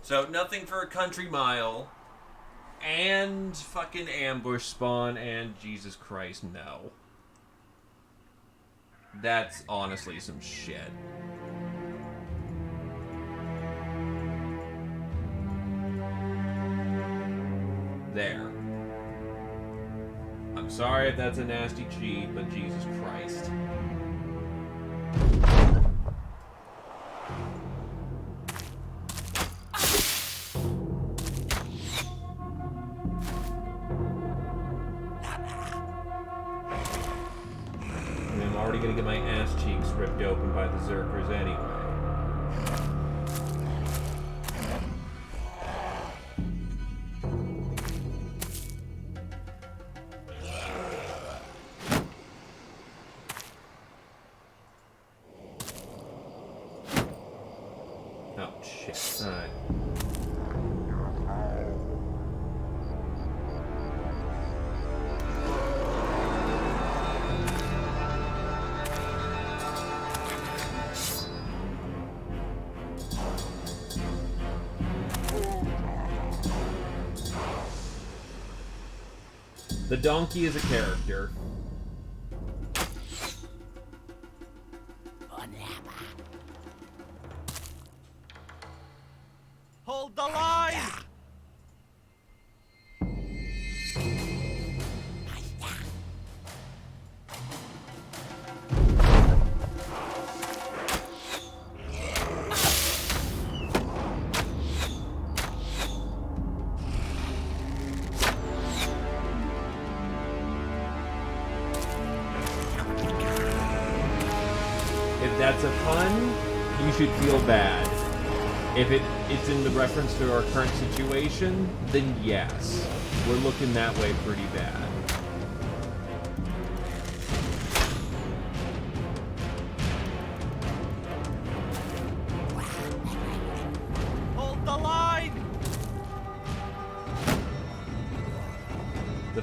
So, nothing for a country mile. And fucking ambush spawn, and Jesus Christ, no. That's honestly some shit. There. I'm sorry if that's a nasty cheat, but Jesus Christ. And I'm already gonna get my ass cheeks ripped open by the Zerkers anyway. Oh, shit. Alright. The donkey is a character. Hold the line! If that's a pun, you should feel bad. If it's in the reference to our current situation, then yes. We're looking that way pretty bad.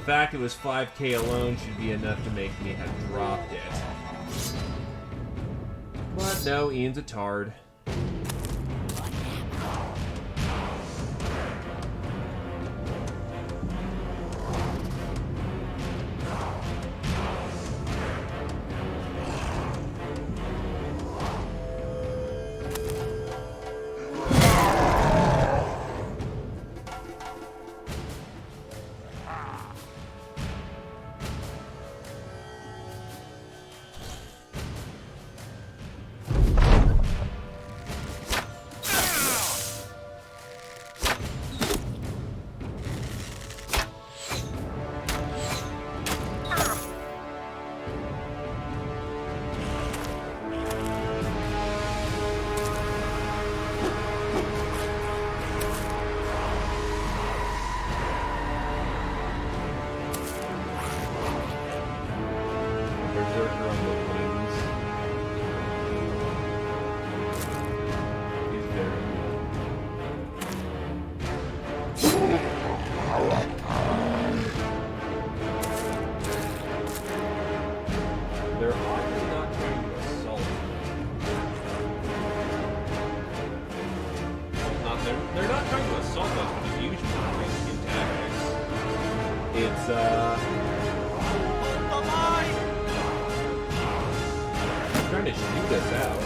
fact it was 5k alone should be enough to make me have dropped it. But no, Ian's a tard. Trying to shoot us out.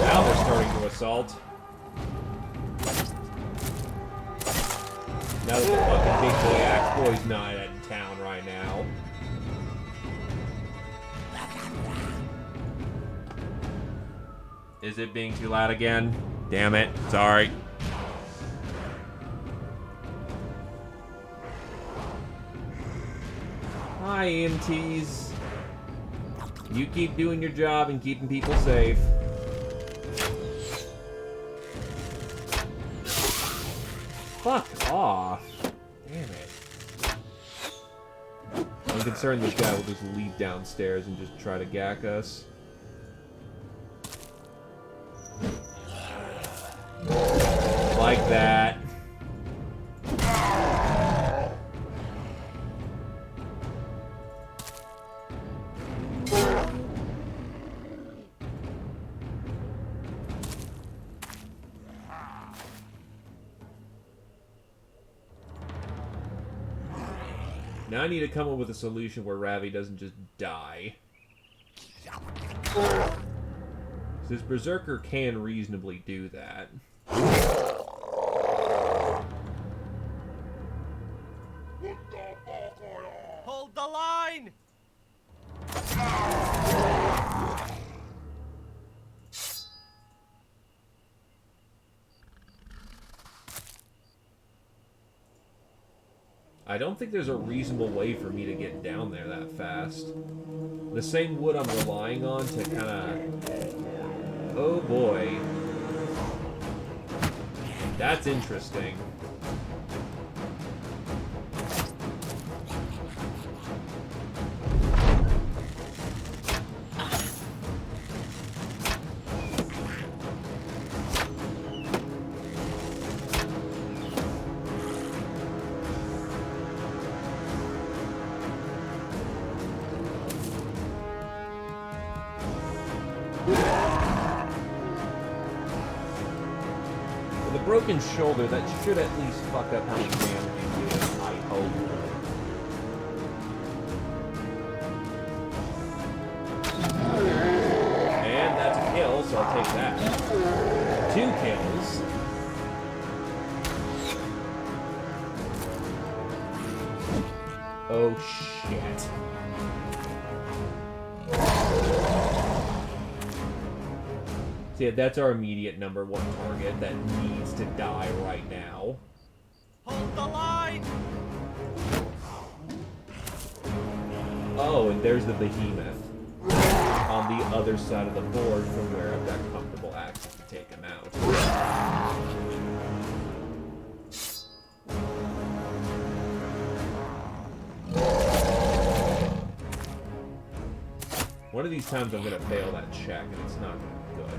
Now they're starting to assault. Now that the fucking big boy axe boy's not in town right now. Is it being too loud again? Damn it. Sorry. Hi, EMTs. You keep doing your job and keeping people safe. Fuck off. Damn it. I'm concerned this guy will just leap downstairs and just try to gack us. Like that. Now I need to come up with a solution where Ravi doesn't just die. This Berserker can reasonably do that. Hold the line! I don't think there's a reasonable way for me to get down there that fast. The same wood I'm relying on to kind of... Oh boy. That's interesting. Broken shoulder, that should at least fuck up how much damage you do, I hope. And that's a kill, so I'll take that. 2 kills. Oh shit. So yeah, that's our immediate number 1 target that needs to die right now. Hold the line! Oh, and there's the behemoth. On the other side of the board from where I've got comfortable access to take him out. One of these times I'm gonna fail that check, and it's not good.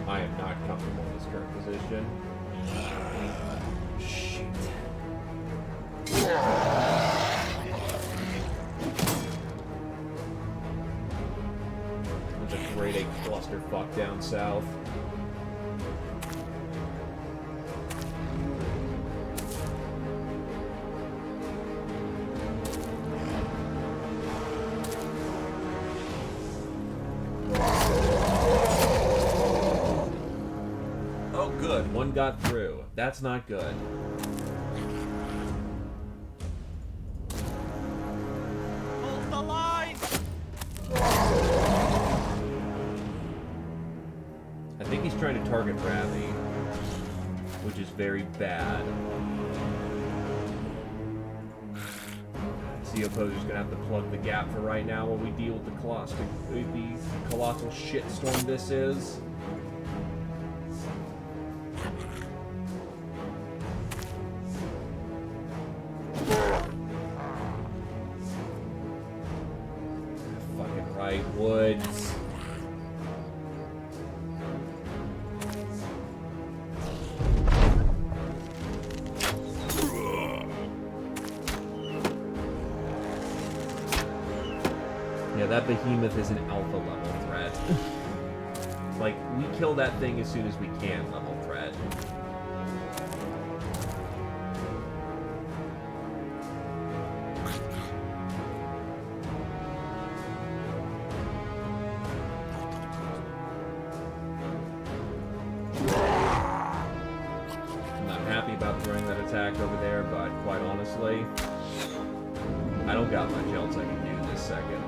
I am not comfortable in this current position. Shit. There's a grade 8 clusterfuck down south. Oh, good. One got through. That's not good. Hold the line! I think he's trying to target Ravi, which is very bad. The opposer's gonna have to plug the gap for right now while we deal with the colossal shitstorm this is. Fucking right, Woods. Yeah, that behemoth is an alpha level threat. Like, we kill that thing as soon as we can level threat. I'm not happy about throwing that attack over there, but quite honestly, I don't got much else I can do this second.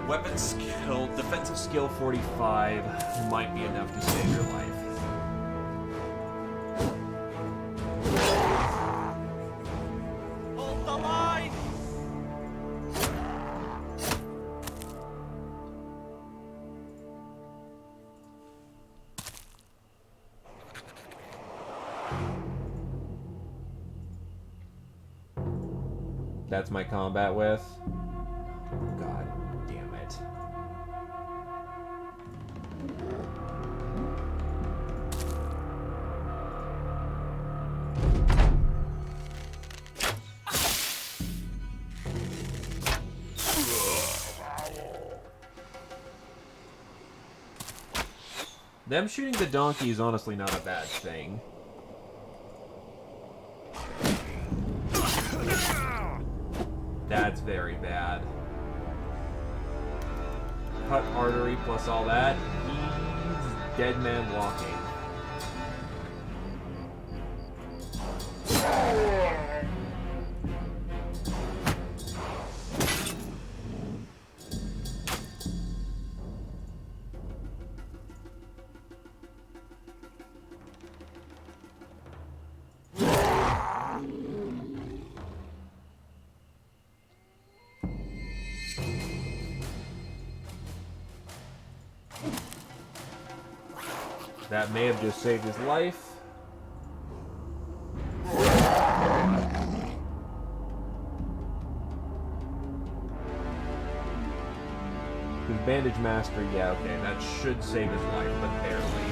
Weapon skill, defensive skill 45 might be enough to save your life. Hold the line! That's my combat with. God damn it. Them shooting the donkey is honestly not a bad thing. That's very bad. Cut artery plus all that. He's dead man walking. That may have just saved his life. His bandage master, yeah, okay, that should save his life, but barely.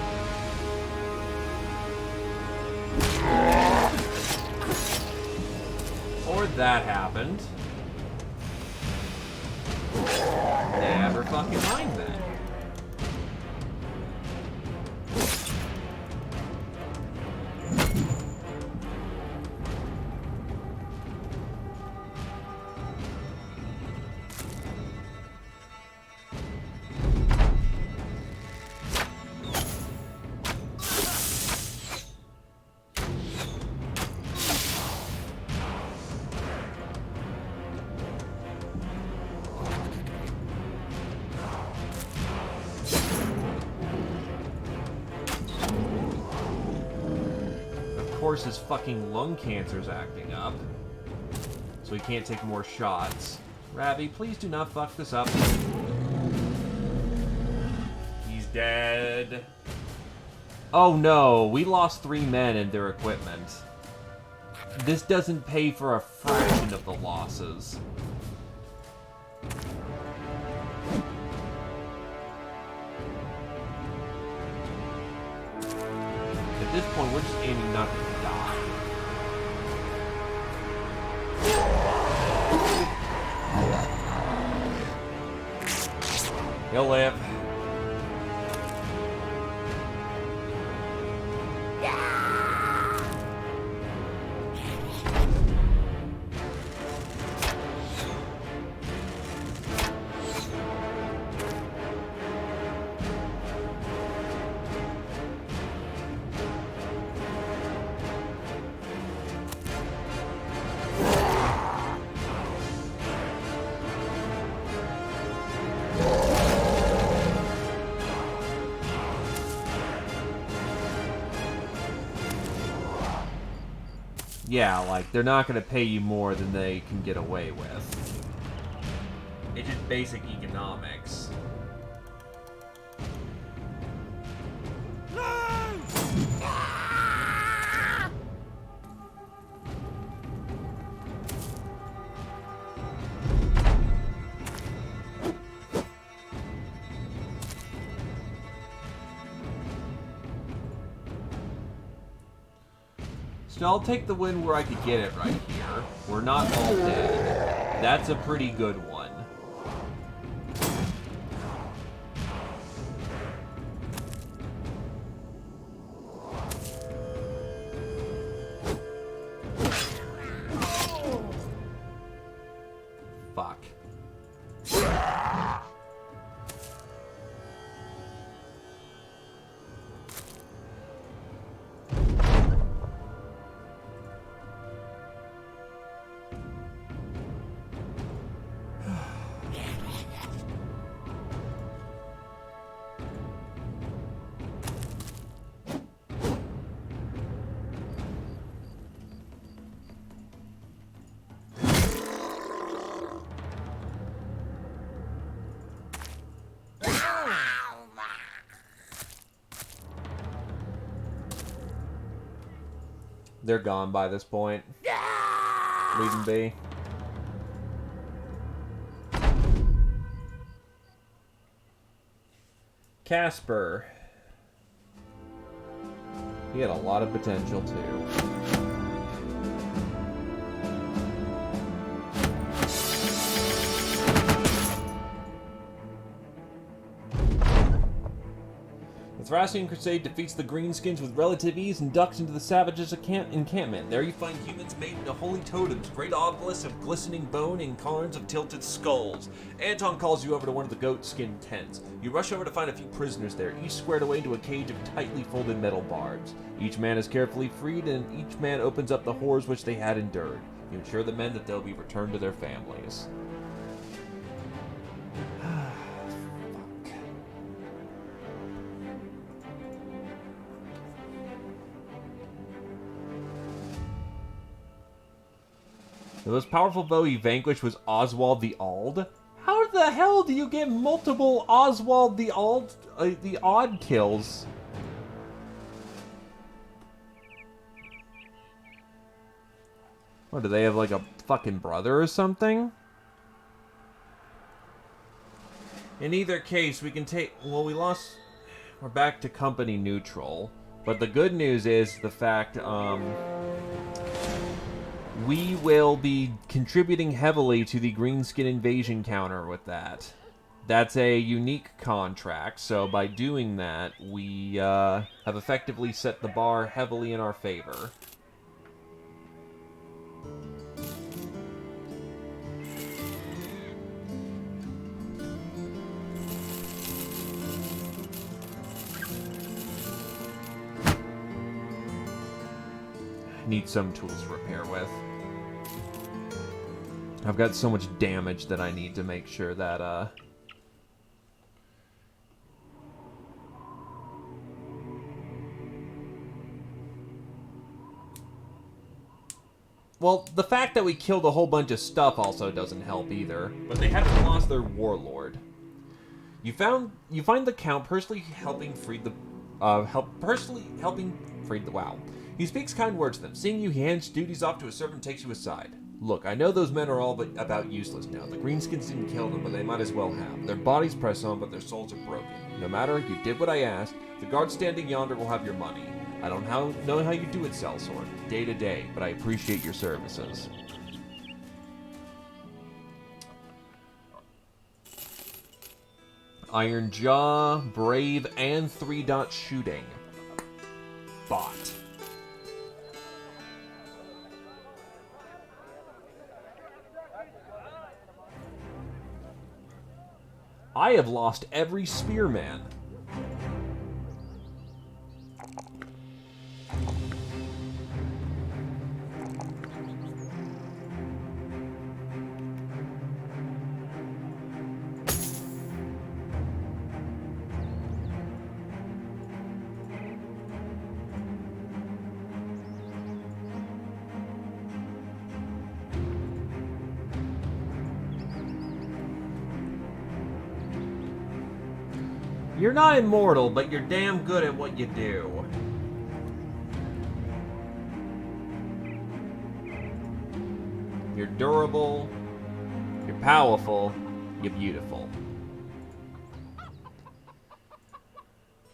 Or that happened. Never fucking mind that. course, his fucking lung cancer's acting up. So he can't take more shots. Ravi, please do not fuck this up. He's dead. Oh no, we lost 3 men and their equipment. This doesn't pay for a fraction of the losses. At this point, we're just aiming not to die. He'll live. Yeah, like, they're not going to pay you more than they can get away with. It's just basic economics. So I'll take the win where I could get it right here. We're not all dead. That's a pretty good one. Fuck. They're gone by this point. Leave them be. Casper. He had a lot of potential, too. The Thracian Crusade defeats the Greenskins with relative ease and ducks into the Savages' encampment. There you find humans made into holy totems, great obelisks of glistening bone and cairns of tilted skulls. Anton calls you over to one of the goat-skin tents. You rush over to find a few prisoners there, each squared away into a cage of tightly folded metal barbs. Each man is carefully freed, and each man opens up the horrors which they had endured. You assure the men that they'll be returned to their families. The most powerful foe he vanquished was Oswald the Ald. How the hell do you get multiple Oswald the Odd kills? What, do they have like a fucking brother or something? In either case, we can take... Well, we're back to company neutral. But the good news is the fact, we will be contributing heavily to the Greenskin invasion counter with that. That's a unique contract, so by doing that, we have effectively set the bar heavily in our favor. Need some tools to repair with. I've got so much damage that I need to make sure that, Well, the fact that we killed a whole bunch of stuff also doesn't help either. But they haven't lost their warlord. You find the Count personally helping free the wow. He speaks kind words to them. Seeing you, he hands duties off to a servant and takes you aside. Look, I know those men are all but about useless now. The Greenskins didn't kill them, but they might as well have. Their bodies press on, but their souls are broken. No matter, you did what I asked. The guard standing yonder will have your money. I don't know how you do it, Sellsword, day to day, but I appreciate your services. Iron Jaw, Brave, and 3-dot shooting. Bot. I have lost every spearman. You're not immortal, but you're damn good at what you do. You're durable, you're powerful, you're beautiful.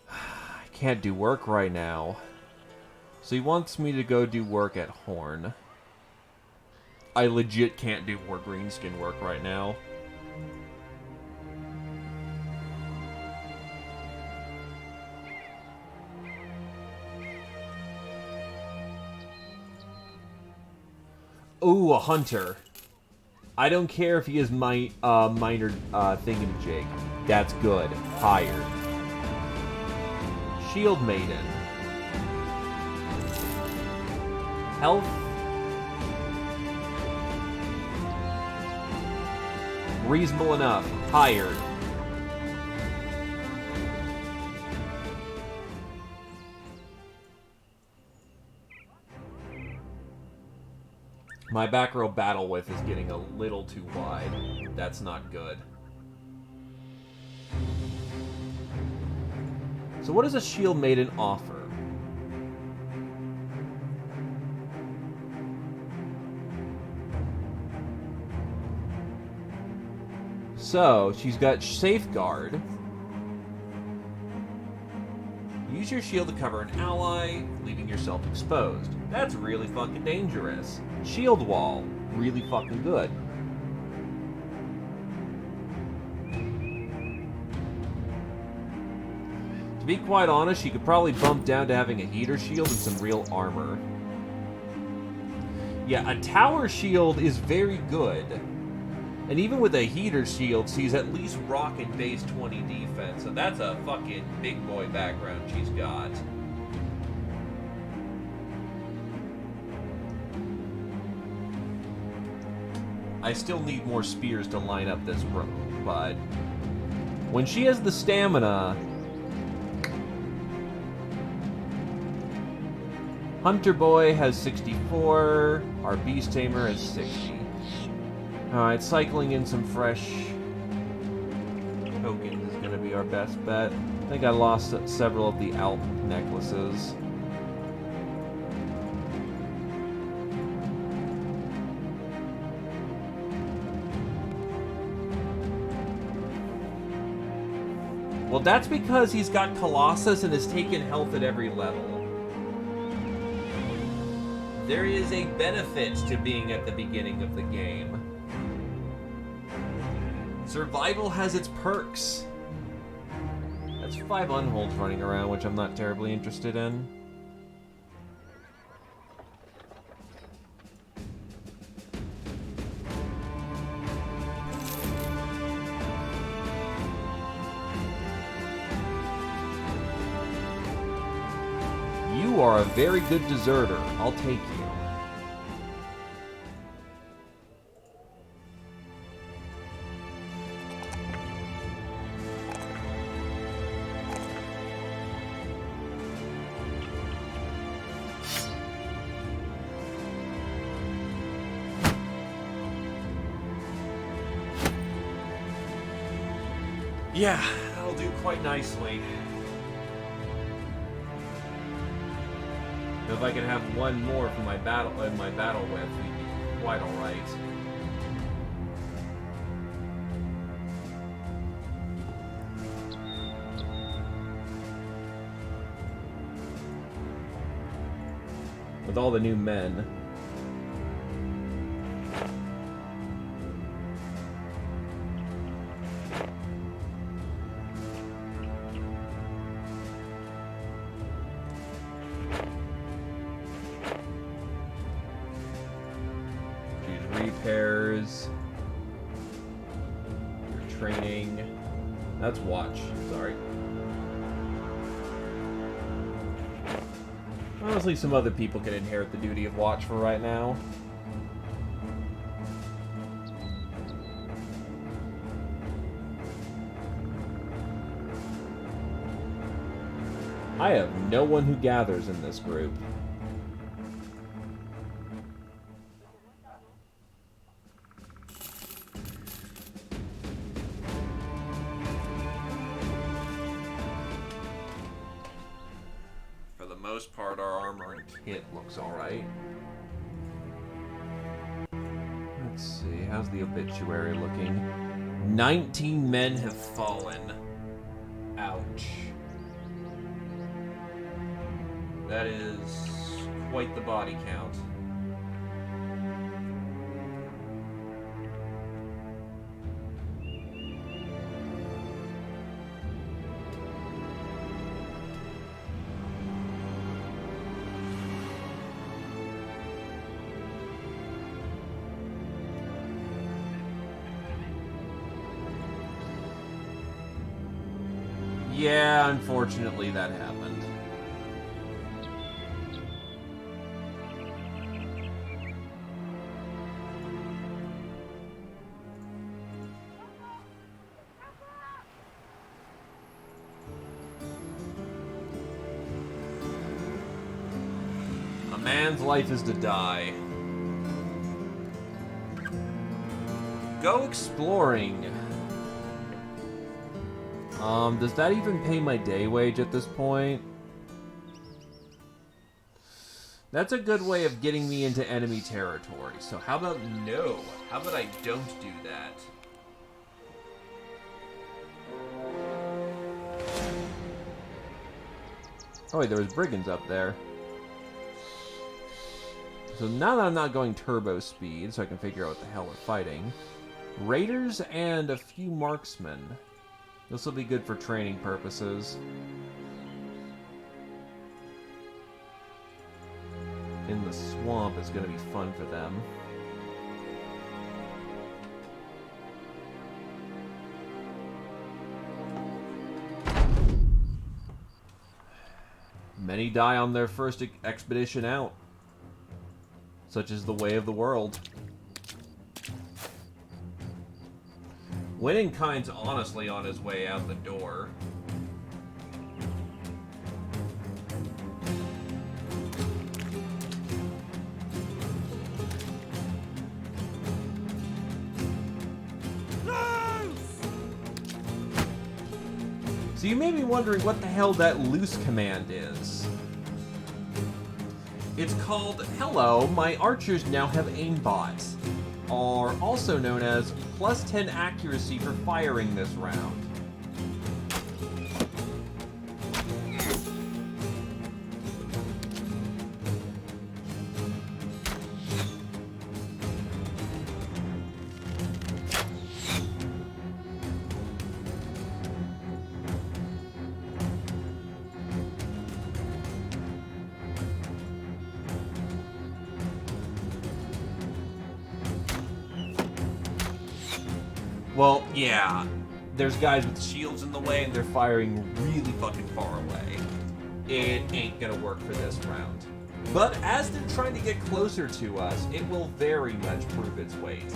I can't do work right now. So he wants me to go do work at Horn. I legit can't do more greenskin work right now. Ooh, a hunter. I don't care if he is my minor thingamajig. That's good. Hired. Shield Maiden. Health. Reasonable enough. Hired. My back row battle width is getting a little too wide. That's not good. So what does a Shield Maiden offer? So, she's got Safeguard. Use your shield to cover an ally, leaving yourself exposed. That's really fucking dangerous. Shield Wall, really fucking good. To be quite honest, she could probably bump down to having a heater shield and some real armor. Yeah, a tower shield is very good. And even with a heater shield, she's at least rocking base 20 defense. So that's a fucking big boy background she's got. I still need more spears to line up this row, but when she has the stamina, Hunter Boy has 64, our Beast Tamer has 60. Alright, cycling in some fresh tokens is going to be our best bet. I think I lost several of the Alp necklaces. Well, that's because he's got Colossus and has taken health at every level. There is a benefit to being at the beginning of the game. Survival has its perks. That's 5 unholds running around, which I'm not terribly interested in. You are a very good deserter. I'll take you. Yeah, that'll do quite nicely. If I can have one more for my battle with, we'd be quite alright. With all the new men. Repairs. Your training. That's watch. Sorry. Honestly, some other people can inherit the duty of watch for right now. I have no one who gathers in this group. Most part, our armor and kit looks alright. Let's see, how's the obituary looking? 19 men have fallen. Ouch. That is quite the body count. Yeah, unfortunately that happened. A man's life is to die. Go exploring. Does that even pay my day wage at this point? That's a good way of getting me into enemy territory. So how about no? How about I don't do that? Oh wait, there was brigands up there. So now that I'm not going turbo speed, so I can figure out what the hell we're fighting. Raiders and a few marksmen. This will be good for training purposes. In the swamp is going to be fun for them. Many die on their first expedition out. Such is the way of the world. Winningkind's honestly on his way out the door. No! So you may be wondering what the hell that loose command is. It's called, hello, my archers now have aimbot, or also known as +10 accuracy for firing this round. Well, yeah, there's guys with shields in the way and they're firing really fucking far away. It ain't gonna work for this round. But as they're trying to get closer to us, it will very much prove its weight.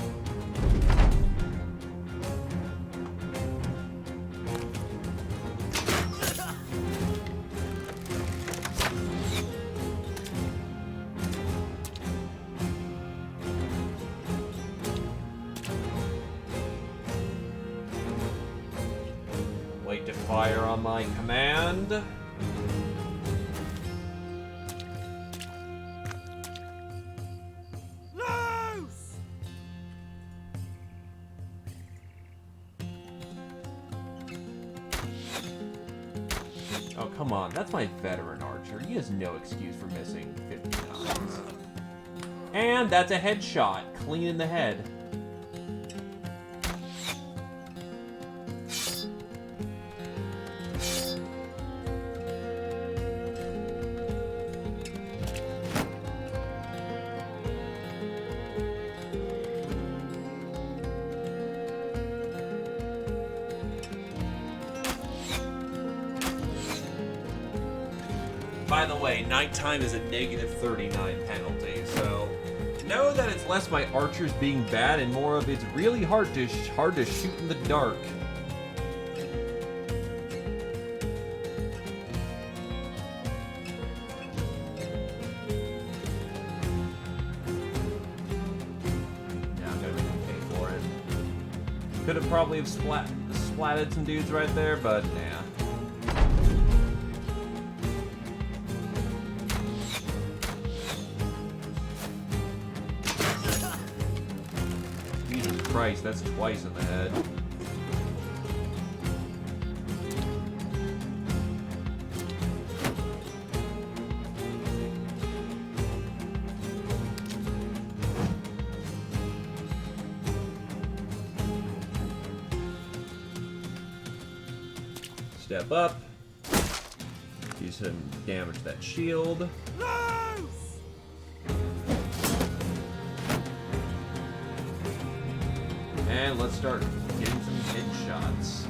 Rocket fire on my command. Loose! Oh, come on. That's my veteran archer. He has no excuse for missing 50 times. And that's a headshot. Clean in the head. By the way, nighttime is a negative 39 penalty, so know that it's less my archers being bad and more of it's really hard to shoot in the dark. Yeah, I'm gonna pay for it. Could have probably have splatted some dudes right there, but nah. Christ, that's twice in the head. Step up. Do some damage to that shield. And let's start getting some headshots.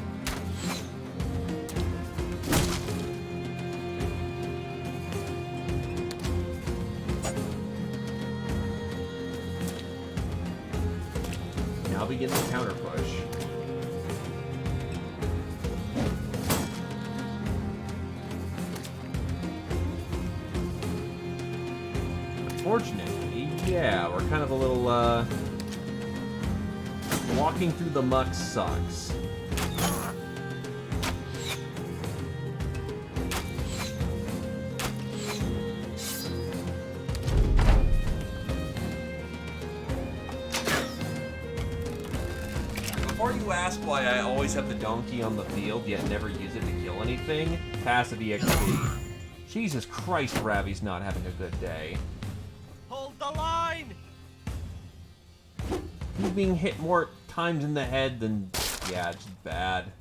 Now begin the counter push. Unfortunately, yeah, we're kind of a little, walking through the muck sucks. Before you ask why I always have the donkey on the field yet never use it to kill anything, passive EXP. Jesus Christ, Ravi's not having a good day. Hold the line! He's being hit more times in the head than... yeah, it's bad.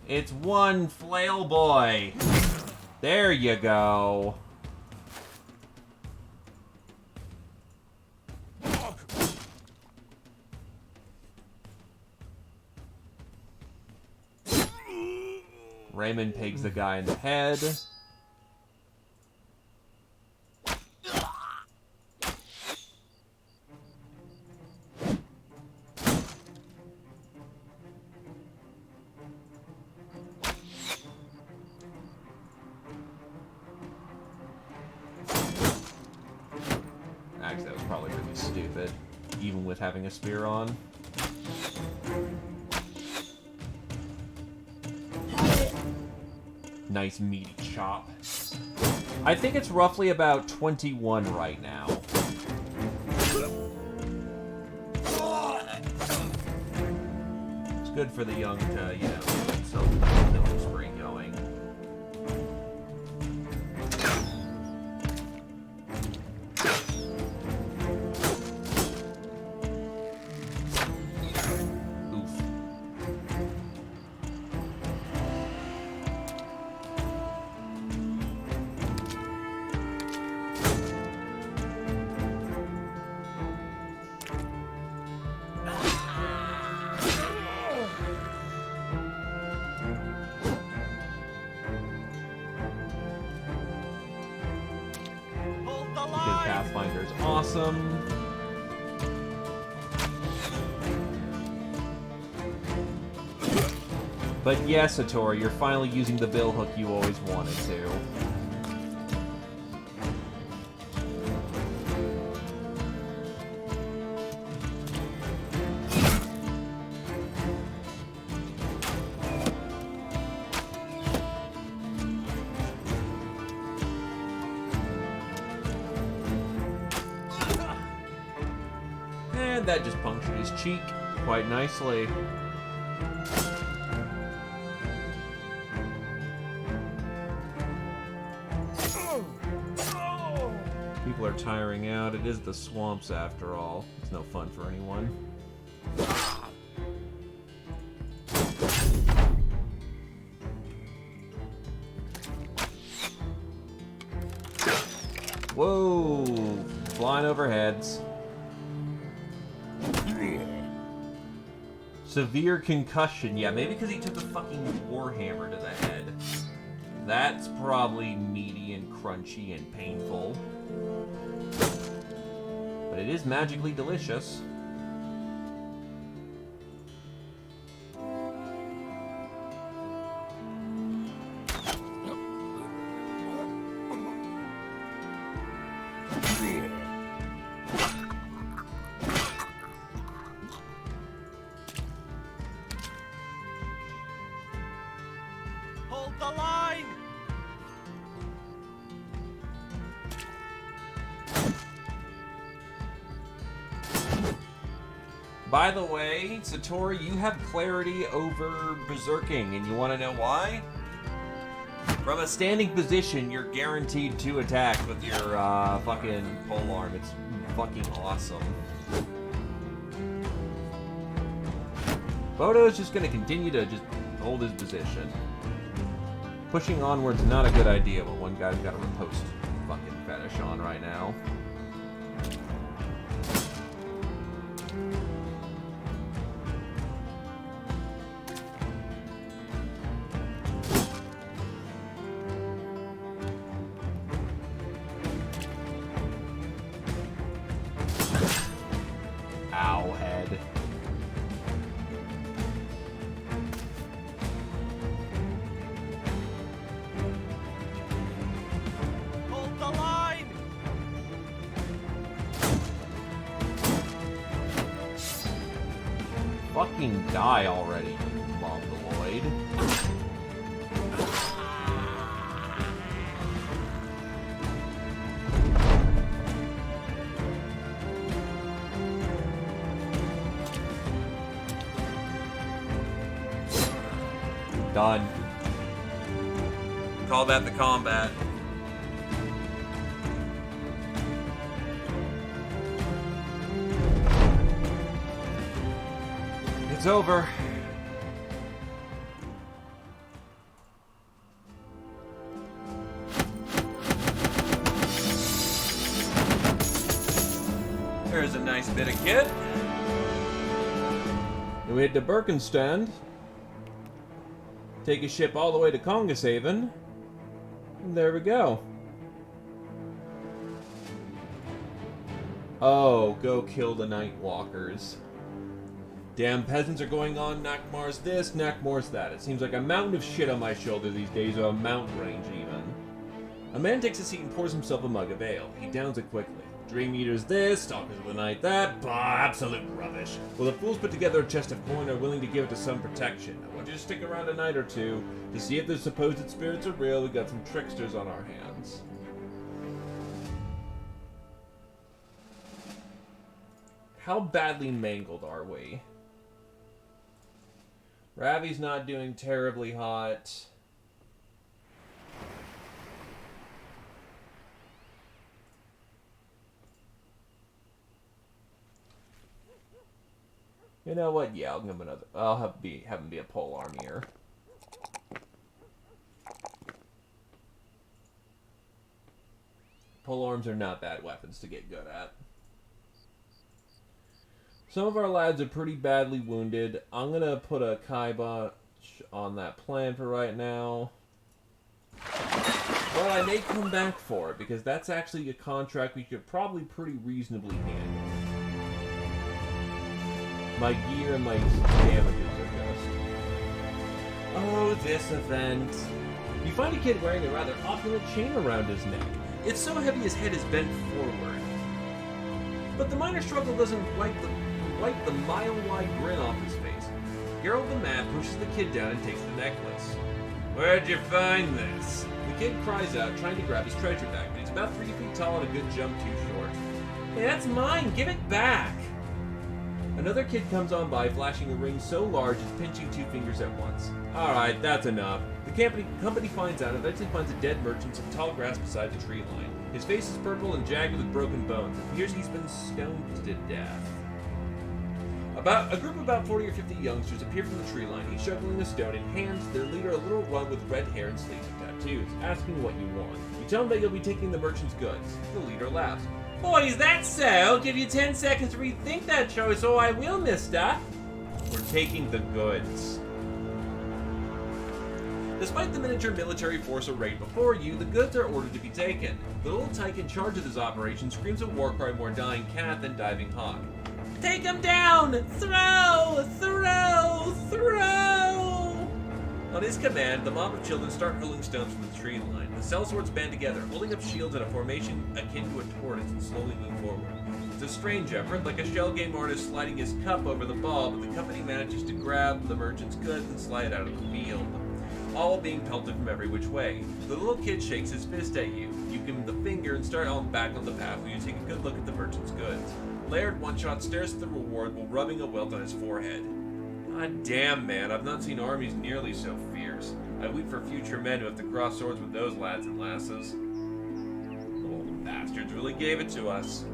It's one flail boy. There you go. Raymond pegs the guy in the head. Actually, that was probably really stupid, even with having a spear on. Nice meaty chop. I think it's roughly about 21 right now. It's good for the young to, you know, get some killing spree going. Pathfinder's awesome. But yes, Satori, you're finally using the bill hook you always wanted to. And that just punctured his cheek quite nicely. People are tiring out. It is the swamps after all. It's no fun for anyone. Whoa! Flying over heads. Severe concussion. Yeah, maybe because he took a fucking warhammer to the head. That's probably meaty and crunchy and painful. But it is magically delicious. Hold the line! By the way, Satori, you have clarity over berserking, and you want to know why? From a standing position, you're guaranteed 2 attacks with your fucking polearm. It's fucking awesome. Bodo is just going to continue to just hold his position. Pushing onward's not a good idea, but one guy's got a riposte fucking fetish on right now. Ow, head. Hold the line! Fucking die already, you mongoloid. Done. Call that the combat. It's over. There's a nice bit of kit. We head to Birkenstand. Take a ship all the way to Congashaven. And there we go. Oh, go kill the Nightwalkers. Damn peasants are going on Nakmar's this, Nakmar's that. It seems like a mountain of shit on my shoulder these days, or a mountain range even. A man takes a seat and pours himself a mug of ale. He downs it quickly. Dream Eaters this, Stalkers of the Night that, bah, absolute rubbish. Well, the fools put together a chest of coin are willing to give it to some protection. I want you to stick around a night or two to see if the supposed spirits are real. We got some tricksters on our hands. How badly mangled are we? Ravi's not doing terribly hot. You know what? Yeah, I'll give him another. I'll have him be a polearm here. Polearms are not bad weapons to get good at. Some of our lads are pretty badly wounded. I'm gonna put a kibosh on that plan for right now. But I may come back for it, because that's actually a contract we could probably pretty reasonably handle. My gear and my damages are just... Oh, this event. You find a kid wearing a rather opulent chain around his neck. It's so heavy his head is bent forward. But the minor struggle doesn't wipe the mile-wide grin off his face. Gerald the Mad pushes the kid down and takes the necklace. Where'd you find this? The kid cries out, trying to grab his treasure back, but he's about 3 feet tall and a good jump too short. Hey, that's mine! Give it back! Another kid comes on by, flashing a ring so large it's pinching 2 fingers at once. Alright, that's enough. The company finds out and eventually finds a dead merchant in tall grass beside the tree line. His face is purple and jagged with broken bones. It appears he's been stoned to death. A group of about 40 or 50 youngsters appear from the tree line, each juggling a stone in hands, their leader a little rug with red hair and sleeves of tattoos, asking what you want. You tell him that you'll be taking the merchant's goods. The leader laughs. Boy, is that so? I'll give you 10 seconds to rethink that choice, or I will, mister. We're taking the goods. Despite the miniature military force arrayed before you, the goods are ordered to be taken. The little tyke in charge of this operation screams a war cry more dying cat than diving hawk. Take him down! Throw! Throw! Throw! On his command, the mob of children start hurling stones from the tree line. The sellswords band together, holding up shields in a formation akin to a tortoise and slowly move forward. It's a strange effort, like a shell game artist sliding his cup over the ball, but the company manages to grab the merchant's goods and slide it out of the field, all being pelted from every which way. The little kid shakes his fist at you. You give him the finger and start on back on the path where you take a good look at the merchant's goods. Laird One-Shot stares at the reward while rubbing a welt on his forehead. God damn, man, I've not seen armies nearly so fierce. I weep for future men who have to cross swords with those lads and lasses. The little bastards really gave it to us.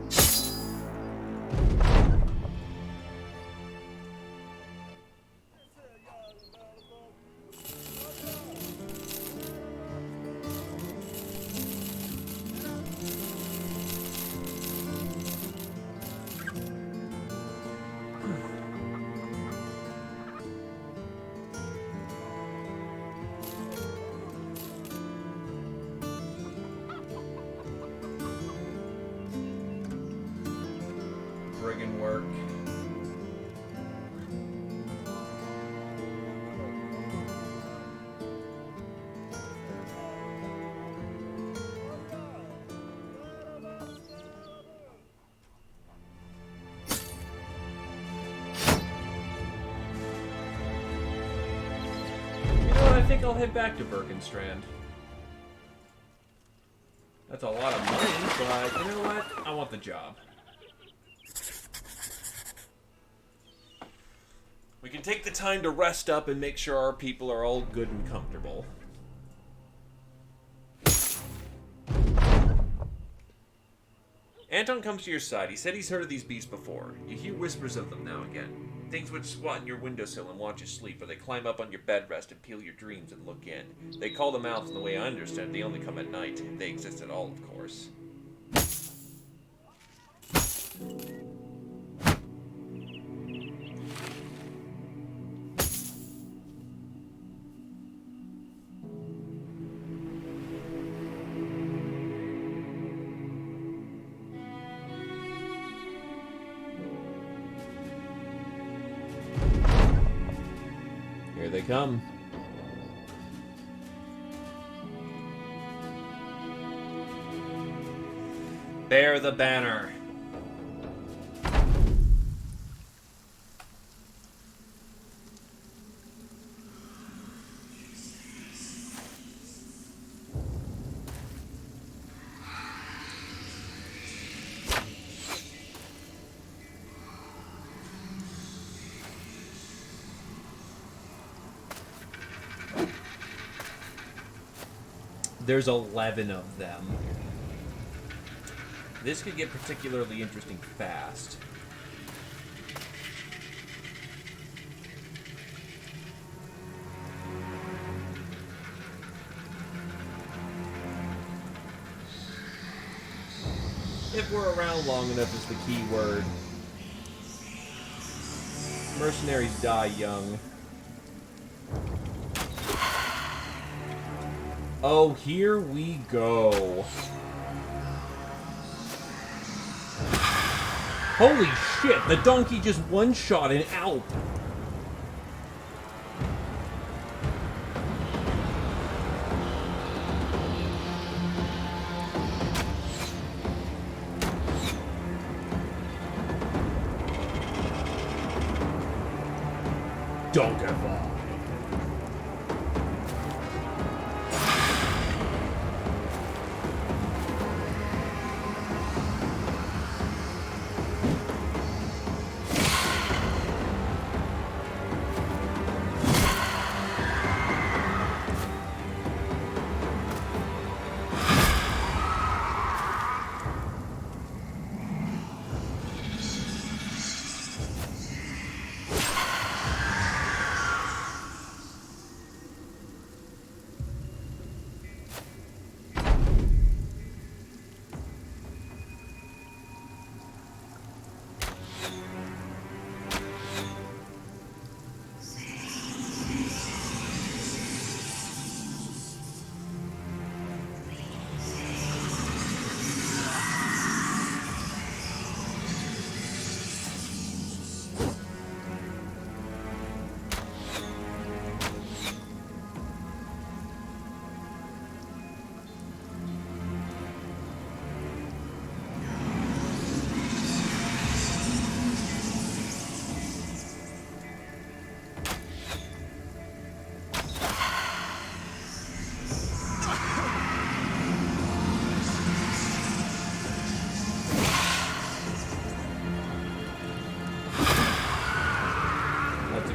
Friggin' work. You know what, I think I'll head back to Birkenstrand. That's a lot of money, but you know what? I want the job. We can take the time to rest up and make sure our people are all good and comfortable. Anton comes to your side. He said he's heard of these beasts before. You hear whispers of them now and again. Things which squat in your windowsill and watch you sleep, or they climb up on your bed rest and peel your dreams and look in. They call them out, and the way I understand it, they only come at night, if they exist at all, of course. Here they come. Bear the banner. There's 11 of them. This could get particularly interesting fast. If we're around long enough is the key word. Mercenaries die young. Oh, here we go. Holy shit, the donkey just one-shot an Alp. Don't give up.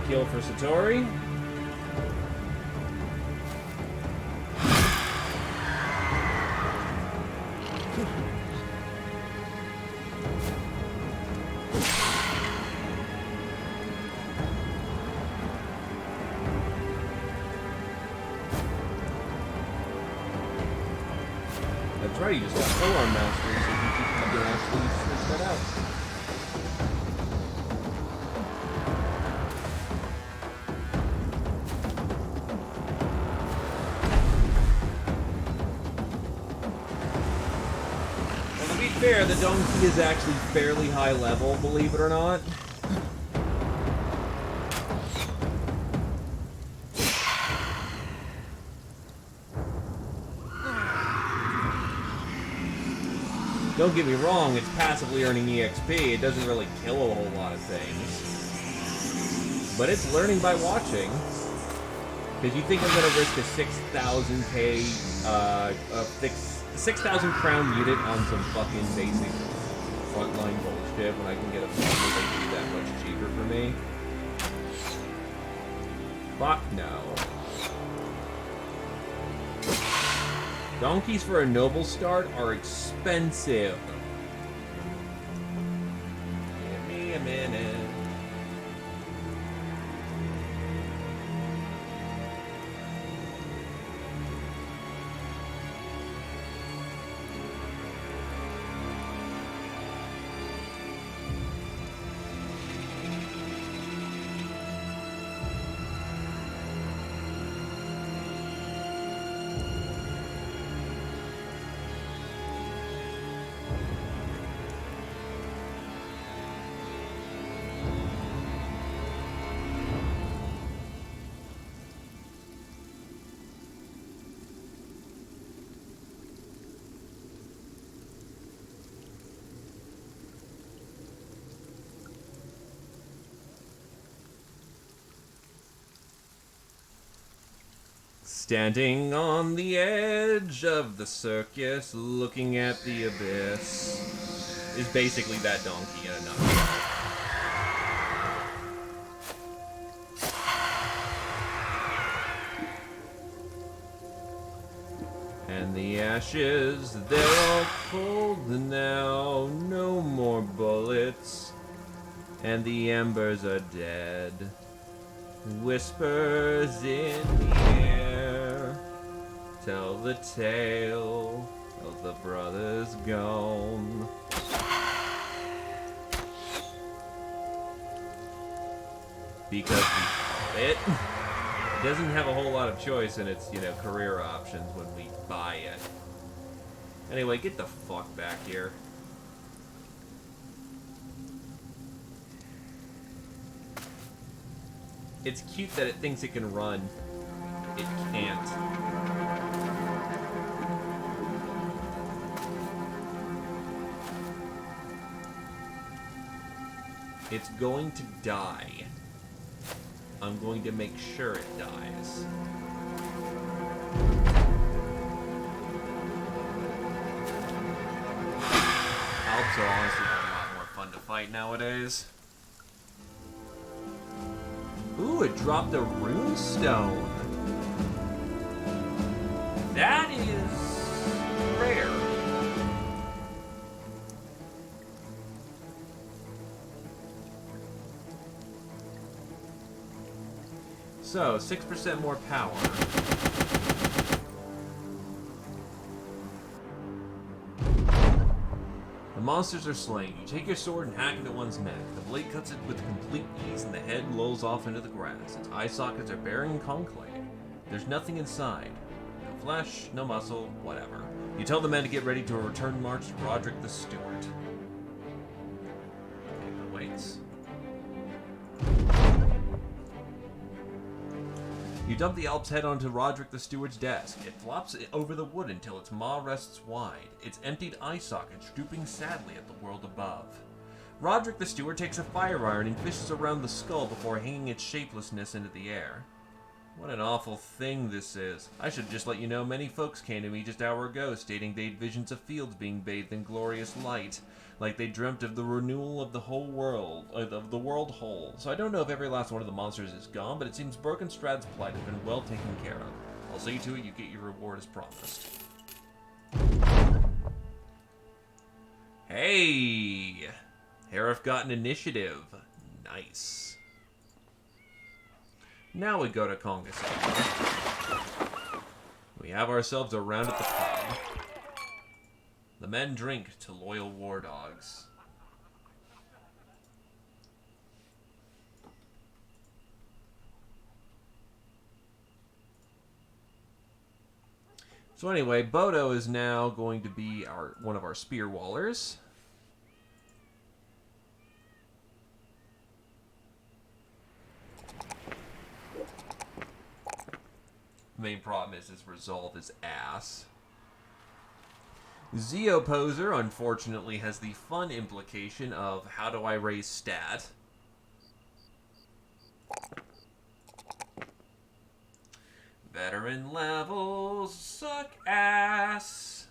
kill for Satori. That's right, you just got full-on mastery, so you can actually switch that out. Well, to be fair, the donkey is actually fairly high level, believe it or not. Don't get me wrong, it's passively earning EXP. It doesn't really kill a whole lot of things. But it's learning by watching. Because you think I'm going to risk a 6,000k, 6,000 crown unit on some fucking basic frontline bullshit when I can get a farmer that do that much cheaper for me? Fuck no. Donkeys for a noble start are expensive. Give me a minute. Standing on the edge of the circus, looking at the abyss, is basically that donkey in a nutshell. And the ashes, they're all cold now, no more bullets, and the embers are dead. Whispers in the air tell the tale of the brothers gone. Because we bought it. It doesn't have a whole lot of choice in its, career options when we buy it. Anyway, get the fuck back here. It's cute that it thinks it can run. It can't. It's going to die. I'm going to make sure it dies. Alps are honestly a lot more fun to fight nowadays. Ooh, it dropped a rune stone. That is rare. So, 6% more power. The monsters are slain. You take your sword and hack into one's neck. The blade cuts it with complete ease, and the head lolls off into the grass. Its eye sockets are barren and concave. There's nothing inside. No flesh, no muscle, whatever. You tell the men to get ready to a return march to Roderick the Steward. Okay, but waits. You dump the Alp's head onto Roderick the Steward's desk. It flops over the wood until its maw rests wide, its emptied eye sockets drooping sadly at the world above. Roderick the Steward takes a fire iron and fishes around the skull before hanging its shapelessness into the air. What an awful thing this is. I should just let you know many folks came to me just an hour ago stating they'd visions of fields being bathed in glorious light. Like they dreamt of the renewal of the whole world, of the world whole. So I don't know if every last one of the monsters is gone, but it seems Broken Strad's plight has been well taken care of. I'll see to it you get your reward as promised. Hey! Harif got an initiative. Nice. Now we go to Kongasaki. We have ourselves a round at the pub. The men drink to loyal war dogs. So anyway, Bodo is now going to be one of our spear wallers. The main problem is his resolve is ass. Zeoposer, unfortunately, has the fun implication of how do I raise stat? Veteran levels suck ass.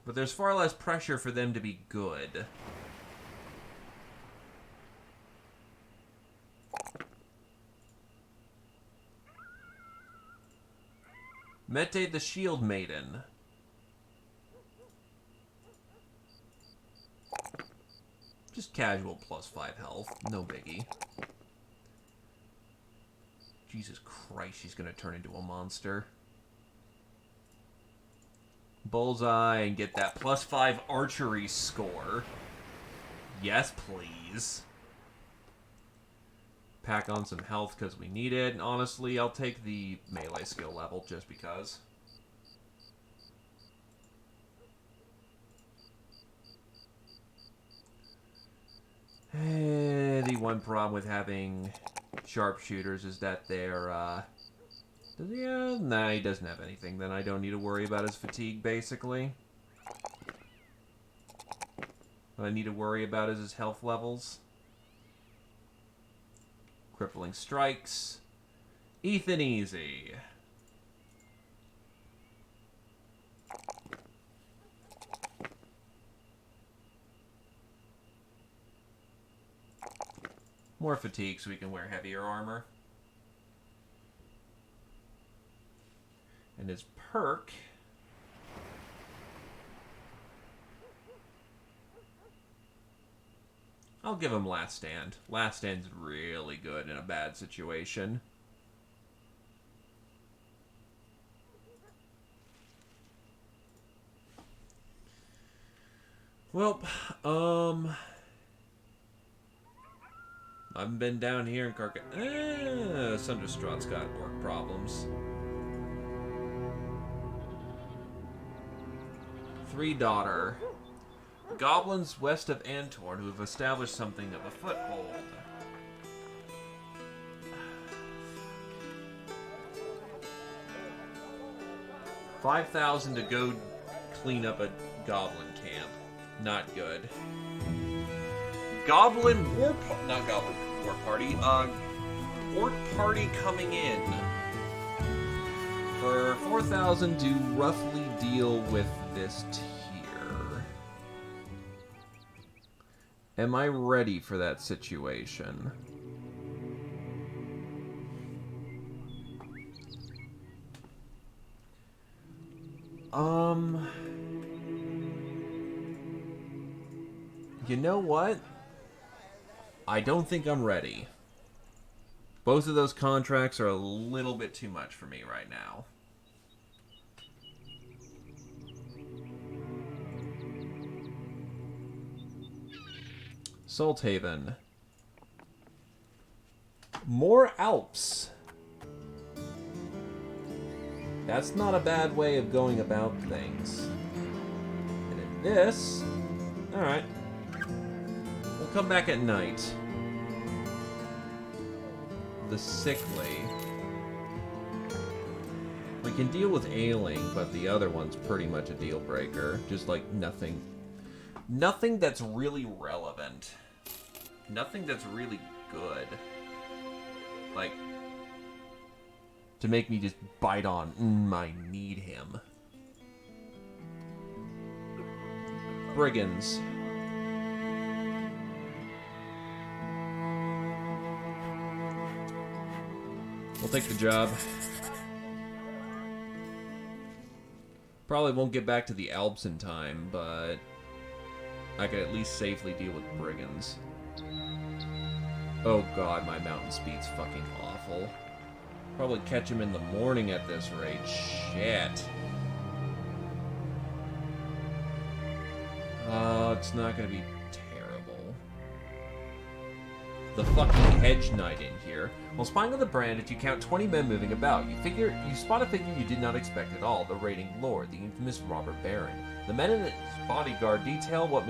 But there's far less pressure for them to be good. Mete the Shield Maiden. Just casual +5 health. No biggie. Jesus Christ, she's gonna turn into a monster. Bullseye and get that +5 archery score. Yes, please. Pack on some health because we need it. And honestly, I'll take the melee skill level just because. The one problem with having sharpshooters is that they're, yeah, nah, he doesn't have anything. Then I don't need to worry about his fatigue, basically. What I need to worry about is his health levels. Crippling strikes. Ethan Easy. More fatigue so we can wear heavier armor. And his perk... I'll give him Last Stand. Last Stand's really good in a bad situation. Well, I've been down here in Sunderstraat's got orc problems. 3 daughter. Goblins west of Antorn who have established something of a foothold. $5,000 to go clean up a goblin camp. Not good. Goblin war not goblin war party. Orc party coming in for 4,000 to roughly deal with this tier. Am I ready for that situation? You know what? I don't think I'm ready. Both of those contracts are a little bit too much for me right now. Salthaven. More Alps. That's not a bad way of going about things. And in this... Alright. We'll come back at night. The sickly. We can deal with ailing, but the other one's pretty much a deal breaker. Just like nothing. Nothing that's really relevant. Nothing that's really good. Like, to make me just bite on, I need him. Brigands. We'll take the job. Probably won't get back to the Alps in time, but I could at least safely deal with brigands. Oh god, my mountain speed's fucking awful. Probably catch him in the morning at this rate. Shit. It's not gonna be terrible. The fucking hedge knight in here. While spying on the bandit, you count 20 men moving about. You spot a figure you did not expect at all, the raiding lord, the infamous robber baron. The men in his bodyguard detail what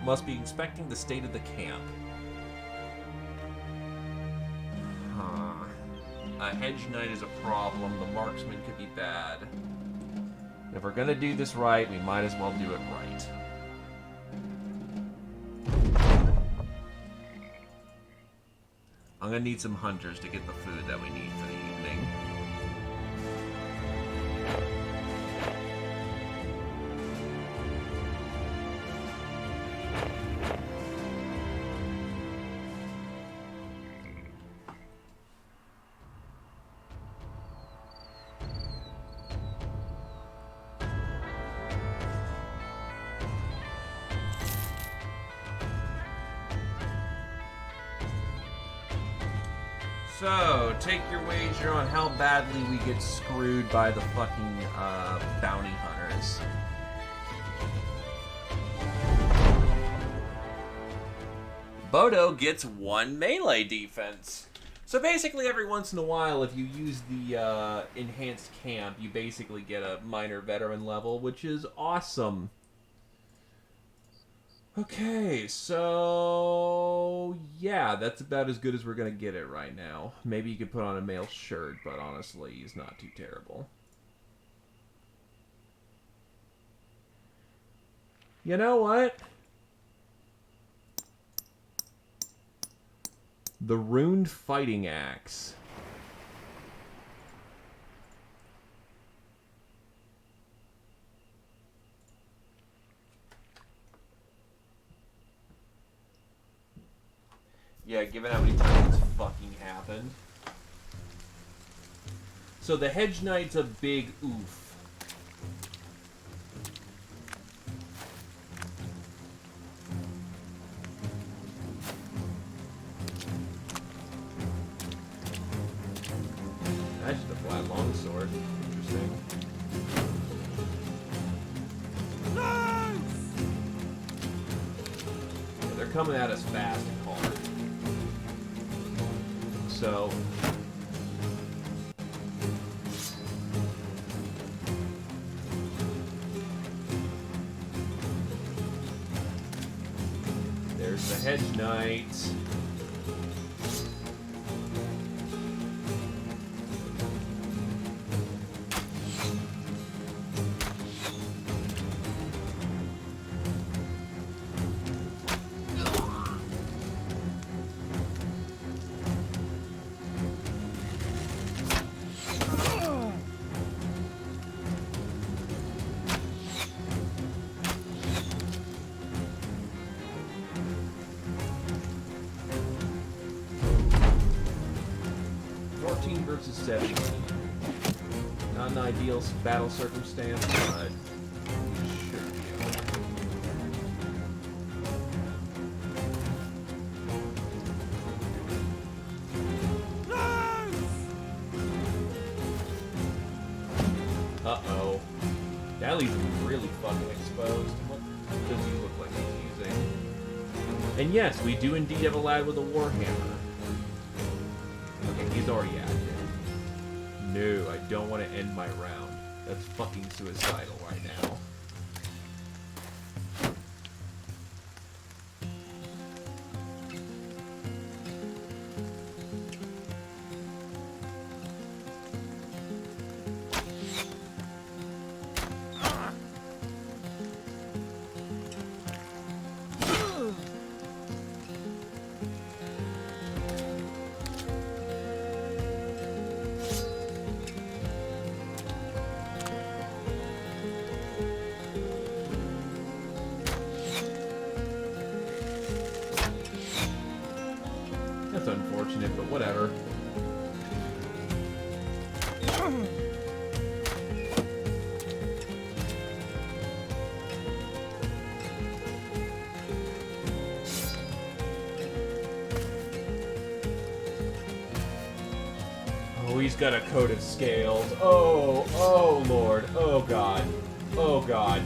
must be inspecting the state of the camp. A hedge knight is a problem, the marksman could be bad. If we're gonna do this right, we might as well do it right. I'm gonna need some hunters to get the food that we need for the evening. So, take your wager on how badly we get screwed by the fucking bounty hunters. Bodo gets 1 melee defense. So basically every once in a while, if you use the enhanced camp, you basically get a minor veteran level, which is awesome. Okay, so yeah, that's about as good as we're gonna get it right now. Maybe you could put on a male shirt, but honestly, he's not too terrible. You know what? The Runed Fighting Axe. Yeah, given how many times it's fucking happened. So the Hedge Knight's a big oof. That's just a flat longsword. Interesting. Yeah, they're coming at us fast and hard. So there's the Hedge Knight. Versus 17. Not an ideal battle circumstance, but should be okay. Uh-oh. That leaves him really fucking exposed. What does he look like he's using? And yes, we do indeed have a lad with a warhammer. Okay, he's already active. No, I don't want to end my round. That's fucking suicidal right now. unfortunate, but whatever. Oh, he's got a coat of scales. Oh Lord. Oh God. Oh God.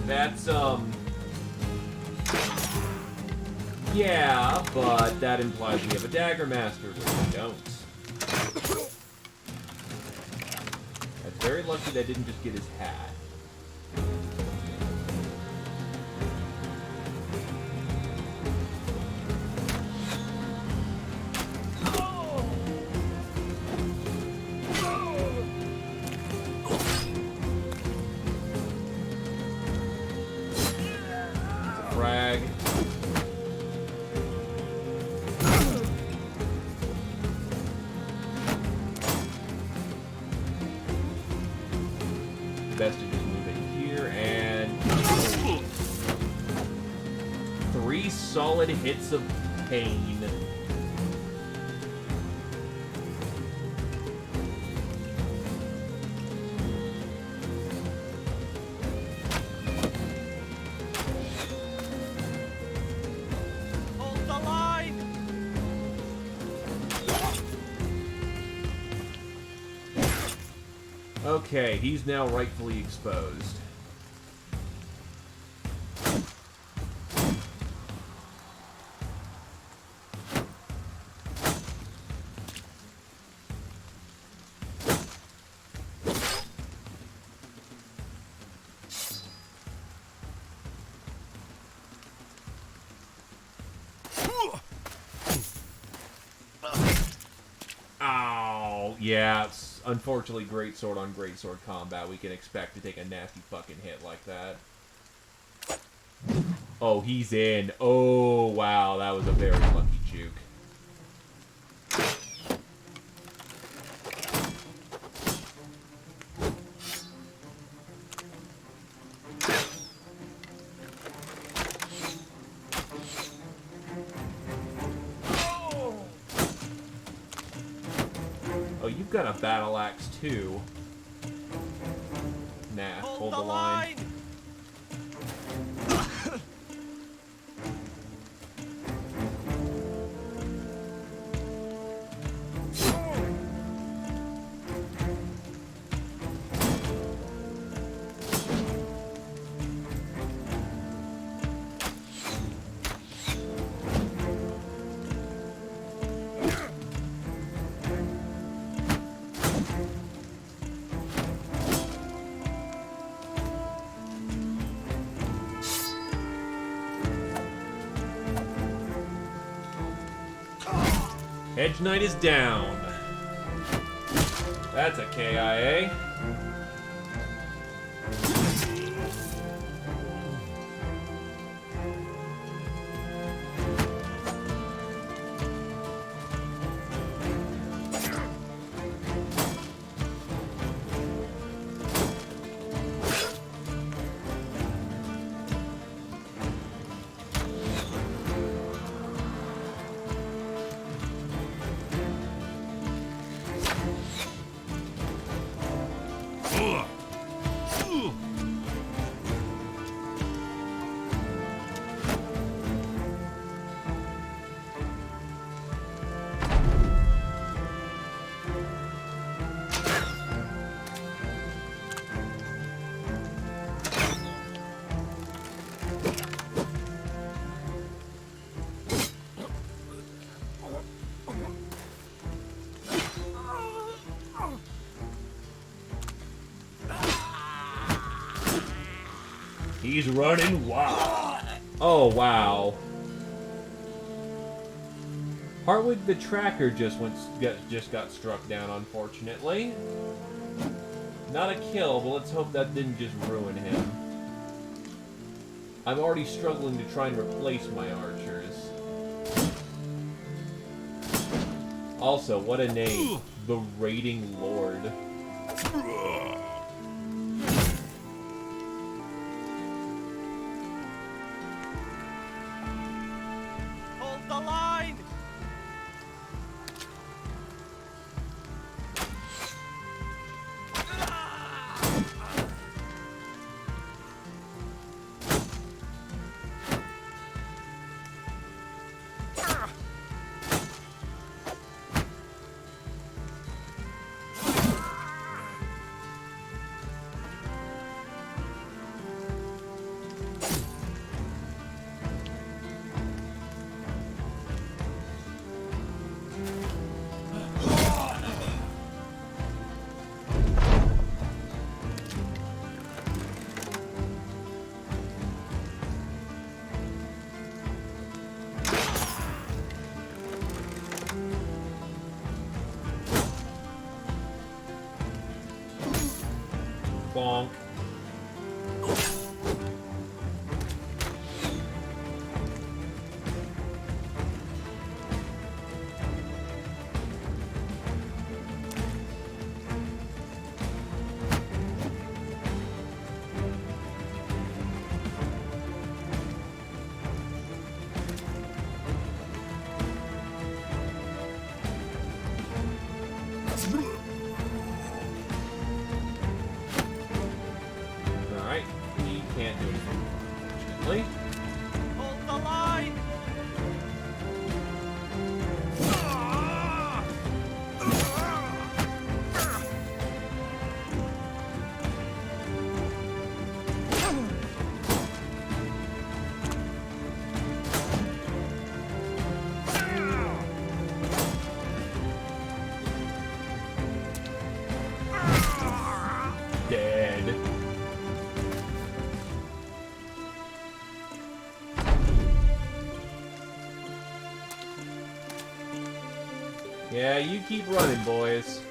That's, yeah, but that implies we have a Dagger Master, which we don't. That's very lucky that I didn't just get his hat. Frag. Best to just move it here, and 3 solid hits of pain. Hold the line! Okay, he's now rightfully exposed. Ow! Yeah, it's unfortunately greatsword on greatsword combat. We can expect to take a nasty fucking hit like that. Oh, he's in. Oh, wow, that was a very lucky juke. Oh, you've got a battle axe too. Nah, hold the line. Hedge Knight is down. That's a KIA. He's running wild. Oh, wow. Hartwig the Tracker just got struck down, unfortunately. Not a kill, but let's hope that didn't just ruin him. I'm already struggling to try and replace my archers. Also, what a name. The Raiding Lord. Hold the line! Bonk. Alright, he can't do anything, unfortunately. Hold the line! Dead. Yeah, you keep running, boys.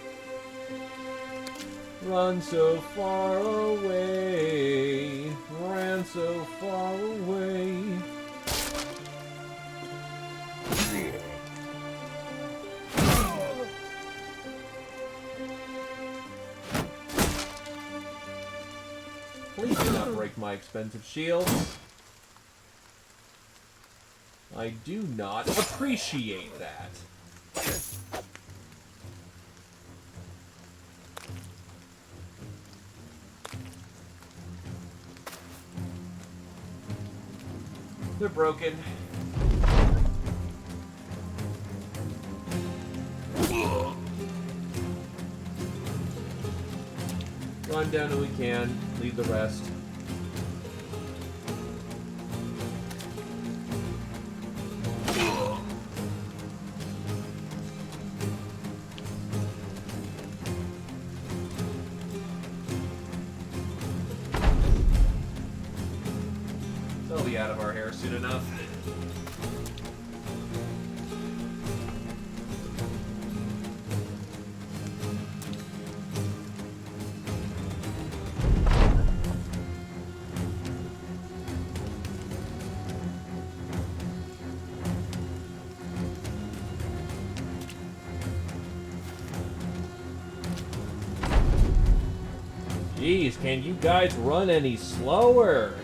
Run so far away, ran so far away. Please do not break my expensive shields. I do not appreciate that. They're broken. Run down who we can, leave the rest. They'll be out of our hair soon enough. Jeez, can you guys run any slower?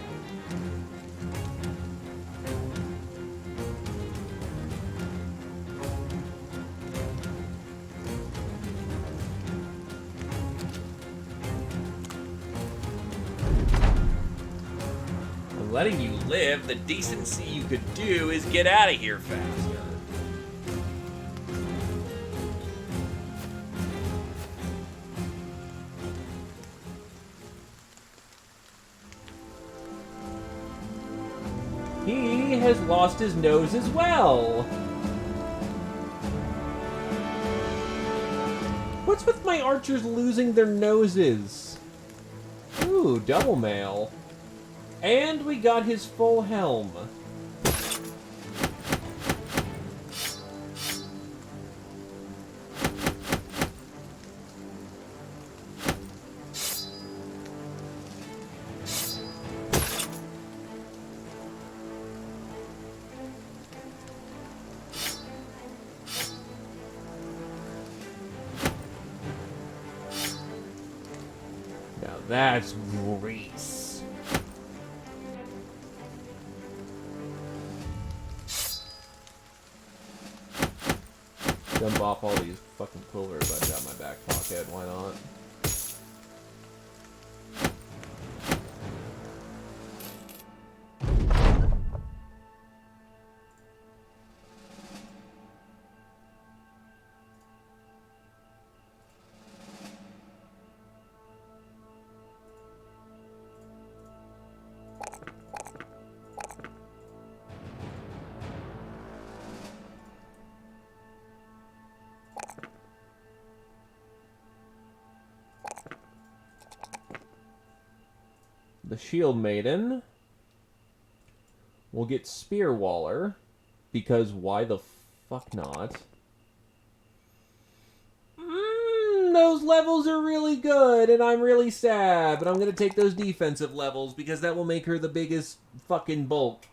I'm letting you live. The decency you could do is get out of here faster. He has lost his nose as well. What's with my archers losing their noses? Ooh, double mail. And we got his full helm. That's grease. Dump off all these fucking quilvers I've got in my back pocket. Why not? The Shield Maiden will get Spear Waller, because why the fuck not? Those levels are really good, and I'm really sad, but I'm going to take those defensive levels, because that will make her the biggest fucking bulk.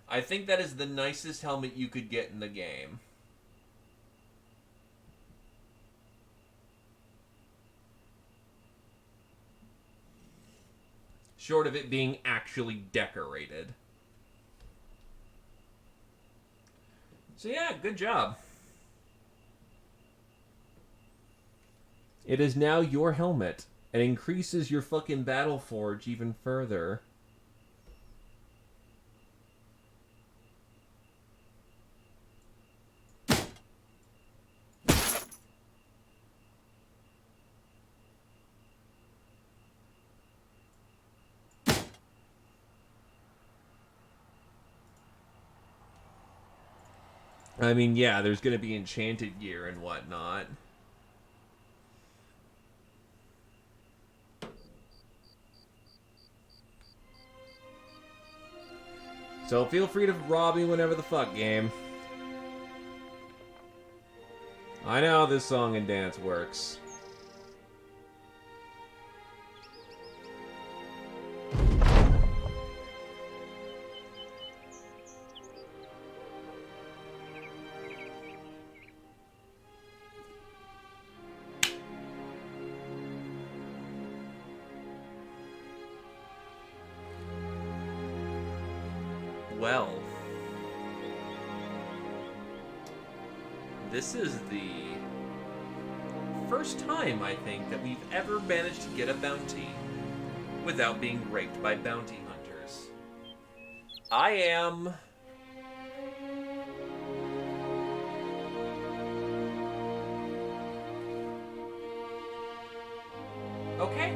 I think that is the nicest helmet you could get in the game. Short of it being actually decorated. So yeah, good job. It is now your helmet. It increases your fucking battle forge even further. I mean, yeah, there's going to be enchanted gear and whatnot. So feel free to rob me whenever the fuck, game. I know how this song and dance works. Well, this is the first time, I think, that we've ever managed to get a bounty without being raped by bounty hunters. I am... okay.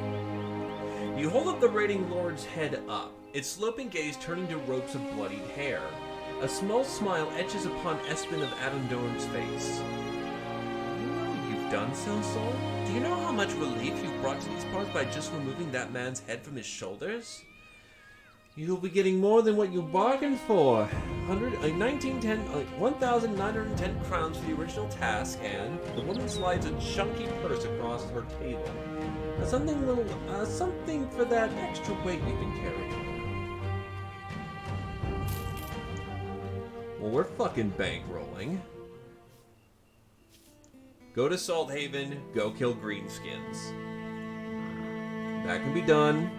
You hold up the raiding lord's head up, its sloping gaze turning to ropes of bloodied hair. A small smile etches upon Espen of Adondorn's face. You know what you've done, Soul? Do you know how much relief you've brought to these parts by just removing that man's head from his shoulders? You'll be getting more than what you bargained for. 1,910 crowns for the original task, and the woman slides a chunky purse across her table. Something for that extra weight you've been carrying. Well, we're fucking bankrolling. Go to Salthaven, go kill greenskins. That can be done.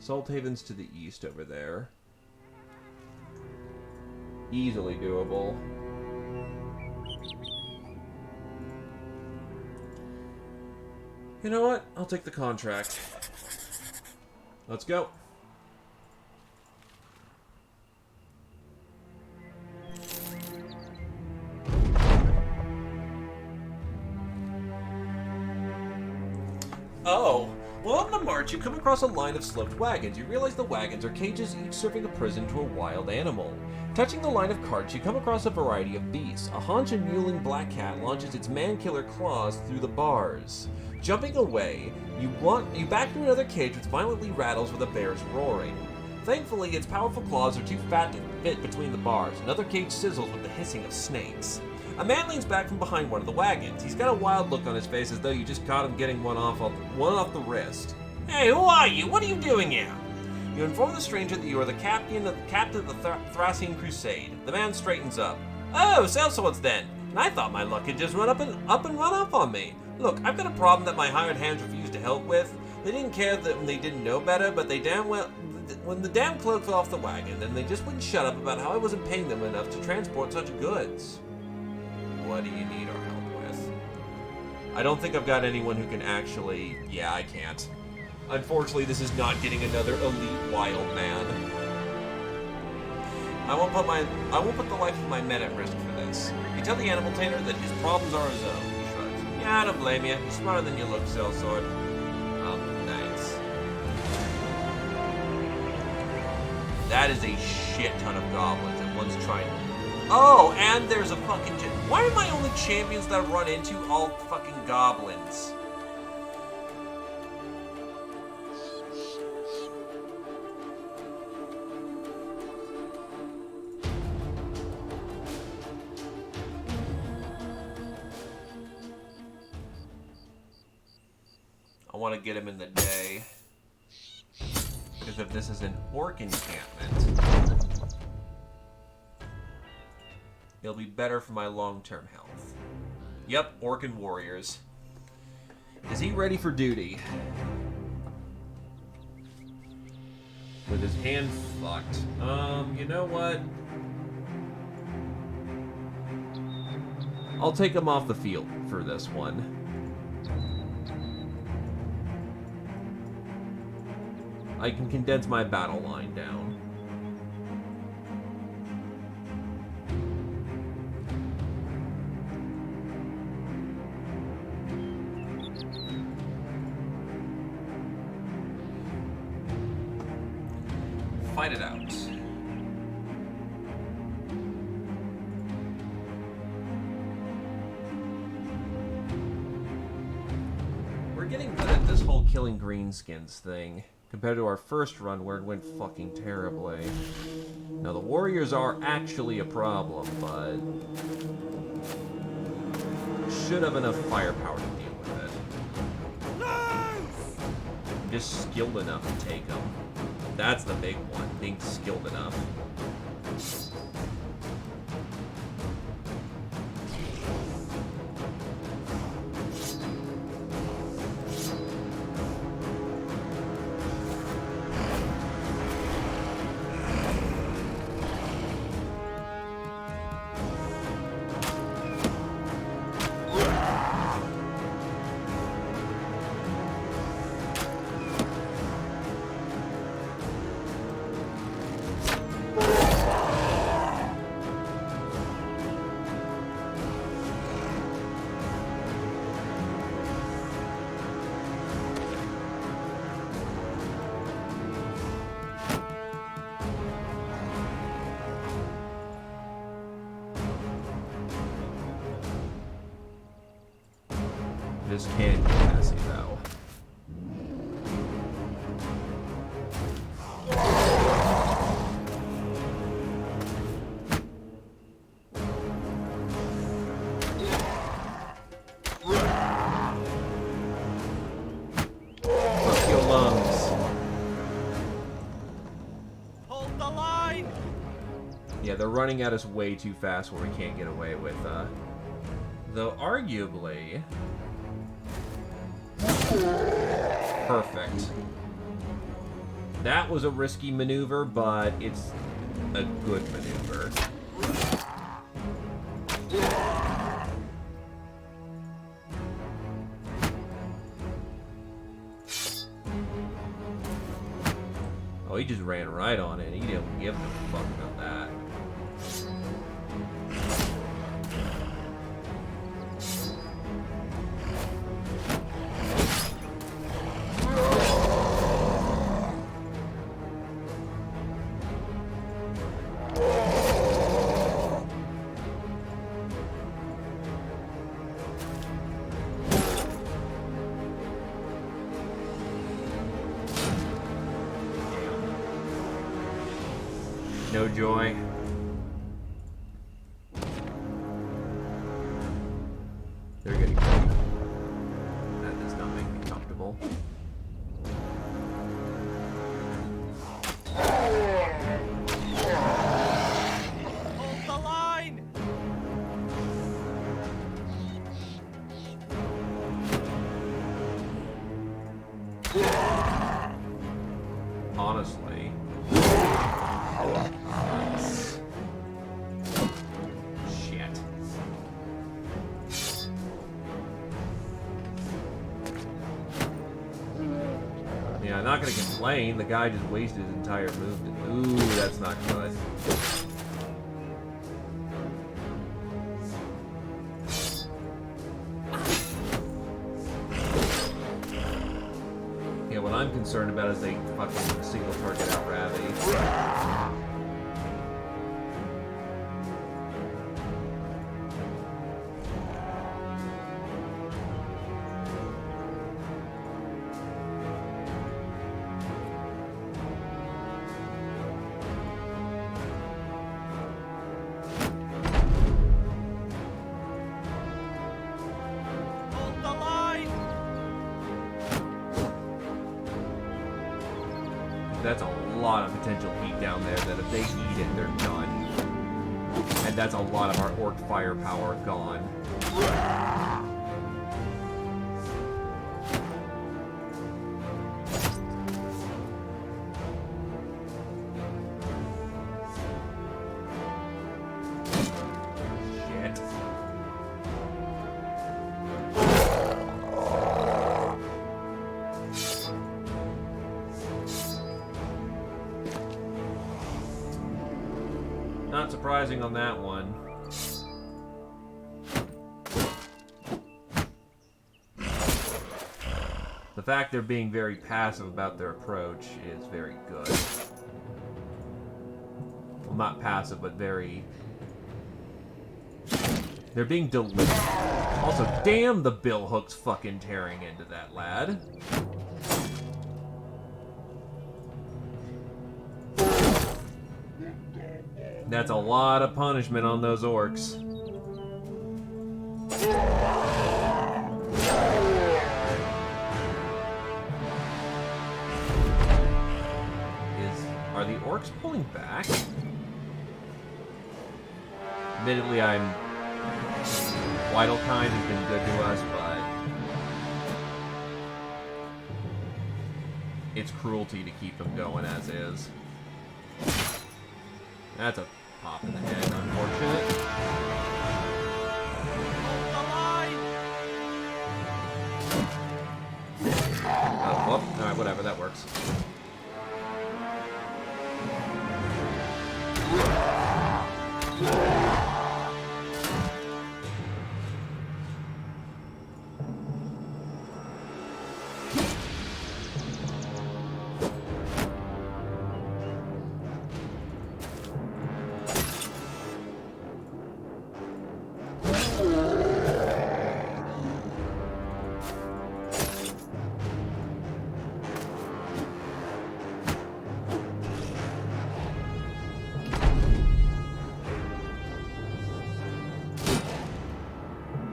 Salthaven's to the east over there. Easily doable. You know what? I'll take the contract. Let's go. Oh, well, on the march, you come across a line of sloped wagons. You realize the wagons are cages, each serving a prison to a wild animal. Touching the line of carts, you come across a variety of beasts. A haunch and mewling black cat launches its man-killer claws through the bars. Jumping away, you back to another cage which violently rattles with a bear's roaring. Thankfully, its powerful claws are too fat to fit between the bars. Another cage sizzles with the hissing of snakes. A man leans back from behind one of the wagons. He's got a wild look on his face as though you just caught him getting one off the wrist. Hey, who are you? What are you doing here? You inform the stranger that you are the captain of the Thracian Crusade. The man straightens up. Oh, sellswords then. And I thought my luck had just run up and run off on me. Look, I've got a problem that my hired hands refused to help with. They didn't care that when they didn't know better, but they damn well... When the damn cloak fell off the wagon, then they just wouldn't shut up about how I wasn't paying them enough to transport such goods. What do you need our help with? I don't think I've got anyone who can actually... Yeah, I can't. Unfortunately, this is not getting another elite wild man. I won't put the life of my men at risk for this. You tell the animal tamer that his problems are his own. He shrugs. Yeah, I don't blame you. You're smarter than you look, sellsword. Thanks. That is a shit ton of goblins, and one's trying. Oh, and there's a fucking. Why are my only champions that I run into all fucking goblins? I want to get him in the day. Because if this is an orc encampment, it'll be better for my long-term health. Yep, orc and warriors. Is he ready for duty? With his hand fucked. You know what? I'll take him off the field for this one. I can condense my battle line down. Fight it out. We're getting good at this whole killing greenskins thing, compared to our first run where it went fucking terribly. Now the warriors are actually a problem, but should have enough firepower to deal with it. I'm just skilled enough to take them. That's the big one, being skilled enough. Just can't get Cassie though. Fuck your lungs. Hold the line! Yeah, they're running at us way too fast where we can't get away with, though arguably... Perfect. That was a risky maneuver, but it's a good maneuver. Oh, he just ran right on it. He didn't give a fuck about that. No joy. not gonna complain. The guy just wasted his entire movement. Ooh, that's not good. Yeah, what I'm concerned about is they fucking single target out Ravi. Hold the line! That's a lot of potential heat down there that if they eat it, they're done. And that's a lot of our orc firepower gone. Shit. Not surprising on that one. The fact they're being very passive about their approach is very good. Well, not passive, but very... They're being deliberate. Also, damn, the billhook's fucking tearing into that lad. That's a lot of punishment on those orcs. Are the orcs pulling back? Admittedly, Weidel-kind has been good to us, but it's cruelty to keep them going as is. That's a pop in the head, unfortunate. Oh, well, alright, whatever, that works.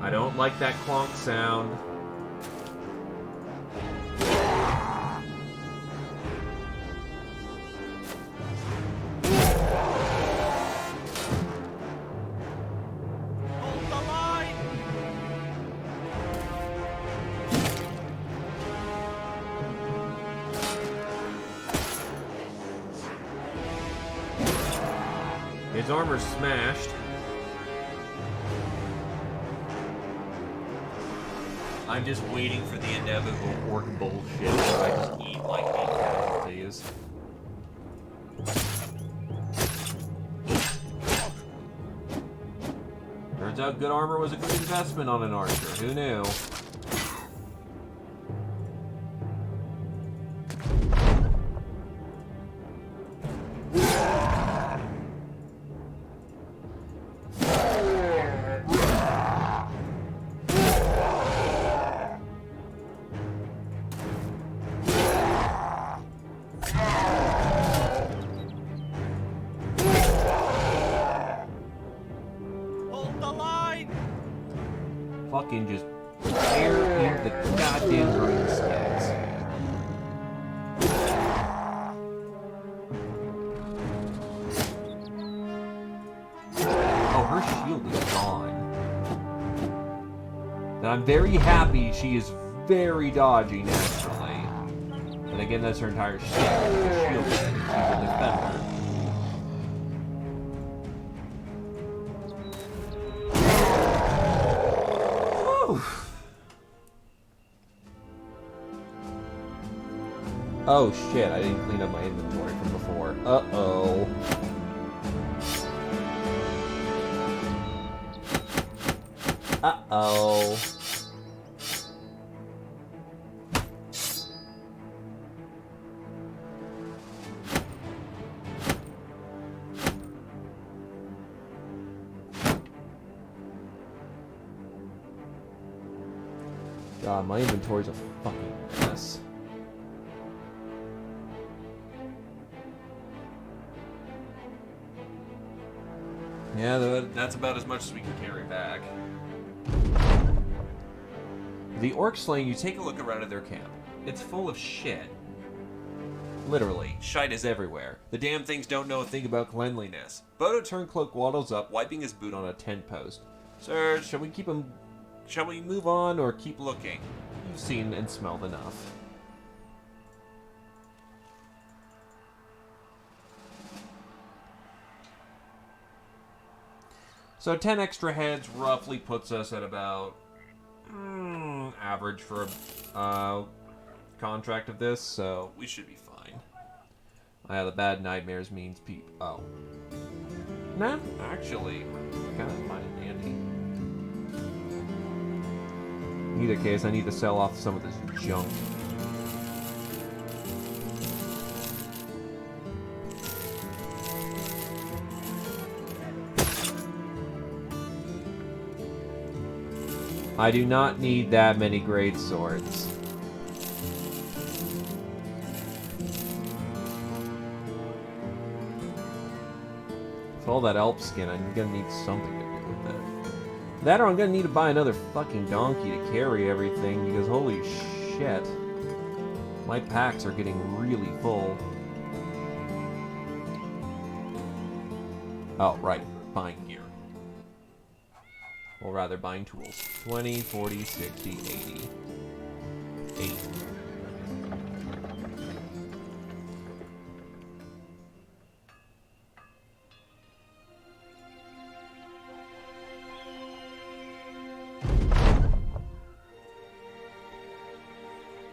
I don't like that clonk sound. Hold the line! His armor's smashed. I'm just waiting for the inevitable orc bullshit where I just eat like 8 casualties. Turns out good armor was a good investment on an archer. Who knew? Hold the line! Fucking just tear in the goddamn green skins. Oh, her shield is gone. And I'm very happy she is very dodgy naturally. And again, that's her entire shtick. The shield is she's a defender. Oh shit, I didn't clean up my inventory from before. Uh-oh. Uh-oh. God, my inventory's a fucking mess. Yeah, that's about as much as we can carry back. The orc slaying, you take a look around at their camp. It's full of shit. Literally, shite is everywhere. The damn things don't know a thing about cleanliness. Bodo Turncloak waddles up, wiping his boot on a tent post. Sir, shall we move on or keep looking? You've seen and smelled enough. So 10 extra heads roughly puts us at about average for a contract of this, so we should be fine. The bad nightmares means oh. Nah, actually, kind of fine and dandy. In either case, I need to sell off some of this junk. I do not need that many great swords. With all that elf skin, I'm gonna need something to do with it. That or I'm gonna need to buy another fucking donkey to carry everything, because holy shit. My packs are getting really full. Oh, right. Buying gear. Or rather, buying tools. 20, 40, 60, 80. 8.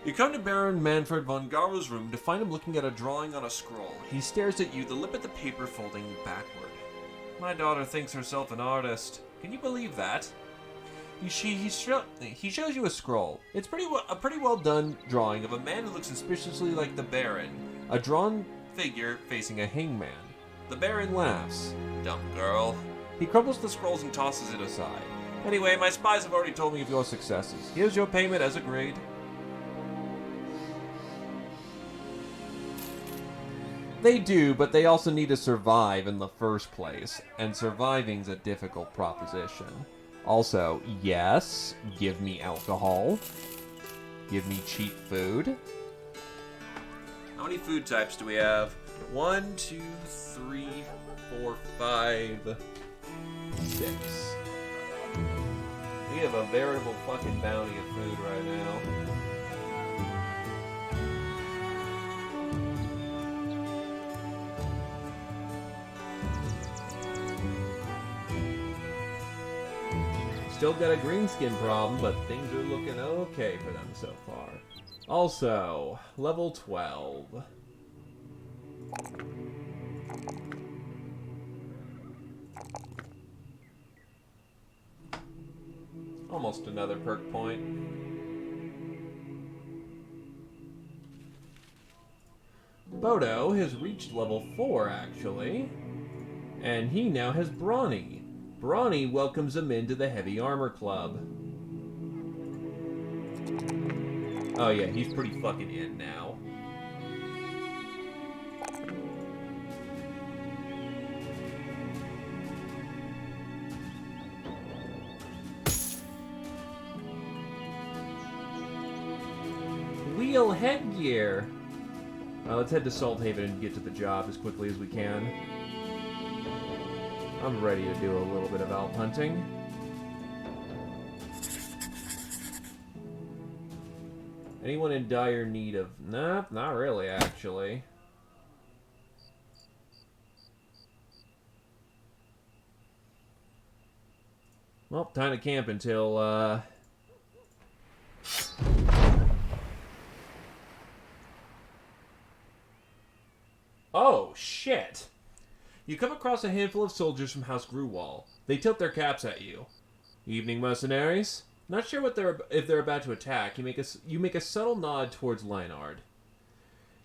You come to Baron Manfred von Garo's room to find him looking at a drawing on a scroll. He stares at you, the lip of the paper folding backward. My daughter thinks herself an artist. Can you believe that? He shows you a scroll. It's a pretty well done drawing of a man who looks suspiciously like the Baron. A drawn figure facing a hangman. The Baron laughs. Dumb girl. He crumbles the scrolls and tosses it aside. Anyway, my spies have already told me of your successes. Here's your payment as agreed. They do, but they also need to survive in the first place, and surviving's a difficult proposition. Also, yes, give me alcohol. Give me cheap food. How many food types do we have? 1, 2, 3, 4, 5, 6. We have a veritable fucking bounty of food right now. Still got a greenskin problem, but things are looking okay for them so far. Also, level 12. Almost another perk point. Bodo has reached level 4, actually. And he now has Brawny. Brawny welcomes him into the Heavy Armor Club. Oh yeah, he's pretty fucking in now. Wheel headgear! Let's head to Salthaven and get to the job as quickly as we can. I'm ready to do a little bit of elf hunting. Anyone in dire need of... Nah, not really, actually. Well, time to camp until, You come across a handful of soldiers from House Gruwall. They tilt their caps at you. Evening, mercenaries. Not sure if they're about to attack. You make a subtle nod towards Lionard.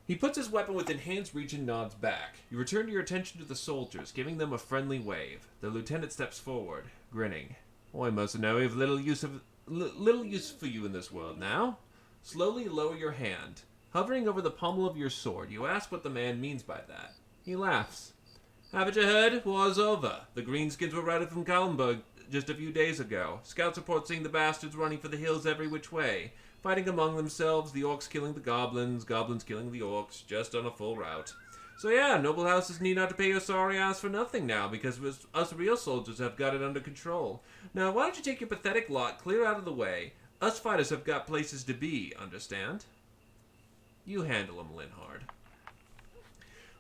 He puts his weapon within hand's reach and nods back. You return your attention to the soldiers, giving them a friendly wave. The lieutenant steps forward, grinning. Oi, mercenary, have little use for you in this world now. Slowly lower your hand. Hovering over the pommel of your sword, you ask what the man means by that. He laughs. Haven't you heard? War's over. The Greenskins were routed from Kallenberg just a few days ago. Scouts report seeing the bastards running for the hills every which way. Fighting among themselves, the orcs killing the goblins, goblins killing the orcs, just on a full rout. So yeah, noble houses need not to pay your sorry ass for nothing now, because us real soldiers have got it under control. Now, why don't you take your pathetic lot clear out of the way? Us fighters have got places to be, understand? You handle him, Linhard.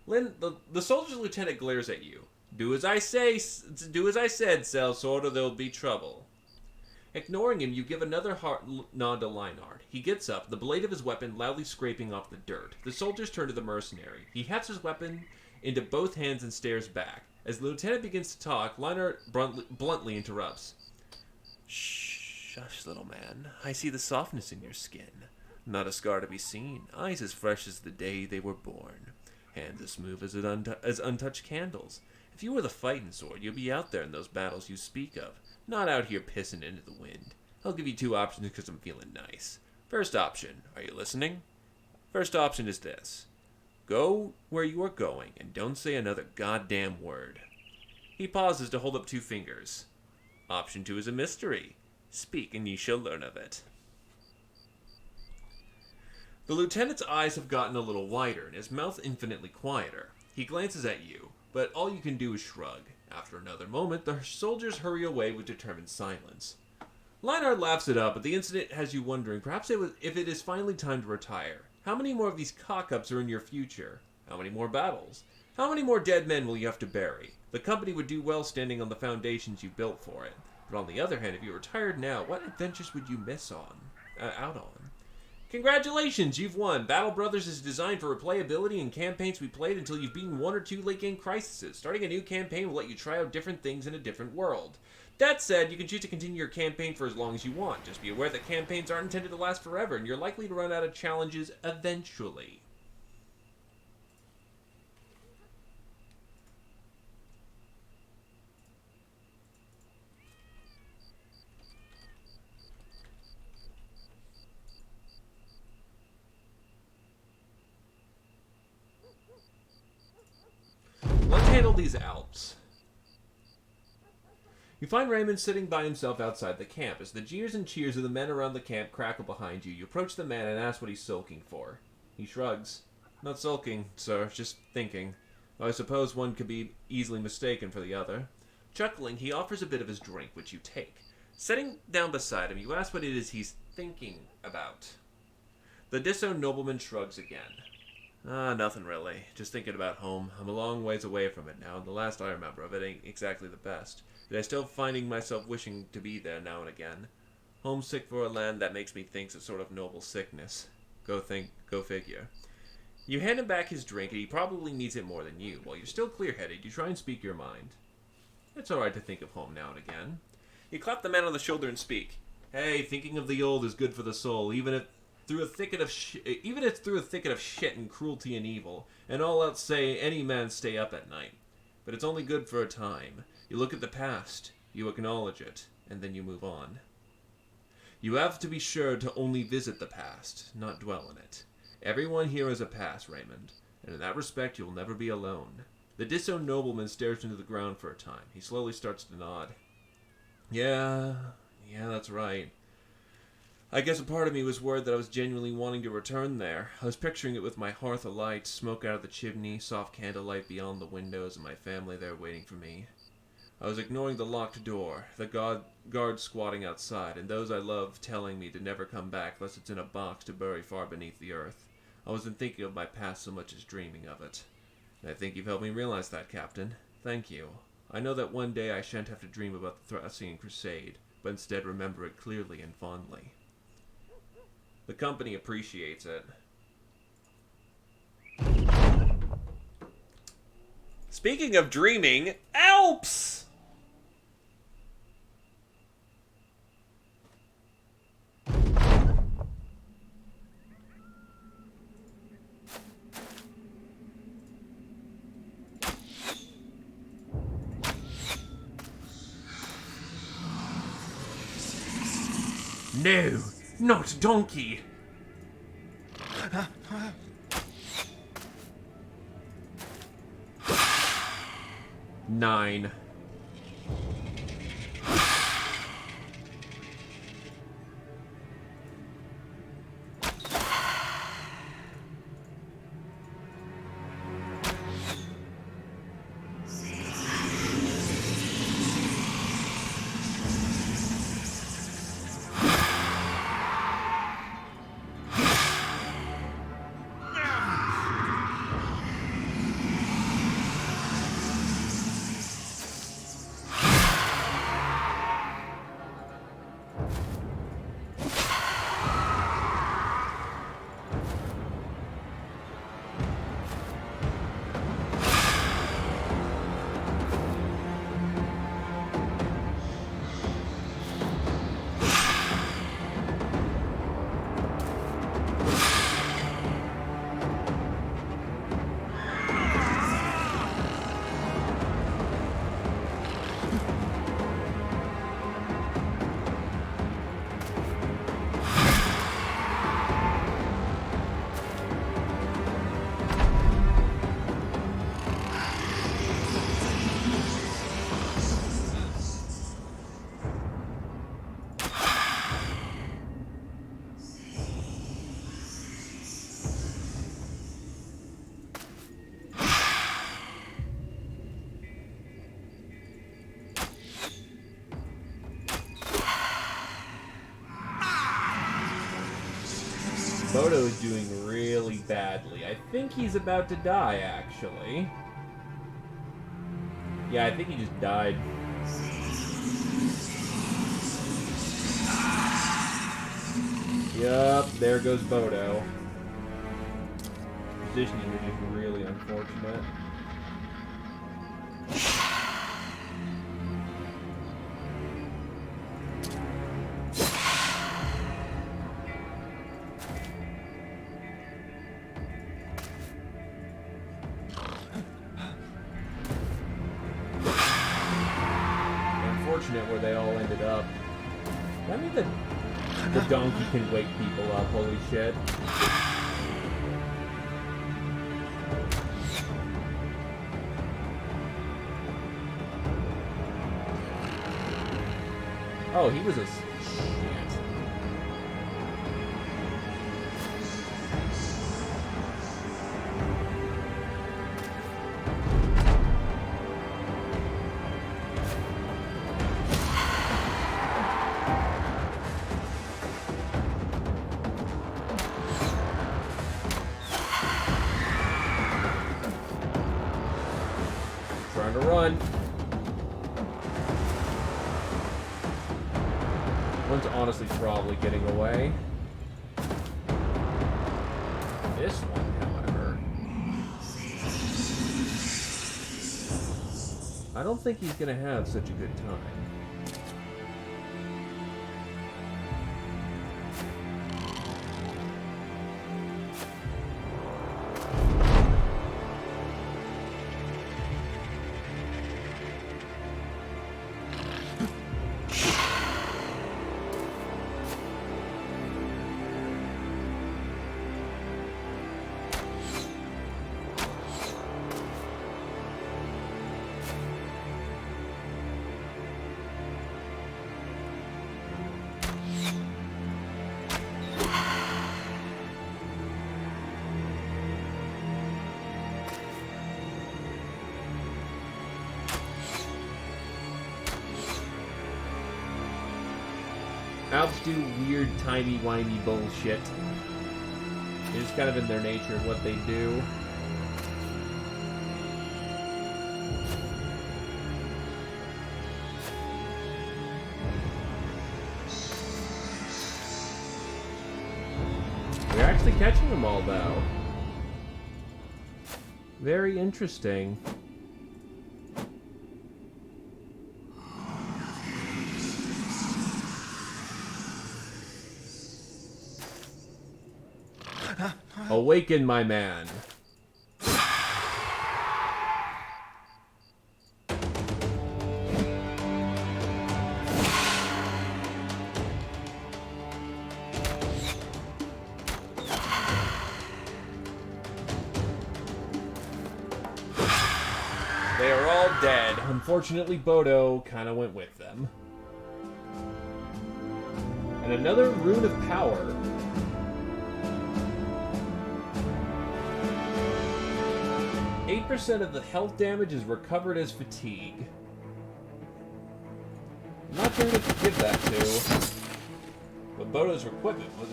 The soldier's lieutenant glares at you. Do as I said, sellsword, or there'll be trouble. Ignoring him, you give another nod to Lionard. He gets up, the blade of his weapon loudly scraping off the dirt. The soldiers turn to the mercenary. He hefts his weapon into both hands and stares back. As the lieutenant begins to talk, Lionard bluntly interrupts. Shush, little man. I see the softness in your skin. Not a scar to be seen. Eyes as fresh as the day they were born. Hands as smooth as untouched candles. If you were the fighting sort, you'd be out there in those battles you speak of. Not out here pissing into the wind. I'll give you two options because I'm feeling nice. First option, are you listening? First option is this. Go where you are going and don't say another goddamn word. He pauses to hold up two fingers. Option 2 is a mystery. Speak and ye shall learn of it. The lieutenant's eyes have gotten a little wider and his mouth infinitely quieter. He glances at you, but all you can do is shrug. After another moment, the soldiers hurry away with determined silence. Lionard laughs it up, but the incident has you wondering perhaps if it is finally time to retire. How many more of these cock-ups are in your future? How many more battles? How many more dead men will you have to bury? The company would do well standing on the foundations you built for it. But on the other hand, if you retired now, what adventures would you miss out on? Congratulations, you've won! Battle Brothers is designed for replayability in campaigns we played until you've beaten one or two late-game crises. Starting a new campaign will let you try out different things in a different world. That said, you can choose to continue your campaign for as long as you want. Just be aware that campaigns aren't intended to last forever, and you're likely to run out of challenges eventually. Let's handle these Alps. You find Raymond sitting by himself outside the camp. As the jeers and cheers of the men around the camp crackle behind you, you approach the man and ask what he's sulking for. He shrugs. Not sulking, sir, just thinking. I suppose one could be easily mistaken for the other. Chuckling, he offers a bit of his drink, which you take. Sitting down beside him, you ask what it is he's thinking about. The disowned nobleman shrugs again. Nothing really. Just thinking about home. I'm a long ways away from it now, and the last I remember of it ain't exactly the best. But I'm still finding myself wishing to be there now and again. Homesick for a land that makes me think's a sort of noble sickness. Go figure. You hand him back his drink, and he probably needs it more than you. While you're still clear-headed, you try and speak your mind. It's alright to think of home now and again. You clap the man on the shoulder and speak. Hey, thinking of the old is good for the soul, even if through a thicket of shit and cruelty and evil, and all else say any man stay up at night. But it's only good for a time. You look at the past, you acknowledge it, and then you move on. You have to be sure to only visit the past, not dwell in it. Everyone here has a past, Raymond, and in that respect you'll never be alone. The disowned nobleman stares into the ground for a time. He slowly starts to nod. Yeah, that's right. I guess a part of me was worried that I was genuinely wanting to return there. I was picturing it with my hearth alight, smoke out of the chimney, soft candlelight beyond the windows, and my family there waiting for me. I was ignoring the locked door, the guards squatting outside, and those I loved telling me to never come back lest it's in a box to bury far beneath the earth. I wasn't thinking of my past so much as dreaming of it. And I think you've helped me realize that, Captain. Thank you. I know that one day I shan't have to dream about the Thracian Crusade, but instead remember it clearly and fondly. The company appreciates it. Speaking of dreaming, Alps! No, not donkey. Nine. Bodo is doing really badly. I think he's about to die, actually. Yeah, I think he just died. Yup, there goes Bodo. Positioning is just really unfortunate. Unfortunate where they all ended up. That means the donkey can wake people up, holy shit. Oh, he was a... Shit. Trying to run. One's honestly probably getting away. This one, however... I don't think he's gonna have such a good time. Alps do weird, timey-wimey bullshit. It's kind of in their nature of what they do. We're actually catching them all, though. Very interesting. Awaken, my man. They are all dead. Unfortunately, Bodo kind of went with them. And another rune of power. % of the health damage is recovered as fatigue. I'm not sure who to give that to. But Bodo's equipment was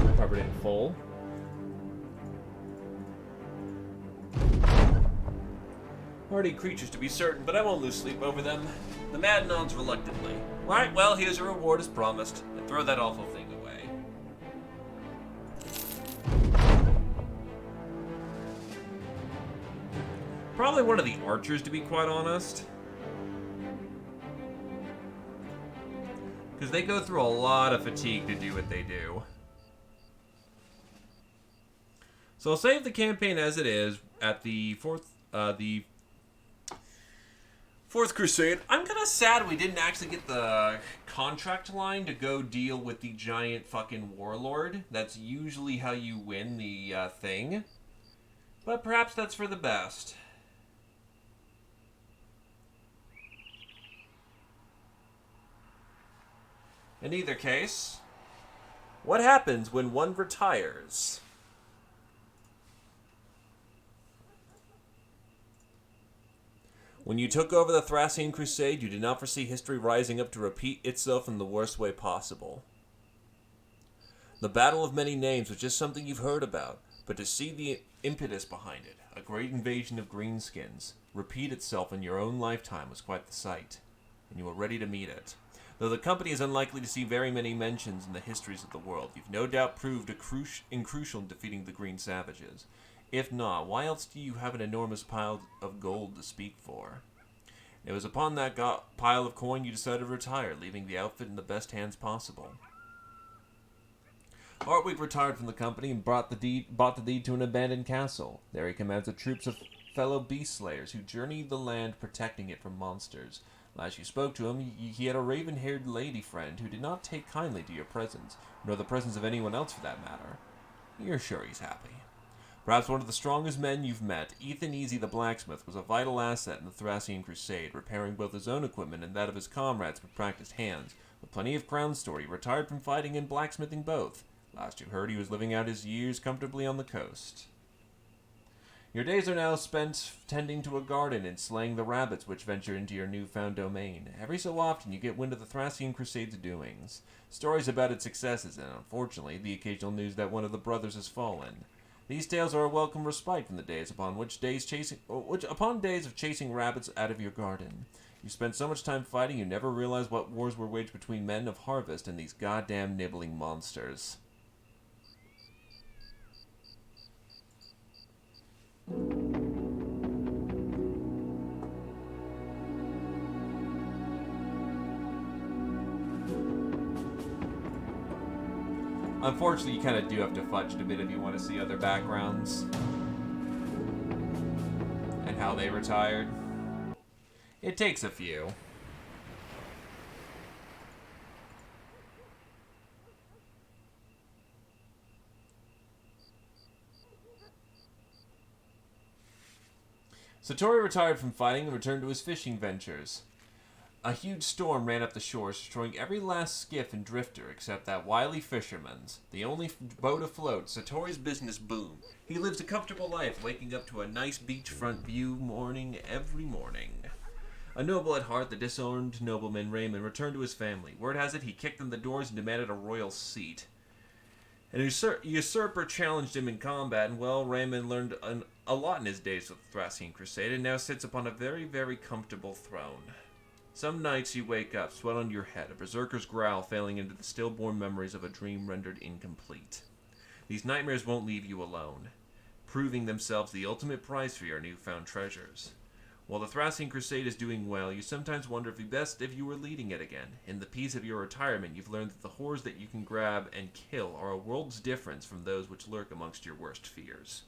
recovered in full. Hardy creatures to be certain, but I won't lose sleep over them. The man nods reluctantly. Right, well, here's a reward as promised. And throw that awful thing away. Probably one of the archers, to be quite honest. Because they go through a lot of fatigue to do what they do. So I'll save the campaign as it is at the fourth Crusade. I'm kind of sad we didn't actually get the contract line to go deal with the giant fucking warlord. That's usually how you win the thing. But perhaps that's for the best. In either case, what happens when one retires? When you took over the Thracian Crusade, you did not foresee history rising up to repeat itself in the worst way possible. The Battle of Many Names was just something you've heard about, but to see the impetus behind it, a great invasion of greenskins, repeat itself in your own lifetime was quite the sight, and you were ready to meet it. Though the company is unlikely to see very many mentions in the histories of the world, you've no doubt proved crucial in defeating the Green Savages. If not, why else do you have an enormous pile of gold to speak for? It was upon that pile of coin you decided to retire, leaving the outfit in the best hands possible. Hartwig retired from the company and bought the deed to an abandoned castle. There he commands a troops of fellow beast slayers who journey the land protecting it from monsters. Last you spoke to him, he had a raven-haired lady friend who did not take kindly to your presence, nor the presence of anyone else for that matter. You're sure he's happy. Perhaps one of the strongest men you've met, Ethan Easy the blacksmith, was a vital asset in the Thracian Crusade, repairing both his own equipment and that of his comrades with practiced hands. With plenty of crown store, he retired from fighting and blacksmithing both. Last you heard, he was living out his years comfortably on the coast. Your days are now spent tending to a garden and slaying the rabbits which venture into your newfound domain. Every so often you get wind of the Thracian Crusade's doings, stories about its successes, and unfortunately the occasional news that one of the brothers has fallen. These tales are a welcome respite from the days upon days of chasing rabbits out of your garden. You spent so much time fighting you never realized what wars were waged between men of harvest and these goddamn nibbling monsters. Unfortunately, you kind of do have to fudge it a bit if you want to see other backgrounds. And how they retired. It takes a few. Satori retired from fighting and returned to his fishing ventures. A huge storm ran up the shores, destroying every last skiff and drifter except that wily fisherman's. The only boat afloat, Satori's business boomed. He lives a comfortable life, waking up to a nice beachfront view every morning. A noble at heart, the disowned nobleman Raymond returned to his family. Word has it he kicked in the doors and demanded a royal seat. An usurper challenged him in combat, and well, Raymond learned a lot in his days with the Thracian Crusade, and now sits upon a very, very comfortable throne. Some nights you wake up, sweat on your head, a berserker's growl failing into the stillborn memories of a dream rendered incomplete. These nightmares won't leave you alone, proving themselves the ultimate prize for your newfound treasures. While the Thracian Crusade is doing well, you sometimes wonder if it'd be best if you were leading it again. In the peace of your retirement, you've learned that the horrors that you can grab and kill are a world's difference from those which lurk amongst your worst fears.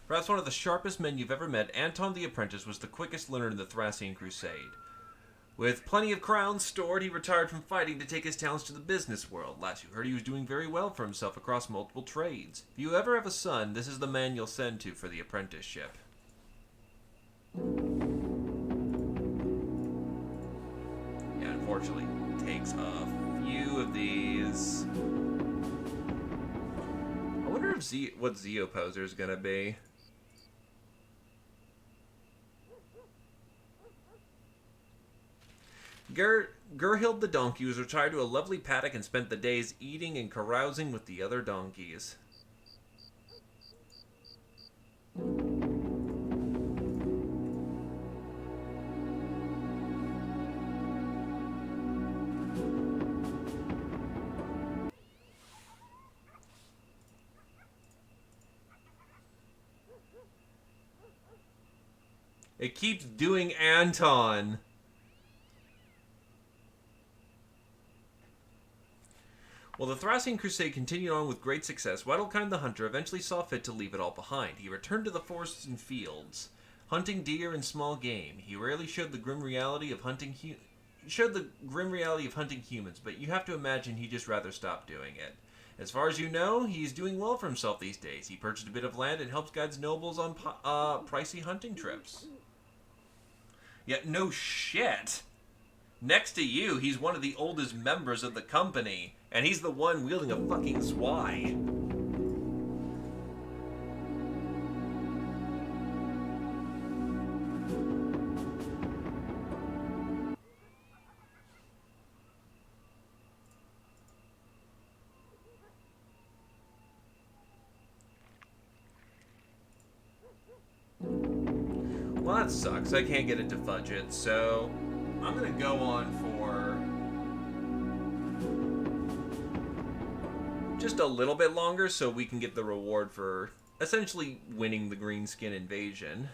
Perhaps one of the sharpest men you've ever met, Anton the Apprentice was the quickest learner in the Thracian Crusade. With plenty of crowns stored, he retired from fighting to take his talents to the business world. Last you heard, he was doing very well for himself across multiple trades. If you ever have a son, this is the man you'll send to for the apprenticeship. Yeah, unfortunately, it takes a few of these. I wonder if what Zeoposer is gonna be. Gerhild the donkey was retired to a lovely paddock and spent the days eating and carousing with the other donkeys. It keeps doing Anton. While the Thracian Crusade continued on with great success, Wedelkind the Hunter eventually saw fit to leave it all behind. He returned to the forests and fields, hunting deer and small game. He rarely showed the grim reality of hunting humans, but you have to imagine he'd just rather stop doing it. As far as you know, he's doing well for himself these days. He purchased a bit of land and helps guide nobles on pricey hunting trips. Yet no shit. Next to you, he's one of the oldest members of the company, and he's the one wielding a fucking swag. Well, that sucks. I can't get it to fudge it, so I'm gonna go on for just a little bit longer so we can get the reward for essentially winning the greenskin invasion.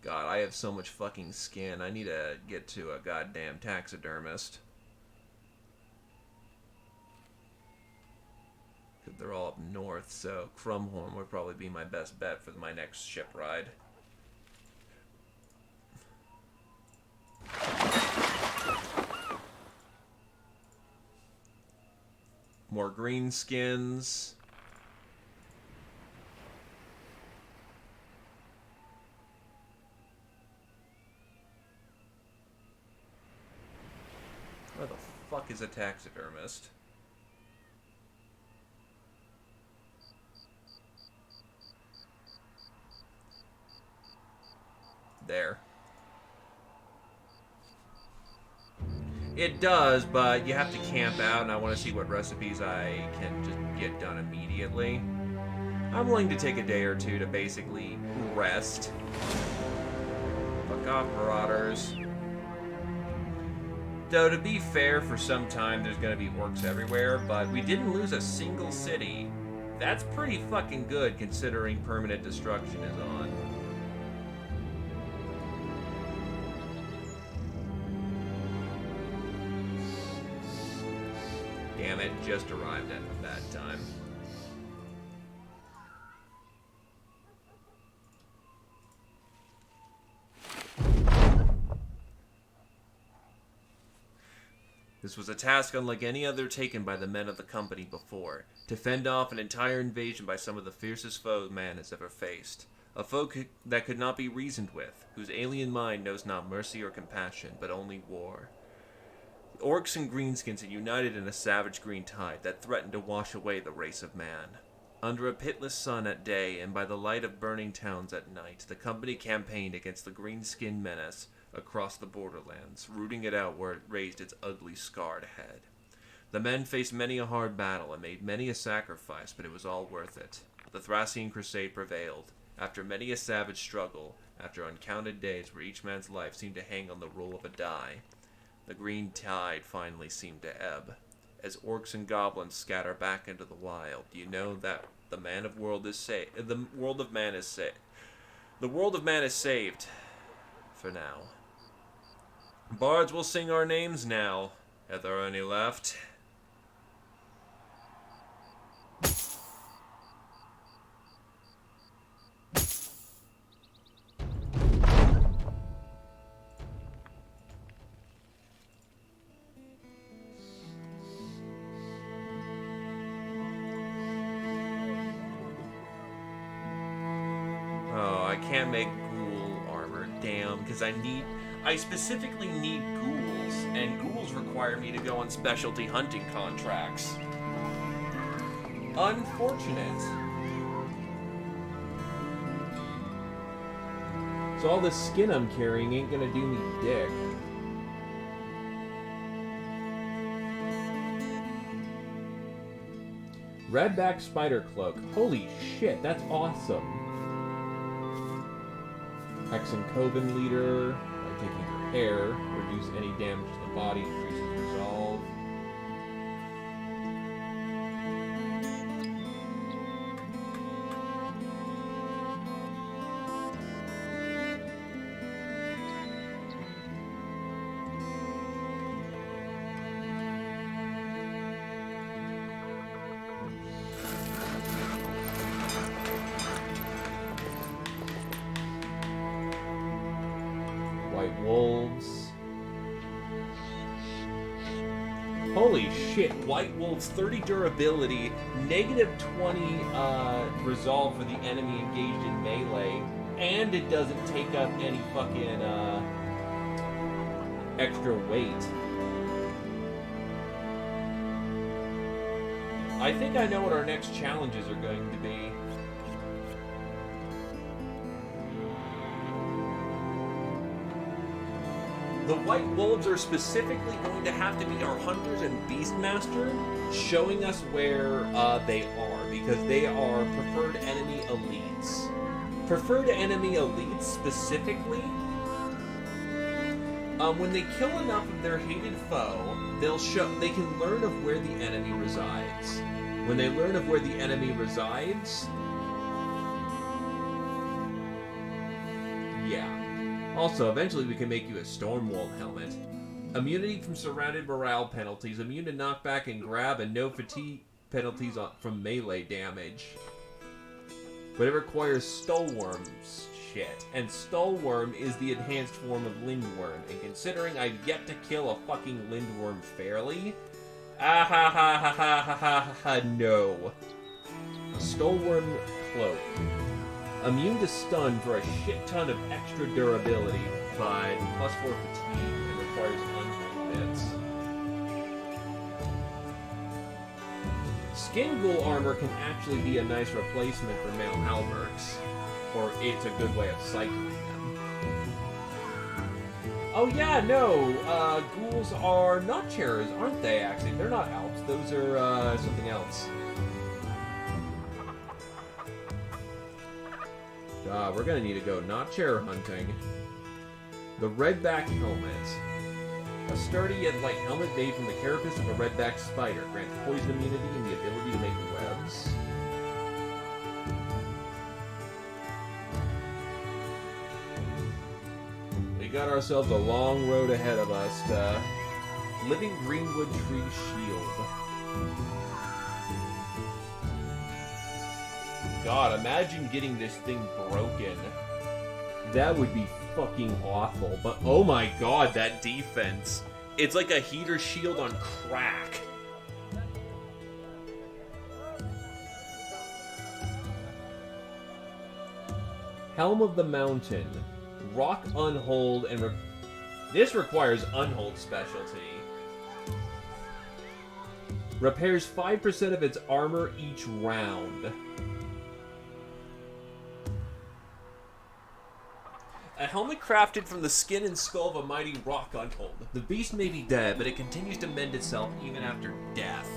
God, I have so much fucking skin. I need to get to a goddamn taxidermist. Because they're all up north, so Crumhorn would probably be my best bet for my next ship ride. More greenskins. Where the fuck is a taxidermist? There. It does, but you have to camp out, and I want to see what recipes I can just get done immediately. I'm willing to take a day or two to basically rest. Fuck off, marauders. Though, to be fair, for some time there's going to be orcs everywhere, but we didn't lose a single city. That's pretty fucking good considering permanent destruction is on. Damn it, just arrived at a bad time. This was a task unlike any other taken by the men of the company before, to fend off an entire invasion by some of the fiercest foes man has ever faced. A foe that could not be reasoned with, whose alien mind knows not mercy or compassion, but only war. The orcs and greenskins had united in a savage green tide that threatened to wash away the race of man. Under a pitiless sun at day and by the light of burning towns at night, the company campaigned against the greenskin menace, across the borderlands, rooting it out where it raised its ugly, scarred head. The men faced many a hard battle and made many a sacrifice, but it was all worth it. The Thracian Crusade prevailed. After many a savage struggle, after uncounted days where each man's life seemed to hang on the roll of a die, the green tide finally seemed to ebb. As orcs and goblins scatter back into the wild, you know that the world of man is saved. The world of man is saved. For now. Bards will sing our names now, if there are any left. Oh, I can't make ghoul armor, damn, because I specifically need ghouls, and ghouls require me to go on specialty hunting contracts. Unfortunate. So all this skin I'm carrying ain't gonna do me dick. Redback spider cloak. Holy shit, that's awesome. Hexen Coven leader. By taking her hair, reduce any damage to the body, increases resolve. White wolves. Holy shit, White Wolves 30 durability, negative 20 resolve for the enemy engaged in melee, and it doesn't take up any fucking extra weight. I think I know what our next challenges are going to be. The White Wolves are specifically going to have to be our Hunters and Beastmaster, showing us where they are, because they are preferred enemy elites. Preferred enemy elites, specifically, when they kill enough of their hated foe, they can learn of where the enemy resides. When they learn of where the enemy resides, yeah. Also, eventually we can make you a Stormwall helmet. Immunity from surrounded morale penalties, immune to knockback and grab, and no fatigue penalties from melee damage. But it requires Skullworm's shit, and Skullworm is the enhanced form of Lindworm, and considering I've yet to kill a fucking Lindworm fairly, no. Skullworm Cloak. Immune to stun for a shit ton of extra durability, but plus 4 fatigue and requires unholy bits. Skin Ghoul armor can actually be a nice replacement for male halberds, or it's a good way of cycling them. Oh yeah, no, ghouls are notcherers, aren't they, actually? They're not alps, those are something else. We're gonna need to go notcher hunting. The Redback Helmet. A sturdy yet light helmet made from the carapace of a redback spider. Grants poison immunity and the ability to make webs. We got ourselves a long road ahead of us to Living Greenwood Tree Shield. God, imagine getting this thing broken. That would be fucking awful. But oh my god, that defense. It's like a heater shield on crack. Helm of the Mountain. Rock Unhold and... This requires Unhold specialty. Repairs 5% of its armor each round. A helmet crafted from the skin and skull of a mighty rock untold. The beast may be dead, but it continues to mend itself even after death.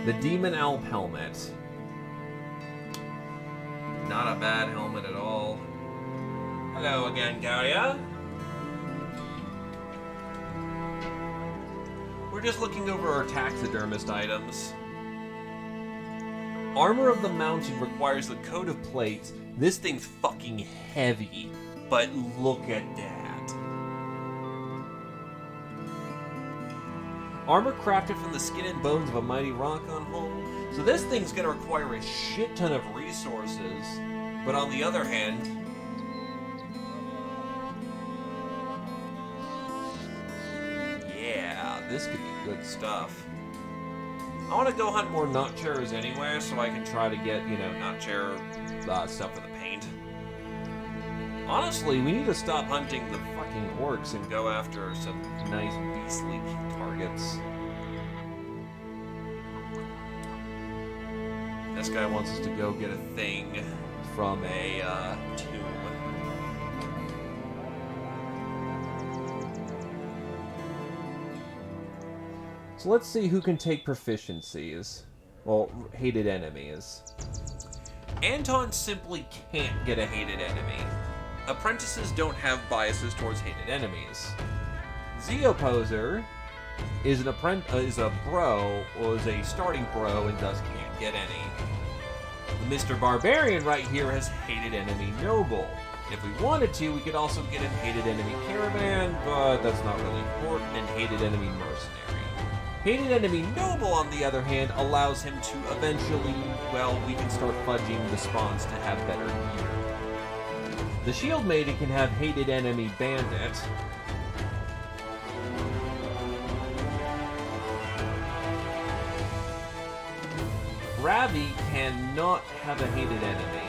The Demon Alp helmet. Not a bad helmet at all. Hello again, Gaia. We're just looking over our taxidermist items. Armor of the Mountain requires the coat of plates. This thing's fucking heavy, but look at that. Armor crafted from the skin and bones of a mighty rock untold. So this thing's gonna require a shit ton of resources, but on the other hand, yeah, this could be good stuff. I want to go hunt more notchers anyway, so I can try to get, notcher stuff for the paint. Honestly, we need to stop hunting the fucking orcs and go after some nice beastly targets. This guy wants us to go get a thing from a tomb. So let's see who can take proficiencies. Well, hated enemies. Anton simply can't get a hated enemy. Apprentices don't have biases towards hated enemies. Zeoposer is a bro, or is a starting bro, and thus can't get any. Mr. Barbarian right here has hated enemy noble. If we wanted to, we could also get a hated enemy caravan, but that's not really important, and hated enemy mercenary. Hated enemy noble, on the other hand, allows him to eventually, we can start fudging the spawns to have better gear. The shield maiden can have hated enemy bandit. Ravi cannot have a hated enemy.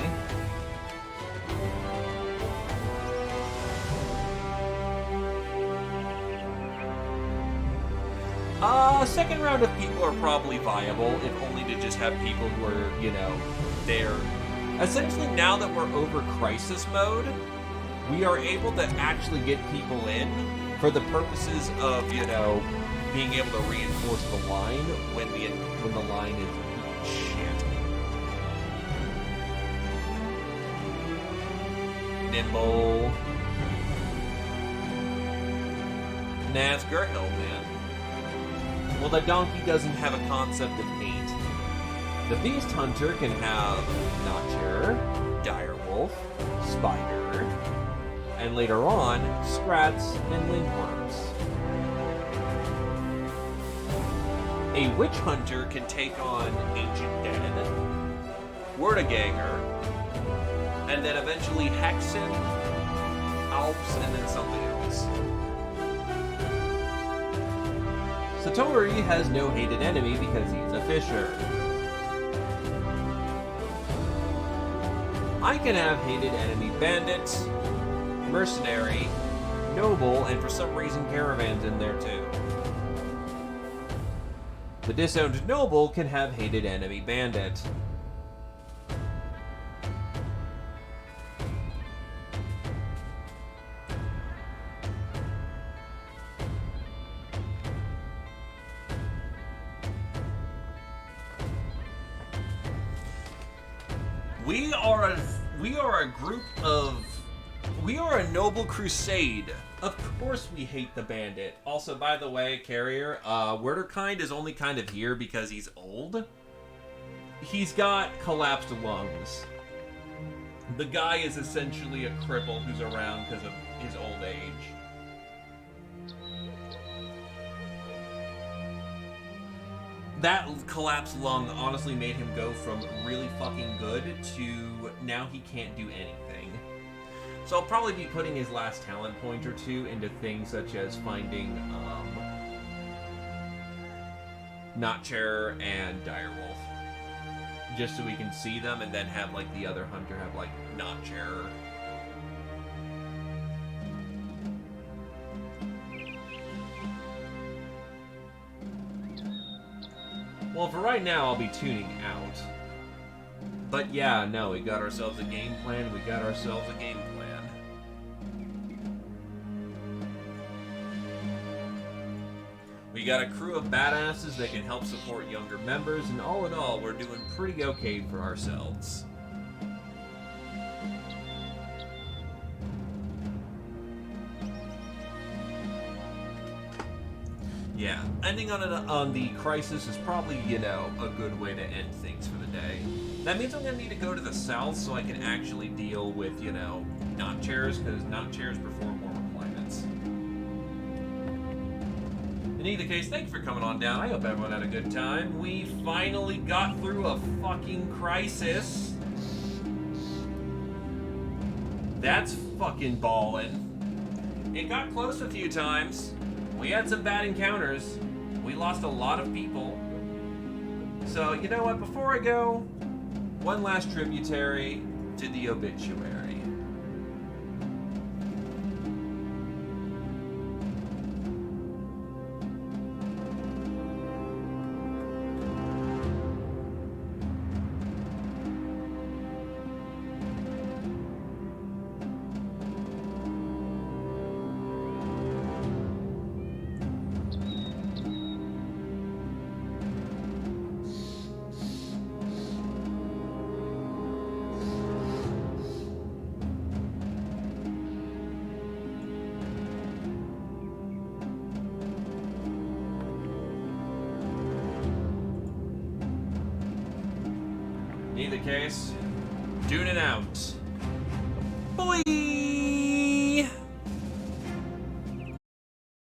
Second round of people are probably viable, if only to just have people who are, there. Essentially, now that we're over crisis mode, we are able to actually get people in for the purposes of, being able to reinforce the line when the line is shit. Nimble. Nah, it's Gerhild, man. Well, the donkey doesn't have a concept of hate. The beast hunter can have Notcher, direwolf, spider, and later on, scrats and lindworms. A witch hunter can take on Ancient Dead, Wordaganger, and then eventually Hexen, Alps, and then something else. Satori has no hated enemy because he's a fisher. I can have hated enemy bandits, mercenary, noble, and for some reason caravans in there too. The disowned noble can have hated enemy bandit. We are a noble crusade. Of course we hate the bandit. Also, by the way, Carrier, Werderkind is only kind of here because he's old. He's got collapsed lungs. The guy is essentially a cripple who's around because of his old age. That collapsed lung honestly made him go from really fucking good to now he can't do anything. So I'll probably be putting his last talent point or two into things such as finding Notcher and Direwolf. Just so we can see them and then have like the other hunter have like Notcher. Well, for right now, I'll be tuning out. But yeah, no, we got ourselves a game plan. We got ourselves a game plan. We got a crew of badasses that can help support younger members, and all in all, we're doing pretty okay for ourselves. Yeah, ending on the crisis is probably, you know, a good way to end things for the day. That means I'm going to need to go to the south so I can actually deal with, you know, knock chairs, because knock chairs perform more requirements. In either case, thank you for coming on down. I hope everyone had a good time. We finally got through a fucking crisis. That's fucking ballin'. It got close a few times. We had some bad encounters. We lost a lot of people. So, you know what? Before I go, one last tributary to the obituary. In either case, tune it out. Boy!